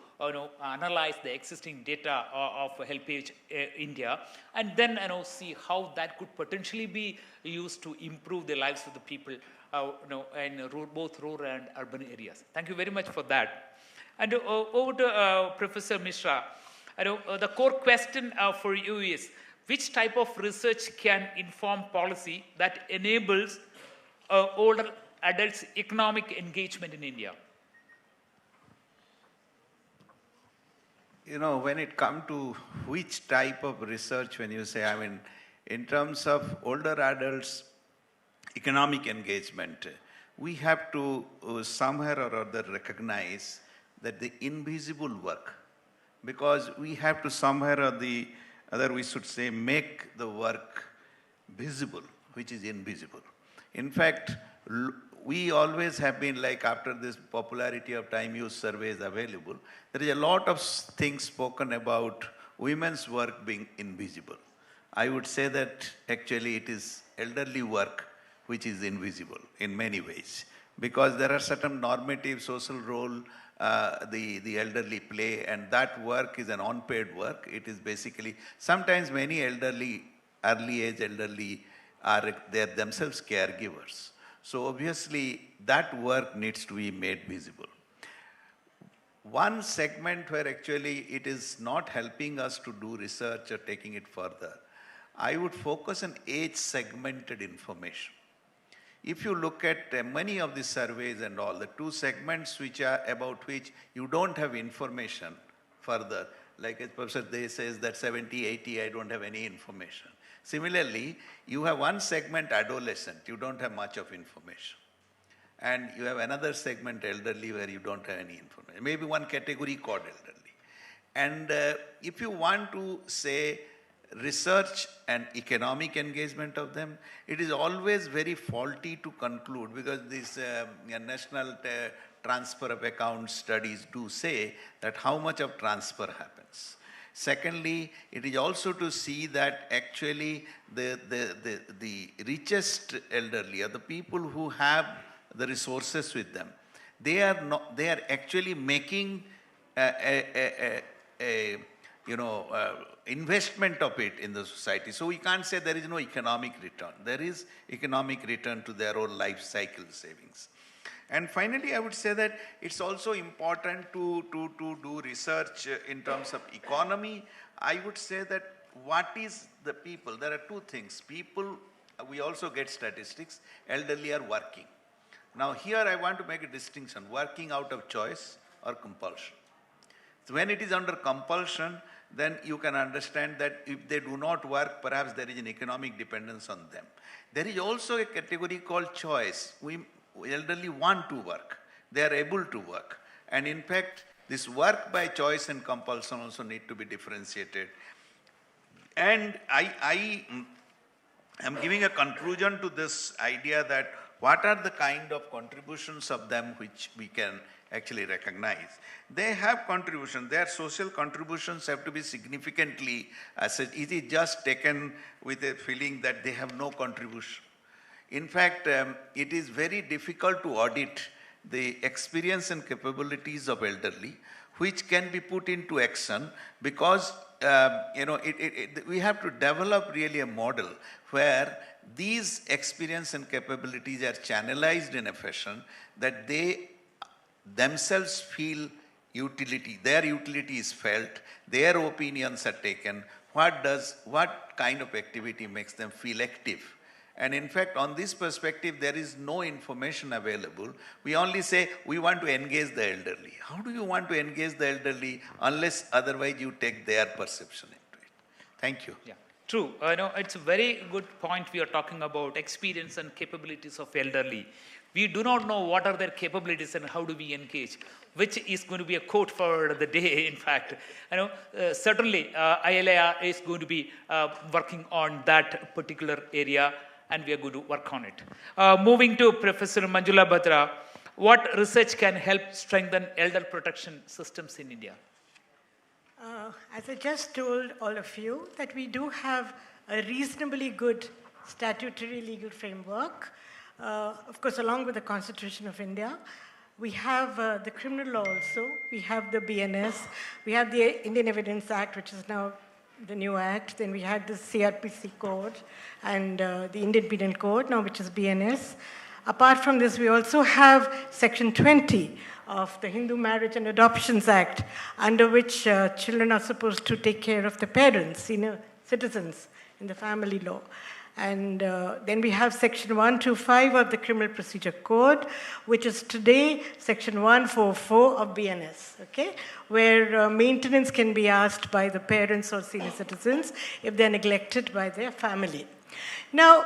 analyze the existing data of HelpAge India, and then see how that could potentially be used to improve the lives of the people in both rural and urban areas. Thank you very much for that. And over to Professor Mishra. The core question for you is, which type of research can inform policy that enables older adults' economic engagement in India? When it comes to which type of research, when you say, in terms of older adults' economic engagement, we have to somewhere or other recognize that the invisible work, because we have to somewhere or the other, we should say, make the work visible, which is invisible. In fact, we always have been like, after this popularity of time use surveys available, there is a lot of things spoken about women's work being invisible. I would say that actually it is elderly work which is invisible in many ways, because there are certain normative social role the elderly play, and that work is an unpaid work. It is basically, sometimes many early age elderly are themselves caregivers. So obviously that work needs to be made visible. One segment where actually it is not helping us to do research or taking it further, I would focus on age segmented information. If you look at many of the surveys and all, the two segments about which you don't have information further, like as Professor Dey says that 70, 80, I don't have any information. Similarly, you have one segment adolescent, you don't have much of information. And you have another segment elderly where you don't have any information. Maybe one category called elderly. And if you want to say research and economic engagement of them, it is always very faulty to conclude, because these national transfer of account studies do say that how much of transfer happens. Secondly, it is also to see that actually the richest elderly, or the people who have the resources with them, they are actually making investment of it in the society. So we can't say there is no economic return. There is economic return to their own life cycle savings. And finally, I would say that it's also important to do research in terms of economy. I would say that what is the people? There are two things. People, we also get statistics, elderly are working. Now here I want to make a distinction, working out of choice or compulsion. So when it is under compulsion, then you can understand that if they do not work, perhaps there is an economic dependence on them. There is also a category called choice. We elderly want to work. They are able to work. And in fact, This work by choice and compulsion also need to be differentiated. And I am giving a conclusion to this idea that what are the kind of contributions of them which we can actually recognize. They have contribution. Their social contributions have to be significantly assessed. It is just taken with a feeling that they have no contribution. In fact, it is very difficult to audit the experience and capabilities of elderly, which can be put into action because we have to develop really a model where these experience and capabilities are channelized in a fashion that they themselves feel utility, their utility is felt, their opinions are taken, what kind of activity makes them feel active. And in fact, on this perspective, there is no information available. We only say we want to engage the elderly. How do you want to engage the elderly unless otherwise you take their perception into it? Thank you. Yeah. True. It's a very good point we are talking about experience and capabilities of elderly. We do not know what are their capabilities and how do we engage, which is going to be a quote for the day, in fact. Certainly, ILA is going to be working on that particular area, and we are going to work on it. Moving to Professor Manjula Batra, what research can help strengthen elder protection systems in India? As I just told all of you, that we do have a reasonably good statutory legal framework. Of course, along with the Constitution of India, we have the criminal law also. We have the BNS. We have the Indian Evidence Act, which is now the new act. Then we had the CRPC code and the Indian Penal Code, now which is BNS. Apart from this, we also have Section 20 of the Hindu Marriage and Adoptions Act, under which children are supposed to take care of their parents, senior citizens in the family law. And then we have Section 125 of the Criminal Procedure Code, which is today Section 144 of BNS, okay, where maintenance can be asked by the parents or senior citizens if they're neglected by their family. Now,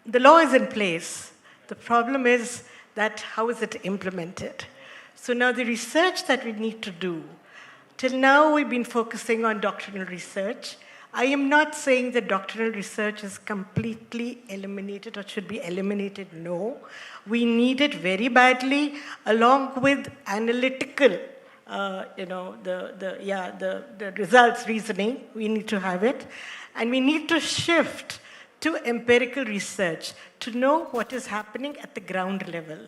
the law is in place. The problem is that how is it implemented? So now the research that we need to do, till now we've been focusing on doctrinal research. I am not saying that doctrinal research is completely eliminated or should be eliminated, no. We need it very badly along with analytical, the results reasoning, we need to have it. And we need to shift to empirical research to know what is happening at the ground level.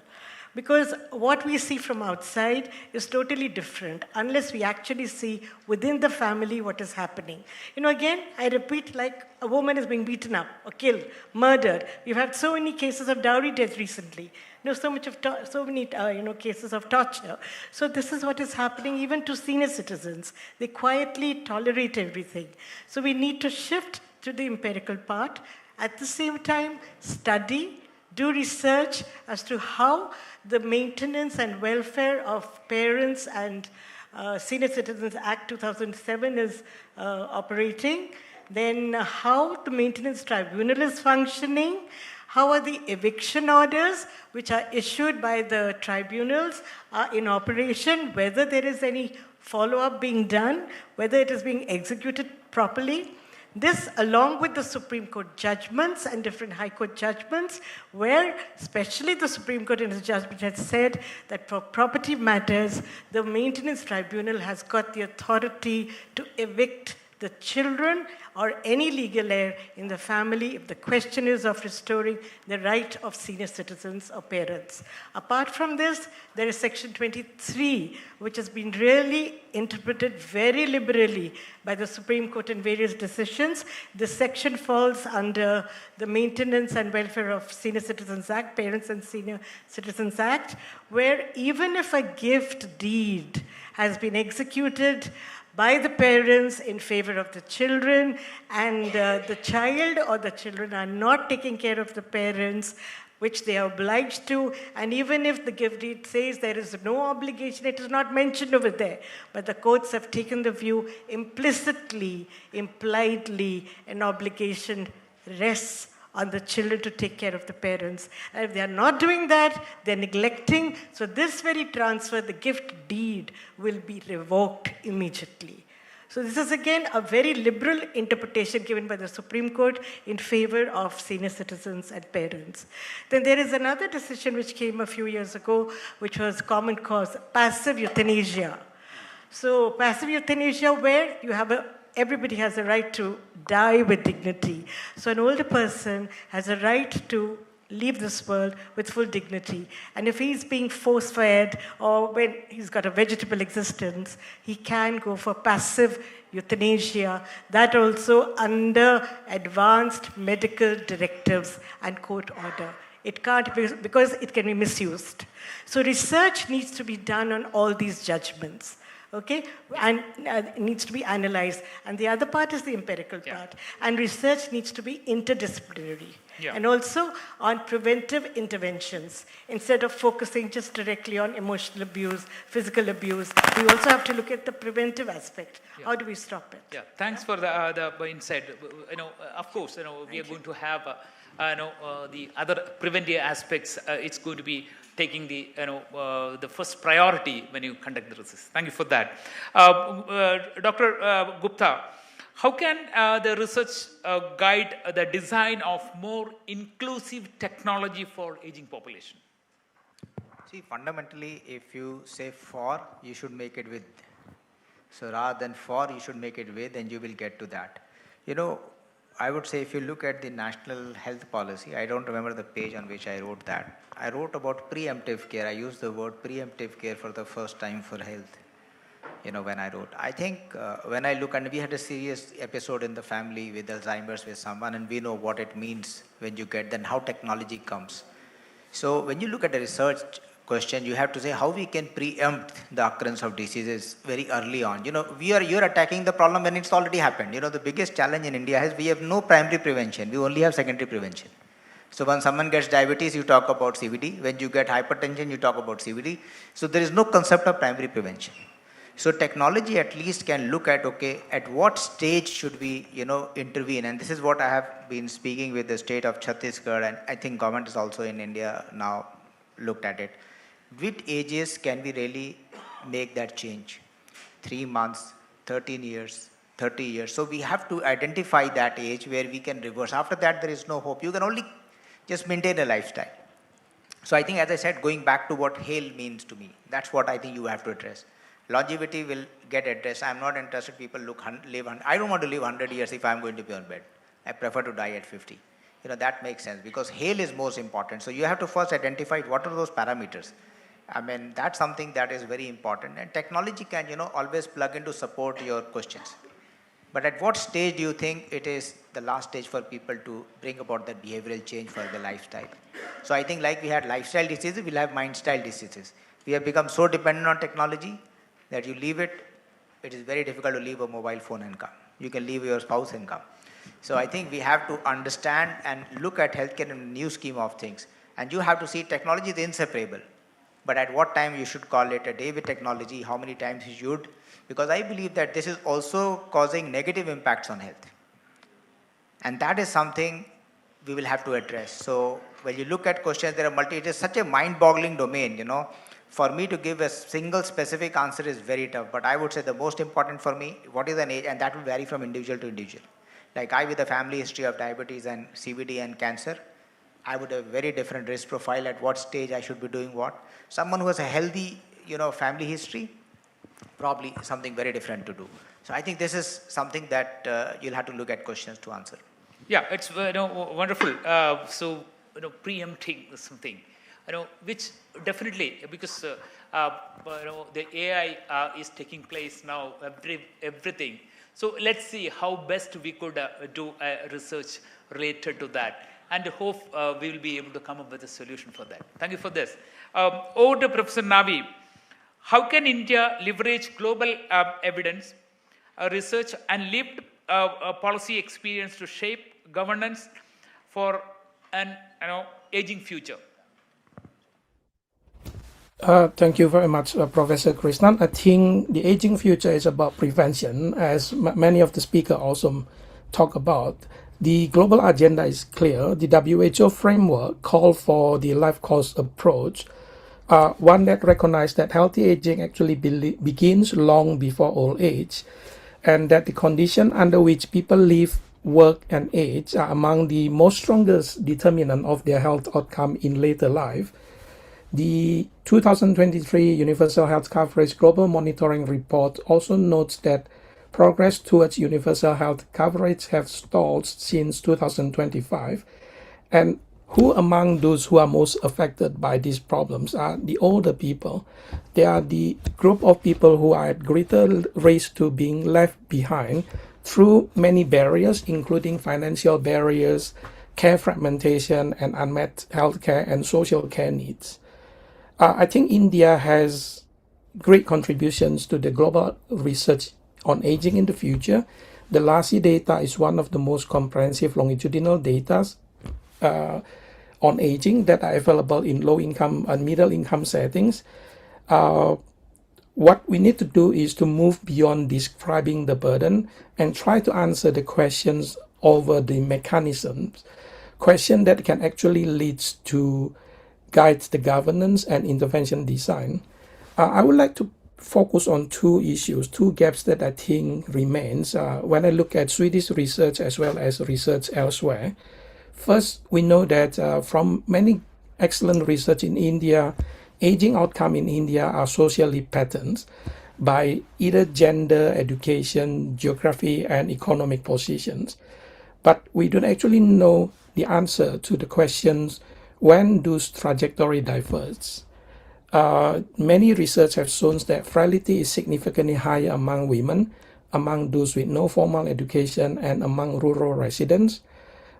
Because what we see from outside is totally different unless we actually see within the family what is happening. Again, I repeat, like a woman is being beaten up or killed, murdered. We've had so many cases of dowry deaths recently. So many cases of torture. So this is what is happening even to senior citizens. They quietly tolerate everything. So we need to shift to the empirical part. At the same time, study, do research as to how the Maintenance and Welfare of Parents and Senior Citizens Act 2007 is operating, then how the Maintenance Tribunal is functioning, how are the eviction orders which are issued by the tribunals are in operation, whether there is any follow-up being done, whether it is being executed properly. This, along with the Supreme Court judgments and different High Court judgments, where especially the Supreme Court in its judgment has said that for property matters, the Maintenance Tribunal has got the authority to evict the children or any legal heir in the family if the question is of restoring the right of senior citizens or parents. Apart from this, there is Section 23, which has been really interpreted very liberally by the Supreme Court in various decisions. This section falls under the Maintenance and Welfare of Senior Citizens Act, Parents and Senior Citizens Act, where even if a gift deed has been executed by the parents in favor of the children, and the child or the children are not taking care of the parents, which they are obliged to, and even if the gift deed says there is no obligation, it is not mentioned over there. But the courts have taken the view implicitly, impliedly, an obligation rests on the children to take care of the parents. And if they are not doing that, they're neglecting. So this very transfer, the gift deed, will be revoked immediately. So this is again a very liberal interpretation given by the Supreme Court in favor of senior citizens and parents. Then there is another decision which came a few years ago, which was common cause, passive euthanasia. So passive euthanasia, where you have everybody has a right to die with dignity. So an older person has a right to leave this world with full dignity. And if he's being force-fed or when he's got a vegetable existence, he can go for passive euthanasia, that also under advanced medical directives and court order. It can't be, because it can be misused. So research needs to be done on all these judgments. Okay, and it needs to be analyzed. And the other part is the empirical part. And research needs to be interdisciplinary. And also on preventive interventions. Instead of focusing just directly on emotional abuse, physical abuse, we also have to look at the preventive aspect. How do we stop it? Yeah, thanks for the insight. Of course, we are going to have the other preventive aspects. It's going to be taking the first priority when you conduct the research. Thank you for that. Dr. Gupta, how can the research guide the design of more inclusive technology for aging population? See, fundamentally, if you say for, you should make it with. So rather than for, you should make it with, and you will get to that. I would say if you look at the national health policy, I don't remember the page on which I wrote that. I wrote about preemptive care. I used the word preemptive care for the first time for health, when I wrote. I think when I look, and we had a serious episode in the family with Alzheimer's with someone, and we know what it means when you get, then how technology comes. So when you look at the research question, you have to say how we can preempt the occurrence of diseases very early on. You're attacking the problem when it's already happened. The biggest challenge in India is we have no primary prevention. We only have secondary prevention. So when someone gets diabetes, you talk about CVD. When you get hypertension, you talk about CVD. So there is no concept of primary prevention. So technology at least can look at, okay, at what stage should we, intervene? And this is what I have been speaking with the state of Chhattisgarh, and I think government is also in India now looked at it. Which ages can we really make that change? 3 months, 13 years, 30 years. So we have to identify that age where we can reverse. After that, there is no hope. You can only just maintain a lifestyle. So I think, as I said, going back to what HAIL means to me, that's what I think you have to address. Longevity will get addressed. I'm not interested people live. I don't want to live 100 years if I'm going to be on bed. I prefer to die at 50. That makes sense because HAIL is most important. So you have to first identify what are those parameters. That's something that is very important. And technology can, always plug in to support your questions. But at what stage do you think it is the last stage for people to bring about that behavioral change for the lifestyle? So I think like we had lifestyle diseases, we'll have mind-style diseases. We have become so dependent on technology that you leave it, it is very difficult to leave a mobile phone and come. You can leave your spouse and come. So I think we have to understand and look at healthcare in a new scheme of things. And you have to see technology is inseparable. But at what time you should call it a day with technology, how many times you should, because I believe that this is also causing negative impacts on health. And that is something we will have to address. So when you look at questions, it is such a mind-boggling domain, For me to give a single specific answer is very tough, but I would say the most important for me, what is an age, and that will vary from individual to individual. Like I with a family history of diabetes and CVD and cancer, I would have a very different risk profile at what stage I should be doing what. Someone who has a healthy, family history, probably something very different to do. So I think this is something that you'll have to look at questions to answer. Yeah, it's wonderful. So preempting something, which definitely because the AI is taking place now, everything. So let's see how best we could do research related to that. And hope we will be able to come up with a solution for that. Thank you for this. Over to Professor Navi. How can India leverage global evidence, research, and lived policy experience to shape governance for an aging future? Thank you very much, Professor Krishnan. I think the aging future is about prevention, as many of the speakers also talk about. The global agenda is clear. The WHO framework called for the life course approach, one that recognizes that healthy aging actually begins long before old age, and that the condition under which people live, work, and age are among the most strongest determinant of their health outcome in later life. The 2023 Universal Health Coverage Global Monitoring Report also notes that progress towards universal health coverage have stalled since 2025, and who among those who are most affected by these problems are the older people. They are the group of people who are at greater risk to being left behind through many barriers, including financial barriers, care fragmentation, and unmet healthcare and social care needs. I think India has great contributions to the global research on aging in the future. The LASI data is one of the most comprehensive longitudinal data on aging that are available in low-income and middle-income settings. What we need to do is to move beyond describing the burden and try to answer the questions over the mechanisms, question that can actually lead to guide the governance and intervention design. I would like to focus on two issues, two gaps that I think remains when I look at Swedish research as well as research elsewhere. First, we know that from many excellent research in India, aging outcome in India are socially patterned by either gender, education, geography, and economic positions. But we don't actually know the answer to the questions, when those trajectory diverge. Many research have shown that frailty is significantly higher among women, among those with no formal education, and among rural residents.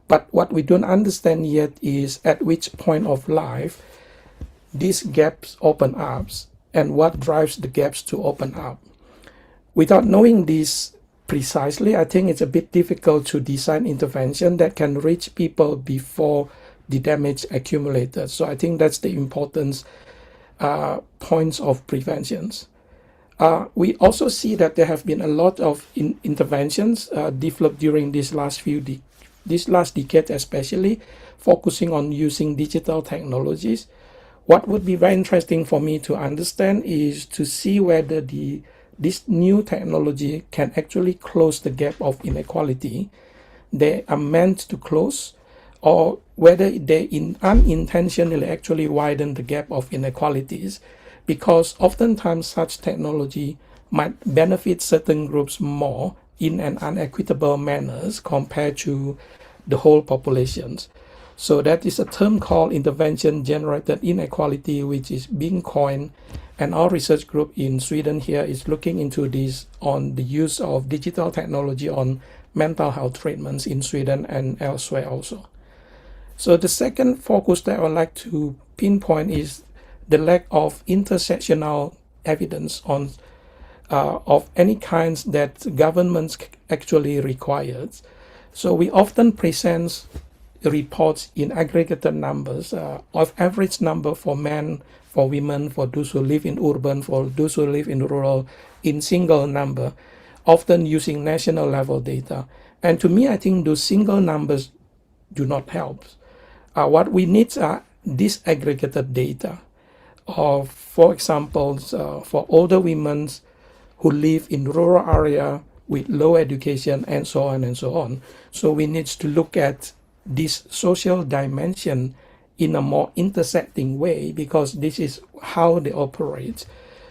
But what we don't understand yet is at which point of life these gaps open up and what drives the gaps to open up. Without knowing this precisely, I think it's a bit difficult to design intervention that can reach people before the damage accumulated. So I think that's the importance points of preventions. We also see that there have been a lot of interventions developed during this last decade, especially focusing on using digital technologies. What would be very interesting for me to understand is to see whether this new technology can actually close the gap of inequality they are meant to close, or whether they unintentionally actually widen the gap of inequalities, because oftentimes such technology might benefit certain groups more in an unequitable manner compared to the whole populations. So that is a term called intervention-generated inequality, which is being coined, and our research group in Sweden here is looking into this on the use of digital technology on mental health treatments in Sweden and elsewhere also. So the second focus that I would like to pinpoint is the lack of intersectional evidence on of any kinds that governments actually requires. So we often present reports in aggregated numbers of average number for men, for women, for those who live in urban, for those who live in rural, in single number, often using national level data. And to me, I think those single numbers do not help. What we need are disaggregated data of, for example, for older women who live in rural area with low education and so on and so on. So we need to look at this social dimension in a more intersecting way, because this is how they operate.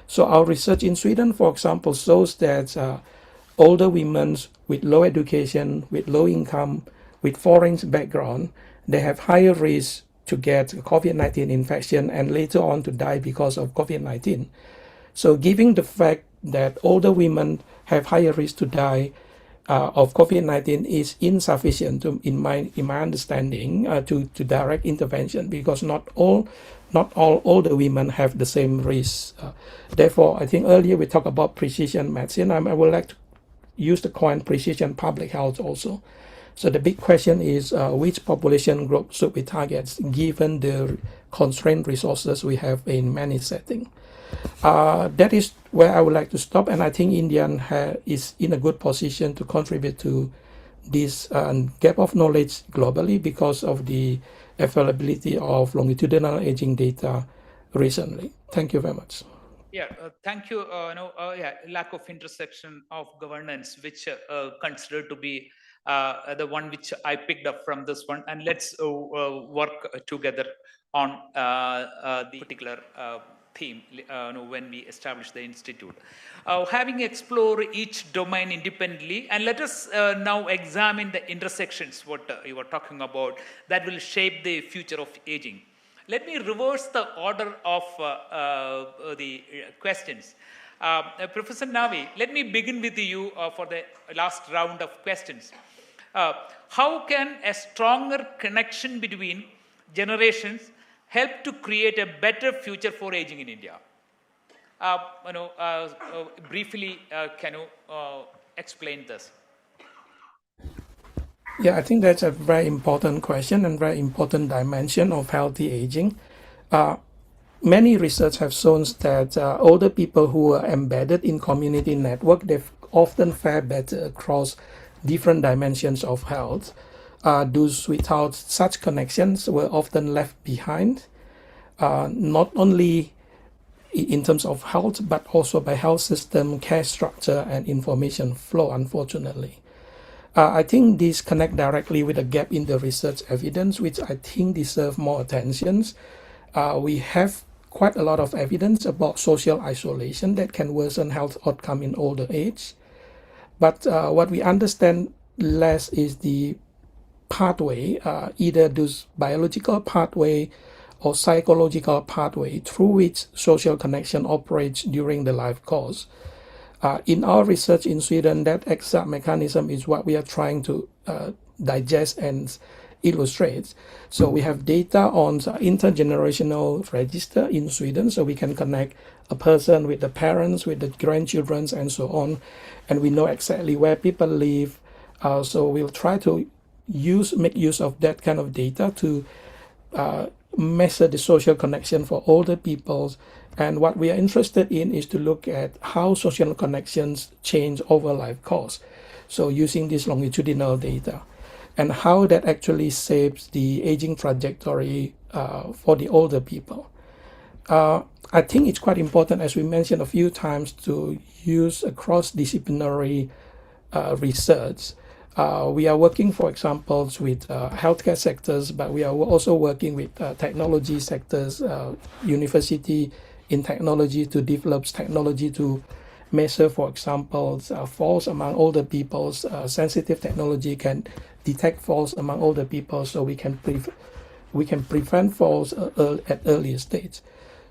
So our research in Sweden, for example, shows that older women with low education, with low income, with foreign background, they have higher risk to get COVID-19 infection and later on to die because of COVID-19. So given the fact that older women have higher risk to die of COVID-19 is insufficient in my understanding to direct intervention, because not all older women have the same risk. Therefore, I think earlier we talked about precision medicine. I would like to use the coin precision public health also. So the big question is which population group should we target given the constrained resources we have in many settings. That is where I would like to stop, and I think India is in a good position to contribute to this gap of knowledge globally because of the availability of longitudinal aging data recently. Thank you very much. Yeah, thank you. Lack of intersection of governance, which considered to be the one which I picked up from this one, and let's work together on the particular theme when we establish the institute. Having explored each domain independently, and let us now examine the intersections, what you were talking about, that will shape the future of aging. Let me reverse the order of the questions. Professor Navi, let me begin with you for the last round of questions. How can a stronger connection between generations help to create a better future for aging in India? Briefly, can you explain this? Yeah, I think that's a very important question and very important dimension of healthy aging. Many research have shown that older people who are embedded in community network, they often fare better across different dimensions of health. Those without such connections were often left behind, not only in terms of health, but also by health system, care structure, and information flow, unfortunately. I think these connect directly with a gap in the research evidence, which I think deserve more attention. We have quite a lot of evidence about social isolation that can worsen health outcome in older age. But what we understand less is the pathway, either those biological pathway or psychological pathway through which social connection operates during the life course. In our research in Sweden, that exact mechanism is what we are trying to digest and illustrate. So we have data on the intergenerational register in Sweden, so we can connect a person with the parents, with the grandchildren, and so on, and we know exactly where people live. So we'll try to make use of that kind of data to measure the social connection for older people. And what we are interested in is to look at how social connections change over life course. So using this longitudinal data and how that actually shapes the aging trajectory for the older people. I think it's quite important, as we mentioned a few times, to use cross-disciplinary research. We are working, for example, with healthcare sectors, but we are also working with technology sectors, university in technology to develop technology to measure, for example, falls among older people. Sensitive technology can detect falls among older people, so we can prevent falls at earlier stage.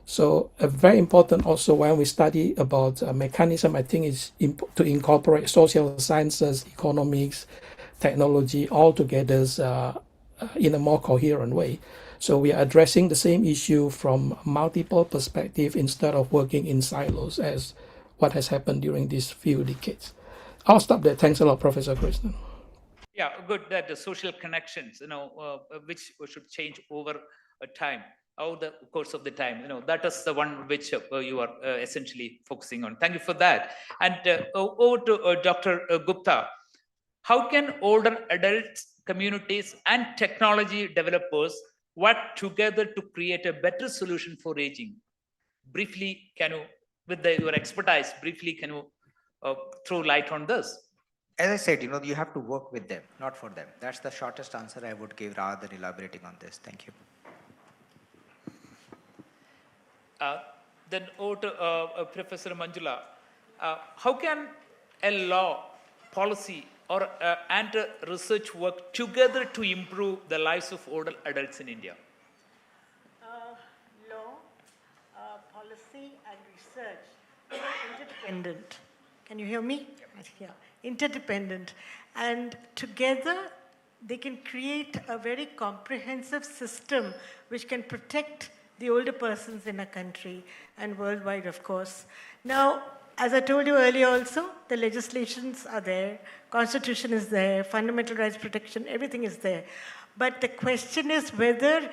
So very important also when we study about mechanism, I think is to incorporate social sciences, economics, technology all together in a more coherent way. So we are addressing the same issue from multiple perspectives instead of working in silos as what has happened during these few decades. I'll stop there. Thanks a lot, Professor Krishnan. Yeah, good that the social connections, which should change over time, over the course of the time. That is the one which you are essentially focusing on. Thank you for that. And over to Dr. Gupta. How can older adults, communities, and technology developers work together to create a better solution for aging? Briefly, can you, with your expertise, can you throw light on this? As I said, you have to work with them, not for them. That's the shortest answer I would give rather than elaborating on this. Thank you. Then over to Professor Manjula. How can a law, policy, or and research work together to improve the lives of older adults in India? Law, policy, and research are interdependent. Can you hear me? Yeah, interdependent. And together, they can create a very comprehensive system which can protect the older persons in a country and worldwide, of course. Now, as I told you earlier also, the legislations are there, Constitution is there, fundamental rights protection, everything is there. But the question is whether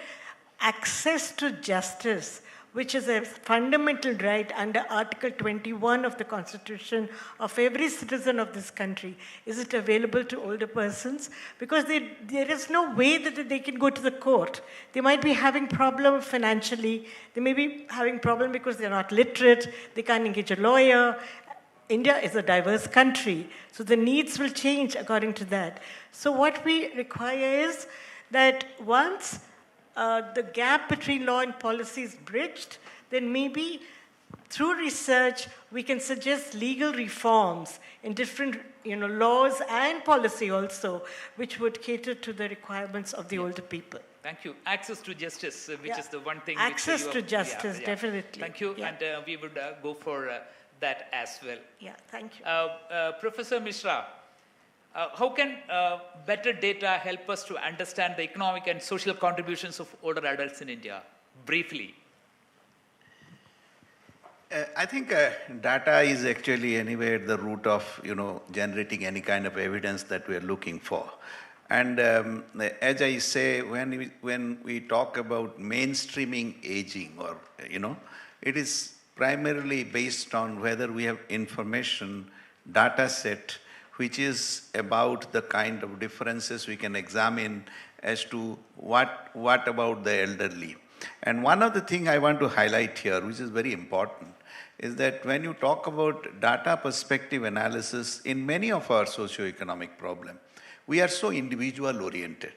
access to justice, which is a fundamental right under Article 21 of the Constitution of every citizen of this country. Is it available to older persons? Because there is no way that they can go to the court. They might be having problem financially. They may be having problem because they're not literate. They can't engage a lawyer. India is a diverse country, so the needs will change according to that. So what we require is that once the gap between law and policy is bridged, then maybe through research we can suggest legal reforms in different laws and policy also, which would cater to the requirements of the older people. Thank you. Access to justice, which is the one thing. Access to justice, definitely. Thank you, and we would go for that as well. Yeah, thank you. Professor Mishra, how can better data help us to understand the economic and social contributions of older adults in India? Briefly. I think data is actually anyway at the root of generating any kind of evidence that we are looking for. And as I say, when we talk about mainstreaming aging, or it is primarily based on whether we have information data set which is about the kind of differences we can examine as to what about the elderly. And one of the things I want to highlight here, which is very important, is that when you talk about data perspective analysis in many of our socio-economic problems, we are so individual oriented.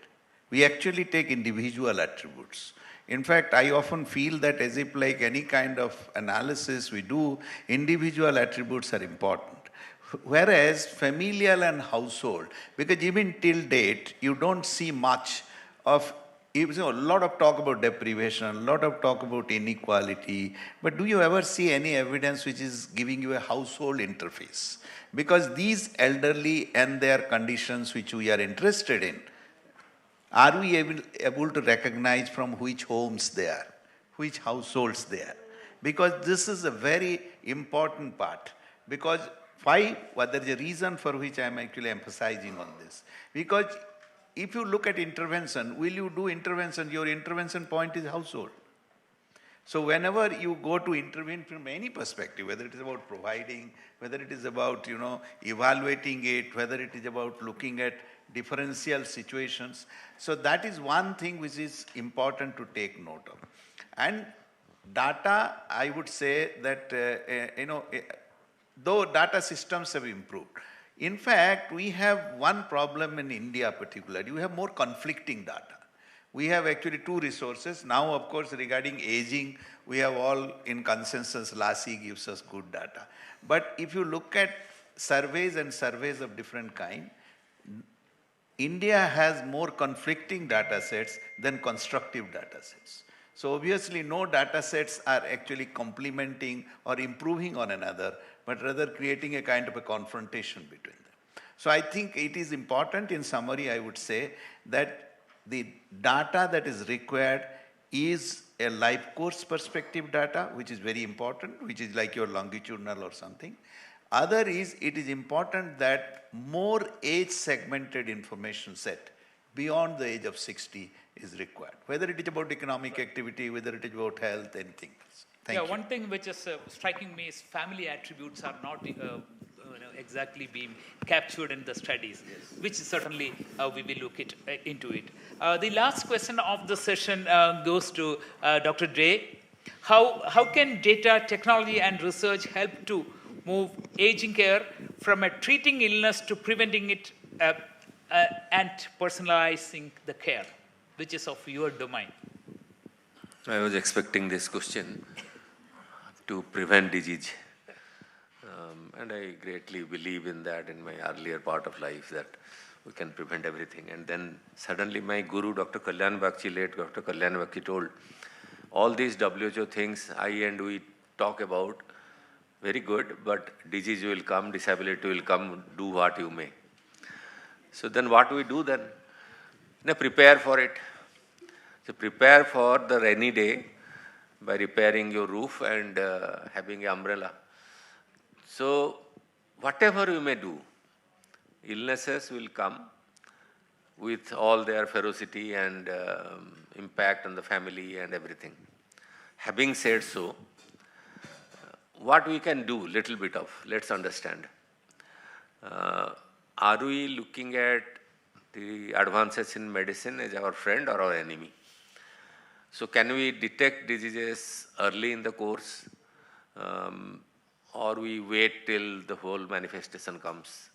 We actually take individual attributes. In fact, I often feel that as if like any kind of analysis we do, individual attributes are important. Whereas familial and household, because even till date, you don't see much of, a lot of talk about deprivation, a lot of talk about inequality, but do you ever see any evidence which is giving you a household interface? Because these elderly and their conditions which we are interested in, are we able to recognize from which homes they are, which households they are? Because this is a very important part. Because why? Well, there is a reason for which I am actually emphasizing on this. Because if you look at intervention, will you do intervention? Your intervention point is household. So whenever you go to intervene from any perspective, whether it is about providing, whether it is about evaluating it, whether it is about looking at differential situations. So that is one thing which is important to take note of. And data, I would say that, though data systems have improved, in fact, we have one problem in India particularly. We have more conflicting data. We have actually two resources. Now, of course, regarding aging, we have all in consensus, LASI gives us good data. But if you look at surveys and surveys of different kind, India has more conflicting data sets than constructive data sets. So obviously no data sets are actually complementing or improving on another, but rather creating a kind of a confrontation between them. So I think it is important, in summary, I would say that the data that is required is a life course perspective data, which is very important, which is like your longitudinal or something. Other is, it is important that more age segmented information set beyond the age of 60 is required, whether it is about economic activity, whether it is about health, anything else. Thank you. One thing which is striking me is family attributes are not exactly being captured in the studies, which certainly we will look into it. The last question of the session goes to Dr. Dey. How can data, technology, and research help to move aging care from a treating illness to preventing it and personalizing the care, which is of your domain? I was expecting this question to prevent disease. And I greatly believe in that in my earlier part of life, that we can prevent everything. And then suddenly my guru, Dr. Kalyan Bakshi, late Dr. Kalyan Bakshi, told all these WHO things I and we talk about, very good, but disease will come, disability will come, do what you may. So then what do we do then? Prepare for it. So prepare for the rainy day by repairing your roof and having an umbrella. So whatever you may do, illnesses will come with all their ferocity and impact on the family and everything. Having said so, what we can do, little bit of, let's understand. Are we looking at the advances in medicine as our friend or our enemy? So can we detect diseases early in the course, or we wait till the whole manifestation comes?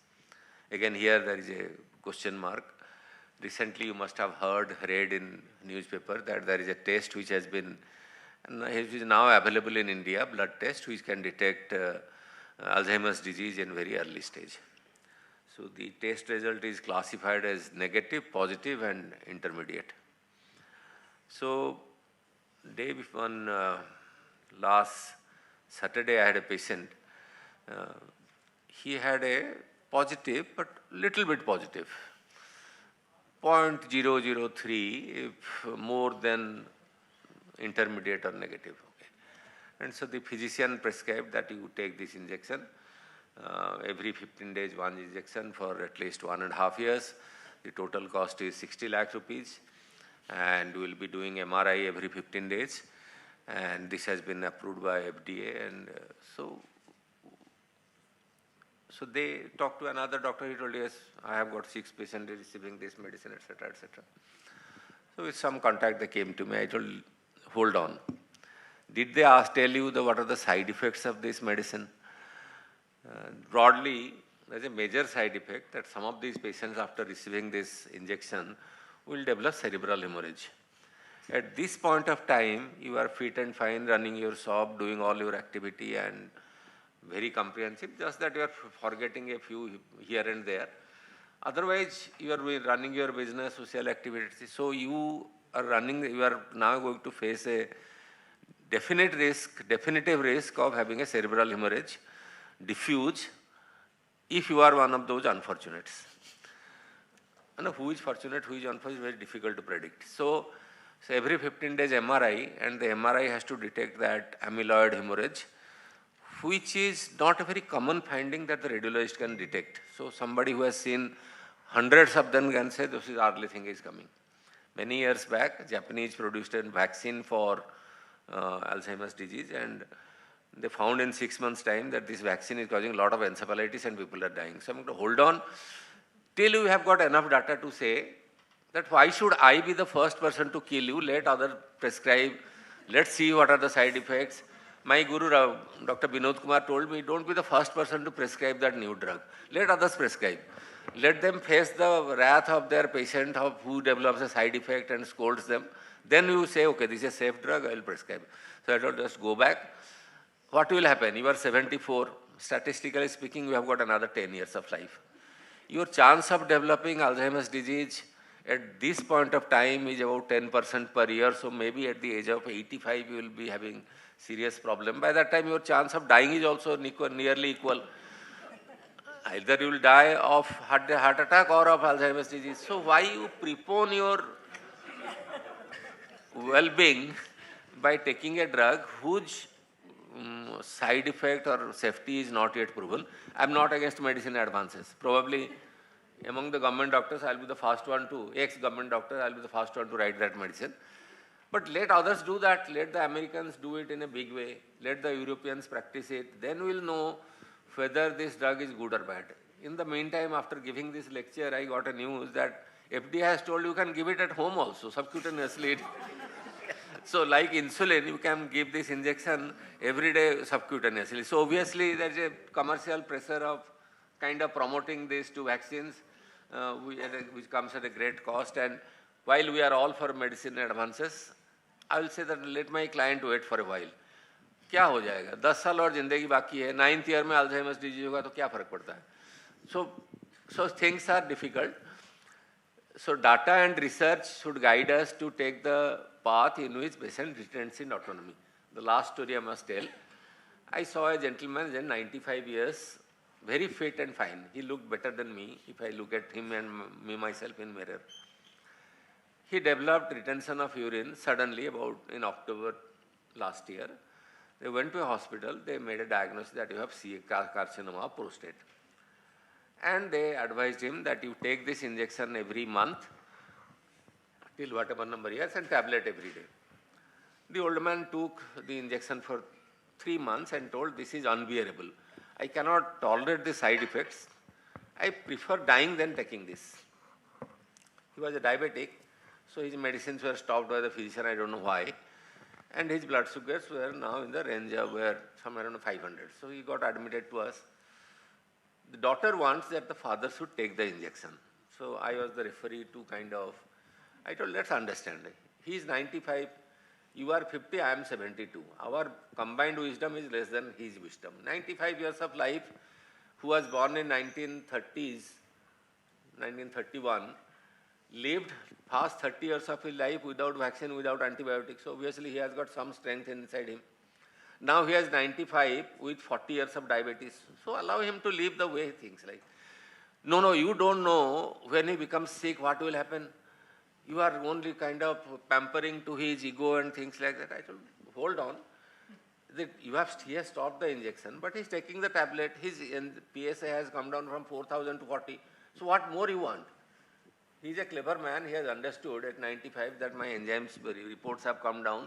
Again, here there is a question mark. Recently, you must have read in newspaper that there is a test which has been, which is now available in India, blood test, which can detect Alzheimer's disease in very early stage. So the test result is classified as negative, positive, and intermediate. So day before, last Saturday, I had a patient. He had a positive, but little bit positive, 0.003, if more than intermediate or negative. Okay. And so the physician prescribed that you take this injection. Every 15 days, one injection for at least 1.5 years. The total cost is 60 lakh rupees. And we will be doing MRI every 15 days. And this has been approved by FDA. And so they talked to another doctor. He told, yes, I have got 6 patients receiving this medicine, etc., etc. So with some contact, they came to me. I told, hold on. Did they tell you what are the side effects of this medicine? Broadly, there's a major side effect that some of these patients, after receiving this injection, will develop cerebral hemorrhage. At this point of time, you are fit and fine, running your shop, doing all your activity and very comprehensive, just that you are forgetting a few here and there. Otherwise, you are running your business, social activities. So you are now going to face a definitive risk of having a cerebral hemorrhage, diffuse, if you are one of those unfortunates. And who is fortunate, who is unfortunate, is very difficult to predict. So every 15 days MRI, and the MRI has to detect that amyloid hemorrhage, which is not a very common finding that the radiologist can detect. So somebody who has seen hundreds of them can say this is early thing is coming. Many years back, Japanese produced a vaccine for Alzheimer's disease, and they found in 6 months' time that this vaccine is causing a lot of encephalitis and people are dying. So I'm going to hold on till you have got enough data to say that why should I be the first person to kill you? Let others prescribe. Let's see what are the side effects. My guru, Dr. Binod Kumar, told me, don't be the first person to prescribe that new drug. Let others prescribe. Let them face the wrath of their patient who develops a side effect and scolds them. Then you say, okay, this is a safe drug, I will prescribe. So I told, just go back. What will happen? You are 74. Statistically speaking, you have got another 10 years of life. Your chance of developing Alzheimer's disease at this point of time is about 10% per year. So maybe at the age of 85, you will be having serious problem. By that time, your chance of dying is also nearly equal. Either you will die of heart attack or of Alzheimer's disease. So why you prepone your well-being by taking a drug whose side effect or safety is not yet proven? I am not against medicine advances. Probably among the government doctors, I will be the first one to, ex-government doctor, I will be the first one to write that medicine. But let others do that. Let the Americans do it in a big way. Let the Europeans practice it. Then we will know whether this drug is good or bad. In the meantime, after giving this lecture, I got a news that FDA has told you can give it at home also, subcutaneously. So like insulin, you can give this injection every day subcutaneously. So obviously there is a commercial pressure of kind of promoting these two vaccines, which comes at a great cost. And while we are all for medicine advances, I will say that let my client wait for a while. क्या हो जाएगा? 10 साल और जिंदगी बाकी है. 9th year में Alzheimer's disease होगा तो क्या फर्क पड़ता है? So things are difficult. So data and research should guide us to take the path in which patient retains in autonomy. The last story I must tell. I saw a gentleman, 95 years, very fit and fine. He looked better than me if I look at him and me myself in mirror. He developed retention of urine suddenly about in October last year. They went to a hospital, they made a diagnosis that you have carcinoma of prostate. And they advised him that you take this injection every month till whatever number years and tablet every day. The old man took the injection for 3 months and told, this is unbearable. I cannot tolerate the side effects. I prefer dying than taking this. He was a diabetic, so his medicines were stopped by the physician, I don't know why. And his blood sugars were now in the range of somewhere around 500. So he got admitted to us. The daughter wants that the father should take the injection. So I was the referee to I told, let's understand. He is 95, you are 50, I am 72. Our combined wisdom is less than his wisdom. 95 years of life, who was born in 1930s, 1931, lived past 30 years of his life without vaccine, without antibiotics. So obviously he has got some strength inside him. Now he has 95 with 40 years of diabetes. So allow him to live the way he thinks like. No, you don't know when he becomes sick what will happen. You are only pampering to his ego and things like that. I told, hold on. He has stopped the injection, but he's taking the tablet. His PSA has come down from 4,000 to 40. So what more you want? He's a clever man. He has understood at 95 that my enzymes reports have come down.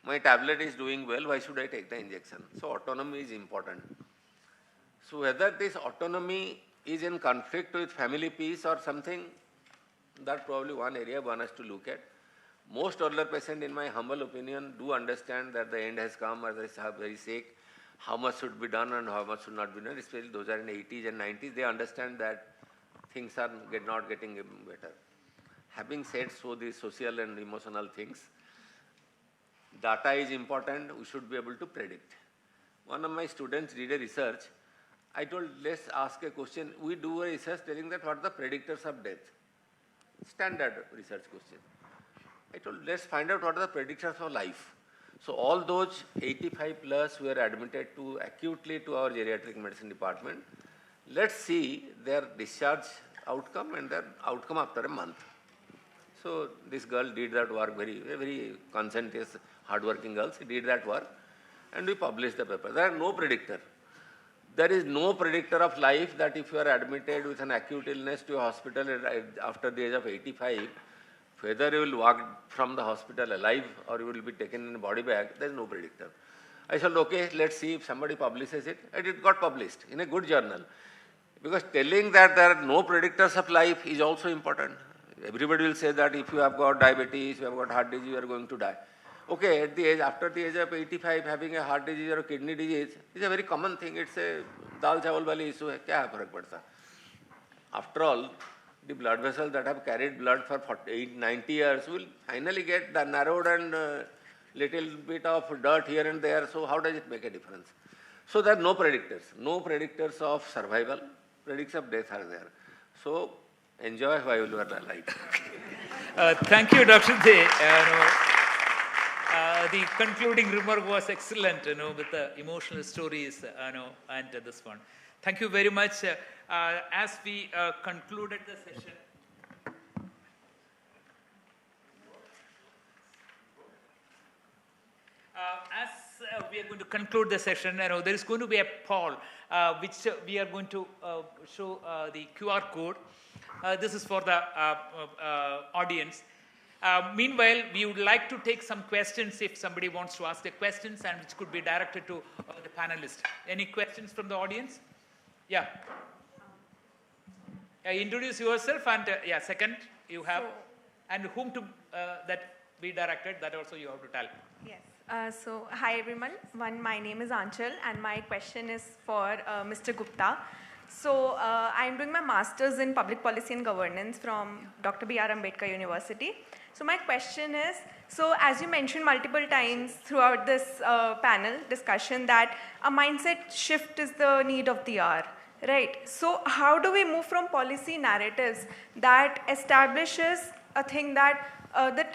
My tablet is doing well. Why should I take the injection? So autonomy is important. So whether this autonomy is in conflict with family peace or something, that's probably one area one has to look at. Most older patients, in my humble opinion, do understand that the end has come, or they are very sick, how much should be done and how much should not be done, especially those are in 80s and 90s, they understand that things are not getting better. Having said so, these social and emotional things, data is important, we should be able to predict. One of my students did a research. I told, let's ask a question. We do a research telling that what are the predictors of death? Standard research question. I told, let's find out what are the predictors of life. So all those 85 plus were admitted acutely to our geriatric medicine department. Let's see their discharge outcome and their outcome after a month. So this girl did that work, very conscientious, hardworking girl. She did that work and we published the paper. There are no predictor. There is no predictor of life that if you are admitted with an acute illness to a hospital after the age of 85, whether you will walk from the hospital alive or you will be taken in a body bag, there is no predictor. I said, okay, let's see if somebody publishes it. And it got published in a good journal. Because telling that there are no predictors of life is also important. Everybody will say that if you have got diabetes, you have got heart disease, you are going to die. Okay, after the age of 85, having a heart disease or a kidney disease is a very common thing. It's a dal chawal wali issue. Kya farak padta? After all, the blood vessels that have carried blood for 90 years will finally get narrowed and little bit of dirt here and there. So how does it make a difference? So there are no predictors. No predictors of survival. Predictors of death are there. So enjoy while you are alive. Thank you, Dr. Dey. The concluding remark was excellent, with the emotional stories, and this one. Thank you very much. As we concluded the session, we are going to conclude the session, there is going to be a poll, which we are going to show the QR code. This is for the audience. Meanwhile, we would like to take some questions if somebody wants to ask the questions, and which could be directed to the panelists. Any questions from the audience? Yeah. Introduce yourself and second you have, and whom to that be directed, that also you have to tell. Yes. So hi everyone. My name is Anchal and my question is for Mr. Gupta. So I'm doing my master's in public policy and governance from Dr. B.R. Ambedkar University. So my question is, so as you mentioned multiple times throughout this panel discussion that a mindset shift is the need of the hour, right? So how do we move from policy narratives that establishes a thing that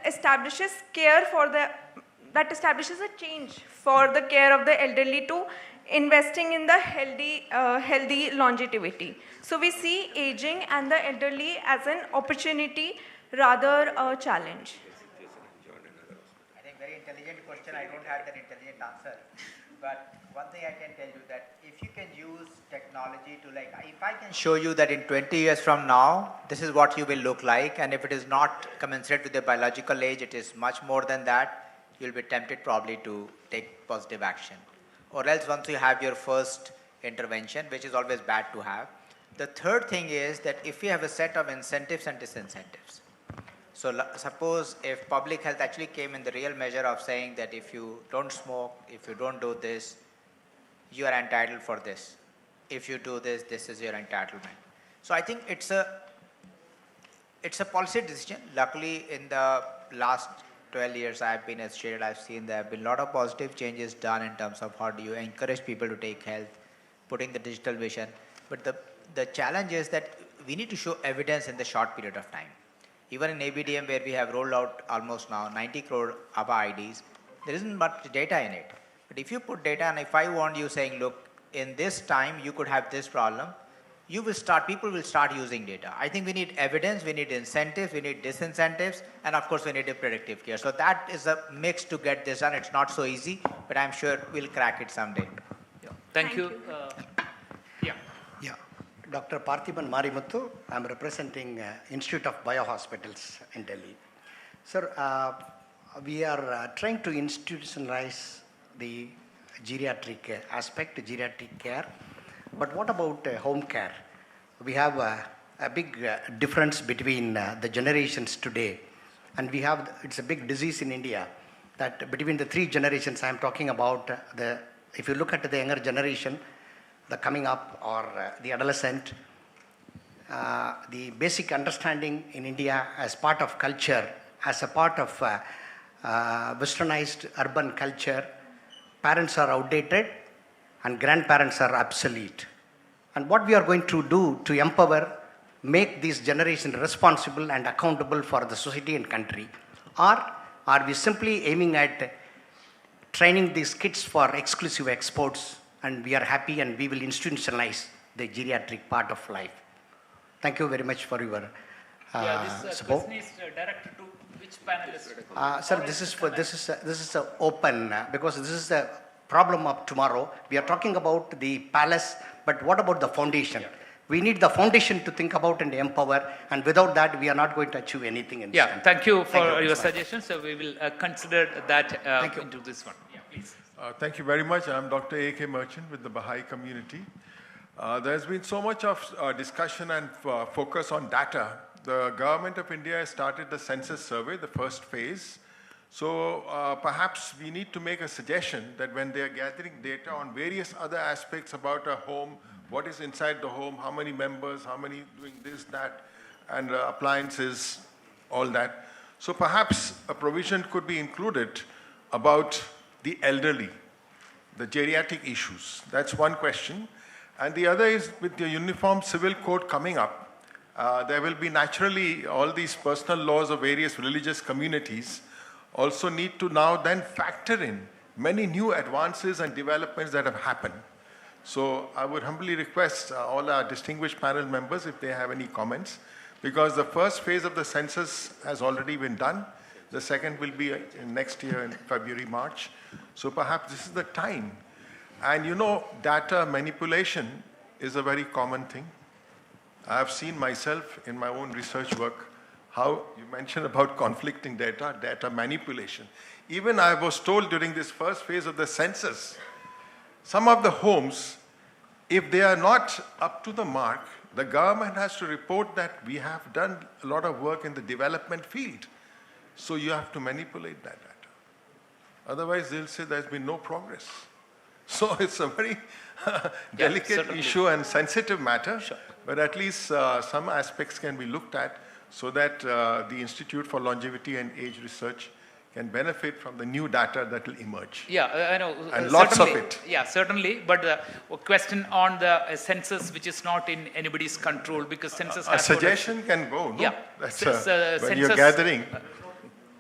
establishes care for that establishes a change for the care of the elderly to investing in the healthy longevity. So we see aging and the elderly as an opportunity rather a challenge. I think very intelligent question. I don't have that intelligent answer. But one thing I can tell you that if you can use technology to if I can show you that in 20 years from now, this is what you will look like, and if it is not commensurate with the biological age, it is much more than that. you'll be tempted probably to take positive action. Or else once you have your first intervention, which is always bad to have. The third thing is that if you have a set of incentives and disincentives. So suppose if public health actually came in the real measure of saying that if you don't smoke, if you don't do this, you are entitled for this. If you do this, this is your entitlement. So I think it's a policy decision. Luckily, in the last 12 years I've been as chair, I've seen there have been a lot of positive changes done in terms of how do you encourage people to take health, putting the digital vision. But the challenge is that we need to show evidence in the short period of time. Even in ABDM, where we have rolled out almost now 90 crore ABHA IDs, there isn't much data in it. But if you put data, and if I want you saying, look, in this time you could have this problem, people will start using data. I think we need evidence, we need incentives, we need disincentives, and of course we need a predictive care. So that is a mix to get this done. It's not so easy, but I'm sure we'll crack it someday. Yeah. Thank you. Dr. Parthiban Marimuthu, I'm representing Institute of Biohospitals in Delhi. Sir, we are trying to institutionalize the geriatric aspect, geriatric care. But what about home care? We have a big difference between the generations today. And it's a big disease in India that between the three generations, I'm talking about if you look at the younger generation, the coming up or the adolescent, the basic understanding in India as part of culture, as a part of westernized urban culture, parents are outdated and grandparents are obsolete. And what we are going to do to empower, make this generation responsible and accountable for the society and country? Or are we simply aiming at training these kids for exclusive exports and we are happy and we will institutionalize the geriatric part of life? Thank you very much for your this support. question is directed to which panelist? Sir, this is open because this is the problem of tomorrow. We are talking about the palace, but what about the foundation? We need the foundation to think about and empower, and without that, we are not going to achieve anything in this country. Thank you for your suggestion. So we will consider that into this one. Yeah, please. Thank you very much. I'm Dr. A.K. Merchant with the Baha'i community. There's been so much of discussion and focus on data. The government of India has started the census survey, the first phase. So perhaps we need to make a suggestion that when they are gathering data on various other aspects about a home, what is inside the home, how many members, how many doing this, that, and appliances, all that. So perhaps a provision could be included about the elderly, the geriatric issues. That's one question. And the other is with the Uniform Civil Code coming up, there will be naturally all these personal laws of various religious communities also need to now then factor in many new advances and developments that have happened. So I would humbly request all our distinguished panel members if they have any comments, because the first phase of the census has already been done. The second will be next year in February, March. So perhaps this is the time. And you know, data manipulation is a very common thing. I have seen myself in my own research work how you mentioned about conflicting data, data manipulation. Even I was told during this first phase of the census, some of the homes, if they are not up to the mark, the government has to report that we have done a lot of work in the development field. So you have to manipulate that data. Otherwise, they'll say there's been no progress. So it's a very delicate issue and sensitive matter, but at least some aspects can be looked at so that the Institute for Longevity and Age Research can benefit from the new data that will emerge. Yeah, I know. And lots of it. Yeah, certainly. But the question on the census, which is not in anybody's control, because census has... A suggestion can go, no? Yeah. That's when you're gathering.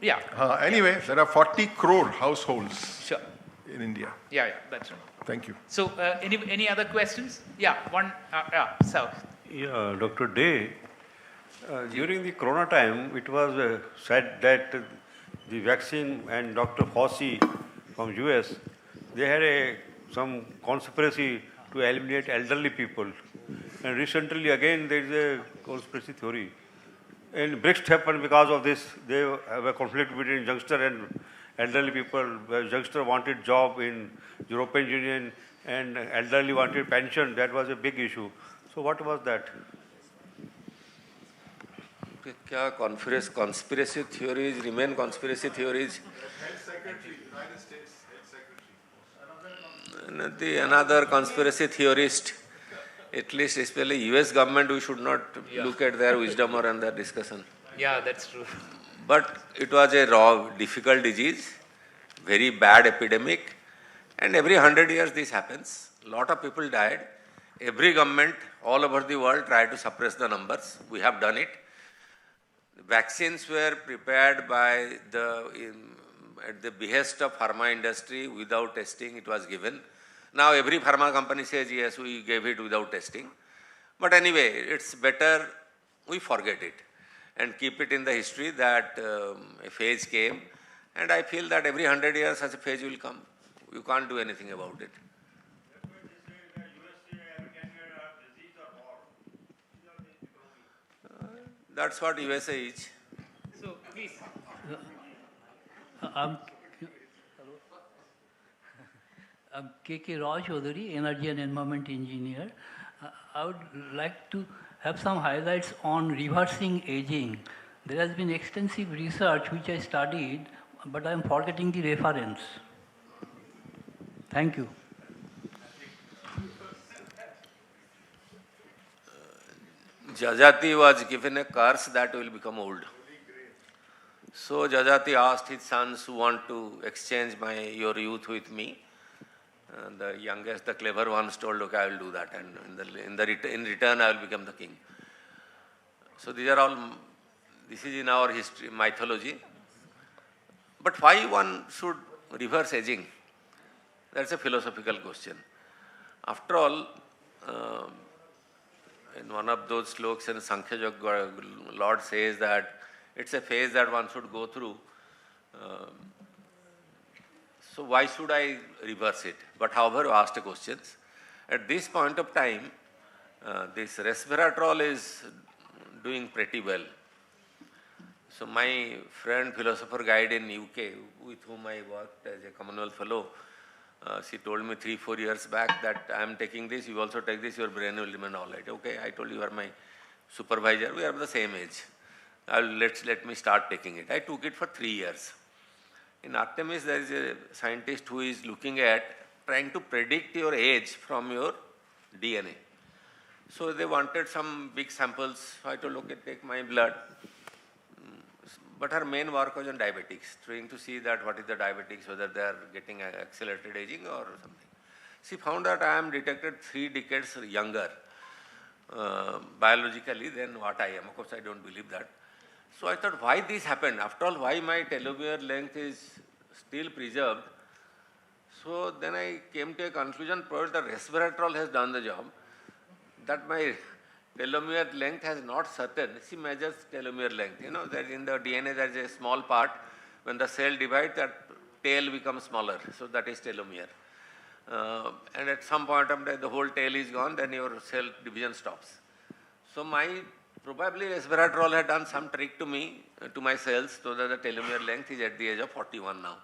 Yeah. Anyway, there are 40 crore households in India. Yeah, that's right. Thank you. So, any other questions? Yeah, one. So. Yeah, Dr. Day, during the corona time, it was said that the vaccine and Dr. Fauci from US, they had some conspiracy to eliminate elderly people. And recently again there is a conspiracy theory in Brexit happened because of this. They have a conflict between youngster and elderly people. Youngster wanted job in European Union and elderly wanted pension. That was a big issue. So what was that? क्या conspiracy theories remain conspiracy theories? Another conspiracy theorist, at least especially US government, we should not look at their wisdom or their discussion. Yeah, that's true. But it was a raw, difficult disease, very bad epidemic, and every 100 years this happens. Lot of people died. Every government all over the world tried to suppress the numbers. We have done it. Vaccines were prepared by at the behest of pharma industry without testing. It was given. Now every pharma company says yes, we gave it without testing. But anyway, it's better we forget it and keep it in the history that a phase came, and I feel that every 100 years such a phase will come. You can't do anything about it. That's what USA is. So please. I'm K.K. Rao Chaudhary, Energy and Environment Engineer. I would like to have some highlights on reversing aging. There has been extensive research which I studied, but I am forgetting the reference. Thank you. Jajati was given a curse that will become old. So Jajati asked his sons who want to exchange your youth with me. And the youngest, the clever ones told, okay, I will do that. And in return, I will become the king. So this is in our history, mythology. But why one should reverse aging? That's a philosophical question. After all, in one of those sloks in Sankhya Yoga, Lord says that it's a phase that one should go through. So why should I reverse it? But however, you asked questions. At this point of time, this resveratrol is doing pretty well. So my friend, philosopher guide in UK, with whom I worked as a Commonwealth Fellow, she told me 3-4 years back that I am taking this, you also take this, your brain will remain all right. Okay, I told you are my supervisor, we are the same age. Let me start taking it. I took it for 3 years. In Artemis, there is a scientist who is looking at trying to predict your age from your DNA. So they wanted some big samples. I told, okay, take my blood. But her main work was on diabetics, trying to see that what is the diabetics, whether they are getting accelerated aging or something. She found that I am detected 3 decades younger biologically than what I am. Of course, I don't believe that. So I thought, why this happened? After all, why my telomere length is still preserved? So then I came to a conclusion, probably the resveratrol has done the job, that my telomere length has not certain. She measures telomere length. You know, that in the DNA there is a small part. When the cell divides, that tail becomes smaller. So that is telomere. And at some point of time, the whole tail is gone, then your cell division stops. So probably resveratrol had done some trick to me, to my cells, so that the telomere length is at the age of 41 now.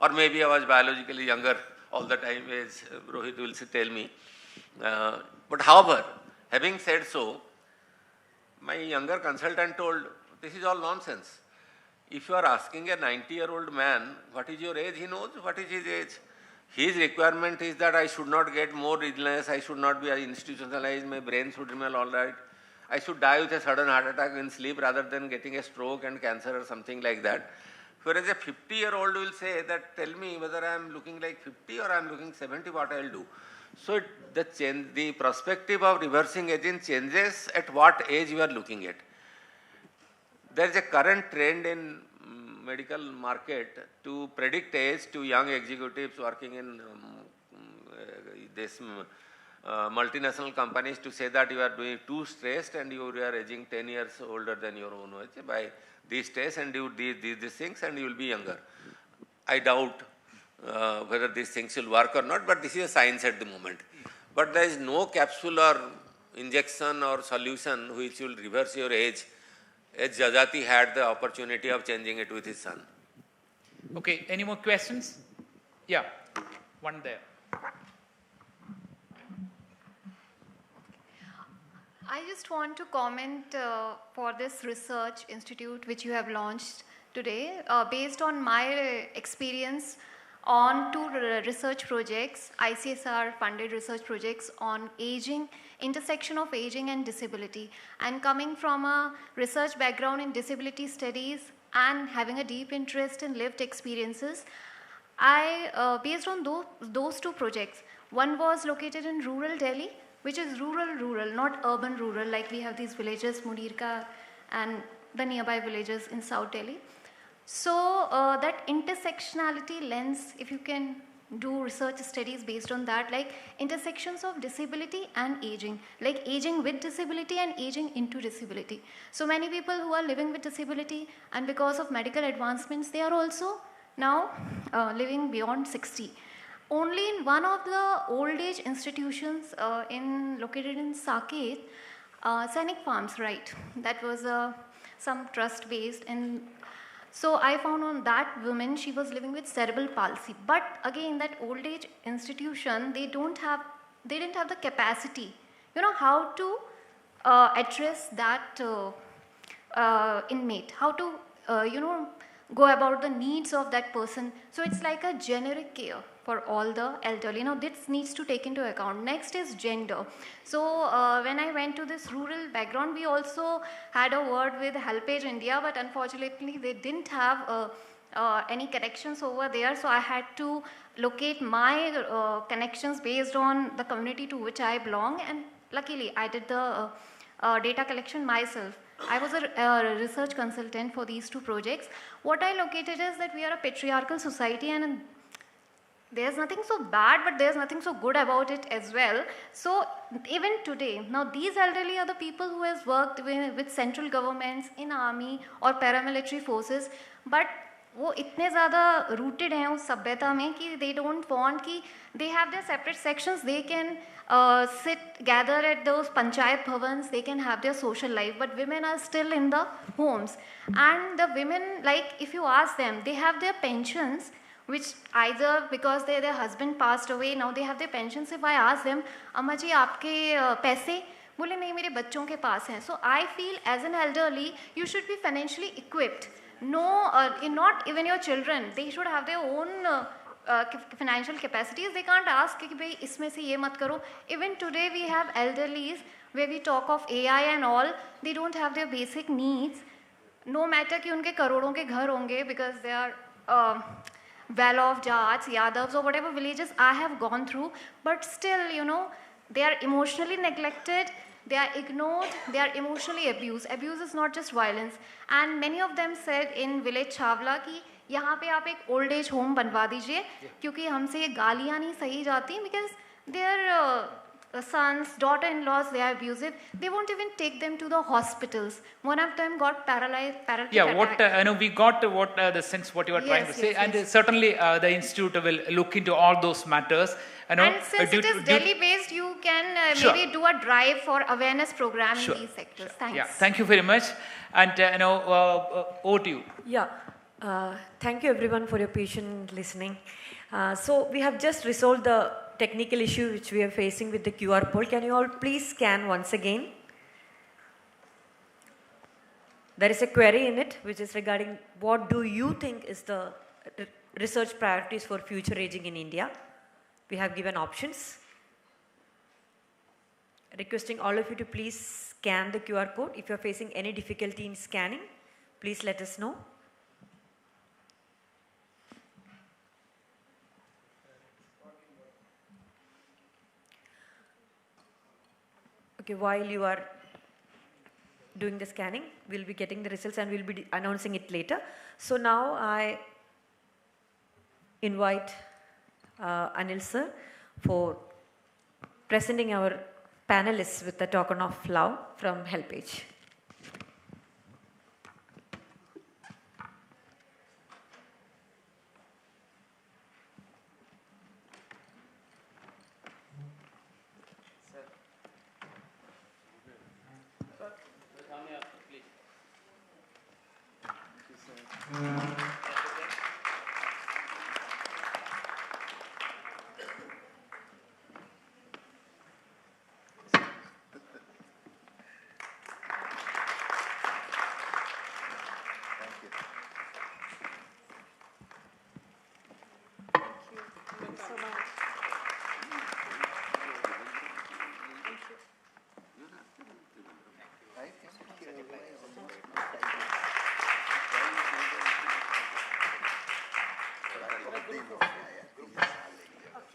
Or maybe I was biologically younger all the time, as Rohit will tell me. But however, having said so, my younger consultant told, this is all nonsense. If you are asking a 90-year-old man, what is your age, he knows what is his age. His requirement is that I should not get more illness, I should not be institutionalized, my brain should remain all right. I should die with a sudden heart attack in sleep rather than getting a stroke and cancer or something like that. Whereas a 50-year-old will say that, tell me whether I am looking like 50 or I am looking 70, what I will do. So the perspective of reversing aging changes at what age you are looking at. There is a current trend in medical market to predict age to young executives working in multinational companies, to say that you are doing too stressed and you are aging 10 years older than your own age by these tests, and do these things and you will be younger. I doubt whether these things will work or not, but this is a science at the moment. But there is no capsule or injection or solution which will reverse your age H. Jajati had the opportunity of changing it with his son. Okay, any more questions? Yeah, one there. I just want to comment for this research institute which you have launched today. Based on my experience on two research projects, ICSR funded research projects on aging, intersection of aging and disability. And coming from a research background in disability studies and having a deep interest in lived experiences, I, based on those two projects, one was located in rural Delhi, which is rural, not urban rural, like we have these villages, Munirka and the nearby villages in South Delhi. So that intersectionality lens, if you can do research studies based on that, like intersections of disability and aging, like aging with disability and aging into disability. So many people who are living with disability, and because of medical advancements, they are also now living beyond 60. Only in one of the old age institutions located in Saket, Sainik Farms, right? That was some trust based, and so I found on that woman, she was living with cerebral palsy. But again, that old age institution, they didn't have the capacity, how to address that inmate, how to go about the needs of that person. So it's like a generic care for all the elderly. Now this needs to take into account. Next is gender. So when I went to this rural background, we also had a word with HelpAge India, but unfortunately they didn't have any connections over there. So I had to locate my connections based on the community to which I belong, and luckily I did the data collection myself. I was a research consultant for these two projects. What I located is that we are a patriarchal society, and there's nothing so bad, but there's nothing so good about it as well. So even today, now these elderly are the people who has worked with central governments in army or paramilitary forces, but वो इतने ज़्यादा rooted हैं उस सभ्यता में कि they don't want कि they have their separate sections, they can gather at those panchayat bhavans, they can have their social life, but women are still in the homes. And the women, like if you ask them, they have their pensions, which either because their husband passed away, now they have their pensions. If I ask them, Amma ji, aapke paise? बोले नहीं मेरे बच्चों के पास हैं. So I feel as an elderly, you should be financially equipped. No, not even your children. They should have their own financial capacities. They can't ask कि भाई इसमें से ये मत करो. Even today we have elderlies where we talk of AI and all. They don't have their basic needs. No matter कि उनके करोड़ों के घर होंगे because they are well-off Jats, Yadavs or whatever villages I have gone through. But still, they are emotionally neglected. They are ignored, they are emotionally abused. Abuse is not just violence. And many of them said in village Chawla कि यहाँ पे आप एक old age home बनवा दीजिए क्योंकि हमसे ये गालियाँ नहीं सही जाती because their sons, daughter-in-laws, they are abusive. They won't even take them to the hospitals. One of them got paralytic attack. We got what the sense what you are trying to say, and certainly the institute will look into all those matters. And since it is Delhi-based, you can maybe do a drive for awareness program in these sectors. Thanks. Yeah, thank you very much. And over to you. Yeah, thank you everyone for your patient listening. So we have just resolved the technical issue which we are facing with the QR code. Can you all please scan once again? There is a query in it which is regarding what do you think is the research priorities for future aging in India. We have given options. Requesting all of you to please scan the QR code. If you are facing any difficulty in scanning, please let us know. Okay, while you are doing the scanning, we'll be getting the results and we'll be announcing it later. So now I invite Anil sir for presenting our panelists with the token of love from HelpAge.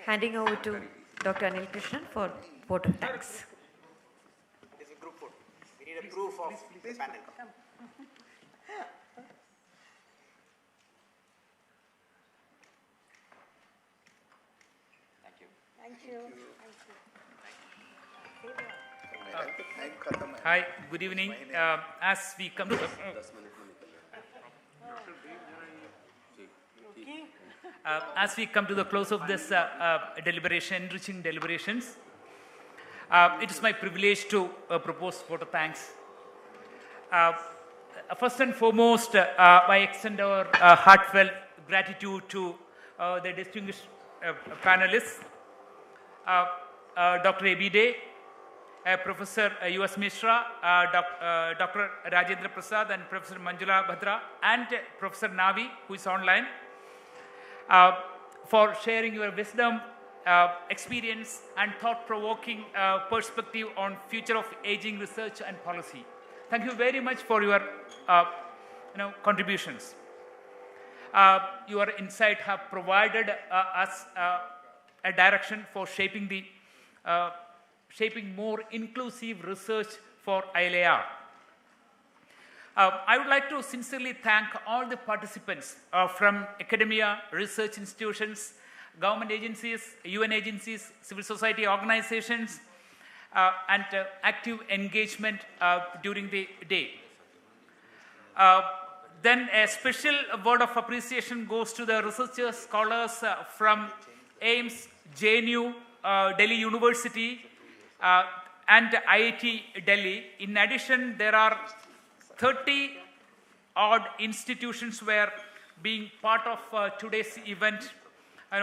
Handing over to Dr. Anil Krishnan for vote of thanks. This is group 4. We need a proof of the panel. Thank you. Thank you. Hi, good evening. As we come to the, as we come to the close of this enriching deliberations, it is my privilege to propose vote of thanks. First and foremost, I extend our heartfelt gratitude to the distinguished panelists, Dr. A.B. Day, Professor U.S. Mishra, Dr. Rajendra Prasad, and Professor Manjula Bhadra, and Professor Navi, who is online, for sharing your wisdom, experience, and thought-provoking perspective on future of aging research and policy. Thank you very much for your contributions. Your insight have provided us a direction for shaping more inclusive research for ILAR. I would like to sincerely thank all the participants from academia, research institutions, government agencies, UN agencies, civil society organizations, and active engagement during the day. Then a special word of appreciation goes to the researchers, scholars from AIMS, JNU, Delhi University, and IIT Delhi. In addition, there are 30 odd institutions were being part of today's event. I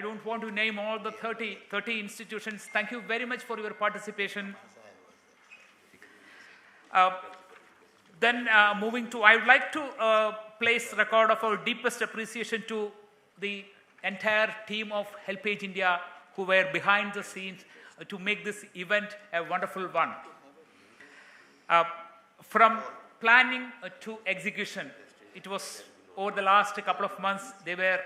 don't want to name all the 30 institutions. Thank you very much for your participation. Then moving to, I would like to place record of our deepest appreciation to the entire team of HelpAge India who were behind the scenes to make this event a wonderful one. From planning to execution, it was over the last couple of months they were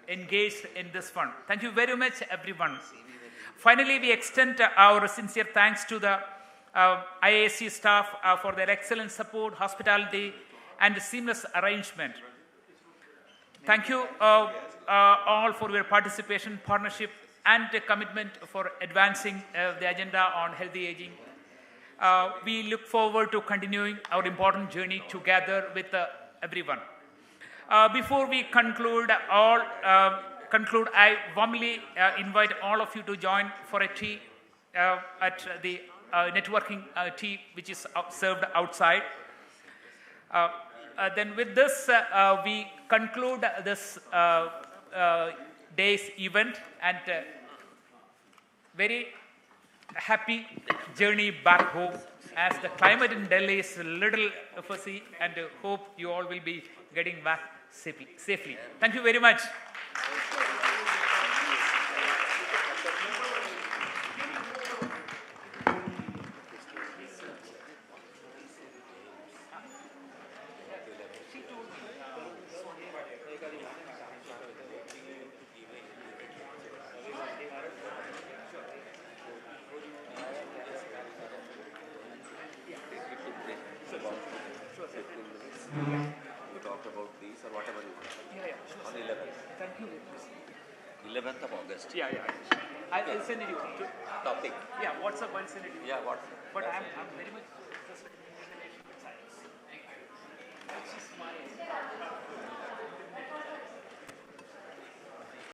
engaged in this one. Thank you very much, everyone. Finally, we extend our sincere thanks to the IASC staff for their excellent support, hospitality, and seamless arrangement. Thank you all for your participation, partnership, and commitment for advancing the agenda on healthy aging. We look forward to continuing our important journey together with everyone. Before we conclude, I warmly invite all of you to join for a tea at the networking tea, which is served outside. Then with this, we conclude this day's event, and very happy journey back home, as the climate in Delhi is a little fussy, and hope you all will be getting back safely. Thank you very much. To talk about these or whatever you want. Yeah, sure. On 11th. Thank you. 11th of August. Yeah. I'll send it you. Topic. Yeah, WhatsApp, I'll send it you. Yeah, WhatsApp. But I'm very much